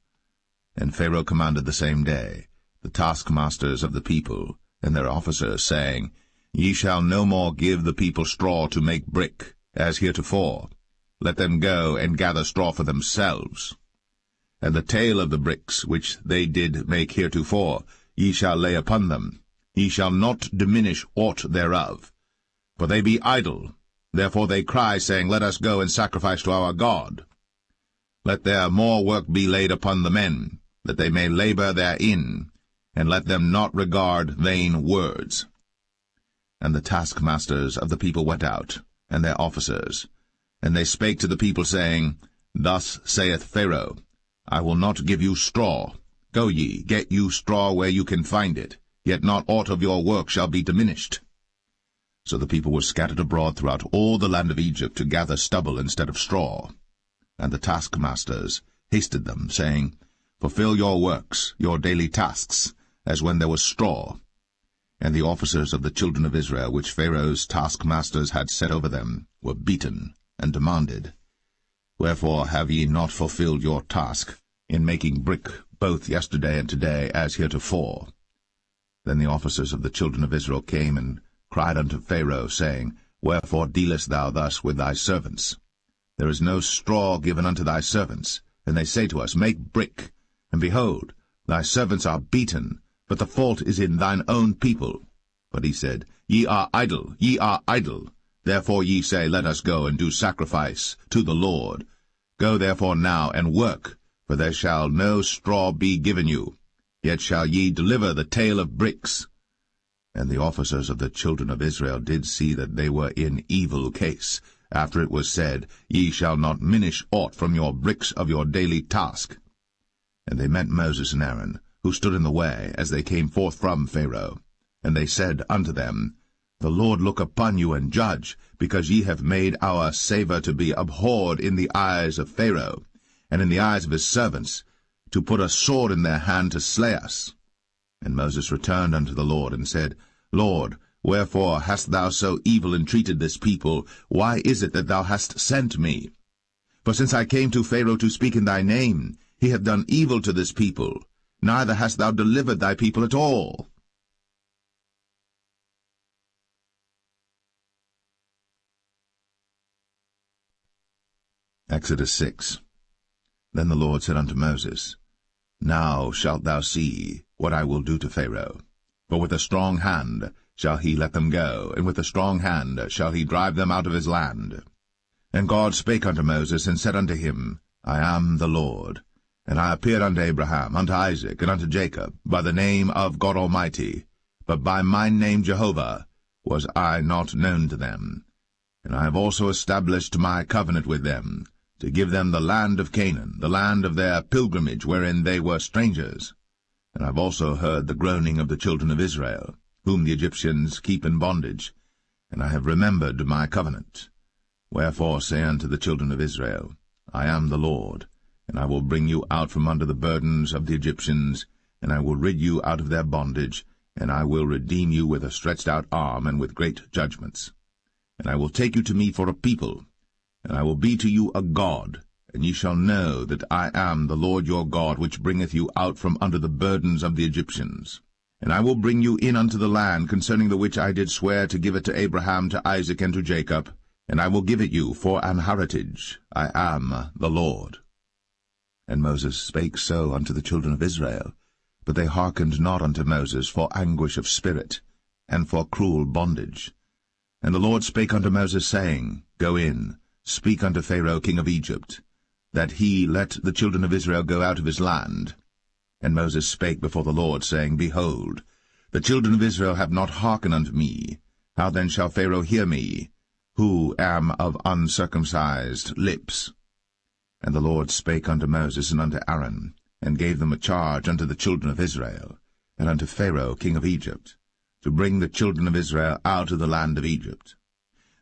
And Pharaoh commanded the same day the taskmasters of the people and their officers, saying, Ye shall no more give the people straw to make brick, as heretofore. Let them go and gather straw for themselves. And the tale of the bricks which they did make heretofore ye shall lay upon them. Ye shall not diminish aught thereof. For they be idle, therefore they cry, saying, Let us go and sacrifice to our God. Let there more work be laid upon the men, that they may labor therein, and let them not regard vain words. And the taskmasters of the people went out, and their officers, and they spake to the people, saying, Thus saith Pharaoh, I will not give you straw. Go ye, get you straw where you can find it, yet not aught of your work shall be diminished. So the people were scattered abroad throughout all the land of Egypt to gather stubble instead of straw. And the taskmasters hasted them, saying, Fulfill your works, your daily tasks, as when there was straw. And the officers of the children of Israel, which Pharaoh's taskmasters had set over them, were beaten, and demanded, Wherefore have ye not fulfilled your task in making brick both yesterday and today, as heretofore? Then the officers of the children of Israel came and cried unto Pharaoh, saying, Wherefore dealest thou thus with thy servants? There is no straw given unto thy servants. And they say to us, Make brick. And behold, thy servants are beaten, but the fault is in thine own people. But he said, Ye are idle, ye are idle. Therefore ye say, Let us go and do sacrifice to the Lord. Go therefore now and work, for there shall no straw be given you. Yet shall ye deliver the tale of bricks. And the officers of the children of Israel did see that they were in evil case, after it was said, Ye shall not minish aught from your bricks of your daily task. And they met Moses and Aaron, who stood in the way, as they came forth from Pharaoh. And they said unto them, The Lord look upon you and judge, because ye have made our savour to be abhorred in the eyes of Pharaoh, and in the eyes of his servants, to put a sword in their hand to slay us. And Moses returned unto the Lord, and said, Lord, wherefore hast thou so evil entreated this people? Why is it that thou hast sent me? For since I came to Pharaoh to speak in thy name, he hath done evil to this people, neither hast thou delivered thy people at all. Exodus 6. Then the Lord said unto Moses, Now shalt thou see what I will do to Pharaoh. For with a strong hand shall he let them go, and with a strong hand shall he drive them out of his land. And God spake unto Moses, and said unto him, I am the Lord. And I appeared unto Abraham, unto Isaac, and unto Jacob, by the name of God Almighty, but by my name Jehovah was I not known to them. And I have also established my covenant with them, to give them the land of Canaan, the land of their pilgrimage, wherein they were strangers. And I have also heard the groaning of the children of Israel, whom the Egyptians keep in bondage, and I have remembered my covenant. Wherefore say unto the children of Israel, I am the Lord, and I will bring you out from under the burdens of the Egyptians, and I will rid you out of their bondage, and I will redeem you with a stretched out arm and with great judgments. And I will take you to me for a people, and I will be to you a God, and ye shall know that I am the Lord your God, which bringeth you out from under the burdens of the Egyptians. And I will bring you in unto the land, concerning the which I did swear to give it to Abraham, to Isaac, and to Jacob, and I will give it you for an heritage. I am the Lord. And Moses spake so unto the children of Israel, but they hearkened not unto Moses for anguish of spirit, and for cruel bondage. And the Lord spake unto Moses, saying, Go in, speak unto Pharaoh king of Egypt, that he let the children of Israel go out of his land. And Moses spake before the Lord, saying, Behold, the children of Israel have not hearkened unto me. How then shall Pharaoh hear me, who am of uncircumcised lips? And the Lord spake unto Moses and unto Aaron, and gave them a charge unto the children of Israel, and unto Pharaoh king of Egypt, to bring the children of Israel out of the land of Egypt.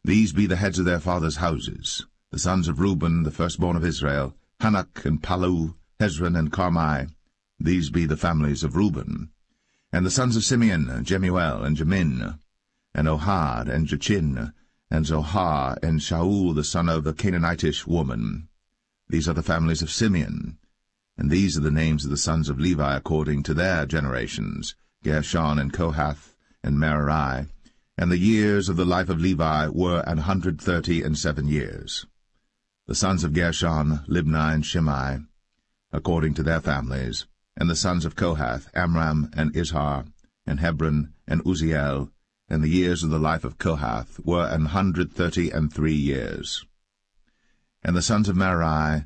These be the heads of their fathers' houses, the sons of Reuben, the firstborn of Israel, Hanok and Palu, Hezron and Carmi. These be the families of Reuben. And the sons of Simeon, Jemuel and Jamin, and Ohad and Jachin, and Zohar and Shaul the son of a Canaanitish woman. These are the families of Simeon. And these are the names of the sons of Levi according to their generations, Gershon and Kohath and Merari. And the years of the life of Levi were 137 years. The sons of Gershon, Libni and Shimei, according to their families. And the sons of Kohath, Amram and Izhar, and Hebron and Uzziel. And the years of the life of Kohath were 133 years. And the sons of Merari,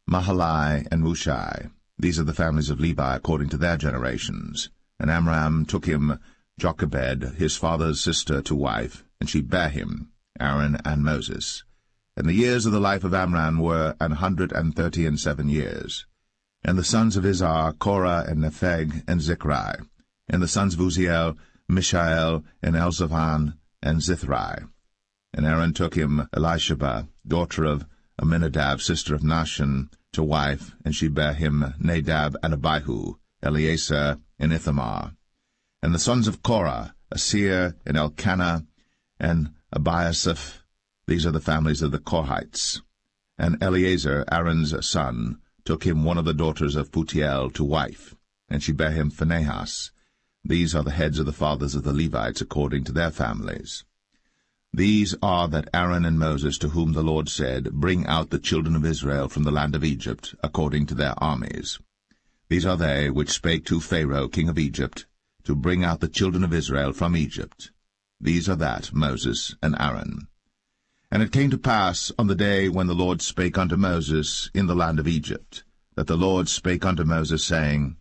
Mahali and Mushai. These are the families of Levi according to their generations. And Amram took him Jochebed, his father's sister, to wife, and she bare him, Aaron and Moses. And the years of the life of Amram were 137 years. And the sons of Izhar, Korah and Nepheg and Zichri. And the sons of Uzziel, Mishael and Elzaphan and Zithri. And Aaron took him Elisheba, daughter of Aminadab, sister of Nahshon, to wife, and she bare him Nadab and Abihu, Eleazar and Ithamar. And the sons of Korah, Asir and Elkanah and Abiasaph. These are the families of the Korhites. And Eleazar, Aaron's son, took him one of the daughters of Putiel to wife, and she bare him Phinehas. These are the heads of the fathers of the Levites according to their families. These are that Aaron and Moses, to whom the Lord said, Bring out the children of Israel from the land of Egypt, according to their armies. These are they which spake to Pharaoh king of Egypt, to bring out the children of Israel from Egypt. These are that Moses and Aaron. And it came to pass on the day when the Lord spake unto Moses in the land of Egypt, that the Lord spake unto Moses, saying,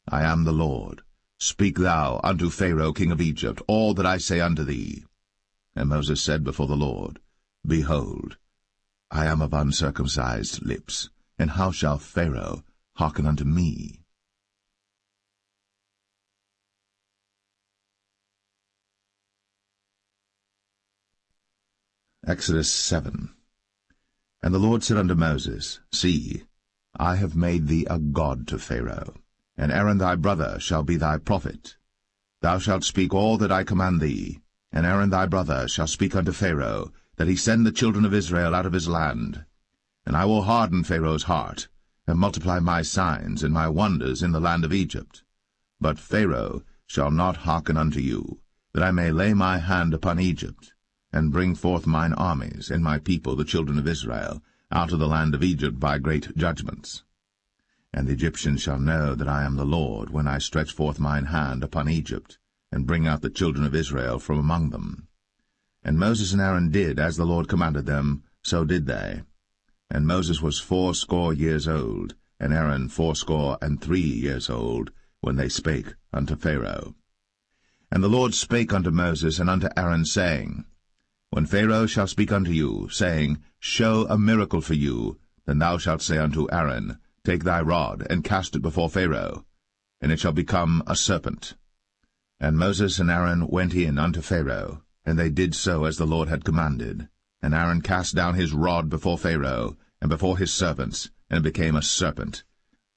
I am the Lord. Speak thou unto Pharaoh king of Egypt all that I say unto thee. And Moses said before the Lord, Behold, I am of uncircumcised lips, and how shall Pharaoh hearken unto me? Exodus 7. And the Lord said unto Moses, See, I have made thee a god to Pharaoh, and Aaron thy brother shall be thy prophet. Thou shalt speak all that I command thee, and Aaron thy brother shall speak unto Pharaoh, that he send the children of Israel out of his land. And I will harden Pharaoh's heart, and multiply my signs and my wonders in the land of Egypt. But Pharaoh shall not hearken unto you, that I may lay my hand upon Egypt, and bring forth mine armies and my people the children of Israel out of the land of Egypt by great judgments. And the Egyptians shall know that I am the Lord, when I stretch forth mine hand upon Egypt, and bring out the children of Israel from among them. And Moses and Aaron did as the Lord commanded them, so did they. And Moses was 80 years old, and Aaron 83 years old, when they spake unto Pharaoh. And the Lord spake unto Moses and unto Aaron, saying, When Pharaoh shall speak unto you, saying, Show a miracle for you, then thou shalt say unto Aaron, Take thy rod, and cast it before Pharaoh, and it shall become a serpent. And Moses and Aaron went in unto Pharaoh, and they did so as the Lord had commanded. And Aaron cast down his rod before Pharaoh, and before his servants, and it became a serpent.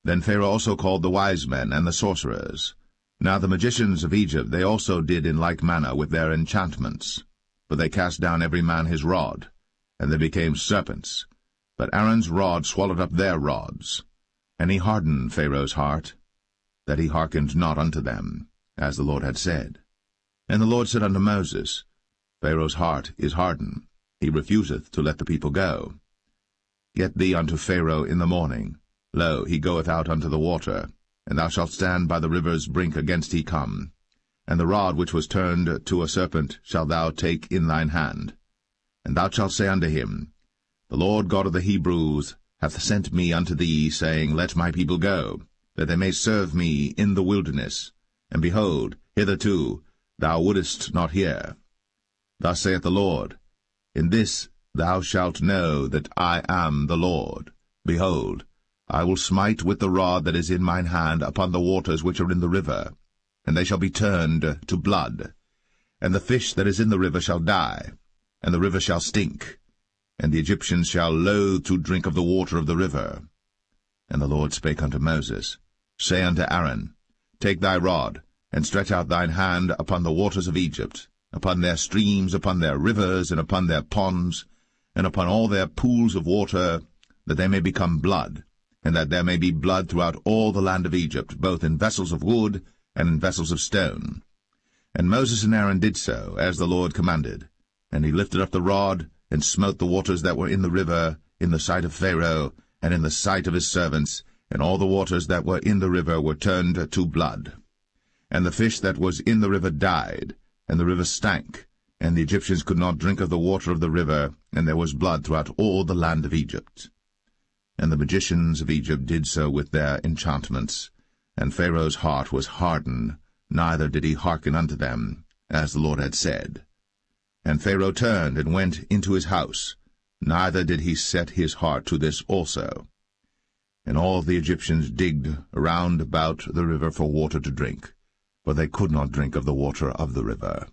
Then Pharaoh also called the wise men and the sorcerers. Now the magicians of Egypt they also did in like manner with their enchantments. For they cast down every man his rod, and they became serpents. But Aaron's rod swallowed up their rods. And he hardened Pharaoh's heart, that he hearkened not unto them, as the Lord had said. And the Lord said unto Moses, Pharaoh's heart is hardened, he refuseth to let the people go. Get thee unto Pharaoh in the morning. Lo, he goeth out unto the water, and thou shalt stand by the river's brink against he come. And the rod which was turned to a serpent shalt thou take in thine hand. And thou shalt say unto him, The Lord God of the Hebrews hath sent me unto thee, saying, Let my people go, that they may serve me in the wilderness. And behold, hitherto thou wouldest not hear. Thus saith the Lord, In this thou shalt know that I am the Lord. Behold, I will smite with the rod that is in mine hand upon the waters which are in the river, and they shall be turned to blood. And the fish that is in the river shall die, and the river shall stink, and the Egyptians shall loathe to drink of the water of the river. And the Lord spake unto Moses, Say unto Aaron, Take thy rod, and stretch out thine hand upon the waters of Egypt, upon their streams, upon their rivers, and upon their ponds, and upon all their pools of water, that they may become blood, and that there may be blood throughout all the land of Egypt, both in vessels of wood and in vessels of stone. And Moses and Aaron did so, as the Lord commanded. And he lifted up the rod, and smote the waters that were in the river, in the sight of Pharaoh, and in the sight of his servants, and all the waters that were in the river were turned to blood. And the fish that was in the river died, and the river stank, and the Egyptians could not drink of the water of the river, and there was blood throughout all the land of Egypt. And the magicians of Egypt did so with their enchantments, and Pharaoh's heart was hardened, neither did he hearken unto them, as the Lord had said. And Pharaoh turned and went into his house, neither did he set his heart to this also. And all the Egyptians digged around about the river for water to drink, for they could not drink of the water of the river.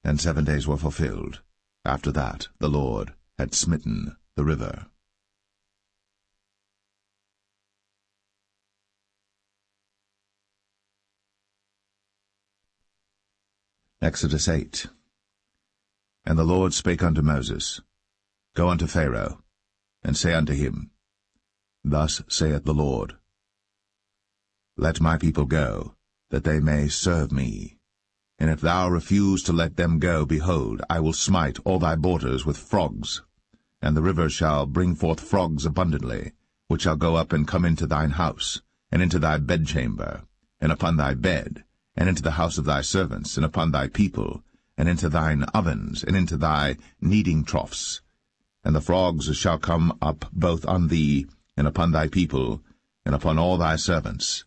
And 7 days were fulfilled. After that the Lord had smitten the river. Exodus 8. And the Lord spake unto Moses, Go unto Pharaoh, and say unto him, Thus saith the Lord, Let my people go, that they may serve me. And if thou refuse to let them go, behold, I will smite all thy borders with frogs, and the river shall bring forth frogs abundantly, which shall go up and come into thine house, and into thy bedchamber, and upon thy bed, and into the house of thy servants, and upon thy people, and into thine ovens, and into thy kneading troughs. And the frogs shall come up both on thee, and upon thy people, and upon all thy servants.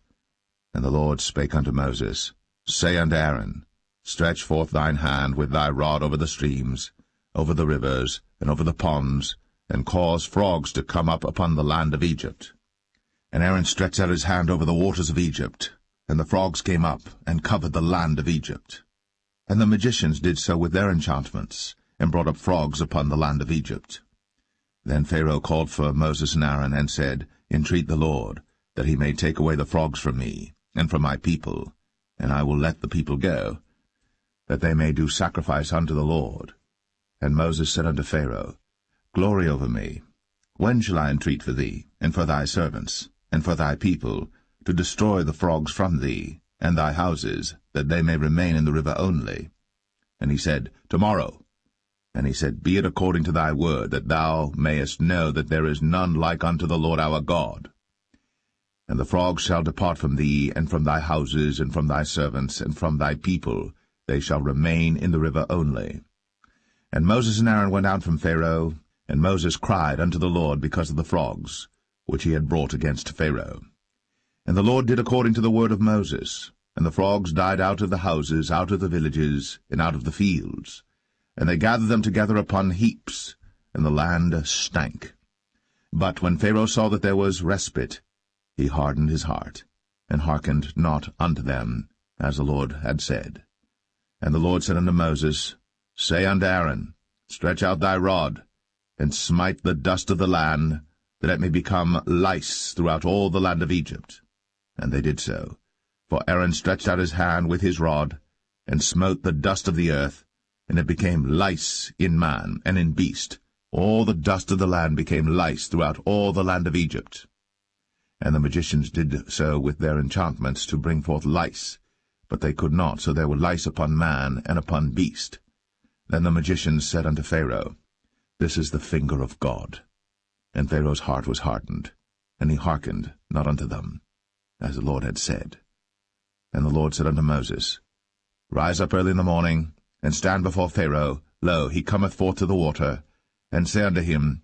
And the Lord spake unto Moses, Say unto Aaron, Stretch forth thine hand with thy rod over the streams, over the rivers, and over the ponds, and cause frogs to come up upon the land of Egypt. And Aaron stretched out his hand over the waters of Egypt, and the frogs came up, and covered the land of Egypt. And the magicians did so with their enchantments, and brought up frogs upon the land of Egypt. Then Pharaoh called for Moses and Aaron, and said, Entreat the Lord, that he may take away the frogs from me, and from my people, and I will let the people go, that they may do sacrifice unto the Lord. And Moses said unto Pharaoh, Glory over me. When shall I entreat for thee, and for thy servants, and for thy people, to destroy the frogs from thee, and thy houses, that they may remain in the river only? And he said, Tomorrow. And he said, Be it according to thy word, that thou mayest know that there is none like unto the Lord our God. And the frogs shall depart from thee, and from thy houses, and from thy servants, and from thy people. They shall remain in the river only. And Moses and Aaron went out from Pharaoh, and Moses cried unto the Lord because of the frogs, which he had brought against Pharaoh. And the Lord did according to the word of Moses, and the frogs died out of the houses, out of the villages, and out of the fields. And they gathered them together upon heaps, and the land stank. But when Pharaoh saw that there was respite, he hardened his heart, and hearkened not unto them, as the Lord had said. And the Lord said unto Moses, Say unto Aaron, Stretch out thy rod, and smite the dust of the land, that it may become lice throughout all the land of Egypt. And they did so. For Aaron stretched out his hand with his rod, and smote the dust of the earth, and it became lice in man and in beast. All the dust of the land became lice throughout all the land of Egypt. And the magicians did so with their enchantments to bring forth lice, but they could not, so there were lice upon man and upon beast. Then the magicians said unto Pharaoh, This is the finger of God. And Pharaoh's heart was hardened, and he hearkened not unto them, as the Lord had said. And the Lord said unto Moses, Rise up early in the morning, and stand before Pharaoh. Lo, he cometh forth to the water. And say unto him,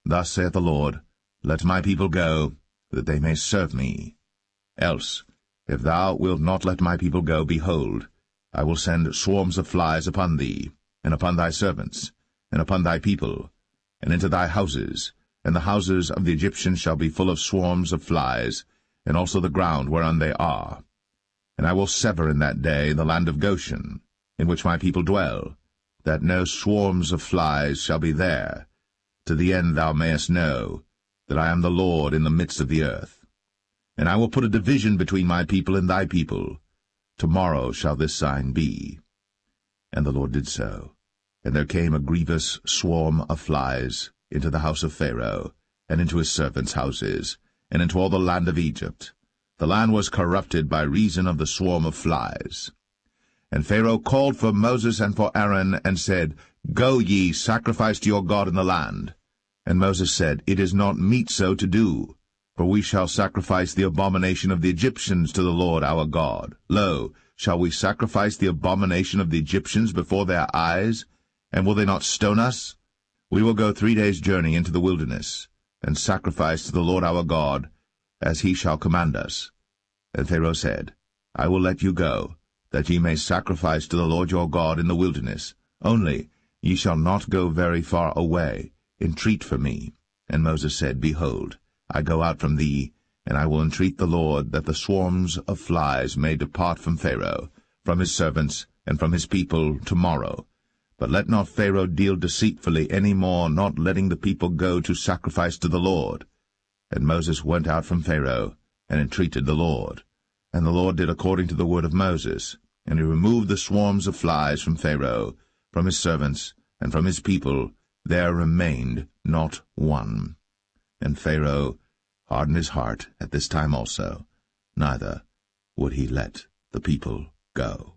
Thus saith the Lord, Let my people go, that they may serve me. Else, if thou wilt not let my people go, behold, I will send swarms of flies upon thee, and upon thy servants, and upon thy people, and into thy houses, and the houses of the Egyptians shall be full of swarms of flies, and also the ground whereon they are. And I will sever in that day the land of Goshen, in which my people dwell, that no swarms of flies shall be there, to the end thou mayest know that I am the Lord in the midst of the earth. And I will put a division between my people and thy people. Tomorrow shall this sign be. And the Lord did so. And there came a grievous swarm of flies into the house of Pharaoh, and into his servants' houses, and into all the land of Egypt. The land was corrupted by reason of the swarm of flies. And Pharaoh called for Moses and for Aaron, and said, Go ye, sacrifice to your God in the land. And Moses said, It is not meet so to do, for we shall sacrifice the abomination of the Egyptians to the Lord our God. Lo, shall we sacrifice the abomination of the Egyptians before their eyes? And will they not stone us? We will go 3 days' journey into the wilderness, and sacrifice to the Lord our God, as he shall command us. And Pharaoh said, I will let you go, that ye may sacrifice to the Lord your God in the wilderness. Only ye shall not go very far away. Entreat for me. And Moses said, Behold, I go out from thee, and I will entreat the Lord that the swarms of flies may depart from Pharaoh, from his servants, and from his people tomorrow. But let not Pharaoh deal deceitfully any more, not letting the people go to sacrifice to the Lord. And Moses went out from Pharaoh, and entreated the Lord. And the Lord did according to the word of Moses, and he removed the swarms of flies from Pharaoh, from his servants, and from his people. There remained not one. And Pharaoh hardened his heart at this time also, neither would he let the people go.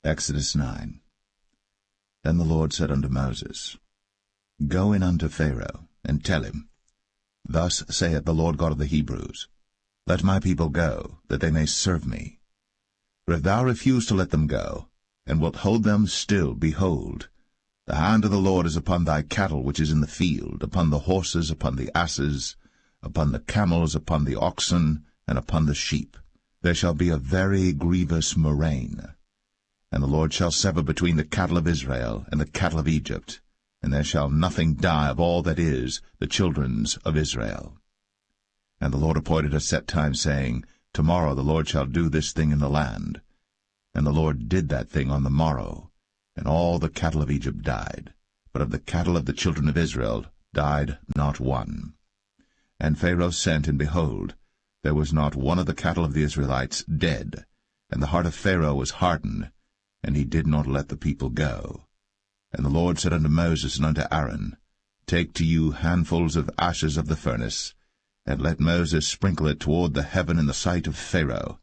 Exodus 9. Then the Lord said unto Moses, Go in unto Pharaoh, and tell him, Thus saith the Lord God of the Hebrews, Let my people go, that they may serve me. For if thou refuse to let them go, and wilt hold them still, behold, the hand of the Lord is upon thy cattle which is in the field, upon the horses, upon the asses, upon the camels, upon the oxen, and upon the sheep. There shall be a very grievous murrain. And the Lord shall sever between the cattle of Israel and the cattle of Egypt, and there shall nothing die of all that is the children's of Israel. And the Lord appointed a set time, saying, Tomorrow the Lord shall do this thing in the land. And the Lord did that thing on the morrow, and all the cattle of Egypt died, but of the cattle of the children of Israel died not one. And Pharaoh sent, and behold, there was not one of the cattle of the Israelites dead, and the heart of Pharaoh was hardened, and he did not let the people go. And the Lord said unto Moses and unto Aaron, Take to you handfuls of ashes of the furnace, and let Moses sprinkle it toward the heaven in the sight of Pharaoh.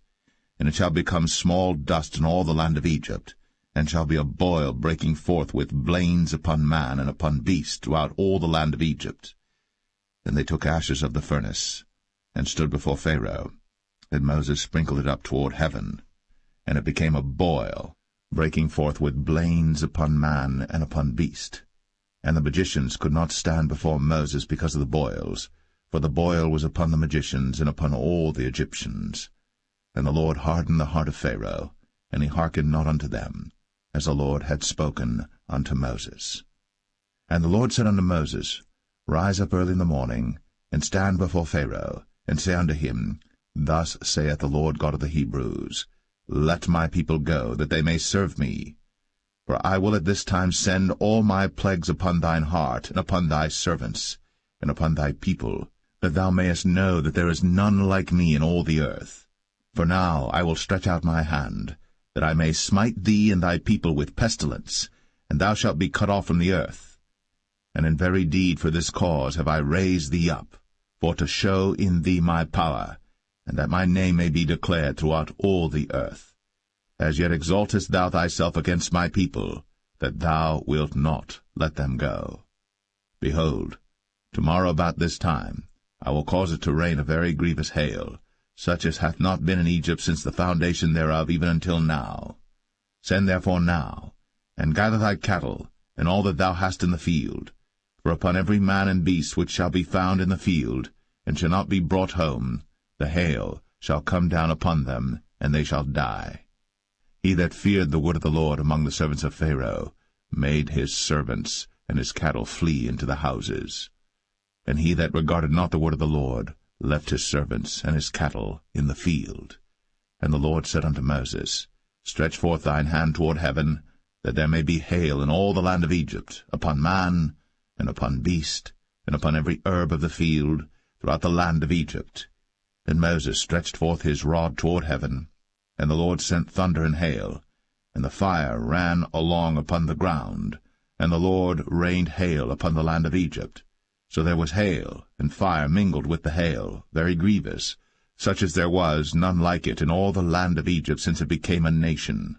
And it shall become small dust in all the land of Egypt, and shall be a boil breaking forth with blains upon man and upon beast throughout all the land of Egypt. Then they took ashes of the furnace, and stood before Pharaoh. And Moses sprinkled it up toward heaven, and it became a boil, breaking forth with blains upon man and upon beast. And the magicians could not stand before Moses because of the boils, for the boil was upon the magicians and upon all the Egyptians. And the Lord hardened the heart of Pharaoh, and he hearkened not unto them, as the Lord had spoken unto Moses. And the Lord said unto Moses, Rise up early in the morning, and stand before Pharaoh, and say unto him, Thus saith the Lord God of the Hebrews, Let my people go, that they may serve me. For I will at this time send all my plagues upon thine heart, and upon thy servants, and upon thy people, that thou mayest know that there is none like me in all the earth. For now I will stretch out my hand, that I may smite thee and thy people with pestilence, and thou shalt be cut off from the earth. And in very deed for this cause have I raised thee up, for to show in thee my power, and that my name may be declared throughout all the earth. As yet exaltest thou thyself against my people, that thou wilt not let them go. Behold, tomorrow about this time I will cause it to rain a very grievous hail, such as hath not been in Egypt since the foundation thereof even until now. Send therefore now, and gather thy cattle, and all that thou hast in the field. For upon every man and beast which shall be found in the field, and shall not be brought home, the hail shall come down upon them, and they shall die. He that feared the word of the Lord among the servants of Pharaoh made his servants and his cattle flee into the houses. And he that regarded not the word of the Lord left his servants and his cattle in the field. And the Lord said unto Moses, Stretch forth thine hand toward heaven, that there may be hail in all the land of Egypt, upon man, and upon beast, and upon every herb of the field, throughout the land of Egypt. And Moses stretched forth his rod toward heaven, and the Lord sent thunder and hail, and the fire ran along upon the ground, and the Lord rained hail upon the land of Egypt. So there was hail, and fire mingled with the hail, very grievous, such as there was none like it in all the land of Egypt since it became a nation.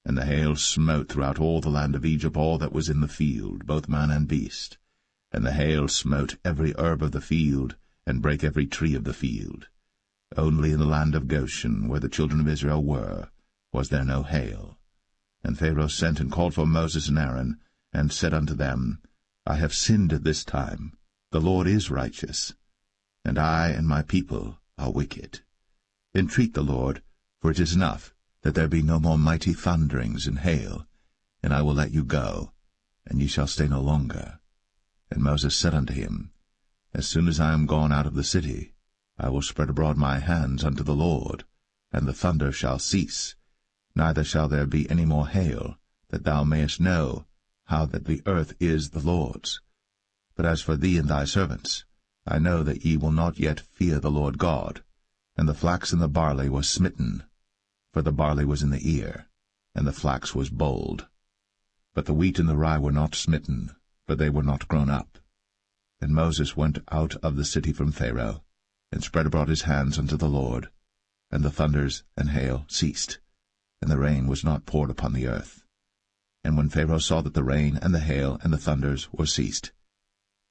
And the hail smote throughout all the land of Egypt all that was in the field, both man and beast. And the hail smote every herb of the field, and brake every tree of the field. Only in the land of Goshen, where the children of Israel were, was there no hail. And Pharaoh sent and called for Moses and Aaron, and said unto them, I have sinned at this time. The Lord is righteous, and I and my people are wicked. Entreat the Lord, for it is enough that there be no more mighty thunderings and hail, and I will let you go, and ye shall stay no longer. And Moses said unto him, As soon as I am gone out of the city, I will spread abroad my hands unto the Lord, and the thunder shall cease, neither shall there be any more hail, that thou mayest know how that the earth is the Lord's. But as for thee and thy servants, I know that ye will not yet fear the Lord God. And the flax and the barley were smitten, for the barley was in the ear, and the flax was bold. But the wheat and the rye were not smitten, for they were not grown up. And Moses went out of the city from Pharaoh, and spread abroad his hands unto the Lord, and the thunders and hail ceased, and the rain was not poured upon the earth. And when Pharaoh saw that the rain and the hail and the thunders were ceased,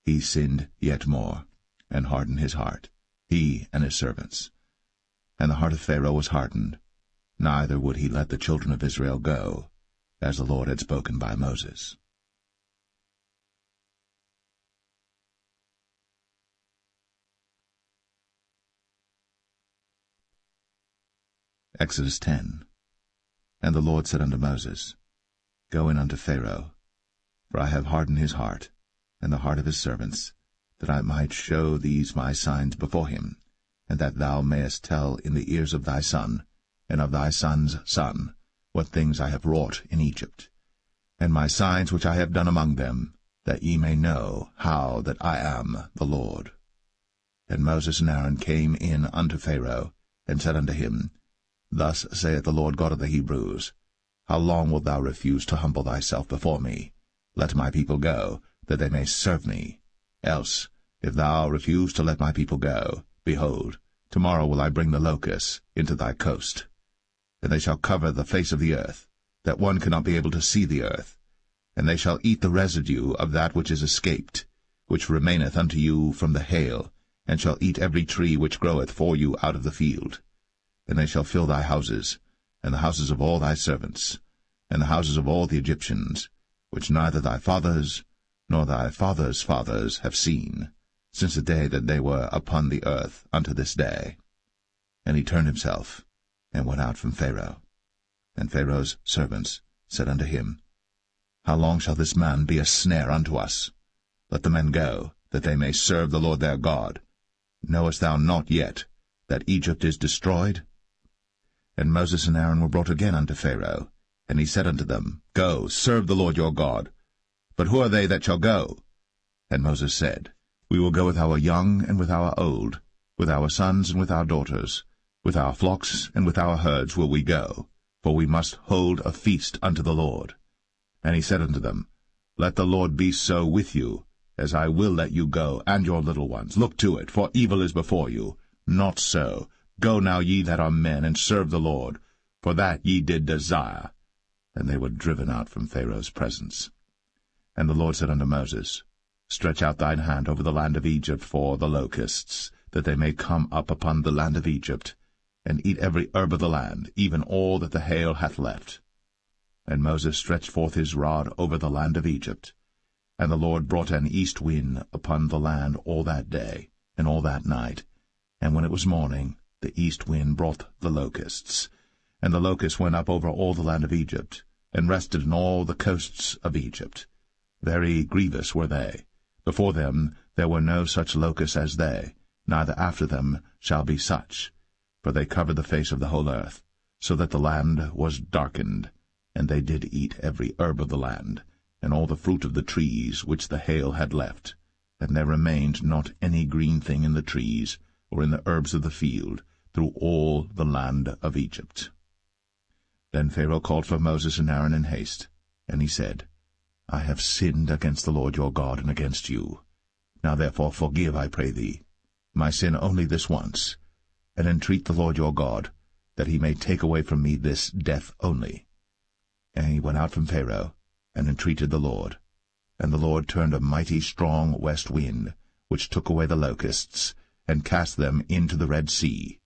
he sinned yet more, and hardened his heart, he and his servants. And the heart of Pharaoh was hardened, neither would he let the children of Israel go, as the Lord had spoken by Moses. Exodus 10. And the Lord said unto Moses, Go in unto Pharaoh, for I have hardened his heart, and the heart of his servants, that I might show these my signs before him, and that thou mayest tell in the ears of thy son, and of thy son's son, what things I have wrought in Egypt, and my signs which I have done among them, that ye may know how that I am the Lord. And Moses and Aaron came in unto Pharaoh, and said unto him, Thus saith the Lord God of the Hebrews, How long wilt thou refuse to humble thyself before me? Let my people go, that they may serve me. Else, if thou refuse to let my people go, behold, tomorrow will I bring the locusts into thy coast. And they shall cover the face of the earth, that one cannot be able to see the earth. And they shall eat the residue of that which is escaped, which remaineth unto you from the hail, and shall eat every tree which groweth for you out of the field. And they shall fill thy houses, and the houses of all thy servants, and the houses of all the Egyptians, which neither thy fathers nor thy fathers' fathers have seen, since the day that they were upon the earth unto this day. And he turned himself, and went out from Pharaoh. And Pharaoh's servants said unto him, How long shall this man be a snare unto us? Let the men go, that they may serve the Lord their God. Knowest thou not yet that Egypt is destroyed? And Moses and Aaron were brought again unto Pharaoh, and he said unto them, Go, serve the Lord your God. But who are they that shall go? And Moses said, We will go with our young and with our old, with our sons and with our daughters, with our flocks and with our herds will we go, for we must hold a feast unto the Lord. And he said unto them, Let the Lord be so with you, as I will let you go, and your little ones. Look to it, for evil is before you. Not so. Go now, ye that are men, and serve the Lord, for that ye did desire. And they were driven out from Pharaoh's presence. And the Lord said unto Moses, Stretch out thine hand over the land of Egypt for the locusts, that they may come up upon the land of Egypt, and eat every herb of the land, even all that the hail hath left. And Moses stretched forth his rod over the land of Egypt. And the Lord brought an east wind upon the land all that day, and all that night. And when it was morning, the east wind brought the locusts. And the locusts went up over all the land of Egypt, and rested in all the coasts of Egypt. Very grievous were they. Before them there were no such locusts as they, neither after them shall be such. For they covered the face of the whole earth, so that the land was darkened. And they did eat every herb of the land, and all the fruit of the trees which the hail had left. And there remained not any green thing in the trees, or in the herbs of the field, through all the land of Egypt. Then Pharaoh called for Moses and Aaron in haste, and he said, I have sinned against the Lord your God and against you. Now therefore forgive, I pray thee, my sin only this once, and entreat the Lord your God, that he may take away from me this death only. And he went out from Pharaoh, and entreated the Lord. And the Lord turned a mighty strong west wind, which took away the locusts, and cast them into the Red Sea.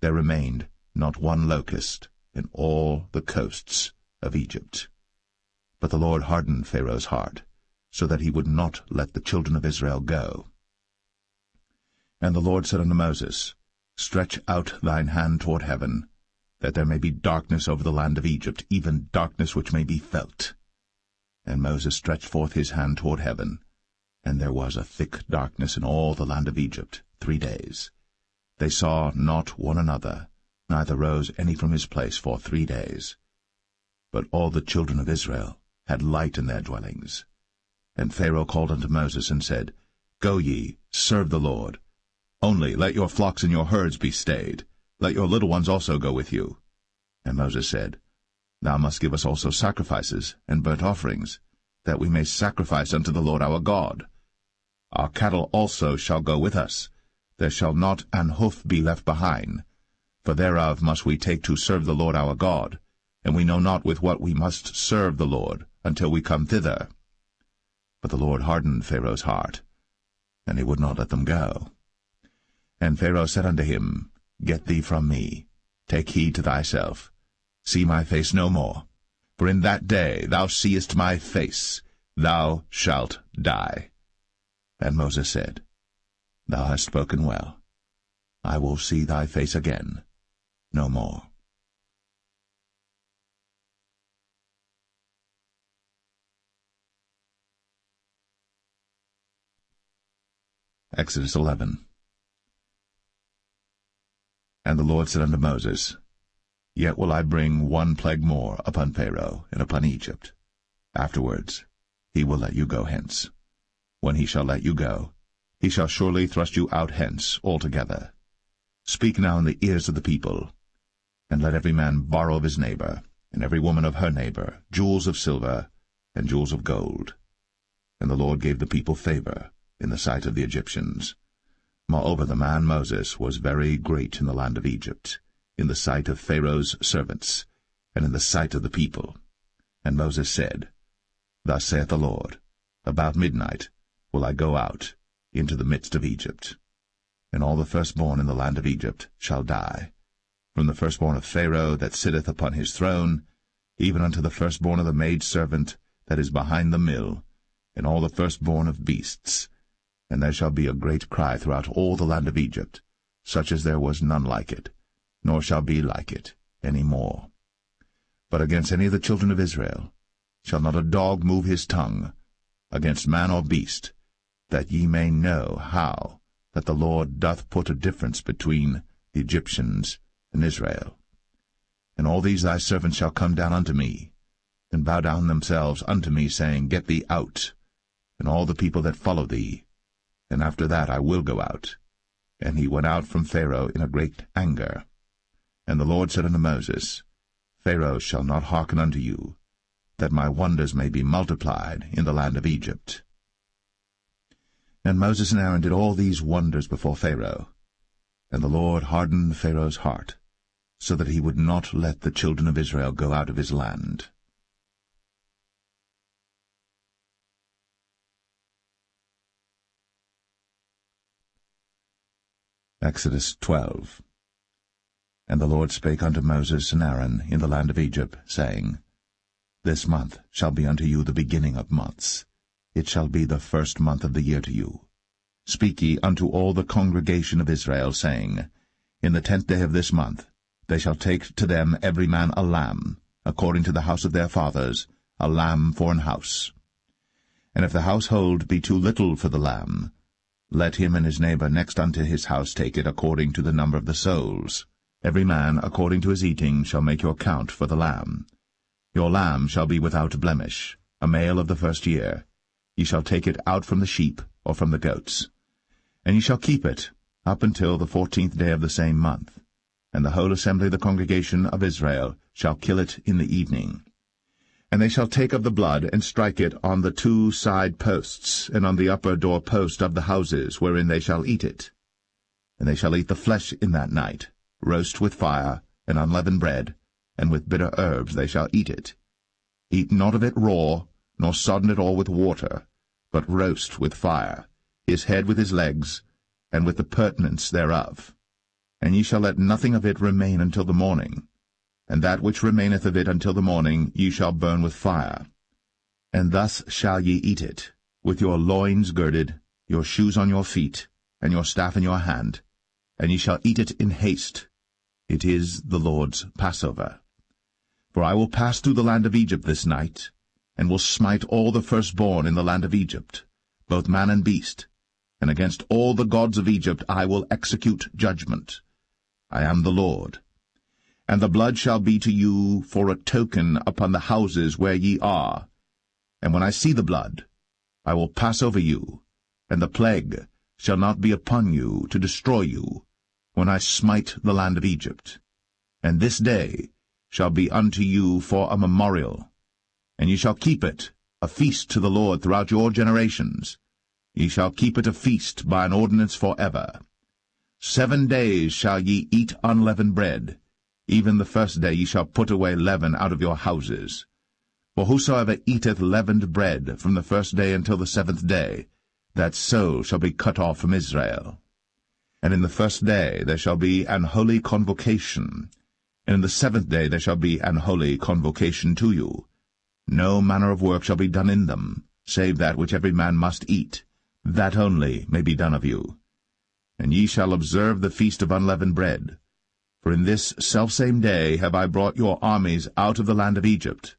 There remained not one locust in all the coasts of Egypt. But the Lord hardened Pharaoh's heart, so that he would not let the children of Israel go. And the Lord said unto Moses, Stretch out thine hand toward heaven, that there may be darkness over the land of Egypt, even darkness which may be felt. And Moses stretched forth his hand toward heaven, and there was a thick darkness in all the land of Egypt 3 days. They saw not one another, neither rose any from his place for 3 days. But all the children of Israel had light in their dwellings. And Pharaoh called unto Moses, and said, Go ye, serve the Lord. Only let your flocks and your herds be stayed. Let your little ones also go with you. And Moses said, Thou must give us also sacrifices and burnt offerings, that we may sacrifice unto the Lord our God. Our cattle also shall go with us. There shall not an hoof be left behind, for thereof must we take to serve the Lord our God, and we know not with what we must serve the Lord until we come thither. But the Lord hardened Pharaoh's heart, and he would not let them go. And Pharaoh said unto him, Get thee from me, take heed to thyself, see my face no more, for in that day thou seest my face, thou shalt die. And Moses said, Thou hast spoken well. I will see thy face again no more. Exodus 11. And the Lord said unto Moses, Yet will I bring one plague more upon Pharaoh and upon Egypt. Afterwards he will let you go hence. When he shall let you go, he shall surely thrust you out hence altogether. Speak now in the ears of the people, and let every man borrow of his neighbor, and every woman of her neighbor, jewels of silver and jewels of gold. And the Lord gave the people favor in the sight of the Egyptians. Moreover, the man Moses was very great in the land of Egypt, in the sight of Pharaoh's servants, and in the sight of the people. And Moses said, Thus saith the Lord, About midnight will I go out into the midst of Egypt, and all the firstborn in the land of Egypt shall die, from the firstborn of Pharaoh that sitteth upon his throne, even unto the firstborn of the maidservant that is behind the mill, and all the firstborn of beasts. And there shall be a great cry throughout all the land of Egypt, such as there was none like it, nor shall be like it any more. But against any of the children of Israel shall not a dog move his tongue, against man or beast, that ye may know how that the Lord doth put a difference between the Egyptians and Israel. And all these thy servants shall come down unto me, and bow down themselves unto me, saying, Get thee out, and all the people that follow thee, and after that I will go out. And he went out from Pharaoh in a great anger. And the Lord said unto Moses, Pharaoh shall not hearken unto you, that my wonders may be multiplied in the land of Egypt. And Moses and Aaron did all these wonders before Pharaoh. And the Lord hardened Pharaoh's heart, so that he would not let the children of Israel go out of his land. Exodus 12. And the Lord spake unto Moses and Aaron in the land of Egypt, saying, This month shall be unto you the beginning of months. It shall be the first month of the year to you. Speak ye unto all the congregation of Israel, saying, In the 10th day of this month they shall take to them every man a lamb, according to the house of their fathers, a lamb for an house. And if the household be too little for the lamb, let him and his neighbor next unto his house take it according to the number of the souls. Every man according to his eating shall make your count for the lamb. Your lamb shall be without blemish, a male of the first year. Ye shall take it out from the sheep or from the goats. And ye shall keep it up until the 14th day of the same month. And the whole assembly of the congregation of Israel shall kill it in the evening. And they shall take of the blood, and strike it on the 2 side posts, and on the upper door post of the houses, wherein they shall eat it. And they shall eat the flesh in that night, roast with fire, and unleavened bread, and with bitter herbs they shall eat it. Eat not of it raw, nor sodden it all with water, but roast with fire, his head with his legs, and with the purtenance thereof. And ye shall let nothing of it remain until the morning. And that which remaineth of it until the morning ye shall burn with fire. And thus shall ye eat it, with your loins girded, your shoes on your feet, and your staff in your hand, and ye shall eat it in haste. It is the Lord's Passover. For I will pass through the land of Egypt this night, and will smite all the firstborn in the land of Egypt, both man and beast, and against all the gods of Egypt I will execute judgment. I am the Lord. And the blood shall be to you for a token upon the houses where ye are. And when I see the blood, I will pass over you, and the plague shall not be upon you to destroy you, when I smite the land of Egypt. And this day shall be unto you for a memorial, and ye shall keep it a feast to the Lord throughout your generations. Ye shall keep it a feast by an ordinance forever. 7 days shall ye eat unleavened bread. Even the first day ye shall put away leaven out of your houses. For whosoever eateth leavened bread from the first day until the 7th day, that soul shall be cut off from Israel. And in the first day there shall be an holy convocation, and in the 7th day there shall be an holy convocation to you. No manner of work shall be done in them, save that which every man must eat, that only may be done of you. And ye shall observe the feast of unleavened bread. For in this selfsame day have I brought your armies out of the land of Egypt.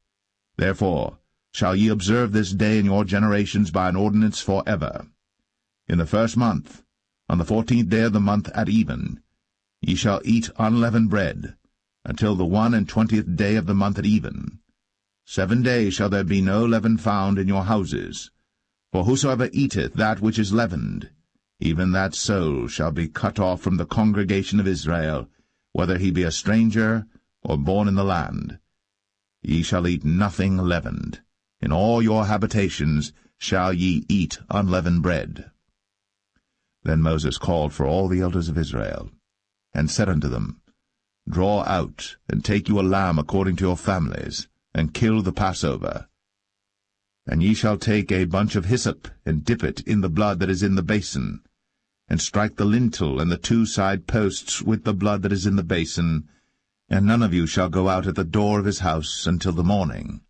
Therefore shall ye observe this day in your generations by an ordinance forever. In the 1st month, on the 14th day of the month at even, Ye shall eat unleavened bread, until the 21st day of the month at even. 7 days shall there be no leaven found in your houses. For whosoever eateth that which is leavened, even that soul shall be cut off from the congregation of Israel, whether he be a stranger or born in the land. Ye shall eat nothing leavened. In all your habitations shall ye eat unleavened bread. Then Moses called for all the elders of Israel, and said unto them, Draw out, and take you a lamb according to your families, and kill the Passover. And ye shall take a bunch of hyssop, and dip it in the blood that is in the basin, and strike the lintel and the 2 side posts with the blood that is in the basin, and none of you shall go out at the door of his house until the morning.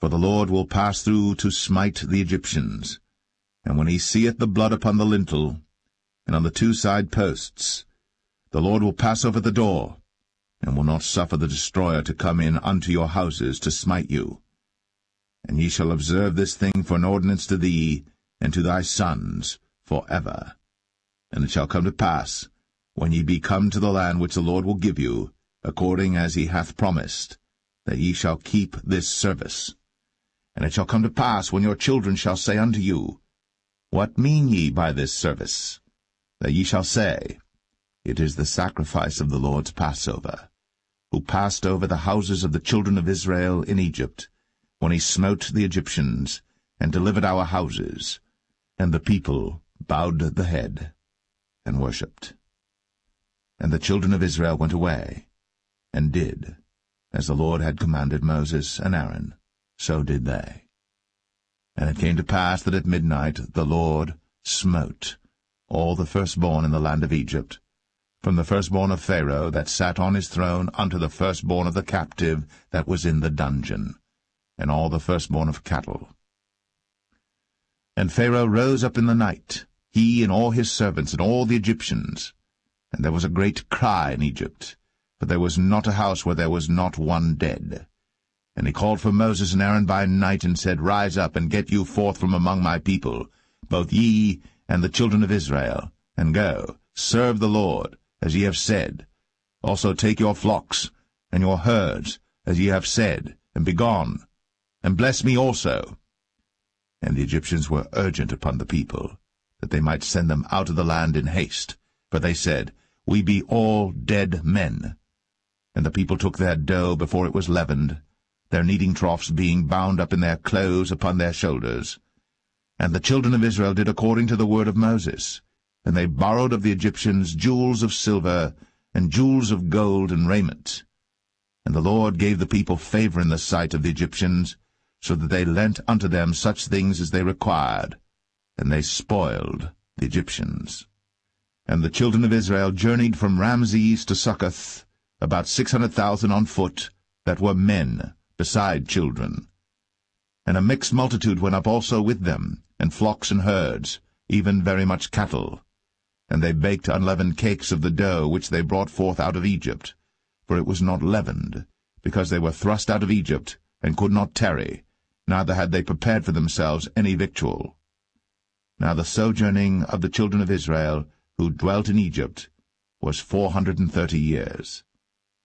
For the Lord will pass through to smite the Egyptians. And when he seeth the blood upon the lintel, and on the 2 side posts, the Lord will pass over the door, and will not suffer the destroyer to come in unto your houses to smite you. And ye shall observe this thing for an ordinance to thee, and to thy sons, for ever. And it shall come to pass, when ye be come to the land which the Lord will give you, according as he hath promised, that ye shall keep this service. And it shall come to pass, when your children shall say unto you, What mean ye by this service? That ye shall say, It is the sacrifice of the Lord's Passover, who passed over the houses of the children of Israel in Egypt, when he smote the Egyptians, and delivered our houses. And the people bowed the head, and worshipped. And the children of Israel went away, and did, as the Lord had commanded Moses and Aaron, so did they. And it came to pass that at midnight the Lord smote all the firstborn in the land of Egypt, from the firstborn of Pharaoh that sat on his throne unto the firstborn of the captive that was in the dungeon, and all the firstborn of cattle. And Pharaoh rose up in the night, he and all his servants and all the Egyptians. And there was a great cry in Egypt, for there was not a house where there was not one dead. And he called for Moses and Aaron by night, and said, Rise up, and get you forth from among my people, both ye and the children of Israel, and go, serve the Lord, as ye have said. Also take your flocks and your herds, as ye have said, and be gone, and bless me also. And the Egyptians were urgent upon the people, that they might send them out of the land in haste. For they said, We be all dead men. And the people took their dough before it was leavened, their kneading troughs being bound up in their clothes upon their shoulders. And the children of Israel did according to the word of Moses. And they borrowed of the Egyptians jewels of silver, and jewels of gold and raiment. And the Lord gave the people favor in the sight of the Egyptians, so that they lent unto them such things as they required, and they spoiled the Egyptians. And the children of Israel journeyed from Ramses to Succoth, about 600,000 on foot, that were men, beside children. And a mixed multitude went up also with them, and flocks and herds, even very much cattle. And they baked unleavened cakes of the dough which they brought forth out of Egypt, for it was not leavened, because they were thrust out of Egypt, and could not tarry, neither had they prepared for themselves any victual. Now the sojourning of the children of Israel, who dwelt in Egypt, was 430 years.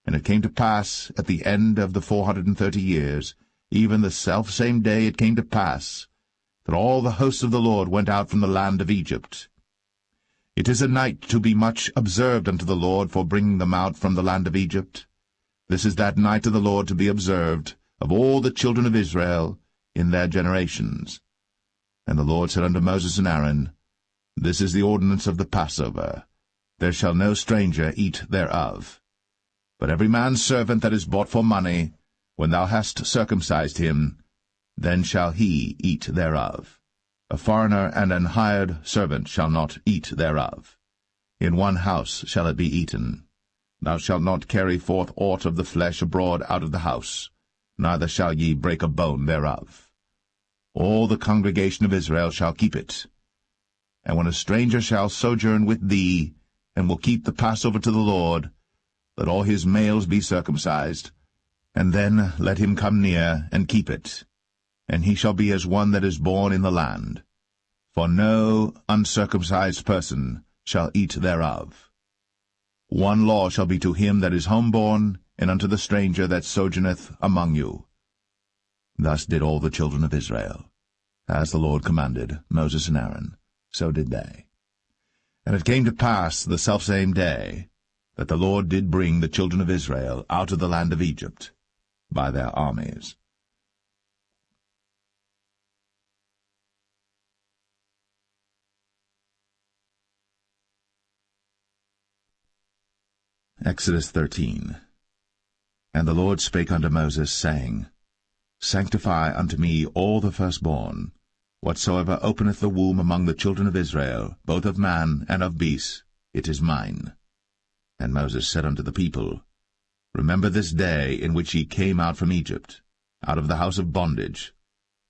And it came to pass, at the end of the 430 years, even the selfsame day it came to pass, that all the hosts of the Lord went out from the land of Egypt. It is a night to be much observed unto the Lord for bringing them out from the land of Egypt. This is that night of the Lord to be observed of all the children of Israel in their generations. And the Lord said unto Moses and Aaron, This is the ordinance of the Passover. There shall no stranger eat thereof. But every man's servant that is bought for money, when thou hast circumcised him, then shall he eat thereof. A foreigner and an hired servant shall not eat thereof. In one house shall it be eaten. Thou shalt not carry forth aught of the flesh abroad out of the house, neither shall ye break a bone thereof. All the congregation of Israel shall keep it. And when a stranger shall sojourn with thee, and will keep the Passover to the Lord, let all his males be circumcised, and then let him come near and keep it. And he shall be as one that is born in the land. For no uncircumcised person shall eat thereof. One law shall be to him that is homeborn, and unto the stranger that sojourneth among you. Thus did all the children of Israel. As the Lord commanded Moses and Aaron, so did they. And it came to pass the selfsame day, that the Lord did bring the children of Israel out of the land of Egypt by their armies. Exodus 13. And the Lord spake unto Moses, saying, Sanctify unto me all the firstborn, whatsoever openeth the womb among the children of Israel, both of man and of beast, it is mine. And Moses said unto the people, Remember this day in which ye came out from Egypt, out of the house of bondage,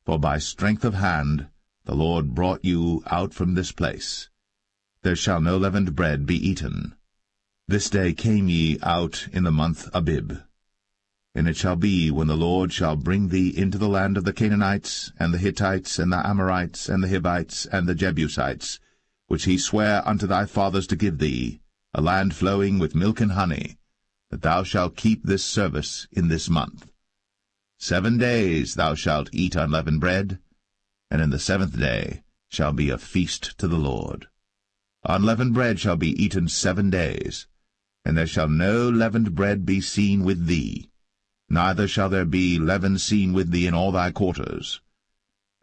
for by strength of hand the Lord brought you out from this place. There shall no leavened bread be eaten. This day came ye out in the month Abib. And it shall be, when the Lord shall bring thee into the land of the Canaanites, and the Hittites, and the Amorites, and the Hivites, and the Jebusites, which he sware unto thy fathers to give thee, a land flowing with milk and honey, that thou shalt keep this service in this month. 7 days thou shalt eat unleavened bread, and in the 7th day shall be a feast to the Lord. Unleavened bread shall be eaten 7 days, and there shall no leavened bread be seen with thee, neither shall there be leaven seen with thee in all thy quarters.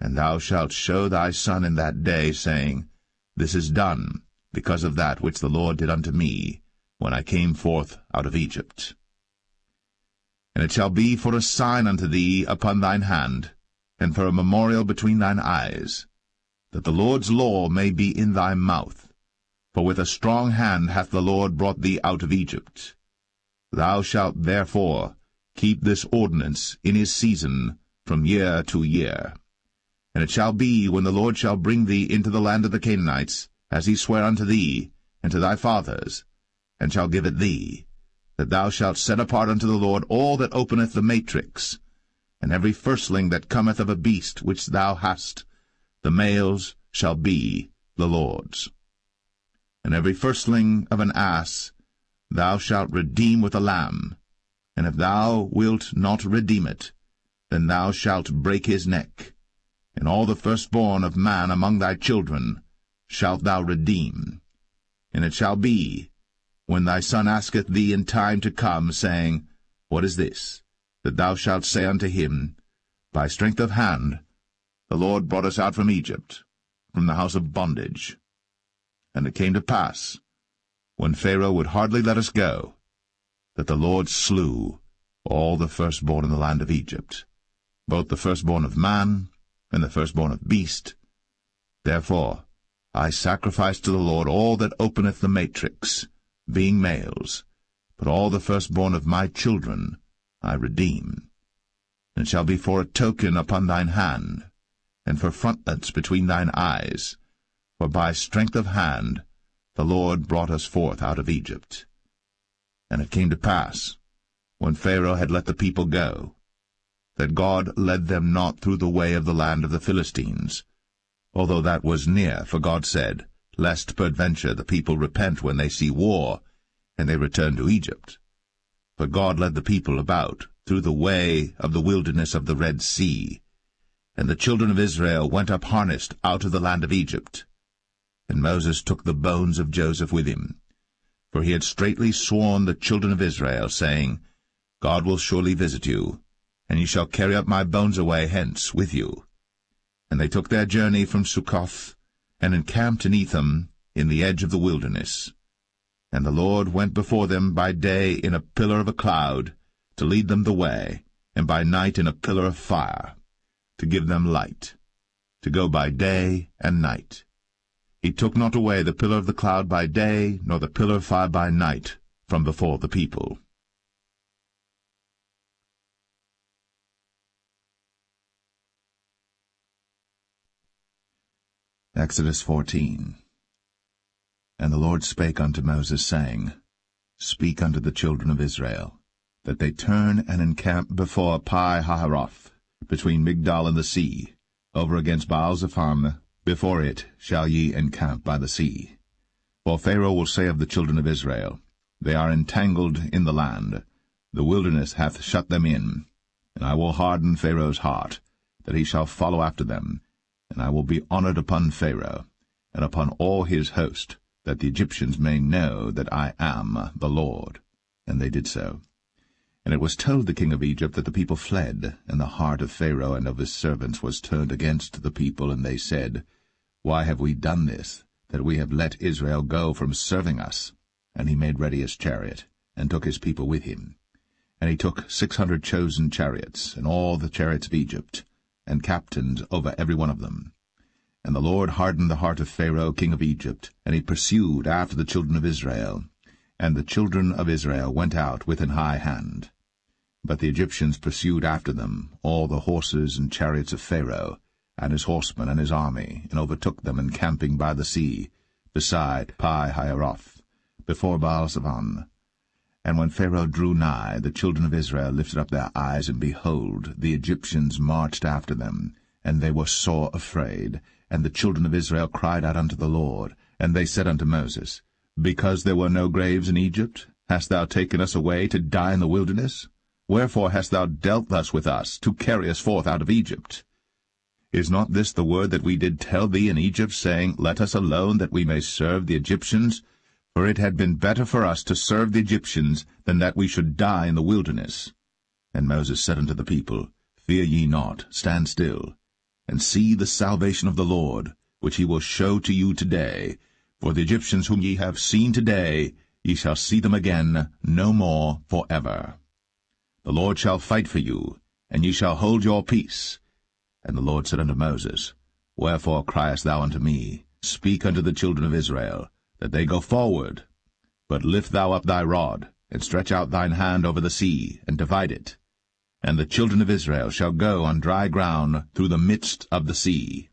And thou shalt show thy son in that day, saying, This is done, because of that which the Lord did unto me, when I came forth out of Egypt. And it shall be for a sign unto thee upon thine hand, and for a memorial between thine eyes, that the Lord's law may be in thy mouth. For with a strong hand hath the Lord brought thee out of Egypt. Thou shalt therefore keep this ordinance in his season from year to year. And it shall be, when the Lord shall bring thee into the land of the Canaanites, as he sware unto thee and to thy fathers, and shall give it thee, that thou shalt set apart unto the Lord all that openeth the matrix, and every firstling that cometh of a beast which thou hast, the males shall be the Lord's. And every firstling of an ass thou shalt redeem with a lamb, and if thou wilt not redeem it, then thou shalt break his neck. And all the firstborn of man among thy children shalt thou redeem. And it shall be, when thy son asketh thee in time to come, saying, What is this? That thou shalt say unto him, By strength of hand the Lord brought us out from Egypt, from the house of bondage. And it came to pass, when Pharaoh would hardly let us go, that the Lord slew all the firstborn in the land of Egypt, both the firstborn of man and the firstborn of beast. Therefore I sacrifice to the Lord all that openeth the matrix, being males, but all the firstborn of my children I redeem. And it shall be for a token upon thine hand, and for frontlets between thine eyes, for by strength of hand the Lord brought us forth out of Egypt. And it came to pass, when Pharaoh had let the people go, that God led them not through the way of the land of the Philistines, although that was near, for God said, Lest peradventure the people repent when they see war, and they return to Egypt. But God led the people about through the way of the wilderness of the Red Sea, and the children of Israel went up harnessed out of the land of Egypt. And Moses took the bones of Joseph with him, for he had straitly sworn the children of Israel, saying, God will surely visit you, and ye shall carry up my bones away hence with you. And they took their journey from Succoth, and encamped in Etham, in the edge of the wilderness. And the Lord went before them by day in a pillar of a cloud, to lead them the way, and by night in a pillar of fire, to give them light, to go by day and night. He took not away the pillar of the cloud by day, nor the pillar of fire by night, from before the people. Exodus 14. And the Lord spake unto Moses, saying, Speak unto the children of Israel, that they turn and encamp before Pi-hahiroth, between Migdol and the sea, over against Baal-zephon. Before it shall ye encamp by the sea. For Pharaoh will say of the children of Israel, They are entangled in the land. The wilderness hath shut them in. And I will harden Pharaoh's heart, that he shall follow after them. And I will be honored upon Pharaoh, and upon all his host, that the Egyptians may know that I am the Lord. And they did so. And it was told the king of Egypt that the people fled, and the heart of Pharaoh and of his servants was turned against the people, and they said, Why have we done this, that we have let Israel go from serving us? And he made ready his chariot, and took his people with him. And he took 600 chosen chariots, and all the chariots of Egypt, and captains over every one of them. And the Lord hardened the heart of Pharaoh king of Egypt, and he pursued after the children of Israel. And the children of Israel went out with an high hand. But the Egyptians pursued after them, all the horses and chariots of Pharaoh, and his horsemen and his army, and overtook them encamping by the sea, beside Pi-hahiroth, before Baal-zephon. And when Pharaoh drew nigh, the children of Israel lifted up their eyes, and behold, the Egyptians marched after them, and they were sore afraid. And the children of Israel cried out unto the Lord, and they said unto Moses, Because there were no graves in Egypt, hast thou taken us away to die in the wilderness? Wherefore hast thou dealt thus with us, to carry us forth out of Egypt? Is not this the word that we did tell thee in Egypt, saying, Let us alone, that we may serve the Egyptians? For it had been better for us to serve the Egyptians, than that we should die in the wilderness. And Moses said unto the people, Fear ye not, stand still, and see the salvation of the Lord, which he will show to you today. For the Egyptians whom ye have seen today, ye shall see them again no more for ever. The Lord shall fight for you, and ye shall hold your peace. And the Lord said unto Moses, Wherefore criest thou unto me? Speak unto the children of Israel, that they go forward. But lift thou up thy rod, and stretch out thine hand over the sea, and divide it. And the children of Israel shall go on dry ground through the midst of the sea.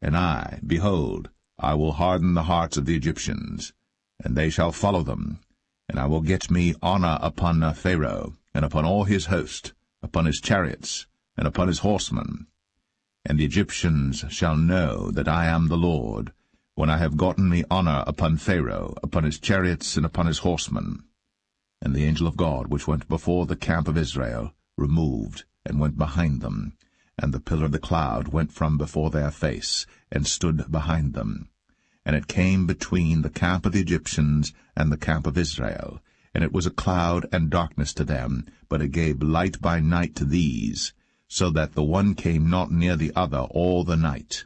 And I, behold, I will harden the hearts of the Egyptians, and they shall follow them. And I will get me honor upon Pharaoh, and upon all his host, upon his chariots, and upon his horsemen. And the Egyptians shall know that I am the Lord, when I have gotten me honor upon Pharaoh, upon his chariots, and upon his horsemen. And the angel of God, which went before the camp of Israel, removed, and went behind them. And the pillar of the cloud went from before their face, and stood behind them. And it came between the camp of the Egyptians and the camp of Israel. And it was a cloud and darkness to them, but it gave light by night to these, so that the one came not near the other all the night.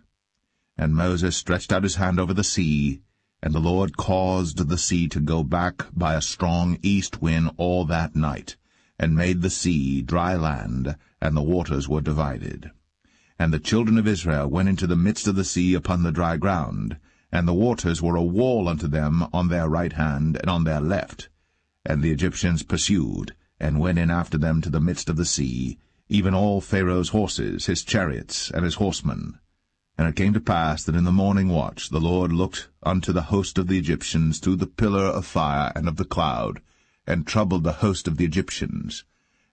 And Moses stretched out his hand over the sea, and the Lord caused the sea to go back by a strong east wind all that night, and made the sea dry land, and the waters were divided. And the children of Israel went into the midst of the sea upon the dry ground, and the waters were a wall unto them on their right hand and on their left. And the Egyptians pursued, and went in after them to the midst of the sea, even all Pharaoh's horses, his chariots, and his horsemen. And it came to pass that in the morning watch the Lord looked unto the host of the Egyptians through the pillar of fire and of the cloud, and troubled the host of the Egyptians,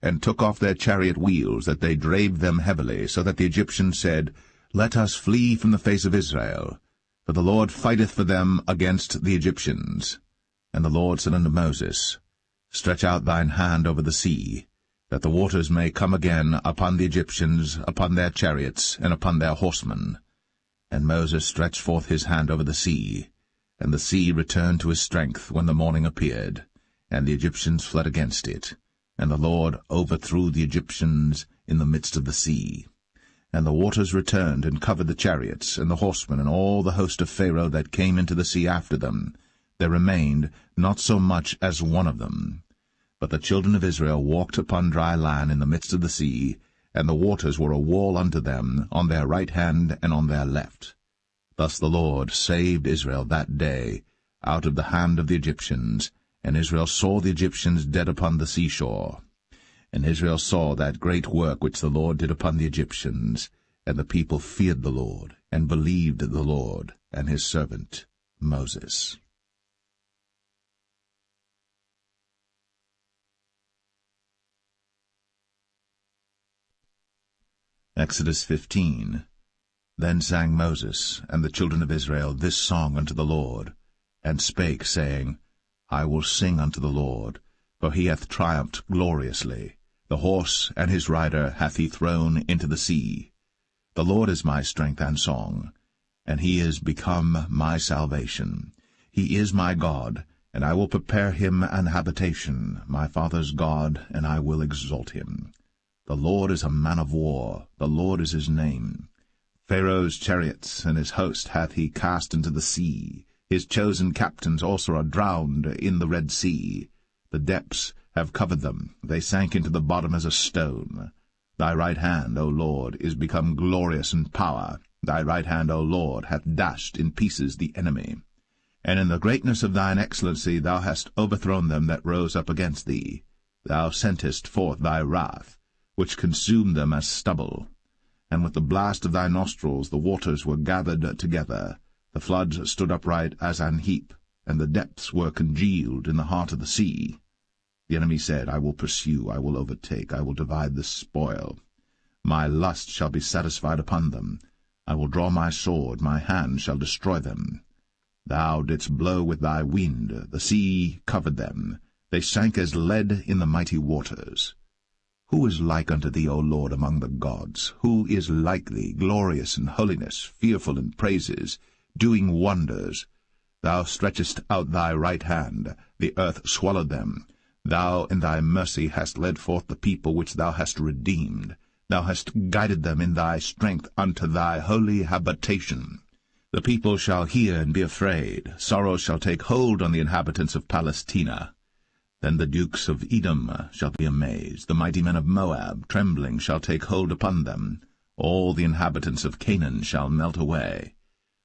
and took off their chariot wheels, that they drave them heavily, so that the Egyptians said, Let us flee from the face of Israel, for the Lord fighteth for them against the Egyptians. And the Lord said unto Moses, Stretch out thine hand over the sea, that the waters may come again upon the Egyptians, upon their chariots, and upon their horsemen. And Moses stretched forth his hand over the sea, and the sea returned to his strength when the morning appeared, and the Egyptians fled against it. And the Lord overthrew the Egyptians in the midst of the sea. And the waters returned and covered the chariots, and the horsemen, and all the host of Pharaoh that came into the sea after them. There remained not so much as one of them. But the children of Israel walked upon dry land in the midst of the sea, and the waters were a wall unto them on their right hand and on their left. Thus the Lord saved Israel that day out of the hand of the Egyptians, and Israel saw the Egyptians dead upon the seashore. And Israel saw that great work which the Lord did upon the Egyptians, and the people feared the Lord, and believed the Lord and his servant Moses. Exodus 15. Then sang Moses and the children of Israel this song unto the Lord, and spake, saying, I will sing unto the Lord, for he hath triumphed gloriously. The horse and his rider hath he thrown into the sea. The Lord is my strength and song, and he is become my salvation. He is my God, and I will prepare him an habitation, my father's God, and I will exalt him. The Lord is a man of war, the Lord is his name. Pharaoh's chariots and his host hath he cast into the sea. His chosen captains also are drowned in the Red Sea. The depths have covered them, they sank into the bottom as a stone. Thy right hand, O Lord, is become glorious in power. Thy right hand, O Lord, hath dashed in pieces the enemy. And in the greatness of thine excellency thou hast overthrown them that rose up against thee. Thou sentest forth thy wrath, which consumed them as stubble. And with the blast of thy nostrils the waters were gathered together. The floods stood upright as an heap, and the depths were congealed in the heart of the sea. The enemy said, I will pursue, I will overtake, I will divide the spoil. My lust shall be satisfied upon them. I will draw my sword, my hand shall destroy them. Thou didst blow with thy wind, the sea covered them. They sank as lead in the mighty waters. Who is like unto thee, O Lord, among the gods? Who is like thee, glorious in holiness, fearful in praises, doing wonders? Thou stretchest out thy right hand, the earth swallowed them. Thou in thy mercy hast led forth the people which thou hast redeemed. Thou hast guided them in thy strength unto thy holy habitation. The people shall hear and be afraid. Sorrow shall take hold on the inhabitants of Palestina. Then the dukes of Edom shall be amazed. The mighty men of Moab, trembling, shall take hold upon them. All the inhabitants of Canaan shall melt away.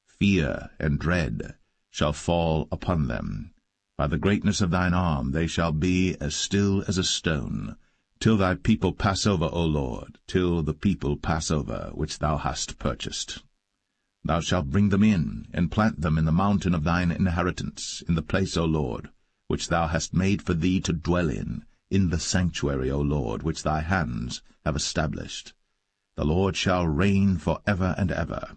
Fear and dread shall fall upon them. By the greatness of thine arm they shall be as still as a stone, till thy people pass over, O Lord, till the people pass over, which thou hast purchased. Thou shalt bring them in, and plant them in the mountain of thine inheritance, in the place, O Lord, which thou hast made for thee to dwell in the sanctuary, O Lord, which thy hands have established. The Lord shall reign for ever and ever.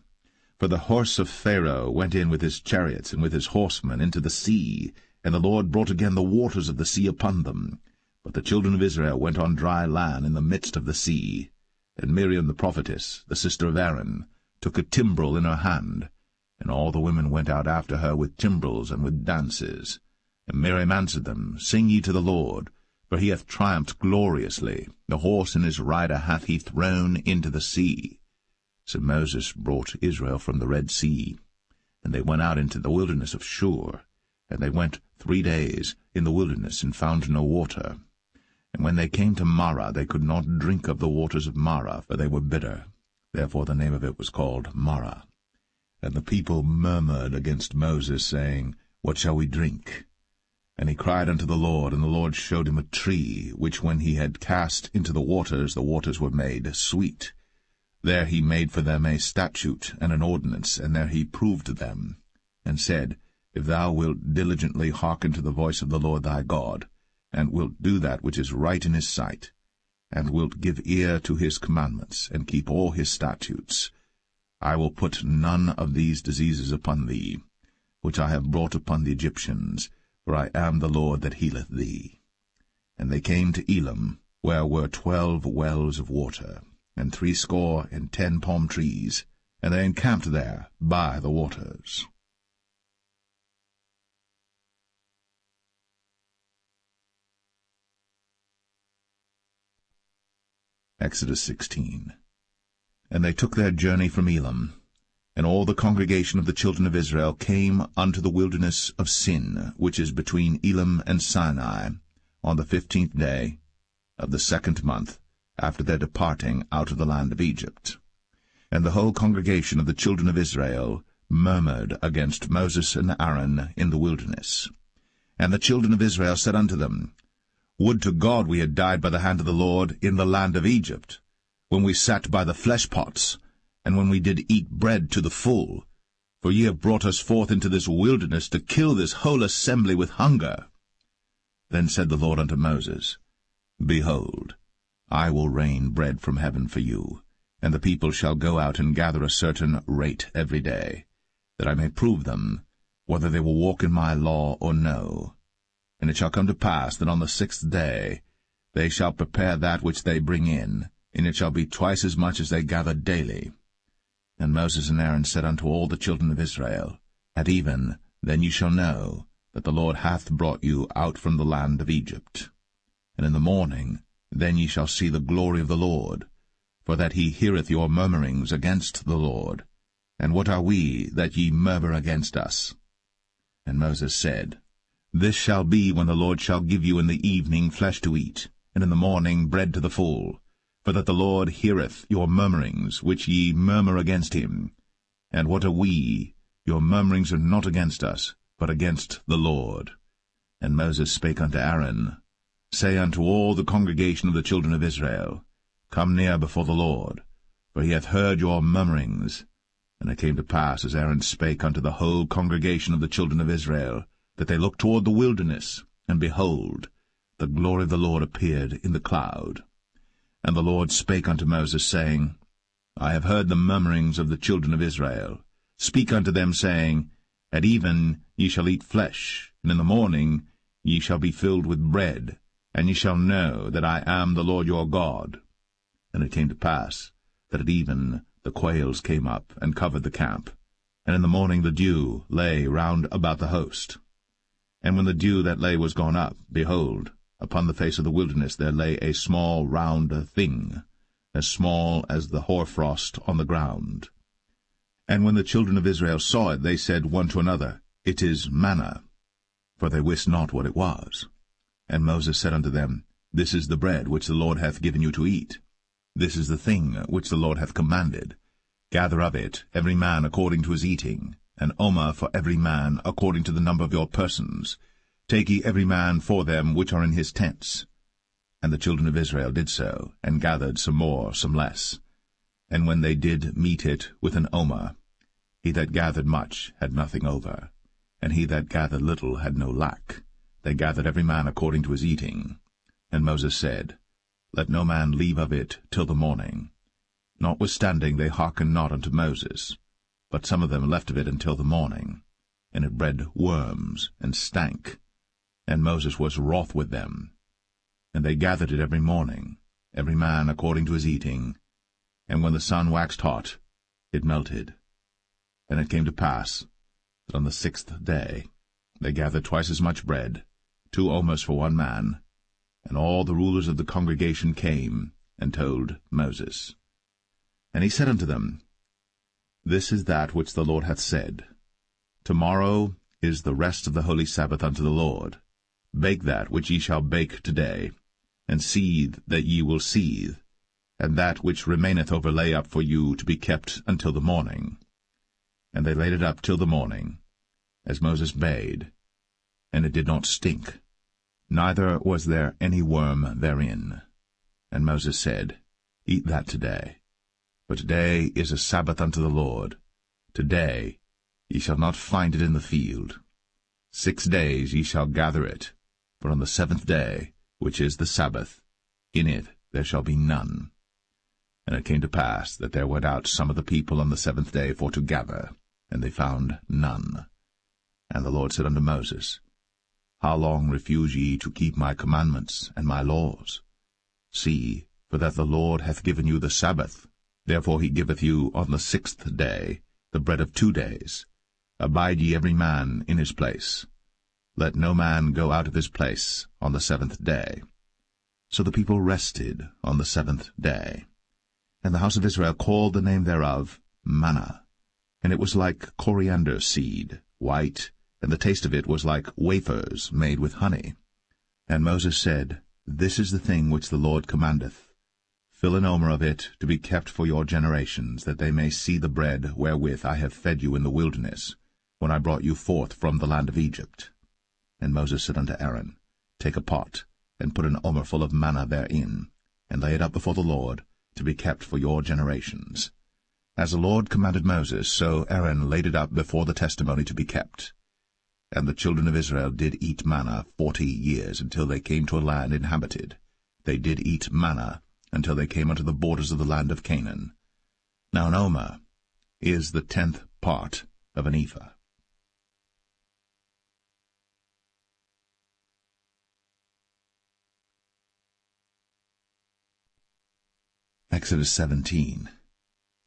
For the horse of Pharaoh went in with his chariots and with his horsemen into the sea, and the Lord brought again the waters of the sea upon them. But the children of Israel went on dry land in the midst of the sea. And Miriam the prophetess, the sister of Aaron, took a timbrel in her hand, and all the women went out after her with timbrels and with dances. And Miriam answered them, Sing ye to the Lord, for he hath triumphed gloriously. The horse and his rider hath he thrown into the sea. So Moses brought Israel from the Red Sea, and they went out into the wilderness of Shur. And they went 3 days in the wilderness, and found no water. And when they came to Marah, they could not drink of the waters of Marah, for they were bitter. Therefore the name of it was called Marah. And the people murmured against Moses, saying, What shall we drink? And he cried unto the Lord, and the Lord showed him a tree, which when he had cast into the waters were made sweet. There he made for them a statute and an ordinance, and there he proved them, and said, If thou wilt diligently hearken to the voice of the Lord thy God, and wilt do that which is right in his sight, and wilt give ear to his commandments, and keep all his statutes, I will put none of these diseases upon thee, which I have brought upon the Egyptians, for I am the Lord that healeth thee. And they came to Elim, where were 12 wells of water, and 70 palm trees, and they encamped there by the waters. Exodus 16. And they took their journey from Elim, and all the congregation of the children of Israel came unto the wilderness of Sin, which is between Elim and Sinai, on the 15th day of the 2nd month, after their departing out of the land of Egypt. And the whole congregation of the children of Israel murmured against Moses and Aaron in the wilderness. And the children of Israel said unto them, Would to God we had died by the hand of the Lord in the land of Egypt, when we sat by the flesh pots, and when we did eat bread to the full. For ye have brought us forth into this wilderness to kill this whole assembly with hunger. Then said the Lord unto Moses, Behold, I will rain bread from heaven for you, and the people shall go out and gather a certain rate every day, that I may prove them, whether they will walk in my law or no. And it shall come to pass that on the 6th day they shall prepare that which they bring in, and it shall be twice as much as they gather daily. And Moses and Aaron said unto all the children of Israel, At even then you shall know that the Lord hath brought you out from the land of Egypt. And in the morning then ye shall see the glory of the Lord, for that he heareth your murmurings against the Lord. And what are we, that ye murmur against us? And Moses said, This shall be when the Lord shall give you in the evening flesh to eat, and in the morning bread to the full, for that the Lord heareth your murmurings, which ye murmur against him. And what are we? Your murmurings are not against us, but against the Lord. And Moses spake unto Aaron, Say unto all the congregation of the children of Israel, Come near before the Lord, for he hath heard your murmurings. And it came to pass, as Aaron spake unto the whole congregation of the children of Israel, that they looked toward the wilderness, and behold, the glory of the Lord appeared in the cloud. And the Lord spake unto Moses, saying, I have heard the murmurings of the children of Israel. Speak unto them, saying, At even ye shall eat flesh, and in the morning ye shall be filled with bread, and ye shall know that I am the Lord your God. And it came to pass, that at even the quails came up, and covered the camp, and in the morning the dew lay round about the host. And when the dew that lay was gone up, behold, upon the face of the wilderness there lay a small round thing, as small as the hoarfrost on the ground. And when the children of Israel saw it, they said one to another, It is manna, for they wist not what it was. And Moses said unto them, This is the bread which the Lord hath given you to eat. This is the thing which the Lord hath commanded. Gather of it every man according to his eating, an omer for every man according to the number of your persons. Take ye every man for them which are in his tents. And the children of Israel did so, and gathered some more, some less. And when they did meet it with an omer, he that gathered much had nothing over, and he that gathered little had no lack. They gathered every man according to his eating. And Moses said, Let no man leave of it till the morning. Notwithstanding they hearkened not unto Moses, but some of them left of it until the morning. And it bred worms, and stank. And Moses was wroth with them. And they gathered it every morning, every man according to his eating. And when the sun waxed hot, it melted. And it came to pass that on the 6th day they gathered twice as much bread, 2 omers for one man. And all the rulers of the congregation came and told Moses. And he said unto them, This is that which the Lord hath said. Tomorrow is the rest of the holy Sabbath unto the Lord. Bake that which ye shall bake today, and seethe that ye will seethe, and that which remaineth over lay up for you to be kept until the morning. And they laid it up till the morning, as Moses bade, and it did not stink, neither was there any worm therein. And Moses said, Eat that today, for today is a Sabbath unto the Lord. Today ye shall not find it in the field. 6 days ye shall gather it, but on the 7th day, which is the Sabbath, in it there shall be none. And it came to pass that there went out some of the people on the 7th day for to gather, and they found none. And the Lord said unto Moses, How long refuse ye to keep my commandments and my laws? See, for that the Lord hath given you the Sabbath. Therefore he giveth you on the 6th day the bread of 2 days. Abide ye every man in his place. Let no man go out of his place on the 7th day. So the people rested on the 7th day. And the house of Israel called the name thereof manna. And it was like coriander seed, white, and the taste of it was like wafers made with honey. And Moses said, This is the thing which the Lord commandeth. Fill an omer of it to be kept for your generations, that they may see the bread wherewith I have fed you in the wilderness, when I brought you forth from the land of Egypt. And Moses said unto Aaron, Take a pot, and put an omer full of manna therein, and lay it up before the Lord, to be kept for your generations. As the Lord commanded Moses, so Aaron laid it up before the testimony to be kept. And the children of Israel did eat manna 40 years, until they came to a land inhabited. They did eat manna until they came unto the borders of the land of Canaan. Now an omer is the 10th part of an ephah. Exodus 17.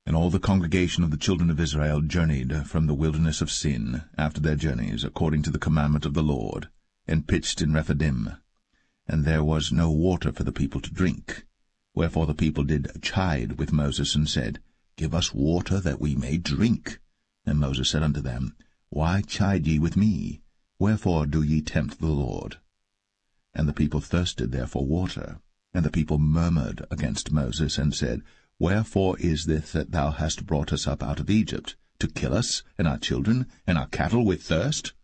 And all the congregation of the children of Israel journeyed from the wilderness of Sin after their journeys, according to the commandment of the Lord, and pitched in Rephidim. And there was no water for the people to drink. Wherefore the people did chide with Moses, and said, Give us water that we may drink. And Moses said unto them, Why chide ye with me? Wherefore do ye tempt the Lord? And the people thirsted there for water. And the people murmured against Moses, and said, Wherefore is this that thou hast brought us up out of Egypt, to kill us, and our children, and our cattle with thirst?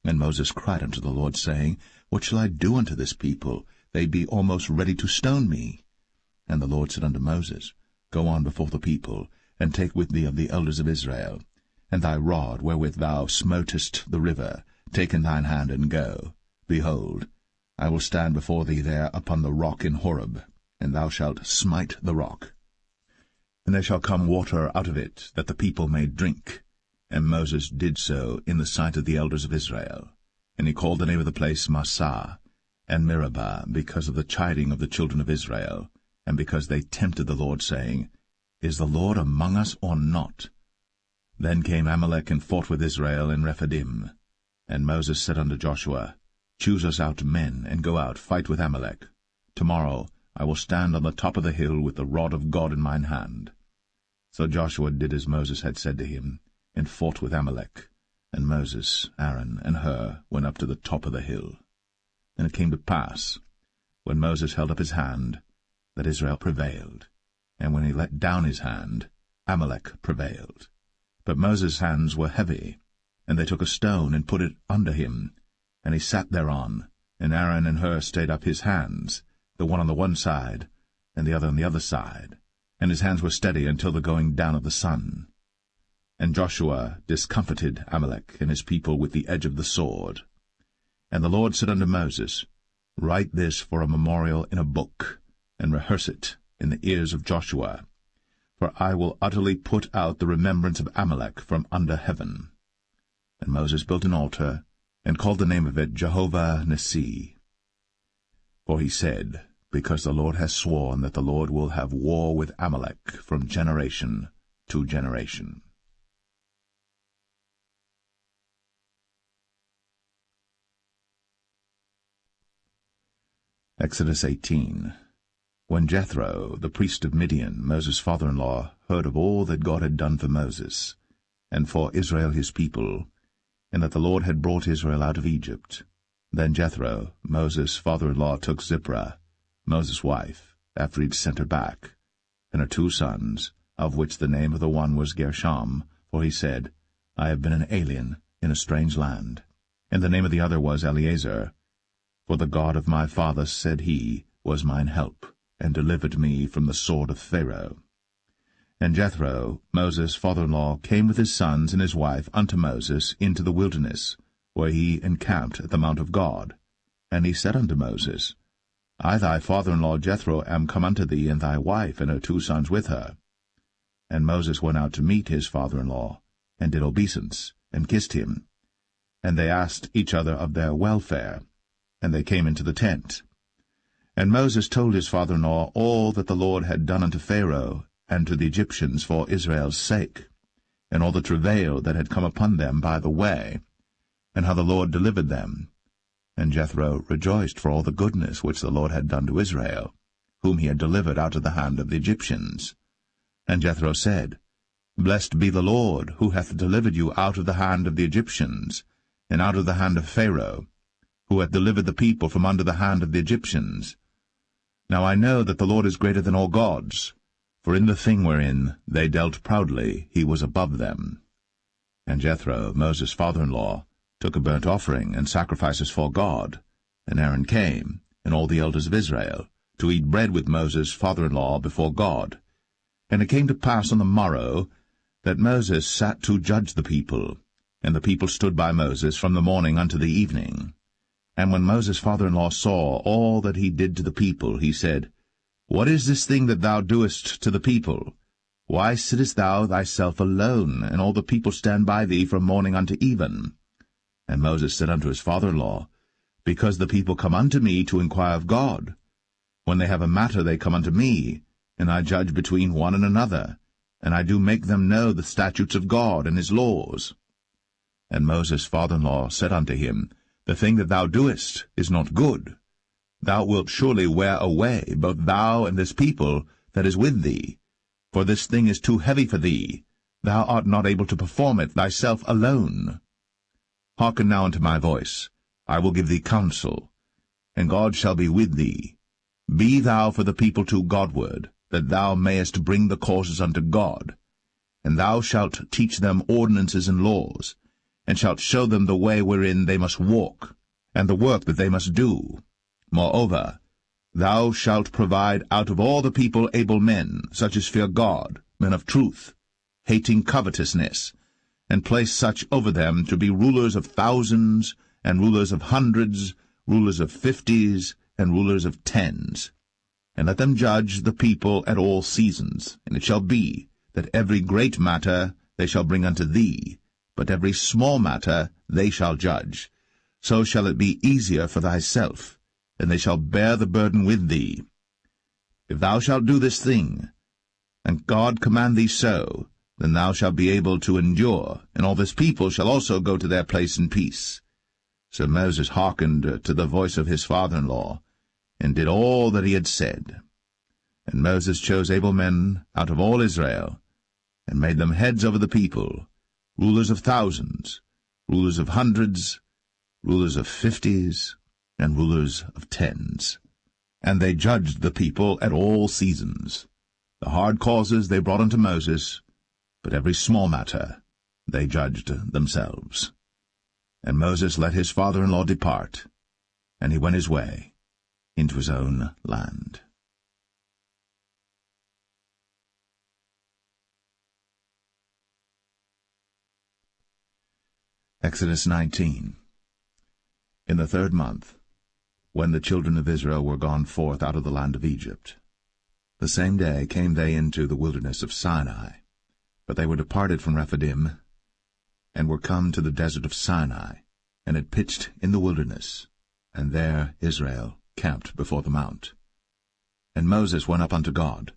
And Moses cried unto the Lord, saying, What shall I do unto this people? They be almost ready to stone me. And the Lord said unto Moses, Go on before the people, and take with thee of the elders of Israel, and thy rod wherewith thou smotest the river, take in thine hand, and go. Behold, I will stand before thee there upon the rock in Horeb, and thou shalt smite the rock. And there shall come water out of it, that the people may drink. And Moses did so in the sight of the elders of Israel. And he called the name of the place Massah and Meribah, because of the chiding of the children of Israel, and because they tempted the Lord, saying, Is the Lord among us or not? Then came Amalek and fought with Israel in Rephidim. And Moses said unto Joshua, Choose us out men, and go out, fight with Amalek. Tomorrow I will stand on the top of the hill with the rod of God in mine hand. So Joshua did as Moses had said to him, and fought with Amalek. And Moses, Aaron, and Hur went up to the top of the hill. And it came to pass, when Moses held up his hand, that Israel prevailed. And when he let down his hand, Amalek prevailed. But Moses' hands were heavy, and they took a stone and put it under him, and he sat thereon. And Aaron and Hur stayed up his hands, the one on the one side, and the other on the other side. And his hands were steady until the going down of the sun. And Joshua discomfited Amalek and his people with the edge of the sword. And the Lord said unto Moses, Write this for a memorial in a book, and rehearse it in the ears of Joshua. For I will utterly put out the remembrance of Amalek from under heaven. And Moses built an altar, and called the name of it Jehovah Nissi. For he said, Because the Lord has sworn that the Lord will have war with Amalek from generation to generation. Exodus 18. When Jethro, the priest of Midian, Moses' father-in-law, heard of all that God had done for Moses, and for Israel his people, and that the Lord had brought Israel out of Egypt, then Jethro, Moses' father-in-law, took Zipporah, Moses' wife, after he had sent her back, and her 2 sons, of which the name of the one was Gershom, for he said, I have been an alien in a strange land. And the name of the other was Eleazar, for the God of my father, said he, was mine help, and delivered me from the sword of Pharaoh. And Jethro, Moses' father-in-law, came with his sons and his wife unto Moses into the wilderness, where he encamped at the mount of God. And he said unto Moses, I thy father-in-law Jethro am come unto thee, and thy wife and her 2 sons with her. And Moses went out to meet his father-in-law, and did obeisance, and kissed him. And they asked each other of their welfare, and they came into the tent. And Moses told his father-in-law all that the Lord had done unto Pharaoh and to the Egyptians for Israel's sake, and all the travail that had come upon them by the way, and how the Lord delivered them. And Jethro rejoiced for all the goodness which the Lord had done to Israel, whom he had delivered out of the hand of the Egyptians. And Jethro said, Blessed be the Lord, who hath delivered you out of the hand of the Egyptians, and out of the hand of Pharaoh, who hath delivered the people from under the hand of the Egyptians. Now I know that the Lord is greater than all gods, for in the thing wherein they dealt proudly he was above them. And Jethro, Moses' father-in-law, took a burnt offering and sacrifices for God. And Aaron came, and all the elders of Israel, to eat bread with Moses' father-in-law before God. And it came to pass on the morrow that Moses sat to judge the people, and the people stood by Moses from the morning unto the evening. And when Moses' father-in-law saw all that he did to the people, he said, What is this thing that thou doest to the people? Why sittest thou thyself alone, and all the people stand by thee from morning unto even? And Moses said unto his father-in-law, Because the people come unto me to inquire of God. When they have a matter they come unto me, and I judge between one and another, and I do make them know the statutes of God and his laws. And Moses' father-in-law said unto him, The thing that thou doest is not good. Thou wilt surely wear away, both thou and this people that is with thee. For this thing is too heavy for thee. Thou art not able to perform it thyself alone. Hearken now unto my voice. I will give thee counsel, and God shall be with thee. Be thou for the people too Godward, that thou mayest bring the causes unto God. And thou shalt teach them ordinances and laws, and shalt show them the way wherein they must walk, and the work that they must do. Moreover, thou shalt provide out of all the people able men, such as fear God, men of truth, hating covetousness, and place such over them to be rulers of thousands, and rulers of hundreds, rulers of 50s, and rulers of 10s. And let them judge the people at all seasons. And it shall be, that every great matter they shall bring unto thee, but every small matter they shall judge. So shall it be easier for thyself, and they shall bear the burden with thee. If thou shalt do this thing, and God command thee so, then thou shalt be able to endure, and all this people shall also go to their place in peace. So Moses hearkened to the voice of his father-in-law, and did all that he had said. And Moses chose able men out of all Israel, and made them heads over the people, rulers of thousands, rulers of hundreds, rulers of 50s, and rulers of 10s. And they judged the people at all seasons. The hard causes they brought unto Moses, but every small matter they judged themselves. And Moses let his father-in-law depart, and he went his way into his own land. Exodus 19. In the 3rd month, when the children of Israel were gone forth out of the land of Egypt, the same day came they into the wilderness of Sinai. But they were departed from Rephidim, and were come to the desert of Sinai, and had pitched in the wilderness, and there Israel camped before the mount. And Moses went up unto God,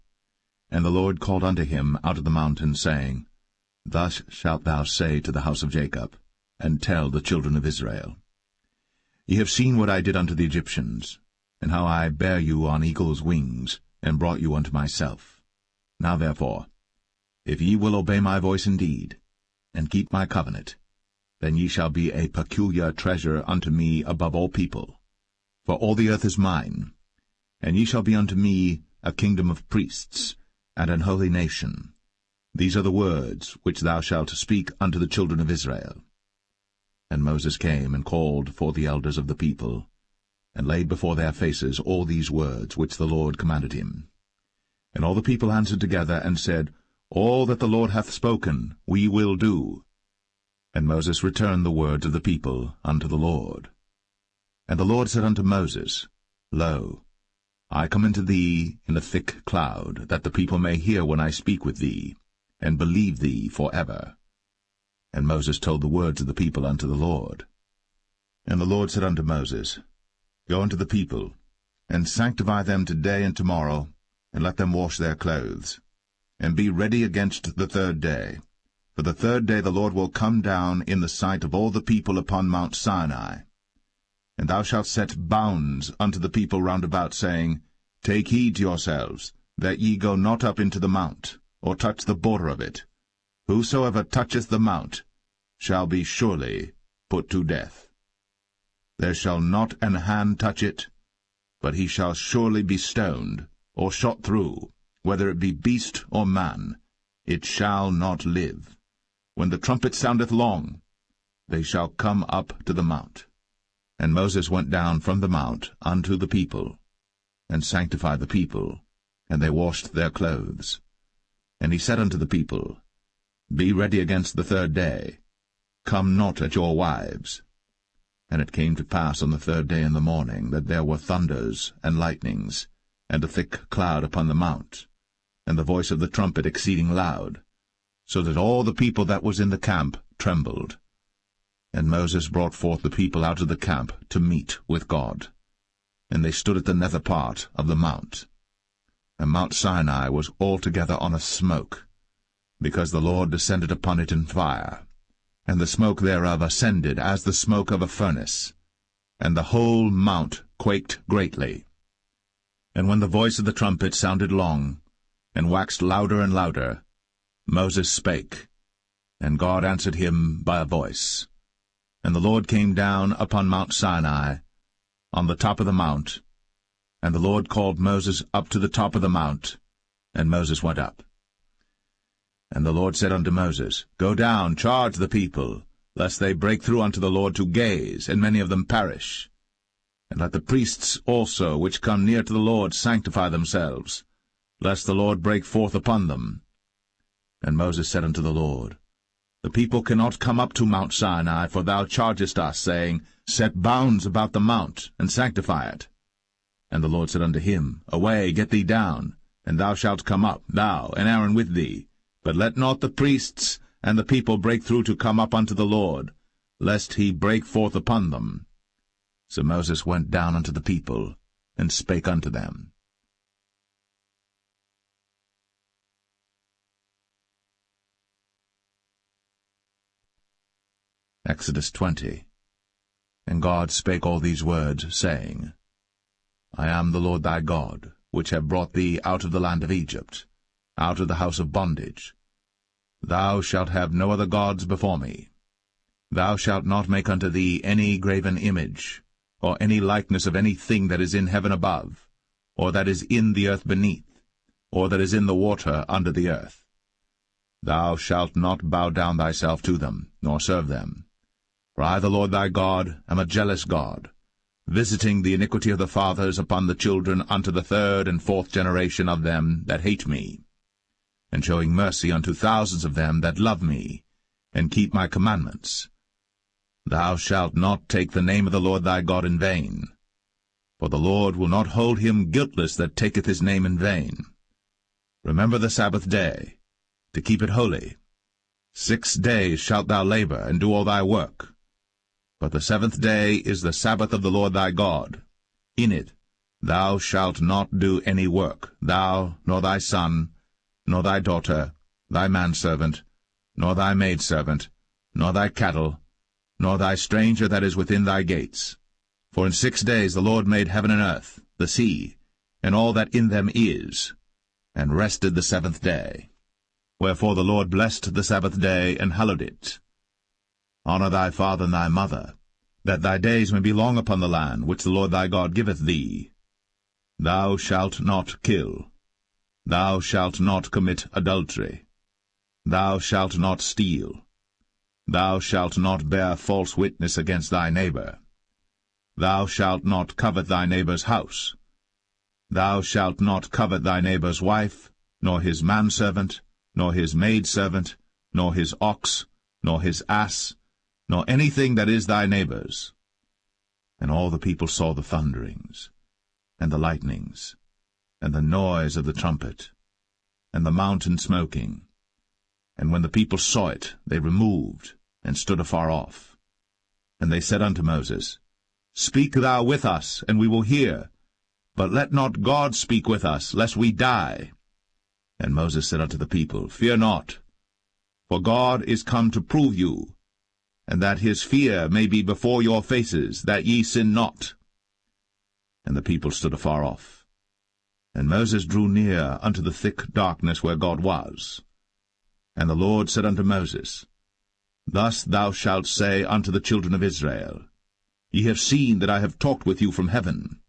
and the Lord called unto him out of the mountain, saying, Thus shalt thou say to the house of Jacob, and tell the children of Israel, Ye have seen what I did unto the Egyptians, and how I bare you on eagle's wings, and brought you unto myself. Now therefore, if ye will obey my voice indeed, and keep my covenant, then ye shall be a peculiar treasure unto me above all people. For all the earth is mine, and ye shall be unto me a kingdom of priests, and an holy nation. These are the words which thou shalt speak unto the children of Israel. And Moses came and called for the elders of the people, and laid before their faces all these words which the Lord commanded him. And all the people answered together, and said, All that the Lord hath spoken we will do. And Moses returned the words of the people unto the Lord. And the Lord said unto Moses, Lo, I come unto thee in a thick cloud, that the people may hear when I speak with thee, and believe thee for ever. And Moses told the words of the people unto the Lord. And the Lord said unto Moses, Go unto the people, and sanctify them today and tomorrow, and let them wash their clothes, and be ready against the 3rd day. For the 3rd day the Lord will come down in the sight of all the people upon Mount Sinai. And thou shalt set bounds unto the people round about, saying, Take heed to yourselves, that ye go not up into the mount, or touch the border of it. Whosoever toucheth the mount shall be surely put to death. There shall not an hand touch it, but he shall surely be stoned, or shot through, whether it be beast or man. It shall not live. When the trumpet soundeth long, they shall come up to the mount. And Moses went down from the mount unto the people, and sanctified the people, and they washed their clothes. And he said unto the people, Be ready against the 3rd day. Come not at your wives. And it came to pass on the 3rd day in the morning, that there were thunders and lightnings, and a thick cloud upon the mount, and the voice of the trumpet exceeding loud, so that all the people that was in the camp trembled. And Moses brought forth the people out of the camp to meet with God. And they stood at the nether part of the mount. and Mount Sinai was altogether on a smoke, because the Lord descended upon it in fire, and the smoke thereof ascended as the smoke of a furnace, and the whole mount quaked greatly. And when the voice of the trumpet sounded long, and waxed louder and louder, Moses spake, and God answered him by a voice. And the Lord came down upon Mount Sinai, on the top of the mount, and the Lord called Moses up to the top of the mount, and Moses went up. And the Lord said unto Moses, Go down, charge the people, lest they break through unto the Lord to gaze, and many of them perish. And let the priests also which come near to the Lord sanctify themselves, lest the Lord break forth upon them. And Moses said unto the Lord, The people cannot come up to Mount Sinai, for thou chargest us, saying, Set bounds about the mount, and sanctify it. And the Lord said unto him, Away, get thee down, and thou shalt come up, thou and Aaron with thee. But let not the priests and the people break through to come up unto the Lord, lest he break forth upon them. So Moses went down unto the people, and spake unto them. Exodus 20. And God spake all these words, saying, I am the Lord thy God, which have brought thee out of the land of Egypt, out of the house of bondage. Thou shalt have no other gods before me. Thou shalt not make unto thee any graven image, or any likeness of any thing that is in heaven above, or that is in the earth beneath, or that is in the water under the earth. Thou shalt not bow down thyself to them, nor serve them. For I, the Lord thy God, am a jealous God, visiting the iniquity of the fathers upon the children unto the third and fourth generation of them that hate me, and showing mercy unto thousands of them that love me, and keep my commandments. Thou shalt not take the name of the Lord thy God in vain, for the Lord will not hold him guiltless that taketh his name in vain. Remember the Sabbath day, to keep it holy. 6 days shalt thou labor, and do all thy work. But the 7th day is the Sabbath of the Lord thy God. In it thou shalt not do any work, thou, nor thy son, nor thy daughter, thy manservant, nor thy maidservant, nor thy cattle, nor thy stranger that is within thy gates. For in 6 days the Lord made heaven and earth, the sea, and all that in them is, and rested the 7th day. Wherefore the Lord blessed the Sabbath day, and hallowed it. Honor thy father and thy mother, that thy days may be long upon the land which the Lord thy God giveth thee. Thou shalt not kill. Thou shalt not commit adultery. Thou shalt not steal. Thou shalt not bear false witness against thy neighbor. Thou shalt not covet thy neighbor's house. Thou shalt not covet thy neighbor's wife, nor his manservant, nor his maidservant, nor his ox, nor his ass, nor anything that is thy neighbor's. And all the people saw the thunderings, and the lightnings, and the noise of the trumpet, and the mountain smoking. And when the people saw it, they removed, and stood afar off. And they said unto Moses, Speak thou with us, and we will hear. But let not God speak with us, lest we die. And Moses said unto the people, Fear not, for God is come to prove you, and that his fear may be before your faces, that ye sin not. And the people stood afar off. And Moses drew near unto the thick darkness where God was. And the Lord said unto Moses, Thus thou shalt say unto the children of Israel, Ye have seen that I have talked with you from heaven.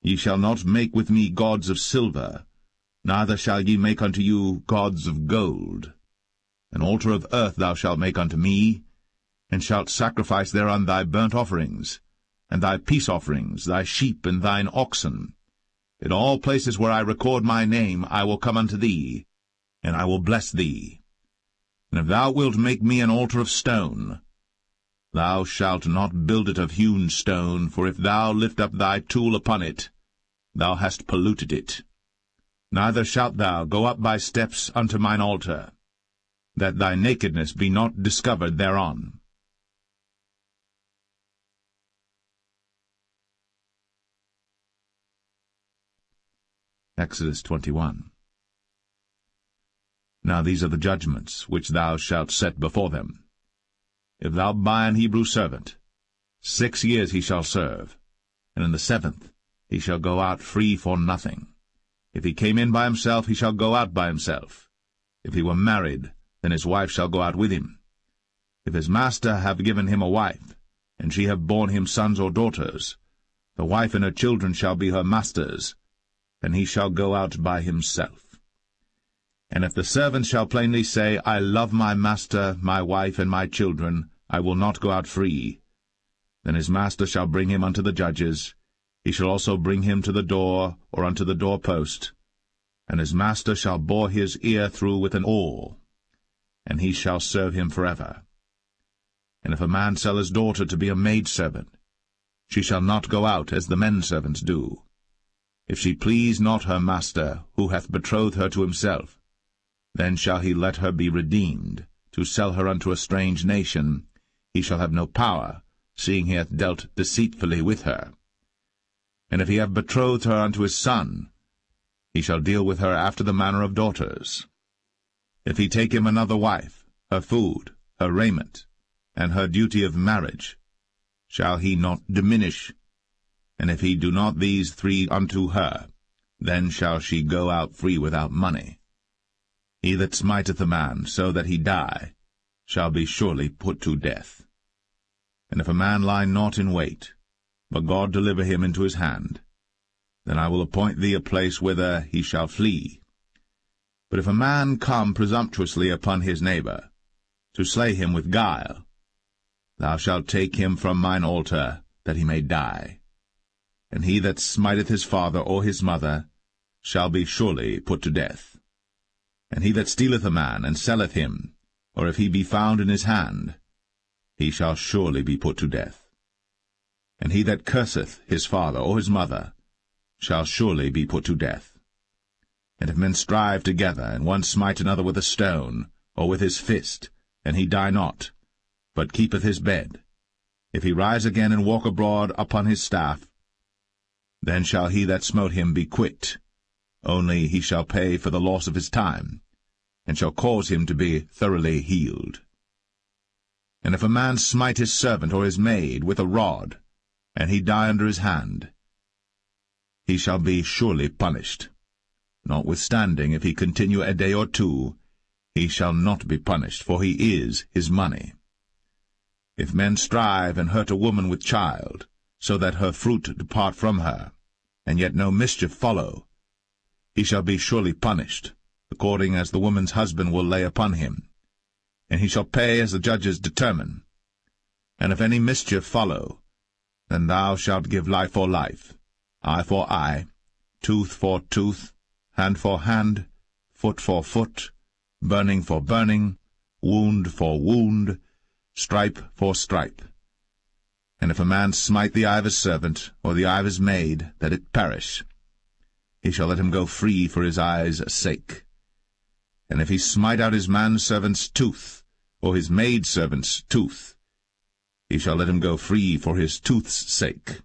Ye shall not make with me gods of silver, neither shall ye make unto you gods of gold. An altar of earth thou shalt make unto me, and shalt sacrifice thereon thy burnt offerings, and thy peace offerings, thy sheep and thine oxen. In all places where I record my name I will come unto thee, and I will bless thee. And if thou wilt make me an altar of stone, thou shalt not build it of hewn stone, for if thou lift up thy tool upon it, thou hast polluted it. Neither shalt thou go up by steps unto mine altar, that thy nakedness be not discovered thereon. Exodus 21. Now these are the judgments which thou shalt set before them. If thou buy an Hebrew servant, 6 years he shall serve, and in the 7th he shall go out free for nothing. If he came in by himself, he shall go out by himself. If he were married, then his wife shall go out with him. If his master have given him a wife, and she have borne him sons or daughters, the wife and her children shall be her master's, and he shall go out by himself. And if the servant shall plainly say, I love my master, my wife, and my children, I will not go out free, then his master shall bring him unto the judges. He shall also bring him to the door, or unto the doorpost, and his master shall bore his ear through with an awl, and he shall serve him forever. And if a man sell his daughter to be a maidservant, she shall not go out as the men servants do. If she please not her master, who hath betrothed her to himself, then shall he let her be redeemed. To sell her unto a strange nation, he shall have no power, seeing he hath dealt deceitfully with her. And if he have betrothed her unto his son, he shall deal with her after the manner of daughters. If he take him another wife, her food, her raiment, and her duty of marriage, shall he not diminish? And if he do not these 3 unto her, then shall she go out free without money. He that smiteth a man so that he die shall be surely put to death. And if a man lie not in wait, but God deliver him into his hand, then I will appoint thee a place whither he shall flee. But if a man come presumptuously upon his neighbor, to slay him with guile, thou shalt take him from mine altar, that he may die. And he that smiteth his father or his mother shall be surely put to death. And he that stealeth a man, and selleth him, or if he be found in his hand, he shall surely be put to death. And he that curseth his father or his mother shall surely be put to death. And if men strive together, and one smite another with a stone, or with his fist, and he die not, but keepeth his bed, if he rise again and walk abroad upon his staff, then shall he that smote him be quit, only he shall pay for the loss of his time, and shall cause him to be thoroughly healed. And if a man smite his servant or his maid with a rod, and he die under his hand, he shall be surely punished. Notwithstanding, if he continue a day or 2, he shall not be punished, for he is his money. If men strive and hurt a woman with child, so that her fruit depart from her, and yet no mischief follow, he shall be surely punished, according as the woman's husband will lay upon him, and he shall pay as the judges determine. And if any mischief follow, then thou shalt give life for life, eye for eye, tooth for tooth, hand for hand, foot for foot, burning for burning, wound for wound, stripe for stripe. And if a man smite the eye of his servant, or the eye of his maid, that it perish, he shall let him go free for his eye's sake. And if he smite out his manservant's tooth, or his maidservant's tooth, he shall let him go free for his tooth's sake.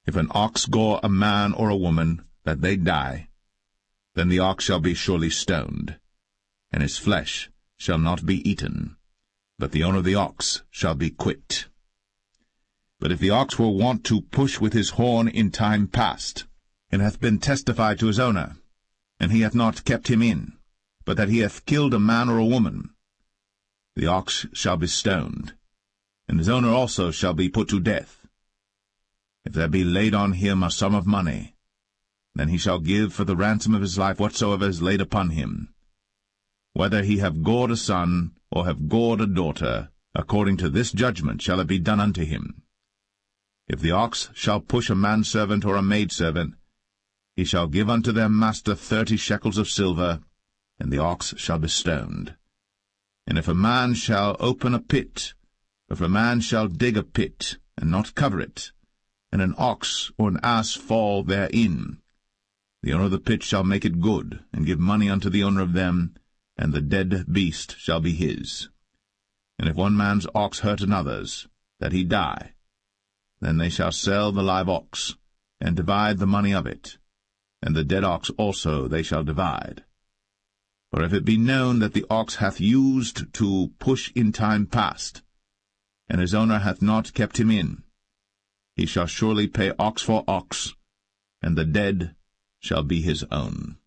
If an ox gore a man or a woman, that they die, then the ox shall be surely stoned, and his flesh shall not be eaten, but the owner of the ox shall be quit. But if the ox were wont to push with his horn in time past, and hath been testified to his owner, and he hath not kept him in, but that he hath killed a man or a woman, the ox shall be stoned, and his owner also shall be put to death. If there be laid on him a sum of money, then he shall give for the ransom of his life whatsoever is laid upon him. Whether he have gored a son, or have gored a daughter, according to this judgment shall it be done unto him. If the ox shall push a manservant or a maidservant, he shall give unto their master 30 shekels of silver, and the ox shall be stoned. And if a man shall open a pit, or if a man shall dig a pit, and not cover it, and an ox or an ass fall therein, the owner of the pit shall make it good, and give money unto the owner of them, and the dead beast shall be his. And if one man's ox hurt another's, that he die, then they shall sell the live ox, and divide the money of it. and the dead ox also they shall divide. For if it be known that the ox hath used to push in time past, and his owner hath not kept him in, he shall surely pay ox for ox, and the dead shall be his own.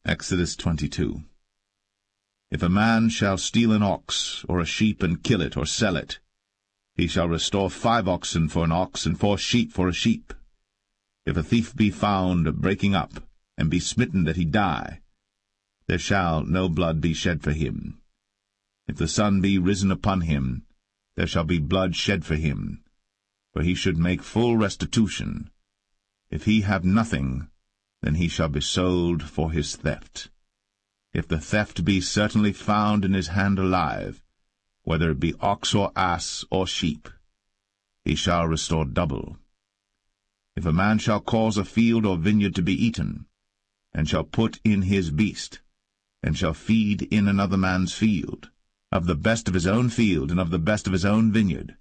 Exodus 22. If a man shall steal an ox or a sheep and kill it or sell it, he shall restore 5 oxen for an ox and 4 sheep for a sheep. If a thief be found breaking up, and be smitten that he die, there shall no blood be shed for him. If the sun be risen upon him, there shall be blood shed for him, for he should make full restitution. If he have nothing, then he shall be sold for his theft. If the theft be certainly found in his hand alive, whether it be ox or ass or sheep, he shall restore double. If a man shall cause a field or vineyard to be eaten, and shall put in his beast, and shall feed in another man's field, of the best of his own field and of the best of his own vineyard,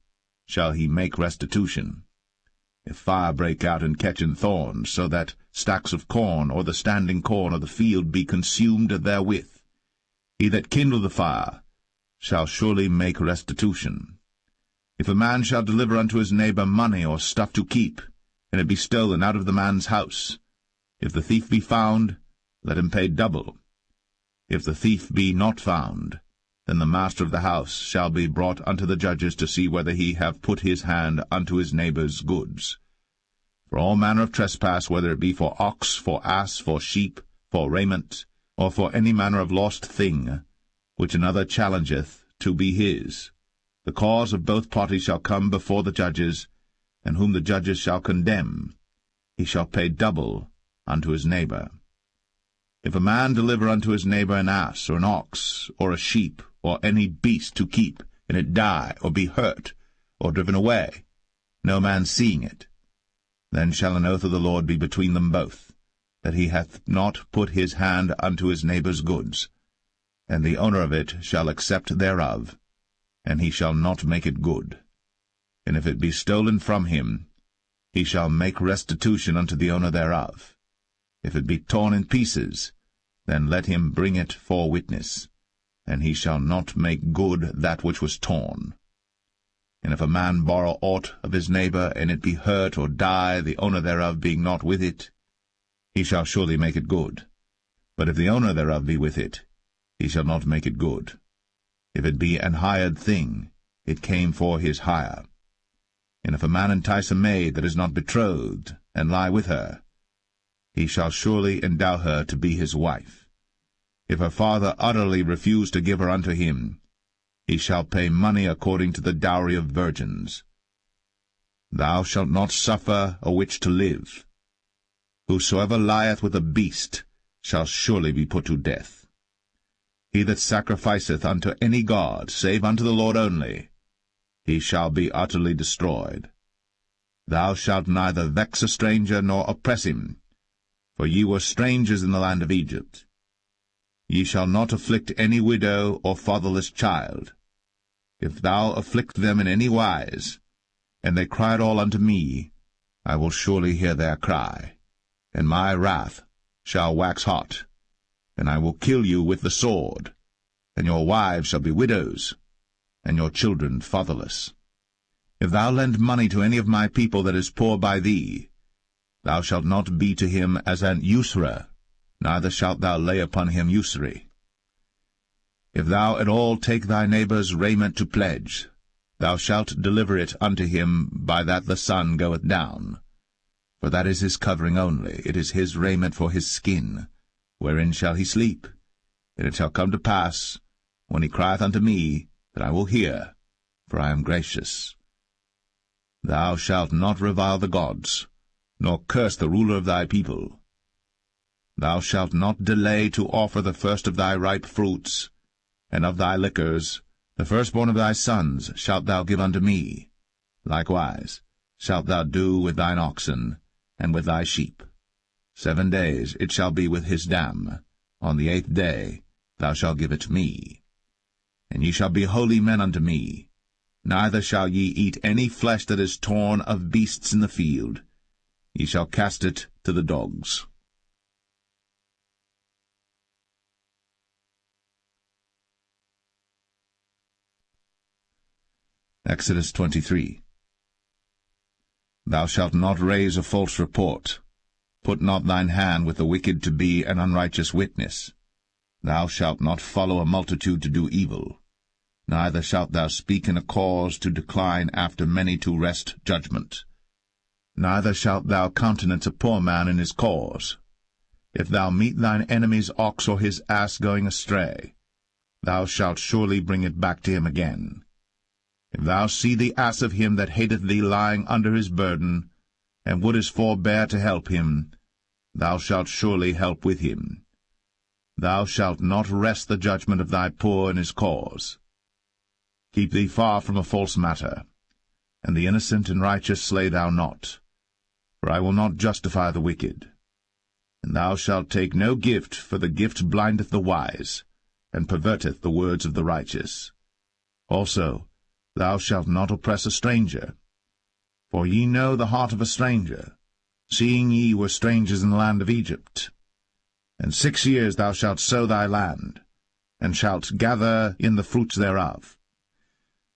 shall he make restitution. If fire break out and catch in thorns, so that stacks of corn or the standing corn of the field be consumed therewith, he that kindled the fire shall surely make restitution. If a man shall deliver unto his neighbor money or stuff to keep, and it be stolen out of the man's house, if the thief be found, let him pay double. If the thief be not found, then the master of the house shall be brought unto the judges to see whether he have put his hand unto his neighbor's goods. For all manner of trespass, whether it be for ox, for ass, for sheep, for raiment, or for any manner of lost thing, which another challengeth to be his, the cause of both parties shall come before the judges, and whom the judges shall condemn, he shall pay double unto his neighbor. If a man deliver unto his neighbor an ass, or an ox, or a sheep, or any beast to keep, and it die, or be hurt, or driven away, no man seeing it, then shall an oath of the Lord be between them both, that he hath not put his hand unto his neighbor's goods, and the owner of it shall accept thereof, and he shall not make it good. And if it be stolen from him, he shall make restitution unto the owner thereof. If it be torn in pieces, then let him bring it for witness, and he shall not make good that which was torn. And if a man borrow aught of his neighbor, and it be hurt or die, the owner thereof being not with it, he shall surely make it good. But if the owner thereof be with it, he shall not make it good. If it be an hired thing, it came for his hire. And if a man entice a maid that is not betrothed, and lie with her, he shall surely endow her to be his wife. If her father utterly refuse to give her unto him, he shall pay money according to the dowry of virgins. Thou shalt not suffer a witch to live. Whosoever lieth with a beast shall surely be put to death. He that sacrificeth unto any god, save unto the Lord only, he shall be utterly destroyed. Thou shalt neither vex a stranger nor oppress him, for ye were strangers in the land of Egypt. Ye shall not afflict any widow or fatherless child. If thou afflict them in any wise, and they cry at all unto me, I will surely hear their cry, and my wrath shall wax hot, and I will kill you with the sword, and your wives shall be widows, and your children fatherless. If thou lend money to any of my people that is poor by thee, thou shalt not be to him as an usurer, neither shalt thou lay upon him usury. If thou at all take thy neighbor's raiment to pledge, thou shalt deliver it unto him by that the sun goeth down. For that is his covering only, it is his raiment for his skin, wherein shall he sleep. And it shall come to pass, when he crieth unto me, that I will hear, for I am gracious. Thou shalt not revile the gods, nor curse the ruler of thy people. Thou shalt not delay to offer the first of thy ripe fruits, and of thy liquors, the firstborn of thy sons shalt thou give unto me. Likewise shalt thou do with thine oxen, and with thy sheep. 7 days it shall be with his dam. On the 8th day thou shalt give it me. And ye shall be holy men unto me. Neither shall ye eat any flesh that is torn of beasts in the field. Ye shall cast it to the dogs. Exodus 23. Thou shalt not raise a false report. Put not thine hand with the wicked to be an unrighteous witness. Thou shalt not follow a multitude to do evil. Neither shalt thou speak in a cause to decline after many to wrest judgment. Neither shalt thou countenance a poor man in his cause. If thou meet thine enemy's ox or his ass going astray, thou shalt surely bring it back to him again. If thou see the ass of him that hateth thee lying under his burden, and wouldest forbear to help him, thou shalt surely help with him. Thou shalt not wrest the judgment of thy poor in his cause. Keep thee far from a false matter, and the innocent and righteous slay thou not, for I will not justify the wicked. And thou shalt take no gift, for the gift blindeth the wise, and perverteth the words of the righteous. Also, thou shalt not oppress a stranger. For ye know the heart of a stranger, seeing ye were strangers in the land of Egypt. And 6 years thou shalt sow thy land, and shalt gather in the fruits thereof.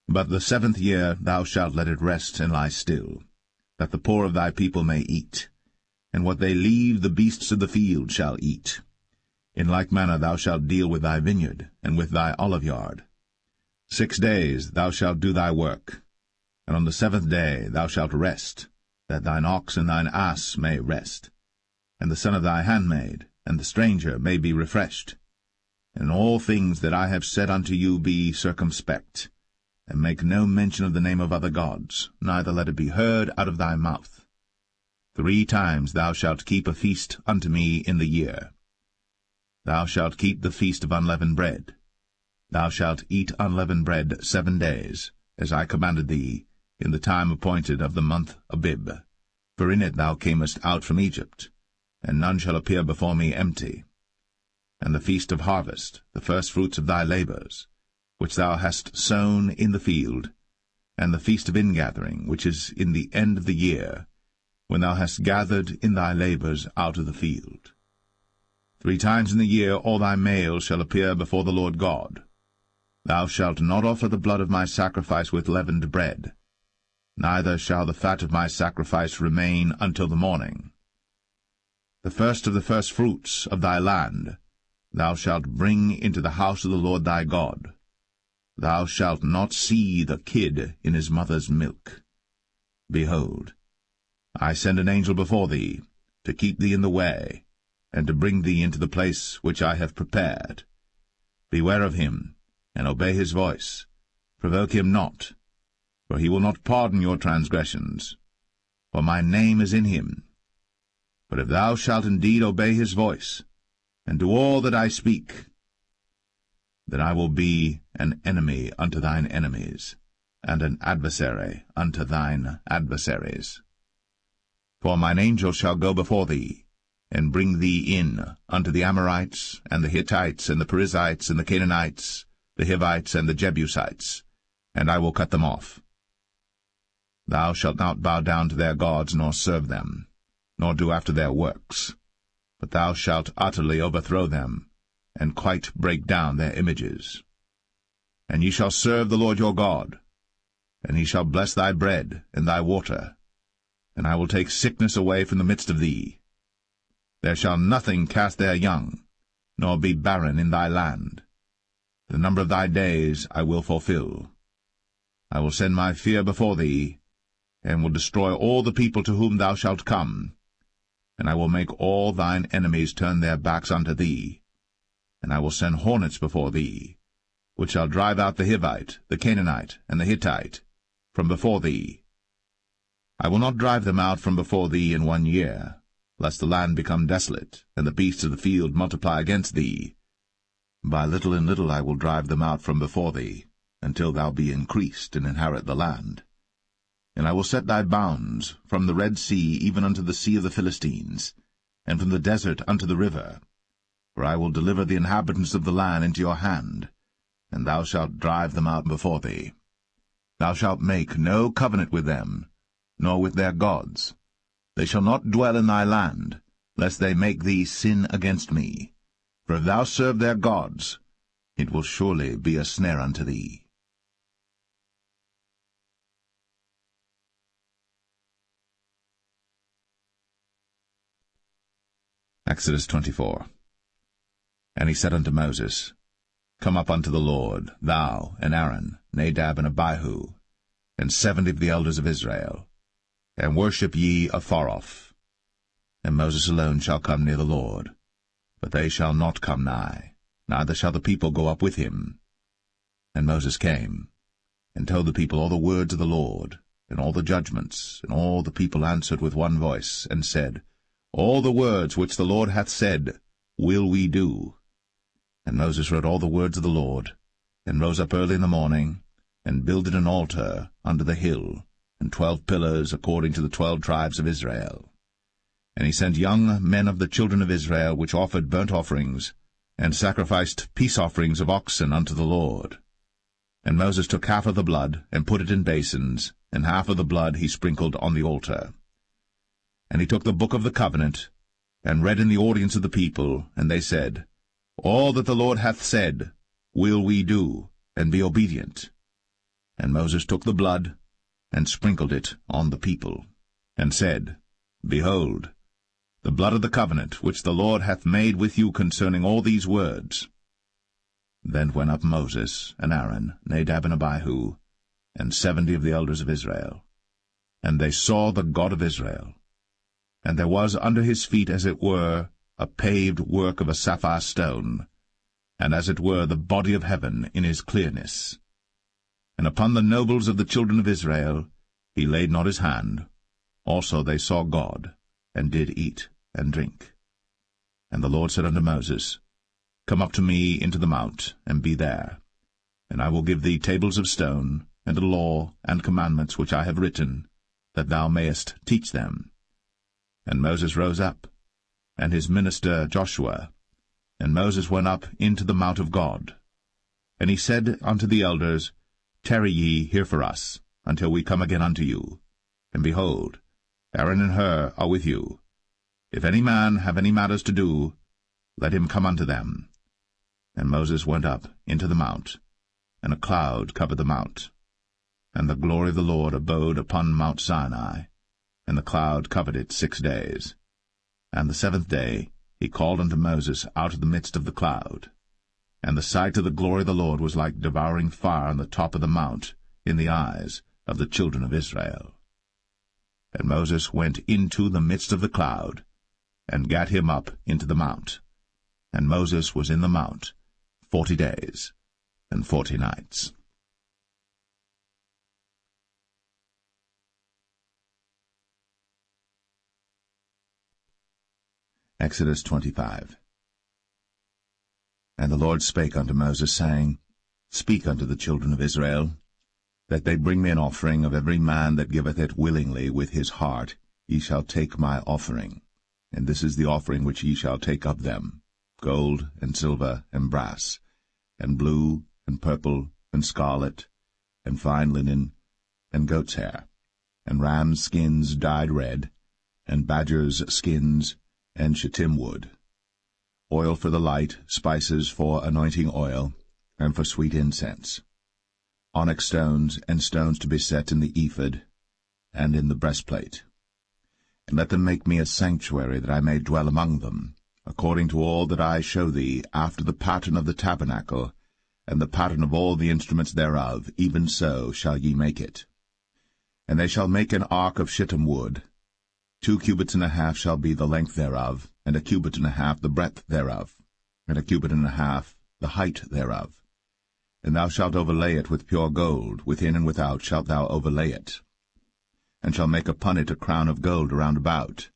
But the 7th year thou shalt let it rest and lie still, that the poor of thy people may eat, and what they leave the beasts of the field shall eat. In like manner thou shalt deal with thy vineyard, and with thy oliveyard. 6 days thou shalt do thy work, and on the 7th day thou shalt rest, that thine ox and thine ass may rest, and the son of thy handmaid, and the stranger may be refreshed. And in all things that I have said unto you be circumspect, and make no mention of the name of other gods, neither let it be heard out of thy mouth. 3 times thou shalt keep a feast unto me in the year. Thou shalt keep the feast of unleavened bread. Thou shalt eat unleavened bread 7 days, as I commanded thee, in the time appointed of the month Abib. For in it thou camest out from Egypt, and none shall appear before me empty. And the feast of harvest, the firstfruits of thy labours, which thou hast sown in the field, and the feast of ingathering, which is in the end of the year, when thou hast gathered in thy labours out of the field. 3 times in the year all thy males shall appear before the Lord God. Thou shalt not offer the blood of my sacrifice with leavened bread, neither shall the fat of my sacrifice remain until the morning. The first of the firstfruits of thy land thou shalt bring into the house of the Lord thy God. Thou shalt not see the kid in his mother's milk. Behold, I send an angel before thee, to keep thee in the way, and to bring thee into the place which I have prepared. Beware of him, and obey his voice. Provoke him not, for he will not pardon your transgressions, for my name is in him. But if thou shalt indeed obey his voice, and do all that I speak, then I will be an enemy unto thine enemies, and an adversary unto thine adversaries. For mine angel shall go before thee, and bring thee in unto the Amorites, and the Hittites, and the Perizzites, and the Canaanites, the Hivites, and the Jebusites, and I will cut them off. Thou shalt not bow down to their gods, nor serve them, nor do after their works, but thou shalt utterly overthrow them, and quite break down their images. And ye shall serve the Lord your God, and he shall bless thy bread and thy water, and I will take sickness away from the midst of thee. There shall nothing cast their young, nor be barren in thy land. The number of thy days I will fulfill. I will send my fear before thee, and will destroy all the people to whom thou shalt come, and I will make all thine enemies turn their backs unto thee. And I will send hornets before thee, which shall drive out the Hivite, the Canaanite, and the Hittite from before thee. I will not drive them out from before thee in 1 year, lest the land become desolate, and the beasts of the field multiply against thee. By little and little I will drive them out from before thee, until thou be increased and inherit the land. And I will set thy bounds from the Red Sea even unto the sea of the Philistines, and from the desert unto the river. For I will deliver the inhabitants of the land into your hand, and thou shalt drive them out before thee. Thou shalt make no covenant with them, nor with their gods. They shall not dwell in thy land, lest they make thee sin against me. For if thou serve their gods, it will surely be a snare unto thee. Exodus 24. And he said unto Moses, Come up unto the Lord, thou, and Aaron, Nadab, and Abihu, and 70 of the elders of Israel, and worship ye afar off. And Moses alone shall come near the Lord, but they shall not come nigh, neither shall the people go up with him. And Moses came, and told the people all the words of the Lord, and all the judgments, and all the people answered with one voice, and said, All the words which the Lord hath said will we do. And Moses wrote all the words of the Lord, and rose up early in the morning, and builded an altar under the hill, and 12 pillars according to the 12 tribes of Israel. And he sent young men of the children of Israel, which offered burnt offerings, and sacrificed peace offerings of oxen unto the Lord. And Moses took half of the blood, and put it in basins, and half of the blood he sprinkled on the altar. And he took the book of the covenant, and read in the audience of the people, and they said, All that the Lord hath said will we do, and be obedient. And Moses took the blood, and sprinkled it on the people, and said, Behold, the blood of the covenant which the Lord hath made with you concerning all these words. Then went up Moses, and Aaron, Nadab, and Abihu, and 70 of the elders of Israel. And they saw the God of Israel. And there was under his feet, as it were, a paved work of a sapphire stone, and as it were the body of heaven in his clearness. And upon the nobles of the children of Israel he laid not his hand. Also they saw God, and did eat and drink. And the Lord said unto Moses, Come up to me into the mount, and be there. And I will give thee tables of stone, and a law and commandments which I have written, that thou mayest teach them. And Moses rose up, and his minister Joshua, and Moses went up into the mount of God. And he said unto the elders, Tarry ye here for us, until we come again unto you. And behold, Aaron and Hur are with you. If any man have any matters to do, let him come unto them. And Moses went up into the mount, and a cloud covered the mount. And the glory of the Lord abode upon Mount Sinai, and the cloud covered it 6 days. And the 7th day he called unto Moses out of the midst of the cloud. And the sight of the glory of the Lord was like devouring fire on the top of the mount in the eyes of the children of Israel. And Moses went into the midst of the cloud, and gat him up into the mount. And Moses was in the mount 40 days and 40 nights. Exodus 25. And the Lord spake unto Moses, saying, Speak unto the children of Israel, that they bring me an offering of every man that giveth it willingly with his heart. Ye shall take my offering. And this is the offering which ye shall take of them, gold, and silver, and brass, and blue, and purple, and scarlet, and fine linen, and goat's hair, and rams' skins dyed red, and badgers' skins, and shittim wood, oil for the light, spices for anointing oil, and for sweet incense, onyx stones, and stones to be set in the ephod, and in the breastplate. And let them make me a sanctuary, that I may dwell among them, according to all that I show thee, after the pattern of the tabernacle, and the pattern of all the instruments thereof, even so shall ye make it. And they shall make an ark of shittim wood. 2 cubits and a half shall be the length thereof, and 1 cubit and a half the breadth thereof, and 1 cubit and a half the height thereof. And thou shalt overlay it with pure gold, within and without shalt thou overlay it, and shalt make upon it a crown of gold round about.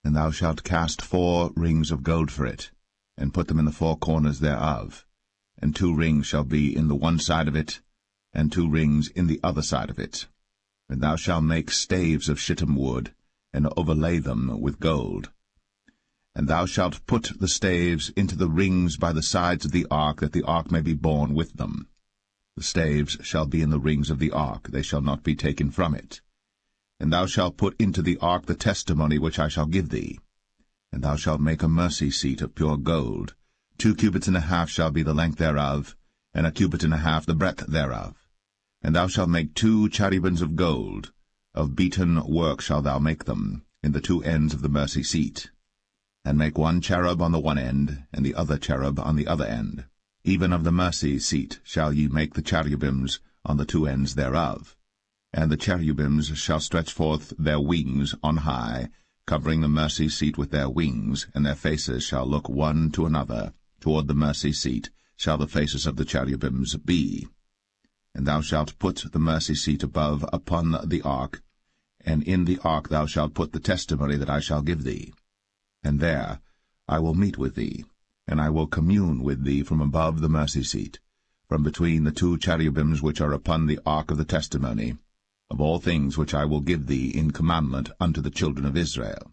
And thou shalt cast 4 rings of gold for it, and put them in the 4 corners thereof, and 2 rings shall be in the one side of it, and 2 rings in the other side of it. And thou shalt make staves of shittim wood, and overlay them with gold. And thou shalt put the staves into the rings by the sides of the ark, that the ark may be borne with them. The staves shall be in the rings of the ark, they shall not be taken from it. And thou shalt put into the ark the testimony which I shall give thee. And thou shalt make a mercy seat of pure gold. 2 cubits and a half shall be the length thereof, and 1 cubit and a half the breadth thereof. And thou shalt make 2 cherubims of gold. Of beaten work shalt thou make them, in the 2 ends of the mercy seat. And make 1 cherub on the one end, and the other cherub on the other end. Even of the mercy seat shall ye make the cherubims on the 2 ends thereof. And the cherubims shall stretch forth their wings on high, covering the mercy seat with their wings, and their faces shall look one to another. Toward the mercy seat shall the faces of the cherubims be. And thou shalt put the mercy seat above upon the ark, and in the ark thou shalt put the testimony that I shall give thee. And there I will meet with thee, and I will commune with thee from above the mercy seat, from between the 2 cherubims which are upon the ark of the testimony, of all things which I will give thee in commandment unto the children of Israel.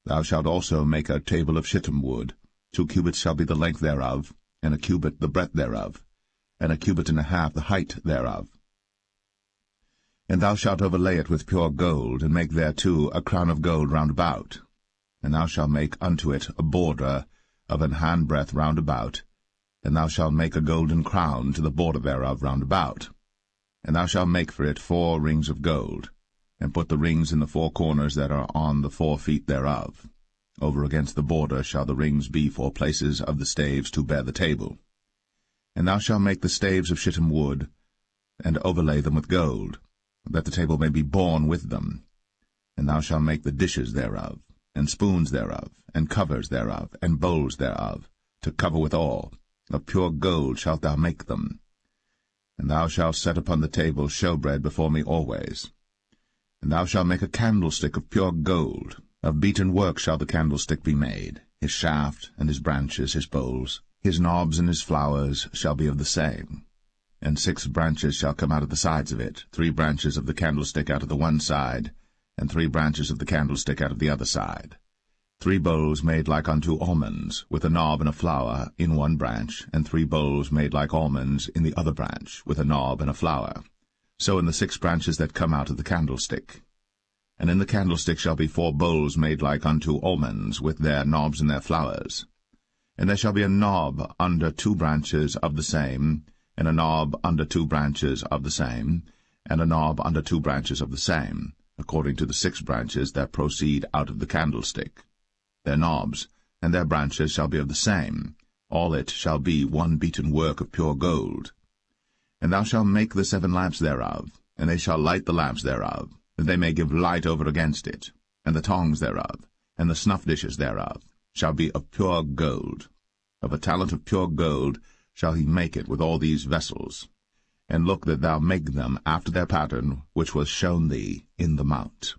Thou shalt also make a table of shittim wood. 2 cubits shall be the length thereof, and 1 cubit the breadth thereof, and 1 cubit and a half the height thereof. And thou shalt overlay it with pure gold, and make thereto a crown of gold round about. And thou shalt make unto it a border of an handbreadth round about, and thou shalt make a golden crown to the border thereof round about. And thou shalt make for it 4 rings of gold, and put the rings in the 4 corners that are on the 4 feet thereof. Over against the border shall the rings be for places of the staves to bear the table. And thou shalt make the staves of shittim wood, and overlay them with gold, that the table may be borne with them. And thou shalt make the dishes thereof, and spoons thereof, and covers thereof, and bowls thereof, to cover withal. Of pure gold shalt thou make them. And thou shalt set upon the table shewbread before me always. And thou shalt make a candlestick of pure gold. Of beaten work shall the candlestick be made. His shaft, and his branches, his bowls, his knobs and his flowers shall be of the same. And 6 branches shall come out of the sides of it, 3 branches of the candlestick out of the one side, and 3 branches of the candlestick out of the other side. 3 bowls made like unto almonds, with a knob and a flower in one branch, and 3 bowls made like almonds in the other branch, with a knob and a flower. So in the 6 branches that come out of the candlestick. And in the candlestick shall be 4 bowls made like unto almonds, with their knobs and their flowers. And there shall be a knob under 2 branches of the same, and a knob under 2 branches of the same, and a knob under 2 branches of the same, according to the 6 branches that proceed out of the candlestick. Their knobs and their branches shall be of the same. All it shall be one beaten work of pure gold. And thou shalt make the 7 lamps thereof, and they shall light the lamps thereof, that they may give light over against it. And the tongs thereof, and the snuff dishes thereof, shall be of pure gold. Of a talent of pure gold shall he make it with all these vessels. And look that thou make them after their pattern, which was shown thee in the mount.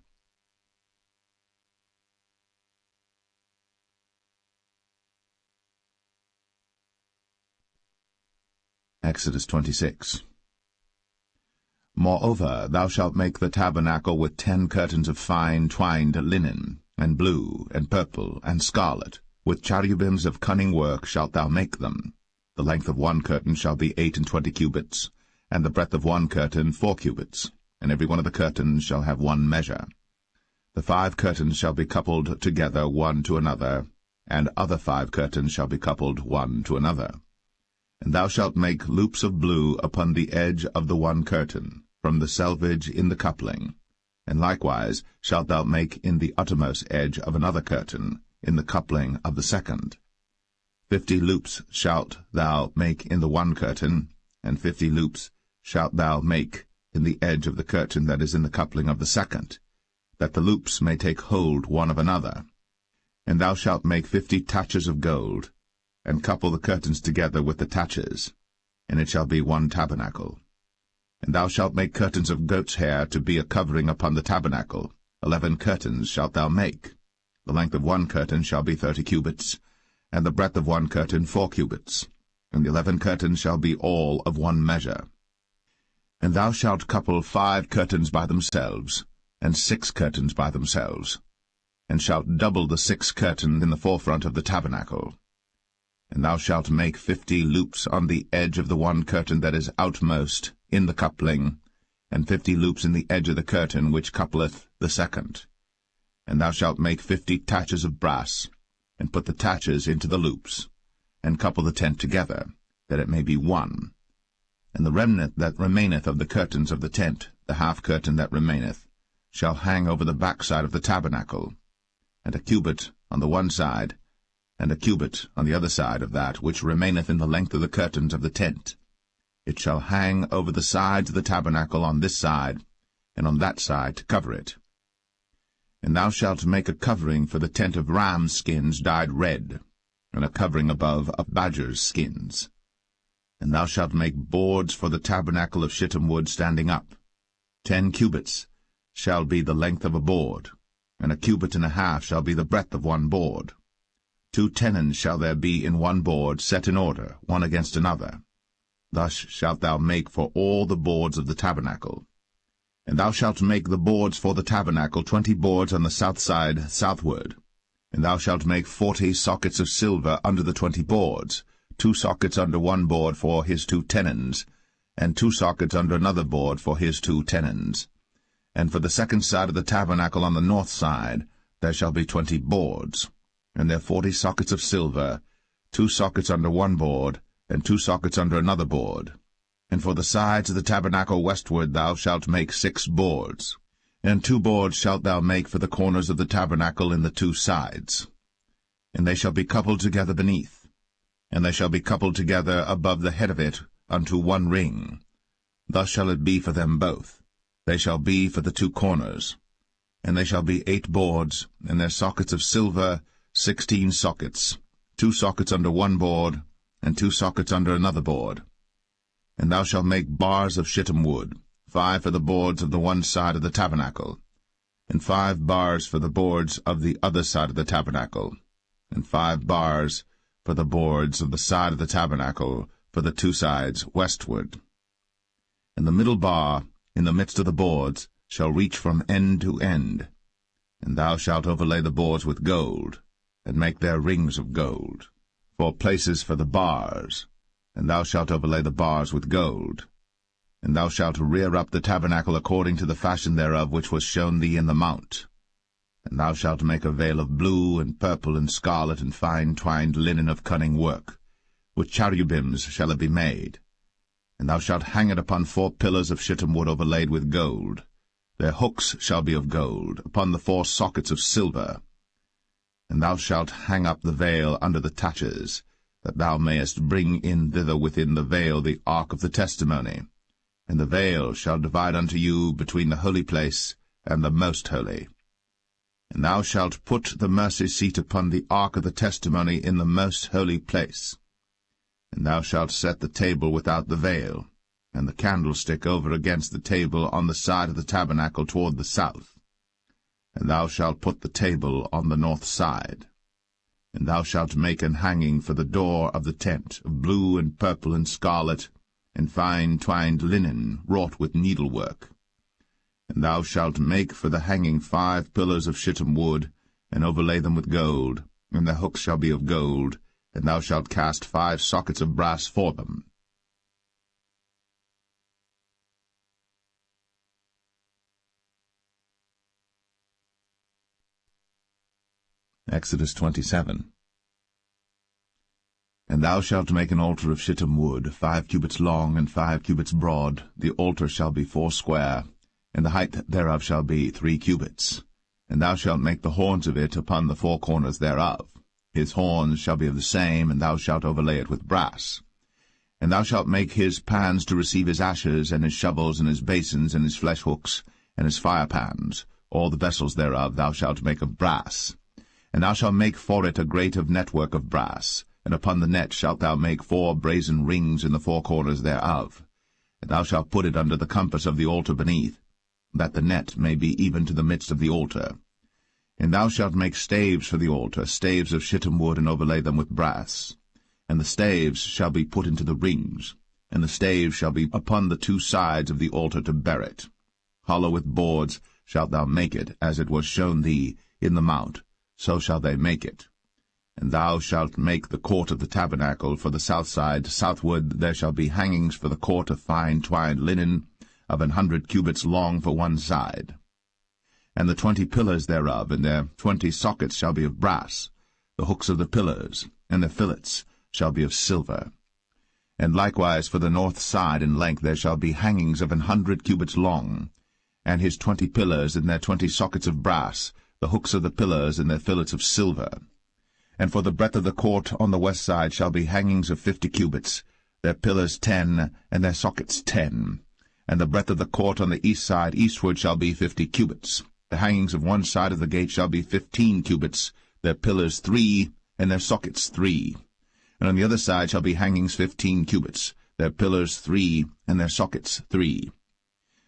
Exodus 26. Moreover, thou shalt make the tabernacle with 10 curtains of fine twined linen, and blue, and purple, and scarlet. With cherubims of cunning work shalt thou make them. The length of 1 curtain shall be 28 cubits, and the breadth of 1 curtain 4 cubits, and every one of the curtains shall have 1 measure. The 5 curtains shall be coupled together one to another, and other 5 curtains shall be coupled one to another. And thou shalt make loops of blue upon the edge of the 1 curtain, from the selvage in the coupling. And likewise shalt thou make in the uttermost edge of another curtain, in the coupling of the 2nd. 50 loops shalt thou make in the 1 curtain, and 50 loops shalt thou make in the edge of the curtain that is in the coupling of the 2nd, that the loops may take hold one of another. And thou shalt make 50 taches of gold, and couple the curtains together with the taches, and it shall be 1 tabernacle. And thou shalt make curtains of goat's hair to be a covering upon the tabernacle. 11 curtains shalt thou make. The length of 1 curtain shall be 30 cubits, and the breadth of 1 curtain 4 cubits, and the 11 curtains shall be all of 1 measure. And thou shalt couple 5 curtains by themselves, and 6 curtains by themselves. and shalt double the 6 curtains in the forefront of the tabernacle. And thou shalt make 50 loops on the edge of the one curtain that is outmost in the coupling, and 50 loops in the edge of the curtain which coupleth the second. And thou shalt make 50 taches of brass, and put the taches into the loops, and couple the tent together, that it may be one. And the remnant that remaineth of the curtains of the tent, the half curtain that remaineth, shall hang over the backside of the tabernacle, and a cubit on the one side, and a cubit on the other side of that which remaineth in the length of the curtains of the tent. It shall hang over the sides of the tabernacle on this side, and on that side to cover it. And thou shalt make a covering for the tent of rams' skins dyed red, and a covering above of badgers' skins. And thou shalt make boards for the tabernacle of shittim wood standing up. 10 cubits shall be the length of a board, and a cubit and a half shall be the breadth of one board. 2 tenons shall there be in one board, set in order, one against another. Thus shalt thou make for all the boards of the tabernacle. And thou shalt make the boards for the tabernacle 20 boards on the south side southward. And thou shalt make 40 sockets of silver under the 20 boards, 2 sockets under one board for his 2 tenons, and 2 sockets under another board for his 2 tenons. And for the second side of the tabernacle on the north side there shall be 20 boards, and there 40 sockets of silver, 2 sockets under one board, and 2 sockets under another board. And for the sides of the tabernacle westward thou shalt make 6 boards, and 2 boards shalt thou make for the corners of the tabernacle in the 2 sides. And they shall be coupled together beneath, and they shall be coupled together above the head of it unto one ring. Thus shall it be for them both. They shall be for the 2 corners. And they shall be 8 boards, and their sockets of silver 16 sockets, 2 sockets under one board, and 2 sockets under another board. And thou shalt make bars of shittim wood, 5 for the boards of the one side of the tabernacle, and 5 bars for the boards of the other side of the tabernacle, and 5 bars for the boards of the side of the tabernacle for the 2 sides westward. And the middle bar in the midst of the boards shall reach from end to end. And thou shalt overlay the boards with gold, and make their rings of gold, for places for the bars, and thou shalt overlay the bars with gold. And thou shalt rear up the tabernacle according to the fashion thereof which was shown thee in the mount. And thou shalt make a veil of blue, and purple, and scarlet, and fine twined linen of cunning work. With cherubims shall it be made. And thou shalt hang it upon 4 pillars of shittim wood overlaid with gold. Their hooks shall be of gold, upon the 4 sockets of silver. And thou shalt hang up the veil under the taches, that thou mayest bring in thither within the veil the ark of the testimony. And the veil shall divide unto you between the holy place and the most holy. And thou shalt put the mercy seat upon the ark of the testimony in the most holy place. And thou shalt set the table without the veil, and the candlestick over against the table on the side of the tabernacle toward the south. And thou shalt put the table on the north side. And thou shalt make an hanging for the door of the tent, of blue and purple and scarlet, and fine twined linen, wrought with needlework. And thou shalt make for the hanging 5 pillars of shittim wood, and overlay them with gold, and their hooks shall be of gold, and thou shalt cast 5 sockets of brass for them. Exodus 27. And thou shalt make an altar of shittim wood, 5 cubits long and 5 cubits broad. The altar shall be 4 square, and the height thereof shall be 3 cubits. And thou shalt make the horns of it upon the 4 corners thereof. His horns shall be of the same, and thou shalt overlay it with brass. And thou shalt make his pans to receive his ashes, and his shovels, and his basins, and his flesh hooks, and his fire pans. All the vessels thereof thou shalt make of brass. And thou shalt make for it a grate of network of brass, and upon the net shalt thou make 4 brazen rings in the 4 corners thereof. And thou shalt put it under the compass of the altar beneath, that the net may be even to the midst of the altar. And thou shalt make staves for the altar, staves of shittim wood, and overlay them with brass. And the staves shall be put into the rings, and the staves shall be upon the 2 sides of the altar to bear it. Hollow with boards shalt thou make it, as it was shown thee in the mount, so shall they make it. And thou shalt make the court of the tabernacle for the south side. Southward there shall be hangings for the court of fine twined linen, of 100 cubits long for one side. And the 20 pillars thereof, and their 20 sockets shall be of brass. The hooks of the pillars, and the fillets, shall be of silver. And likewise for the north side in length there shall be hangings of 100 cubits long, and his 20 pillars, and their 20 sockets of brass, the hooks of the pillars, and their fillets of silver. And for the breadth of the court on the west side shall be hangings of 50 cubits, their pillars 10, and their sockets 10. And the breadth of the court on the east side eastward shall be 50 cubits. The hangings of one side of the gate shall be 15 cubits, their pillars 3, and their sockets 3. And on the other side shall be hangings 15 cubits, their pillars 3, and their sockets 3.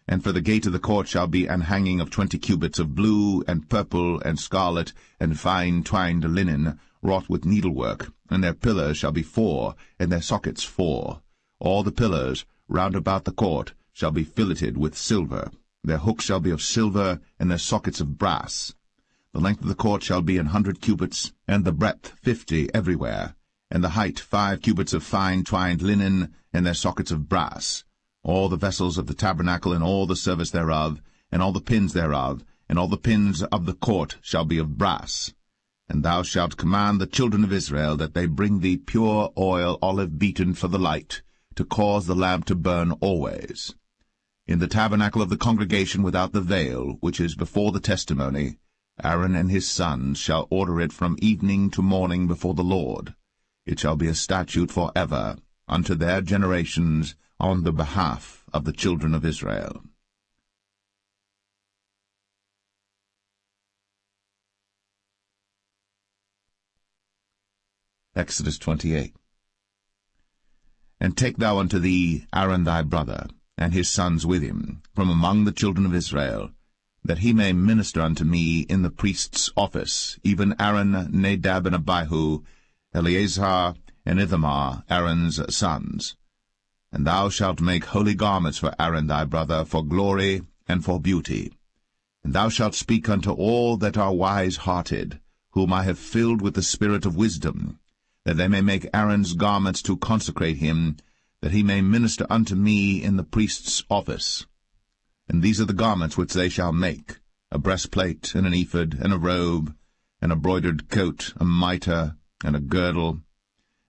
And for the gate of the court shall be an hanging of 20 cubits of blue, and purple, and scarlet, and fine twined linen, wrought with needlework, and their pillars shall be 4, and their sockets 4. All the pillars round about the court shall be filleted with silver. Their hooks shall be of silver, and their sockets of brass. The length of the court shall be 100 cubits, and the breadth 50 everywhere, and the height 5 cubits of fine twined linen, and their sockets of brass. All the vessels of the tabernacle, and all the service thereof, and all the pins thereof, and all the pins of the court shall be of brass. And thou shalt command the children of Israel that they bring thee pure oil, olive beaten for the light, to cause the lamp to burn always. In the tabernacle of the congregation without the veil, which is before the testimony, Aaron and his sons shall order it from evening to morning before the Lord. It shall be a statute for ever, unto their generations, on the behalf of the children of Israel. Exodus 28. And take thou unto thee Aaron thy brother, and his sons with him, from among the children of Israel, that he may minister unto me in the priest's office, even Aaron, Nadab, and Abihu, Eleazar, and Ithamar, Aaron's sons. And thou shalt make holy garments for Aaron thy brother, for glory and for beauty. And thou shalt speak unto all that are wise-hearted, whom I have filled with the spirit of wisdom, that they may make Aaron's garments to consecrate him, that he may minister unto me in the priest's office. And these are the garments which they shall make, a breastplate, and an ephod, and a robe, and a broidered coat, a mitre, and a girdle.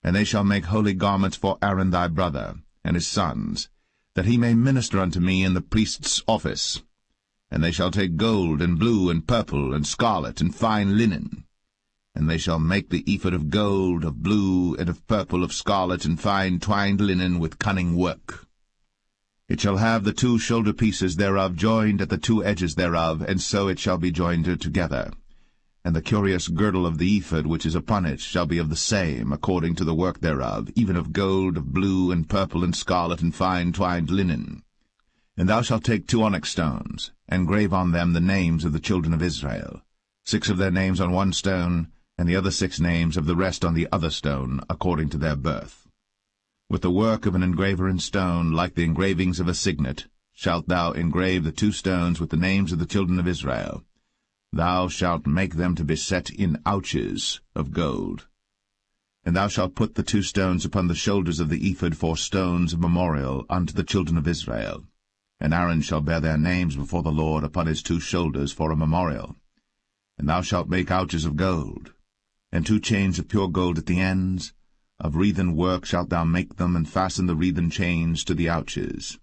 And they shall make holy garments for Aaron thy brother, and his sons, that he may minister unto me in the priest's office. And they shall take gold, and blue, and purple, and scarlet, and fine linen. And they shall make the ephod of gold, of blue, and of purple, of scarlet, and fine twined linen with cunning work. It shall have the 2 shoulder pieces thereof joined at the 2 edges thereof, and so it shall be joined together. And the curious girdle of the ephod which is upon it shall be of the same, according to the work thereof, even of gold, of blue, and purple, and scarlet, and fine twined linen. And thou shalt take 2 onyx stones, and grave on them the names of the children of Israel, 6 of their names on one stone, and the other 6 names of the rest on the other stone, according to their birth. With the work of an engraver in stone, like the engravings of a signet, shalt thou engrave the 2 stones with the names of the children of Israel. Thou shalt make them to be set in ouches of gold. And thou shalt put the 2 stones upon the shoulders of the ephod for stones of memorial unto the children of Israel. And Aaron shall bear their names before the Lord upon his 2 shoulders for a memorial. And thou shalt make ouches of gold, and 2 chains of pure gold at the ends. Of wreathen work shalt thou make them, and fasten the wreathen chains to the ouches.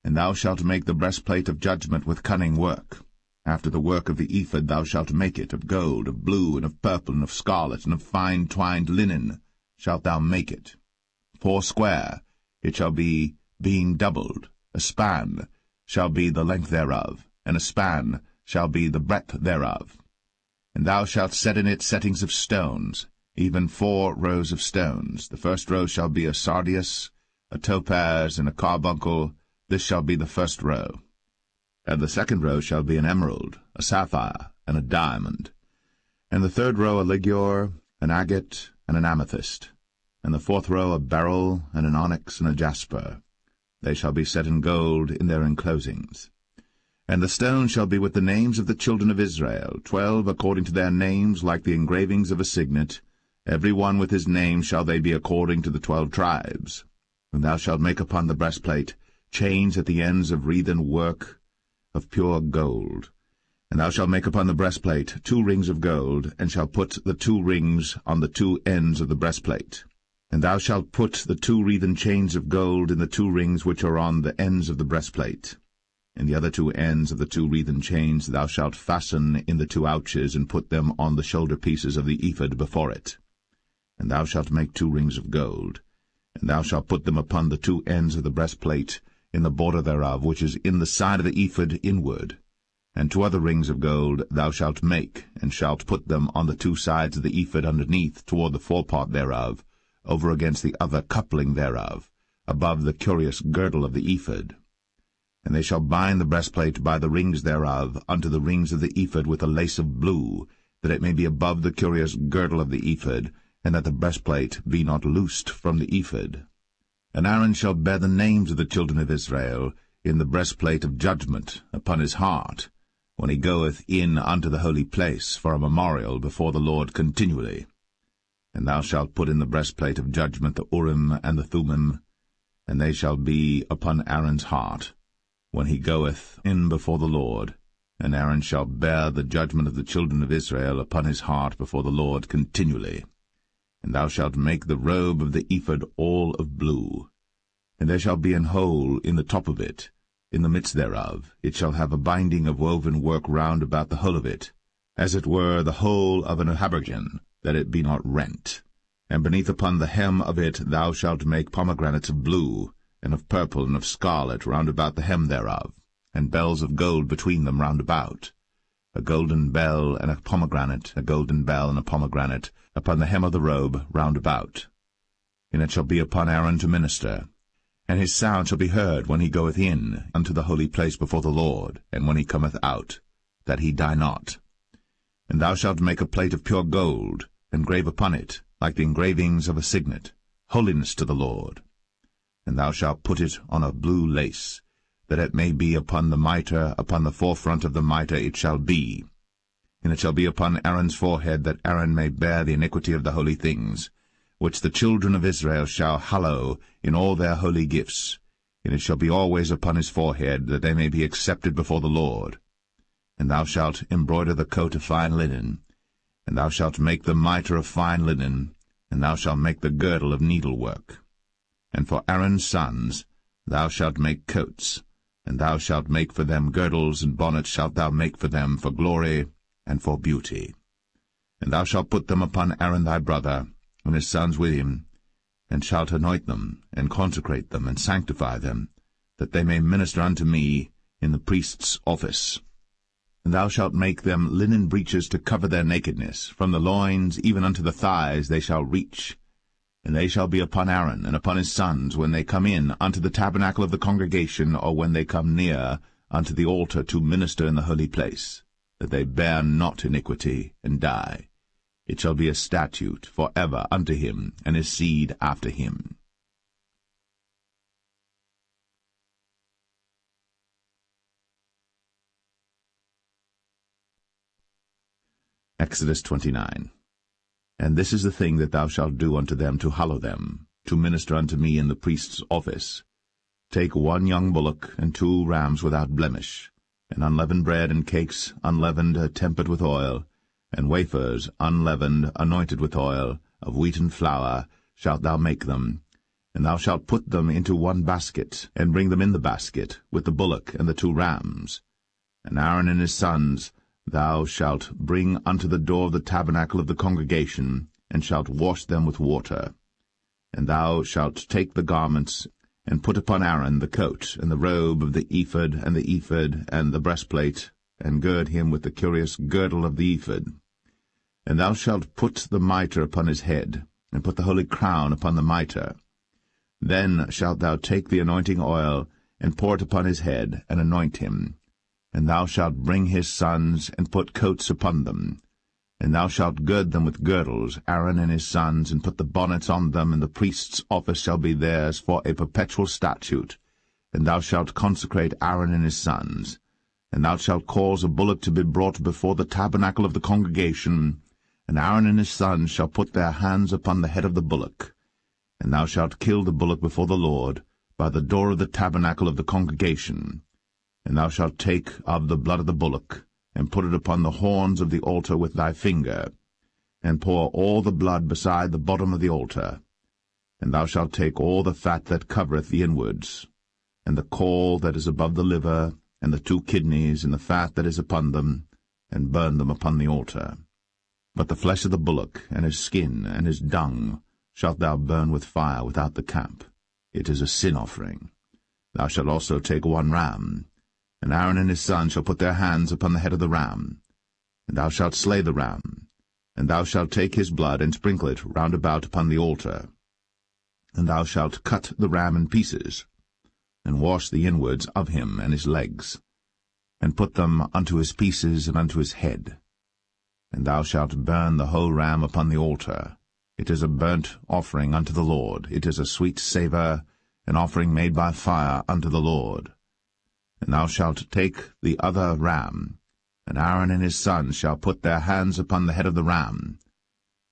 And thou shalt make the breastplate of judgment with cunning work. After the work of the ephod thou shalt make it, of gold, of blue, and of purple, and of scarlet, and of fine twined linen shalt thou make it. 4 square it shall be, being doubled. A span shall be the length thereof, and a span shall be the breadth thereof. And thou shalt set in it settings of stones, even 4 rows of stones. The first row shall be a sardius, a topaz, and a carbuncle. This shall be the first row. And the second row shall be an emerald, a sapphire, and a diamond. And the third row a ligure, an agate, and an amethyst. And the 4th row a beryl, and an onyx, and a jasper. They shall be set in gold in their enclosings. And the stone shall be with the names of the children of Israel, 12 according to their names, like the engravings of a signet. Every one with his name shall they be according to the 12 tribes. And thou shalt make upon the breastplate chains at the ends of wreathen work of pure gold. And thou shalt make upon the breastplate 2 rings of gold, and shalt put the 2 rings on the 2 ends of the breastplate. And thou shalt put the 2 wreathen chains of gold in the 2 rings which are on the ends of the breastplate. And the other 2 ends of the 2 wreathen chains thou shalt fasten in the 2 ouches, and put them on the shoulder pieces of the ephod before it. And thou shalt make 2 rings of gold, and thou shalt put them upon the 2 ends of the breastplate, in the border thereof, which is in the side of the ephod inward. And 2 other rings of gold thou shalt make, and shalt put them on the 2 sides of the ephod underneath, toward the forepart thereof, over against the other coupling thereof, above the curious girdle of the ephod. And they shall bind the breastplate by the rings thereof unto the rings of the ephod with a lace of blue, that it may be above the curious girdle of the ephod, and that the breastplate be not loosed from the ephod. And Aaron shall bear the names of the children of Israel in the breastplate of judgment upon his heart, when he goeth in unto the holy place for a memorial before the Lord continually. And thou shalt put in the breastplate of judgment the Urim and the Thummim, and they shall be upon Aaron's heart, when he goeth in before the Lord. And Aaron shall bear the judgment of the children of Israel upon his heart before the Lord continually. And thou shalt make the robe of the ephod all of blue. And there shall be an hole in the top of it, in the midst thereof. It shall have a binding of woven work round about the whole of it, as it were the whole of an habergeon, that it be not rent. And beneath upon the hem of it thou shalt make pomegranates of blue, and of purple, and of scarlet round about the hem thereof, and bells of gold between them round about. A golden bell and a pomegranate, a golden bell and a pomegranate, upon the hem of the robe round about. And it shall be upon Aaron to minister. And his sound shall be heard when he goeth in unto the holy place before the Lord, and when he cometh out, that he die not. And thou shalt make a plate of pure gold, and grave upon it, like the engravings of a signet, holiness to the Lord. And thou shalt put it on a blue lace, that it may be upon the mitre, upon the forefront of the mitre it shall be. And it shall be upon Aaron's forehead, that Aaron may bear the iniquity of the holy things, which the children of Israel shall hallow in all their holy gifts. And it shall be always upon his forehead, that they may be accepted before the Lord. And thou shalt embroider the coat of fine linen, and thou shalt make the mitre of fine linen, and thou shalt make the girdle of needlework. And for Aaron's sons thou shalt make coats, and thou shalt make for them girdles, and bonnets shalt thou make for them for glory and for beauty. And thou shalt put them upon Aaron thy brother, and his sons with him, and shalt anoint them, and consecrate them, and sanctify them, that they may minister unto me in the priest's office. And thou shalt make them linen breeches to cover their nakedness. From the loins even unto the thighs they shall reach. And they shall be upon Aaron and upon his sons when they come in unto the tabernacle of the congregation, or when they come near unto the altar to minister in the holy place, that they bear not iniquity, and die. It shall be a statute for ever unto him and his seed after him. Exodus 29. And this is the thing that thou shalt do unto them to hallow them, to minister unto me in the priest's office. Take 1 young bullock, and 2 rams without blemish, and unleavened bread, and cakes unleavened tempered with oil, and wafers unleavened anointed with oil, of wheaten flour shalt thou make them. And thou shalt put them into 1 basket, and bring them in the basket, with the bullock and the 2 rams. And Aaron and his sons thou shalt bring unto the door of the tabernacle of the congregation, and shalt wash them with water. And thou shalt take the garments, and put upon Aaron the coat, and the robe of the ephod, and the ephod, and the breastplate, and gird him with the curious girdle of the ephod. And thou shalt put the mitre upon his head, and put the holy crown upon the mitre. Then shalt thou take the anointing oil, and pour it upon his head, and anoint him. And thou shalt bring his sons, and put coats upon them. And thou shalt gird them with girdles, Aaron and his sons, and put the bonnets on them, and the priest's office shall be theirs for a perpetual statute. And thou shalt consecrate Aaron and his sons. And thou shalt cause a bullock to be brought before the tabernacle of the congregation, and Aaron and his sons shall put their hands upon the head of the bullock. And thou shalt kill the bullock before the Lord, by the door of the tabernacle of the congregation. And thou shalt take of the blood of the bullock, and put it upon the horns of the altar with thy finger, and pour all the blood beside the bottom of the altar. And thou shalt take all the fat that covereth the inwards, and the caul that is above the liver, and the 2 kidneys, and the fat that is upon them, and burn them upon the altar. But the flesh of the bullock, and his skin, and his dung, shalt thou burn with fire without the camp. It is a sin offering. Thou shalt also take 1 ram, and Aaron and his sons shall put their hands upon the head of the ram. And thou shalt slay the ram, and thou shalt take his blood, and sprinkle it round about upon the altar. And thou shalt cut the ram in pieces, and wash the inwards of him and his legs, and put them unto his pieces and unto his head. And thou shalt burn the whole ram upon the altar. It is a burnt offering unto the Lord. It is a sweet savour, an offering made by fire unto the Lord. And thou shalt take the other ram, and Aaron and his sons shall put their hands upon the head of the ram.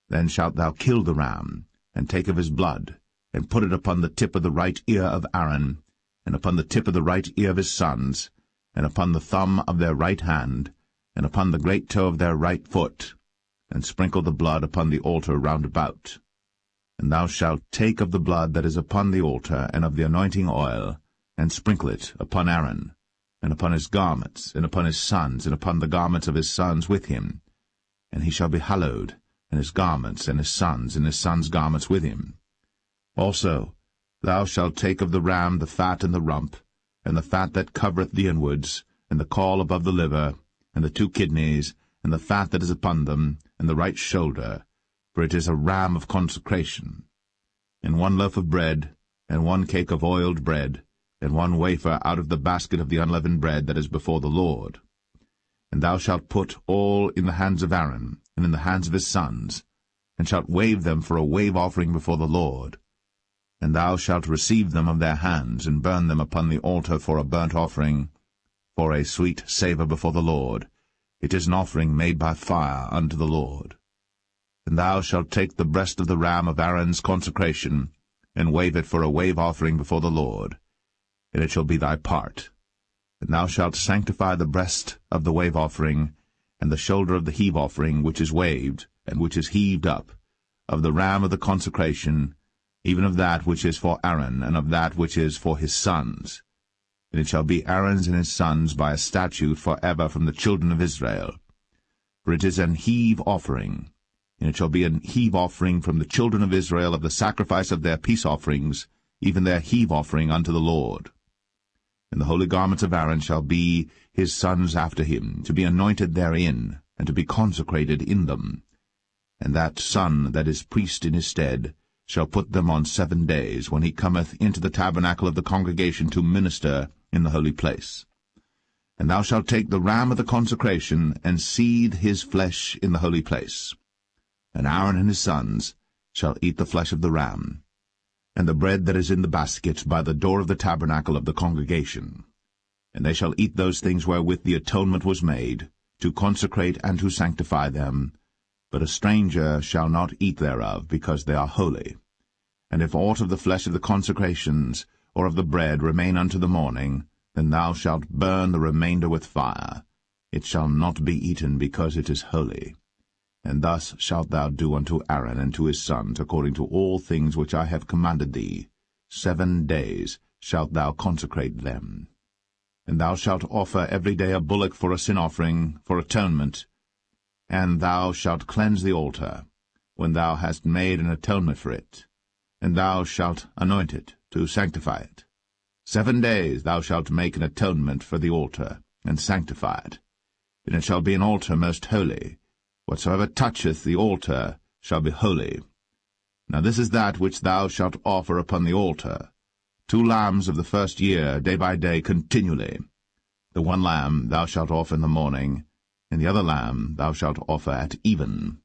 Then shalt thou kill the ram, and take of his blood, and put it upon the tip of the right ear of Aaron, and upon the tip of the right ear of his sons, and upon the thumb of their right hand, and upon the great toe of their right foot, and sprinkle the blood upon the altar round about. And thou shalt take of the blood that is upon the altar, and of the anointing oil, and sprinkle it upon Aaron, and upon his garments, and upon his sons, and upon the garments of his sons with him. And he shall be hallowed, and his garments, and his sons' garments with him. Also thou shalt take of the ram the fat and the rump, and the fat that covereth the inwards, and the caul above the liver, and the 2 kidneys, and the fat that is upon them, and the right shoulder, for it is a ram of consecration. And 1 loaf of bread, and 1 cake of oiled bread, and 1 wafer out of the basket of the unleavened bread that is before the Lord. And thou shalt put all in the hands of Aaron, and in the hands of his sons, and shalt wave them for a wave offering before the Lord. And thou shalt receive them of their hands, and burn them upon the altar for a burnt offering, for a sweet savour before the Lord. It is an offering made by fire unto the Lord. And thou shalt take the breast of the ram of Aaron's consecration, and wave it for a wave offering before the Lord, and it shall be thy part. And thou shalt sanctify the breast of the wave offering, and the shoulder of the heave offering, which is waved, and which is heaved up, of the ram of the consecration, even of that which is for Aaron, and of that which is for his sons. And it shall be Aaron's and his sons by a statute for ever from the children of Israel. For it is an heave offering, and it shall be an heave offering from the children of Israel of the sacrifice of their peace offerings, even their heave offering unto the Lord. And the holy garments of Aaron shall be his sons after him, to be anointed therein, and to be consecrated in them. And that son that is priest in his stead shall put them on 7 days, when he cometh into the tabernacle of the congregation to minister in the holy place. And thou shalt take the ram of the consecration, and seethe his flesh in the holy place. And Aaron and his sons shall eat the flesh of the ram, and the bread that is in the basket by the door of the tabernacle of the congregation. And they shall eat those things wherewith the atonement was made, to consecrate and to sanctify them, but a stranger shall not eat thereof, because they are holy. And if aught of the flesh of the consecrations, or of the bread, remain unto the morning, then thou shalt burn the remainder with fire. It shall not be eaten, because it is holy. And thus shalt thou do unto Aaron and to his sons, according to all things which I have commanded thee. 7 days shalt thou consecrate them. And thou shalt offer every day a bullock for a sin offering, for atonement, and thou shalt cleanse the altar, when thou hast made an atonement for it, and thou shalt anoint it, to sanctify it. 7 days thou shalt make an atonement for the altar, and sanctify it. And it shall be an altar most holy. Whatsoever toucheth the altar shall be holy. Now this is that which thou shalt offer upon the altar: 2 lambs of the first year, day by day, continually. The 1 lamb thou shalt offer in the morning, and the other lamb thou shalt offer at even.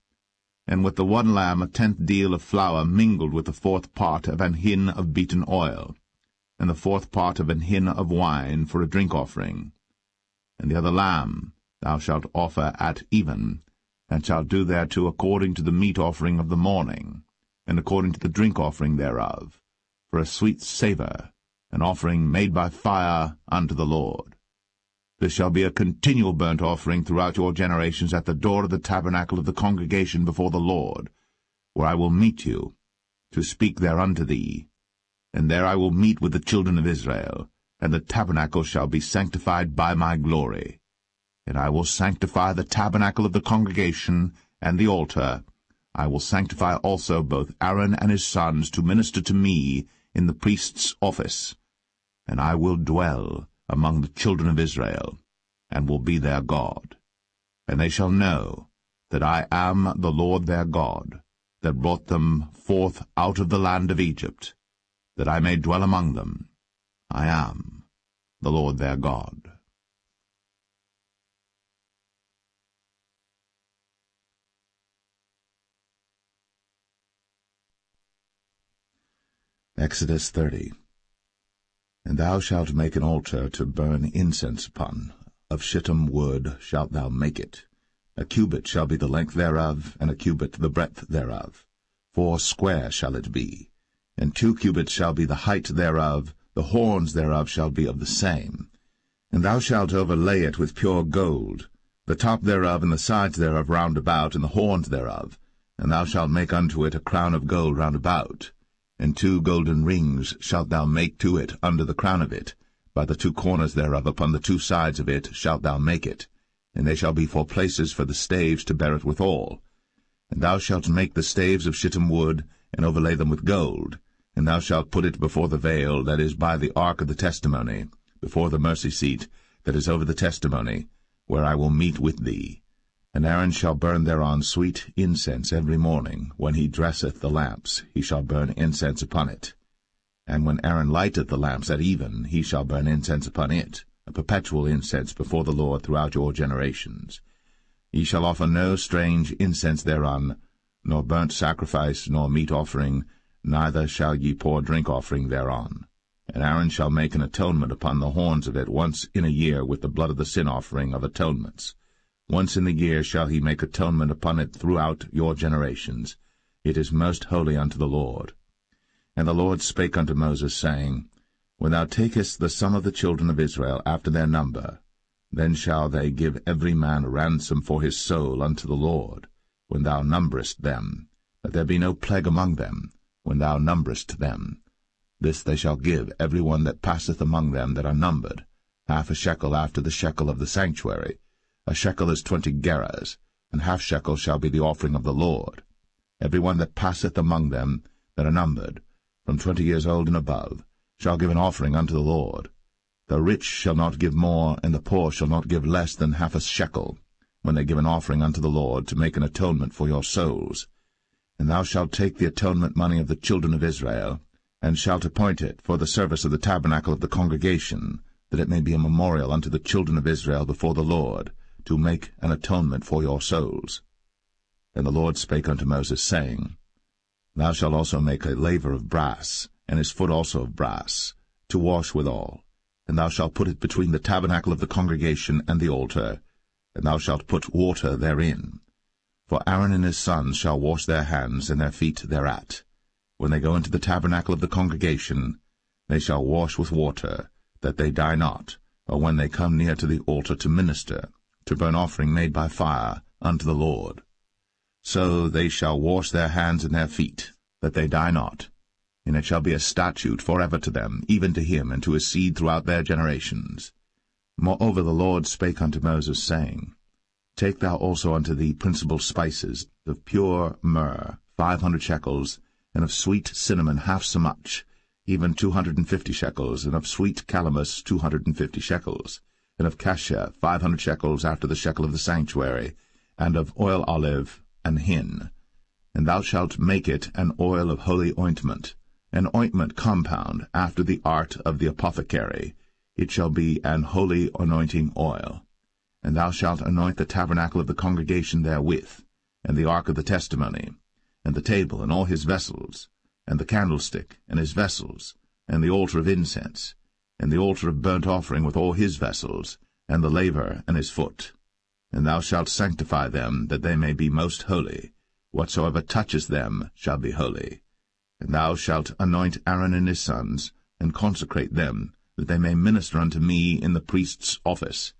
And with the 1 lamb 1/10 deal of flour mingled with the 4th part of an hin of beaten oil, and the 4th part of an hin of wine for a drink offering. and the other lamb thou shalt offer at even, and shalt do thereto according to the meat offering of the morning, and according to the drink offering thereof, for a sweet savour, an offering made by fire unto the Lord. This shall be a continual burnt offering throughout your generations at the door of the tabernacle of the congregation before the Lord, where I will meet you, to speak there unto thee. And there I will meet with the children of Israel, and the tabernacle shall be sanctified by my glory. And I will sanctify the tabernacle of the congregation and the altar. I will sanctify also both Aaron and his sons to minister to me in the priest's office. And I will dwell among the children of Israel, and will be their God. And they shall know that I am the Lord their God, that brought them forth out of the land of Egypt, that I may dwell among them. I am the Lord their God. Exodus 30. And thou shalt make an altar to burn incense upon. Of shittim wood shalt thou make it. A cubit shall be the length thereof, and a cubit the breadth thereof. 4 square shall it be. And 2 cubits shall be the height thereof. The horns thereof shall be of the same. And thou shalt overlay it with pure gold, the top thereof and the sides thereof round about, and the horns thereof. And thou shalt make unto it a crown of gold round about. And 2 golden rings shalt thou make to it under the crown of it. By the 2 corners thereof upon the 2 sides of it shalt thou make it. And they shall be for places for the staves to bear it withal. And thou shalt make the staves of shittim wood, and overlay them with gold. And thou shalt put it before the veil that is by the ark of the testimony, before the mercy seat that is over the testimony, where I will meet with thee. And Aaron shall burn thereon sweet incense every morning. When he dresseth the lamps, he shall burn incense upon it. And when Aaron lighteth the lamps at even, he shall burn incense upon it, a perpetual incense before the Lord throughout your generations. Ye shall offer no strange incense thereon, nor burnt sacrifice, nor meat offering, neither shall ye pour drink offering thereon. And Aaron shall make an atonement upon the horns of it once in a year with the blood of the sin offering of atonements. Once in the year shall he make atonement upon it throughout your generations. It is most holy unto the Lord. And the Lord spake unto Moses, saying, When thou takest the sum of the children of Israel after their number, then shall they give every man a ransom for his soul unto the Lord, when thou numberest them, that there be no plague among them, when thou numberest them. This they shall give every one that passeth among them that are numbered, 1/2 shekel after the shekel of the sanctuary. A shekel is 20 gerahs, and 1/2 shekel shall be the offering of the Lord. Every one that passeth among them that are numbered, from 20 years old and above, shall give an offering unto the Lord. The rich shall not give more, and the poor shall not give less than 1/2 shekel, when they give an offering unto the Lord, to make an atonement for your souls. And thou shalt take the atonement money of the children of Israel, and shalt appoint it for the service of the tabernacle of the congregation, that it may be a memorial unto the children of Israel before the Lord, to make an atonement for your souls. And the Lord spake unto Moses, saying, Thou shalt also make a laver of brass, and his foot also of brass, to wash withal. And thou shalt put it between the tabernacle of the congregation and the altar, and thou shalt put water therein. For Aaron and his sons shall wash their hands and their feet thereat. When they go into the tabernacle of the congregation, they shall wash with water, that they die not, or when they come near to the altar to minister, to burn offering made by fire unto the Lord. So they shall wash their hands and their feet, that they die not. And it shall be a statute forever to them, even to him and to his seed throughout their generations. Moreover the Lord spake unto Moses, saying, Take thou also unto thee principal spices, of pure myrrh 500 shekels, and of sweet cinnamon half so much, even 250 shekels, and of sweet calamus 250 shekels, and of cassia 500 shekels after the shekel of the sanctuary, and of oil olive and hin. And thou shalt make it an oil of holy ointment, an ointment compound after the art of the apothecary. It shall be an holy anointing oil. And thou shalt anoint the tabernacle of the congregation therewith, and the ark of the testimony, and the table and all his vessels, and the candlestick and his vessels, and the altar of incense, and the altar of burnt offering with all his vessels, and the laver and his foot. And thou shalt sanctify them, that they may be most holy. Whatsoever toucheth them shall be holy. And thou shalt anoint Aaron and his sons, and consecrate them, that they may minister unto me in the priest's office.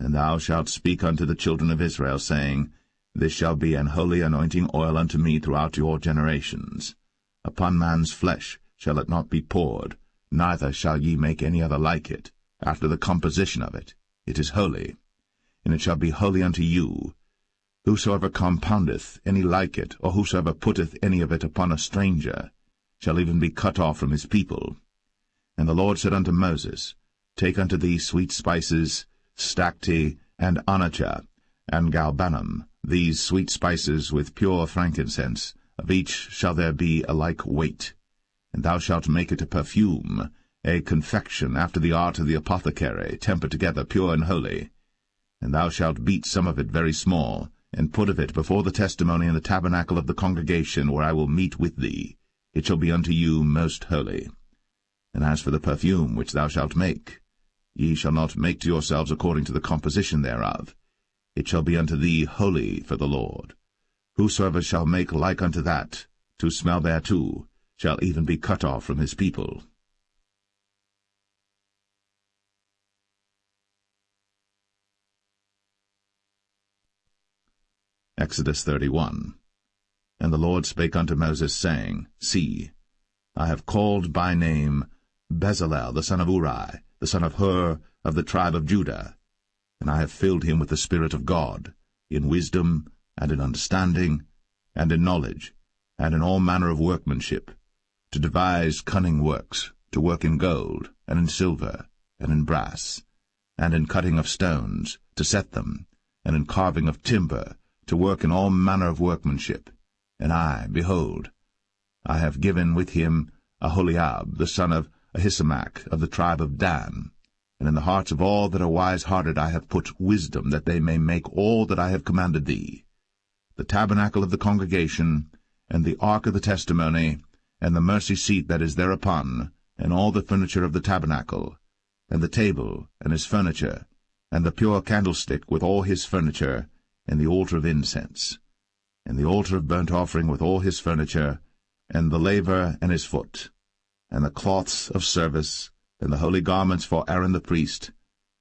And thou shalt speak unto the children of Israel, saying, This shall be an holy anointing oil unto me throughout your generations. Upon man's flesh shall it not be poured, neither shall ye make any other like it, after the composition of it. It is holy, and it shall be holy unto you. Whosoever compoundeth any like it, or whosoever putteth any of it upon a stranger, shall even be cut off from his people. And the Lord said unto Moses, Take unto thee sweet spices, stacte, and onycha, and galbanum, these sweet spices with pure frankincense, of each shall there be a like weight. And thou shalt make it a perfume, a confection after the art of the apothecary, tempered together, pure and holy. And thou shalt beat some of it very small, and put of it before the testimony in the tabernacle of the congregation, where I will meet with thee. It shall be unto you most holy. And as for the perfume which thou shalt make, ye shall not make to yourselves according to the composition thereof. It shall be unto thee holy for the Lord. Whosoever shall make like unto that, to smell thereto, shall even be cut off from his people. Exodus 31. And the Lord spake unto Moses, saying, See, I have called by name Bezalel the son of Uri, the son of Hur, of the tribe of Judah, and I have filled him with the Spirit of God, in wisdom, and in understanding, and in knowledge, and in all manner of workmanship, to devise cunning works, to work in gold, and in silver, and in brass, and in cutting of stones, to set them, and in carving of timber, to work in all manner of workmanship. And I, behold, I have given with him Aholiab, the son of Ahisamach, of the tribe of Dan. And in the hearts of all that are wise-hearted I have put wisdom, that they may make all that I have commanded thee: the tabernacle of the congregation, and the ark of the testimony, and the mercy seat that is thereupon, and all the furniture of the tabernacle, and the table, and his furniture, and the pure candlestick with all his furniture, and the altar of incense, and the altar of burnt offering with all his furniture, and the laver and his foot, and the cloths of service, and the holy garments for Aaron the priest,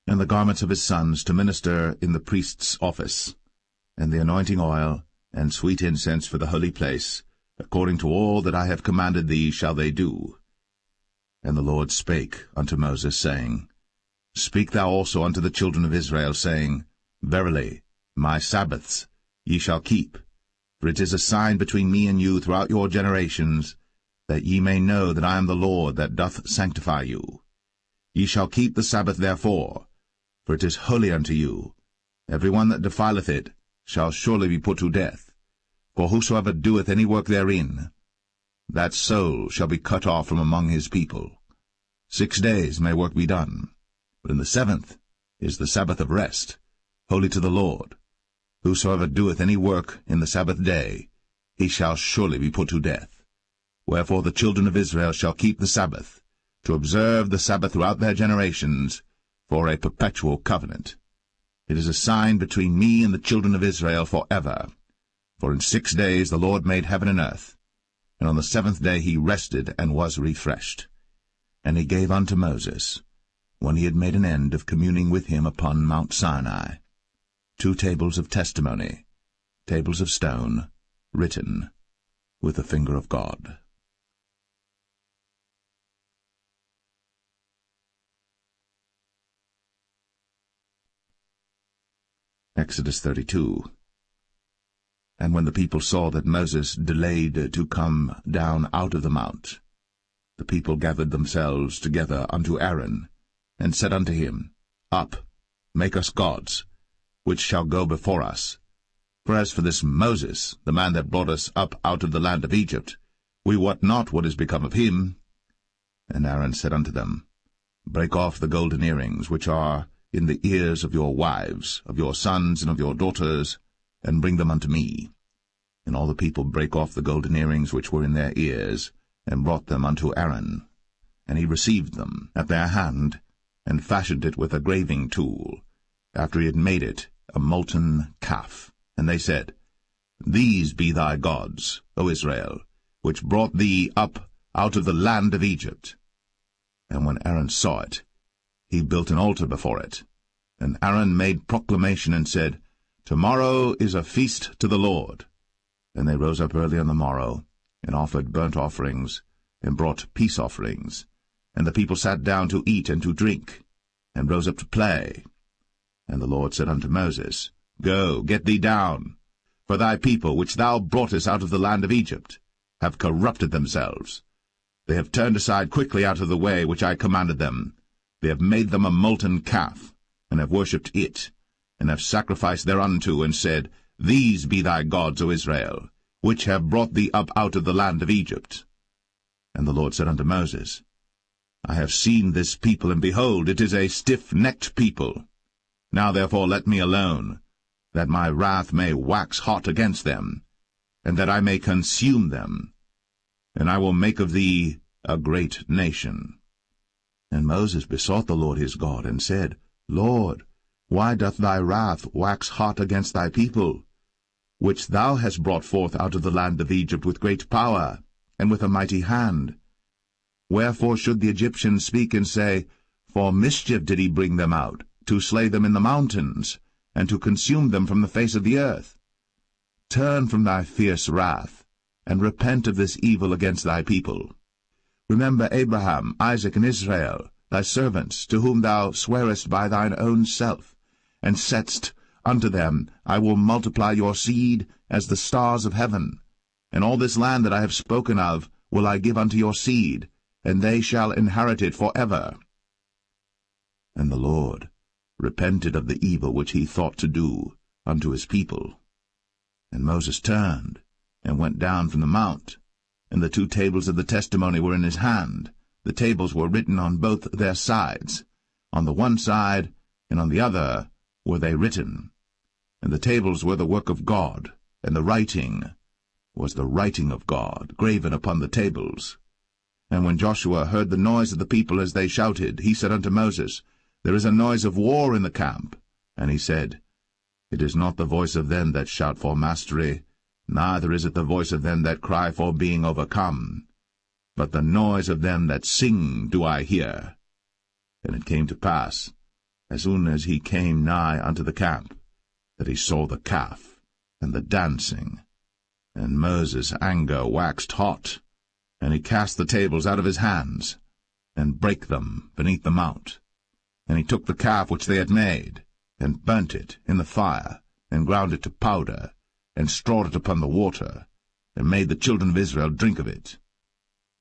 and the garments of his sons to minister in the priest's office, and the anointing oil, and sweet incense for the holy place, according to all that I have commanded thee shall they do. And the Lord spake unto Moses, saying, Speak thou also unto the children of Israel, saying, Verily, my Sabbaths ye shall keep, for it is a sign between me and you throughout your generations, that ye may know that I am the Lord that doth sanctify you. Ye shall keep the Sabbath therefore, for it is holy unto you. Every one that defileth it shall surely be put to death. For whosoever doeth any work therein, that soul shall be cut off from among his people. 6 days may work be done, but in the 7th is the Sabbath of rest, holy to the Lord. Whosoever doeth any work in the Sabbath day, he shall surely be put to death. Wherefore the children of Israel shall keep the Sabbath, to observe the Sabbath throughout their generations, for a perpetual covenant. It is a sign between me and the children of Israel forever. For in 6 days the Lord made heaven and earth, and on the 7th day he rested and was refreshed. And he gave unto Moses, when he had made an end of communing with him upon Mount Sinai, 2 tables of testimony, tables of stone, written with the finger of God. Exodus 32. And when the people saw that Moses delayed to come down out of the mount, the people gathered themselves together unto Aaron, and said unto him, Up, make us gods, which shall go before us. For as for this Moses, the man that brought us up out of the land of Egypt, we wot not what is become of him. And Aaron said unto them, Break off the golden earrings which are in the ears of your wives, of your sons, and of your daughters, and bring them unto me. And all the people brake off the golden earrings which were in their ears, and brought them unto Aaron. And he received them at their hand, and fashioned it with a graving tool, after he had made it, a molten calf. And they said, These be thy gods, O Israel, which brought thee up out of the land of Egypt. And when Aaron saw it, he built an altar before it. And Aaron made proclamation and said, Tomorrow is a feast to the Lord. And they rose up early on the morrow, and offered burnt offerings, and brought peace offerings. And the people sat down to eat and to drink, and rose up to play. And the Lord said unto Moses, Go, get thee down, for thy people, which thou broughtest out of the land of Egypt, have corrupted themselves. They have turned aside quickly out of the way which I commanded them. They have made them a molten calf, and have worshipped it, and have sacrificed thereunto, and said, These be thy gods, O Israel, which have brought thee up out of the land of Egypt. And the Lord said unto Moses, I have seen this people, and behold, it is a stiff-necked people. Now therefore let me alone, that my wrath may wax hot against them, and that I may consume them, and I will make of thee a great nation. And Moses besought the Lord his God, and said, Lord, why doth thy wrath wax hot against thy people, which thou hast brought forth out of the land of Egypt with great power, and with a mighty hand? Wherefore should the Egyptians speak and say, For mischief did he bring them out, to slay them in the mountains, and to consume them from the face of the earth? Turn from thy fierce wrath, and repent of this evil against thy people. Remember Abraham, Isaac, and Israel, thy servants, to whom thou swarest by thine own self, and saidst unto them, I will multiply your seed as the stars of heaven, and all this land that I have spoken of will I give unto your seed, and they shall inherit it for ever. And the Lord repented of the evil which he thought to do unto his people. And Moses turned, and went down from the mount, and the 2 tables of the testimony were in his hand. The tables were written on both their sides. On the one side and on the other were they written. And the tables were the work of God, and the writing was the writing of God, graven upon the tables. And when Joshua heard the noise of the people as they shouted, he said unto Moses, There is a noise of war in the camp. And he said, It is not the voice of them that shout for mastery, neither is it the voice of them that cry for being overcome, but the noise of them that sing do I hear. And it came to pass, as soon as he came nigh unto the camp, that he saw the calf and the dancing. And Moses' anger waxed hot, and he cast the tables out of his hands, and brake them beneath the mount. And he took the calf which they had made, and burnt it in the fire, and ground it to powder, and strawed it upon the water, and made the children of Israel drink of it.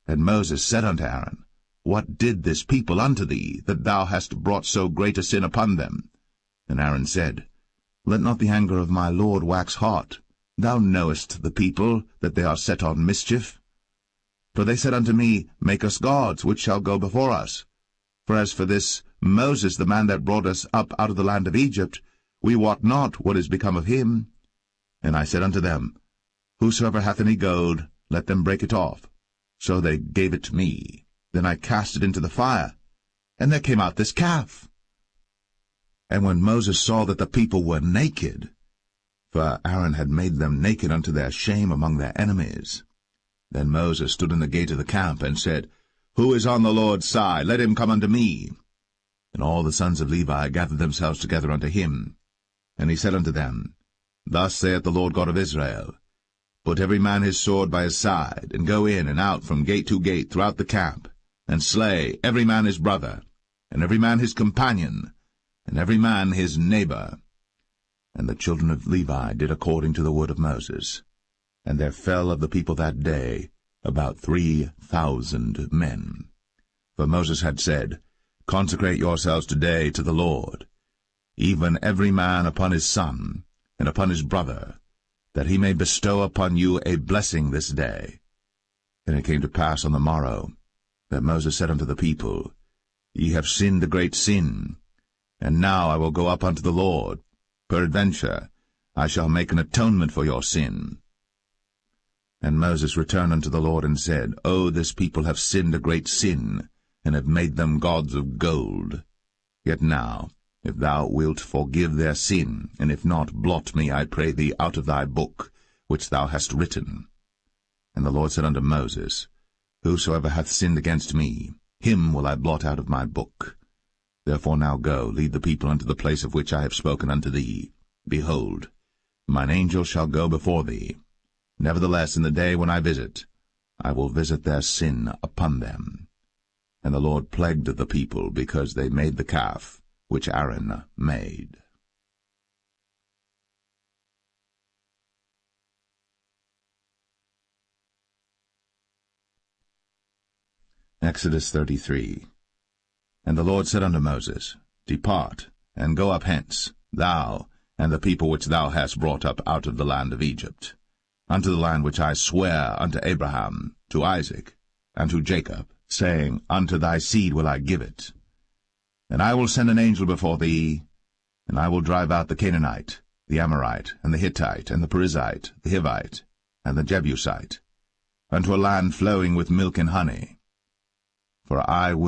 And Moses said unto Aaron, What did this people unto thee, that thou hast brought so great a sin upon them? And Aaron said, Let not the anger of my Lord wax hot. Thou knowest the people, that they are set on mischief. For they said unto me, Make us gods, which shall go before us. For as for this Moses, the man that brought us up out of the land of Egypt, we wot not what is become of him. And I said unto them, Whosoever hath any gold, let them break it off. So they gave it to me. Then I cast it into the fire, and there came out this calf. And when Moses saw that the people were naked, for Aaron had made them naked unto their shame among their enemies, then Moses stood in the gate of the camp, and said, Who is on the Lord's side? Let him come unto me. And all the sons of Levi gathered themselves together unto him. And he said unto them, Thus saith the Lord God of Israel, Put every man his sword by his side, and go in and out from gate to gate throughout the camp, and slay every man his brother, and every man his companion, and every man his neighbor. And the children of Levi did according to the word of Moses. And there fell of the people that day about 3,000 men. For Moses had said, Consecrate yourselves today to the Lord, even every man upon his son, and upon his brother, that he may bestow upon you a blessing this day. And it came to pass on the morrow, that Moses said unto the people, Ye have sinned a great sin, and now I will go up unto the Lord. Peradventure I shall make an atonement for your sin. And Moses returned unto the Lord, and said, O this people have sinned a great sin, and have made them gods of gold. Yet now, if thou wilt forgive their sin, and if not, blot me, I pray thee, out of thy book, which thou hast written. And the Lord said unto Moses, Whosoever hath sinned against me, him will I blot out of my book. Therefore now go, lead the people unto the place of which I have spoken unto thee. Behold, mine angel shall go before thee. Nevertheless, in the day when I visit, I will visit their sin upon them. And the Lord plagued the people, because they made the calf which Aaron made. Exodus 33. And the Lord said unto Moses, Depart, and go up hence, thou and the people which thou hast brought up out of the land of Egypt, unto the land which I sware unto Abraham, to Isaac, and to Jacob, saying, Unto thy seed will I give it. And I will send an angel before thee, and I will drive out the Canaanite, the Amorite, and the Hittite, and the Perizzite, the Hivite, and the Jebusite, unto a land flowing with milk and honey. For I will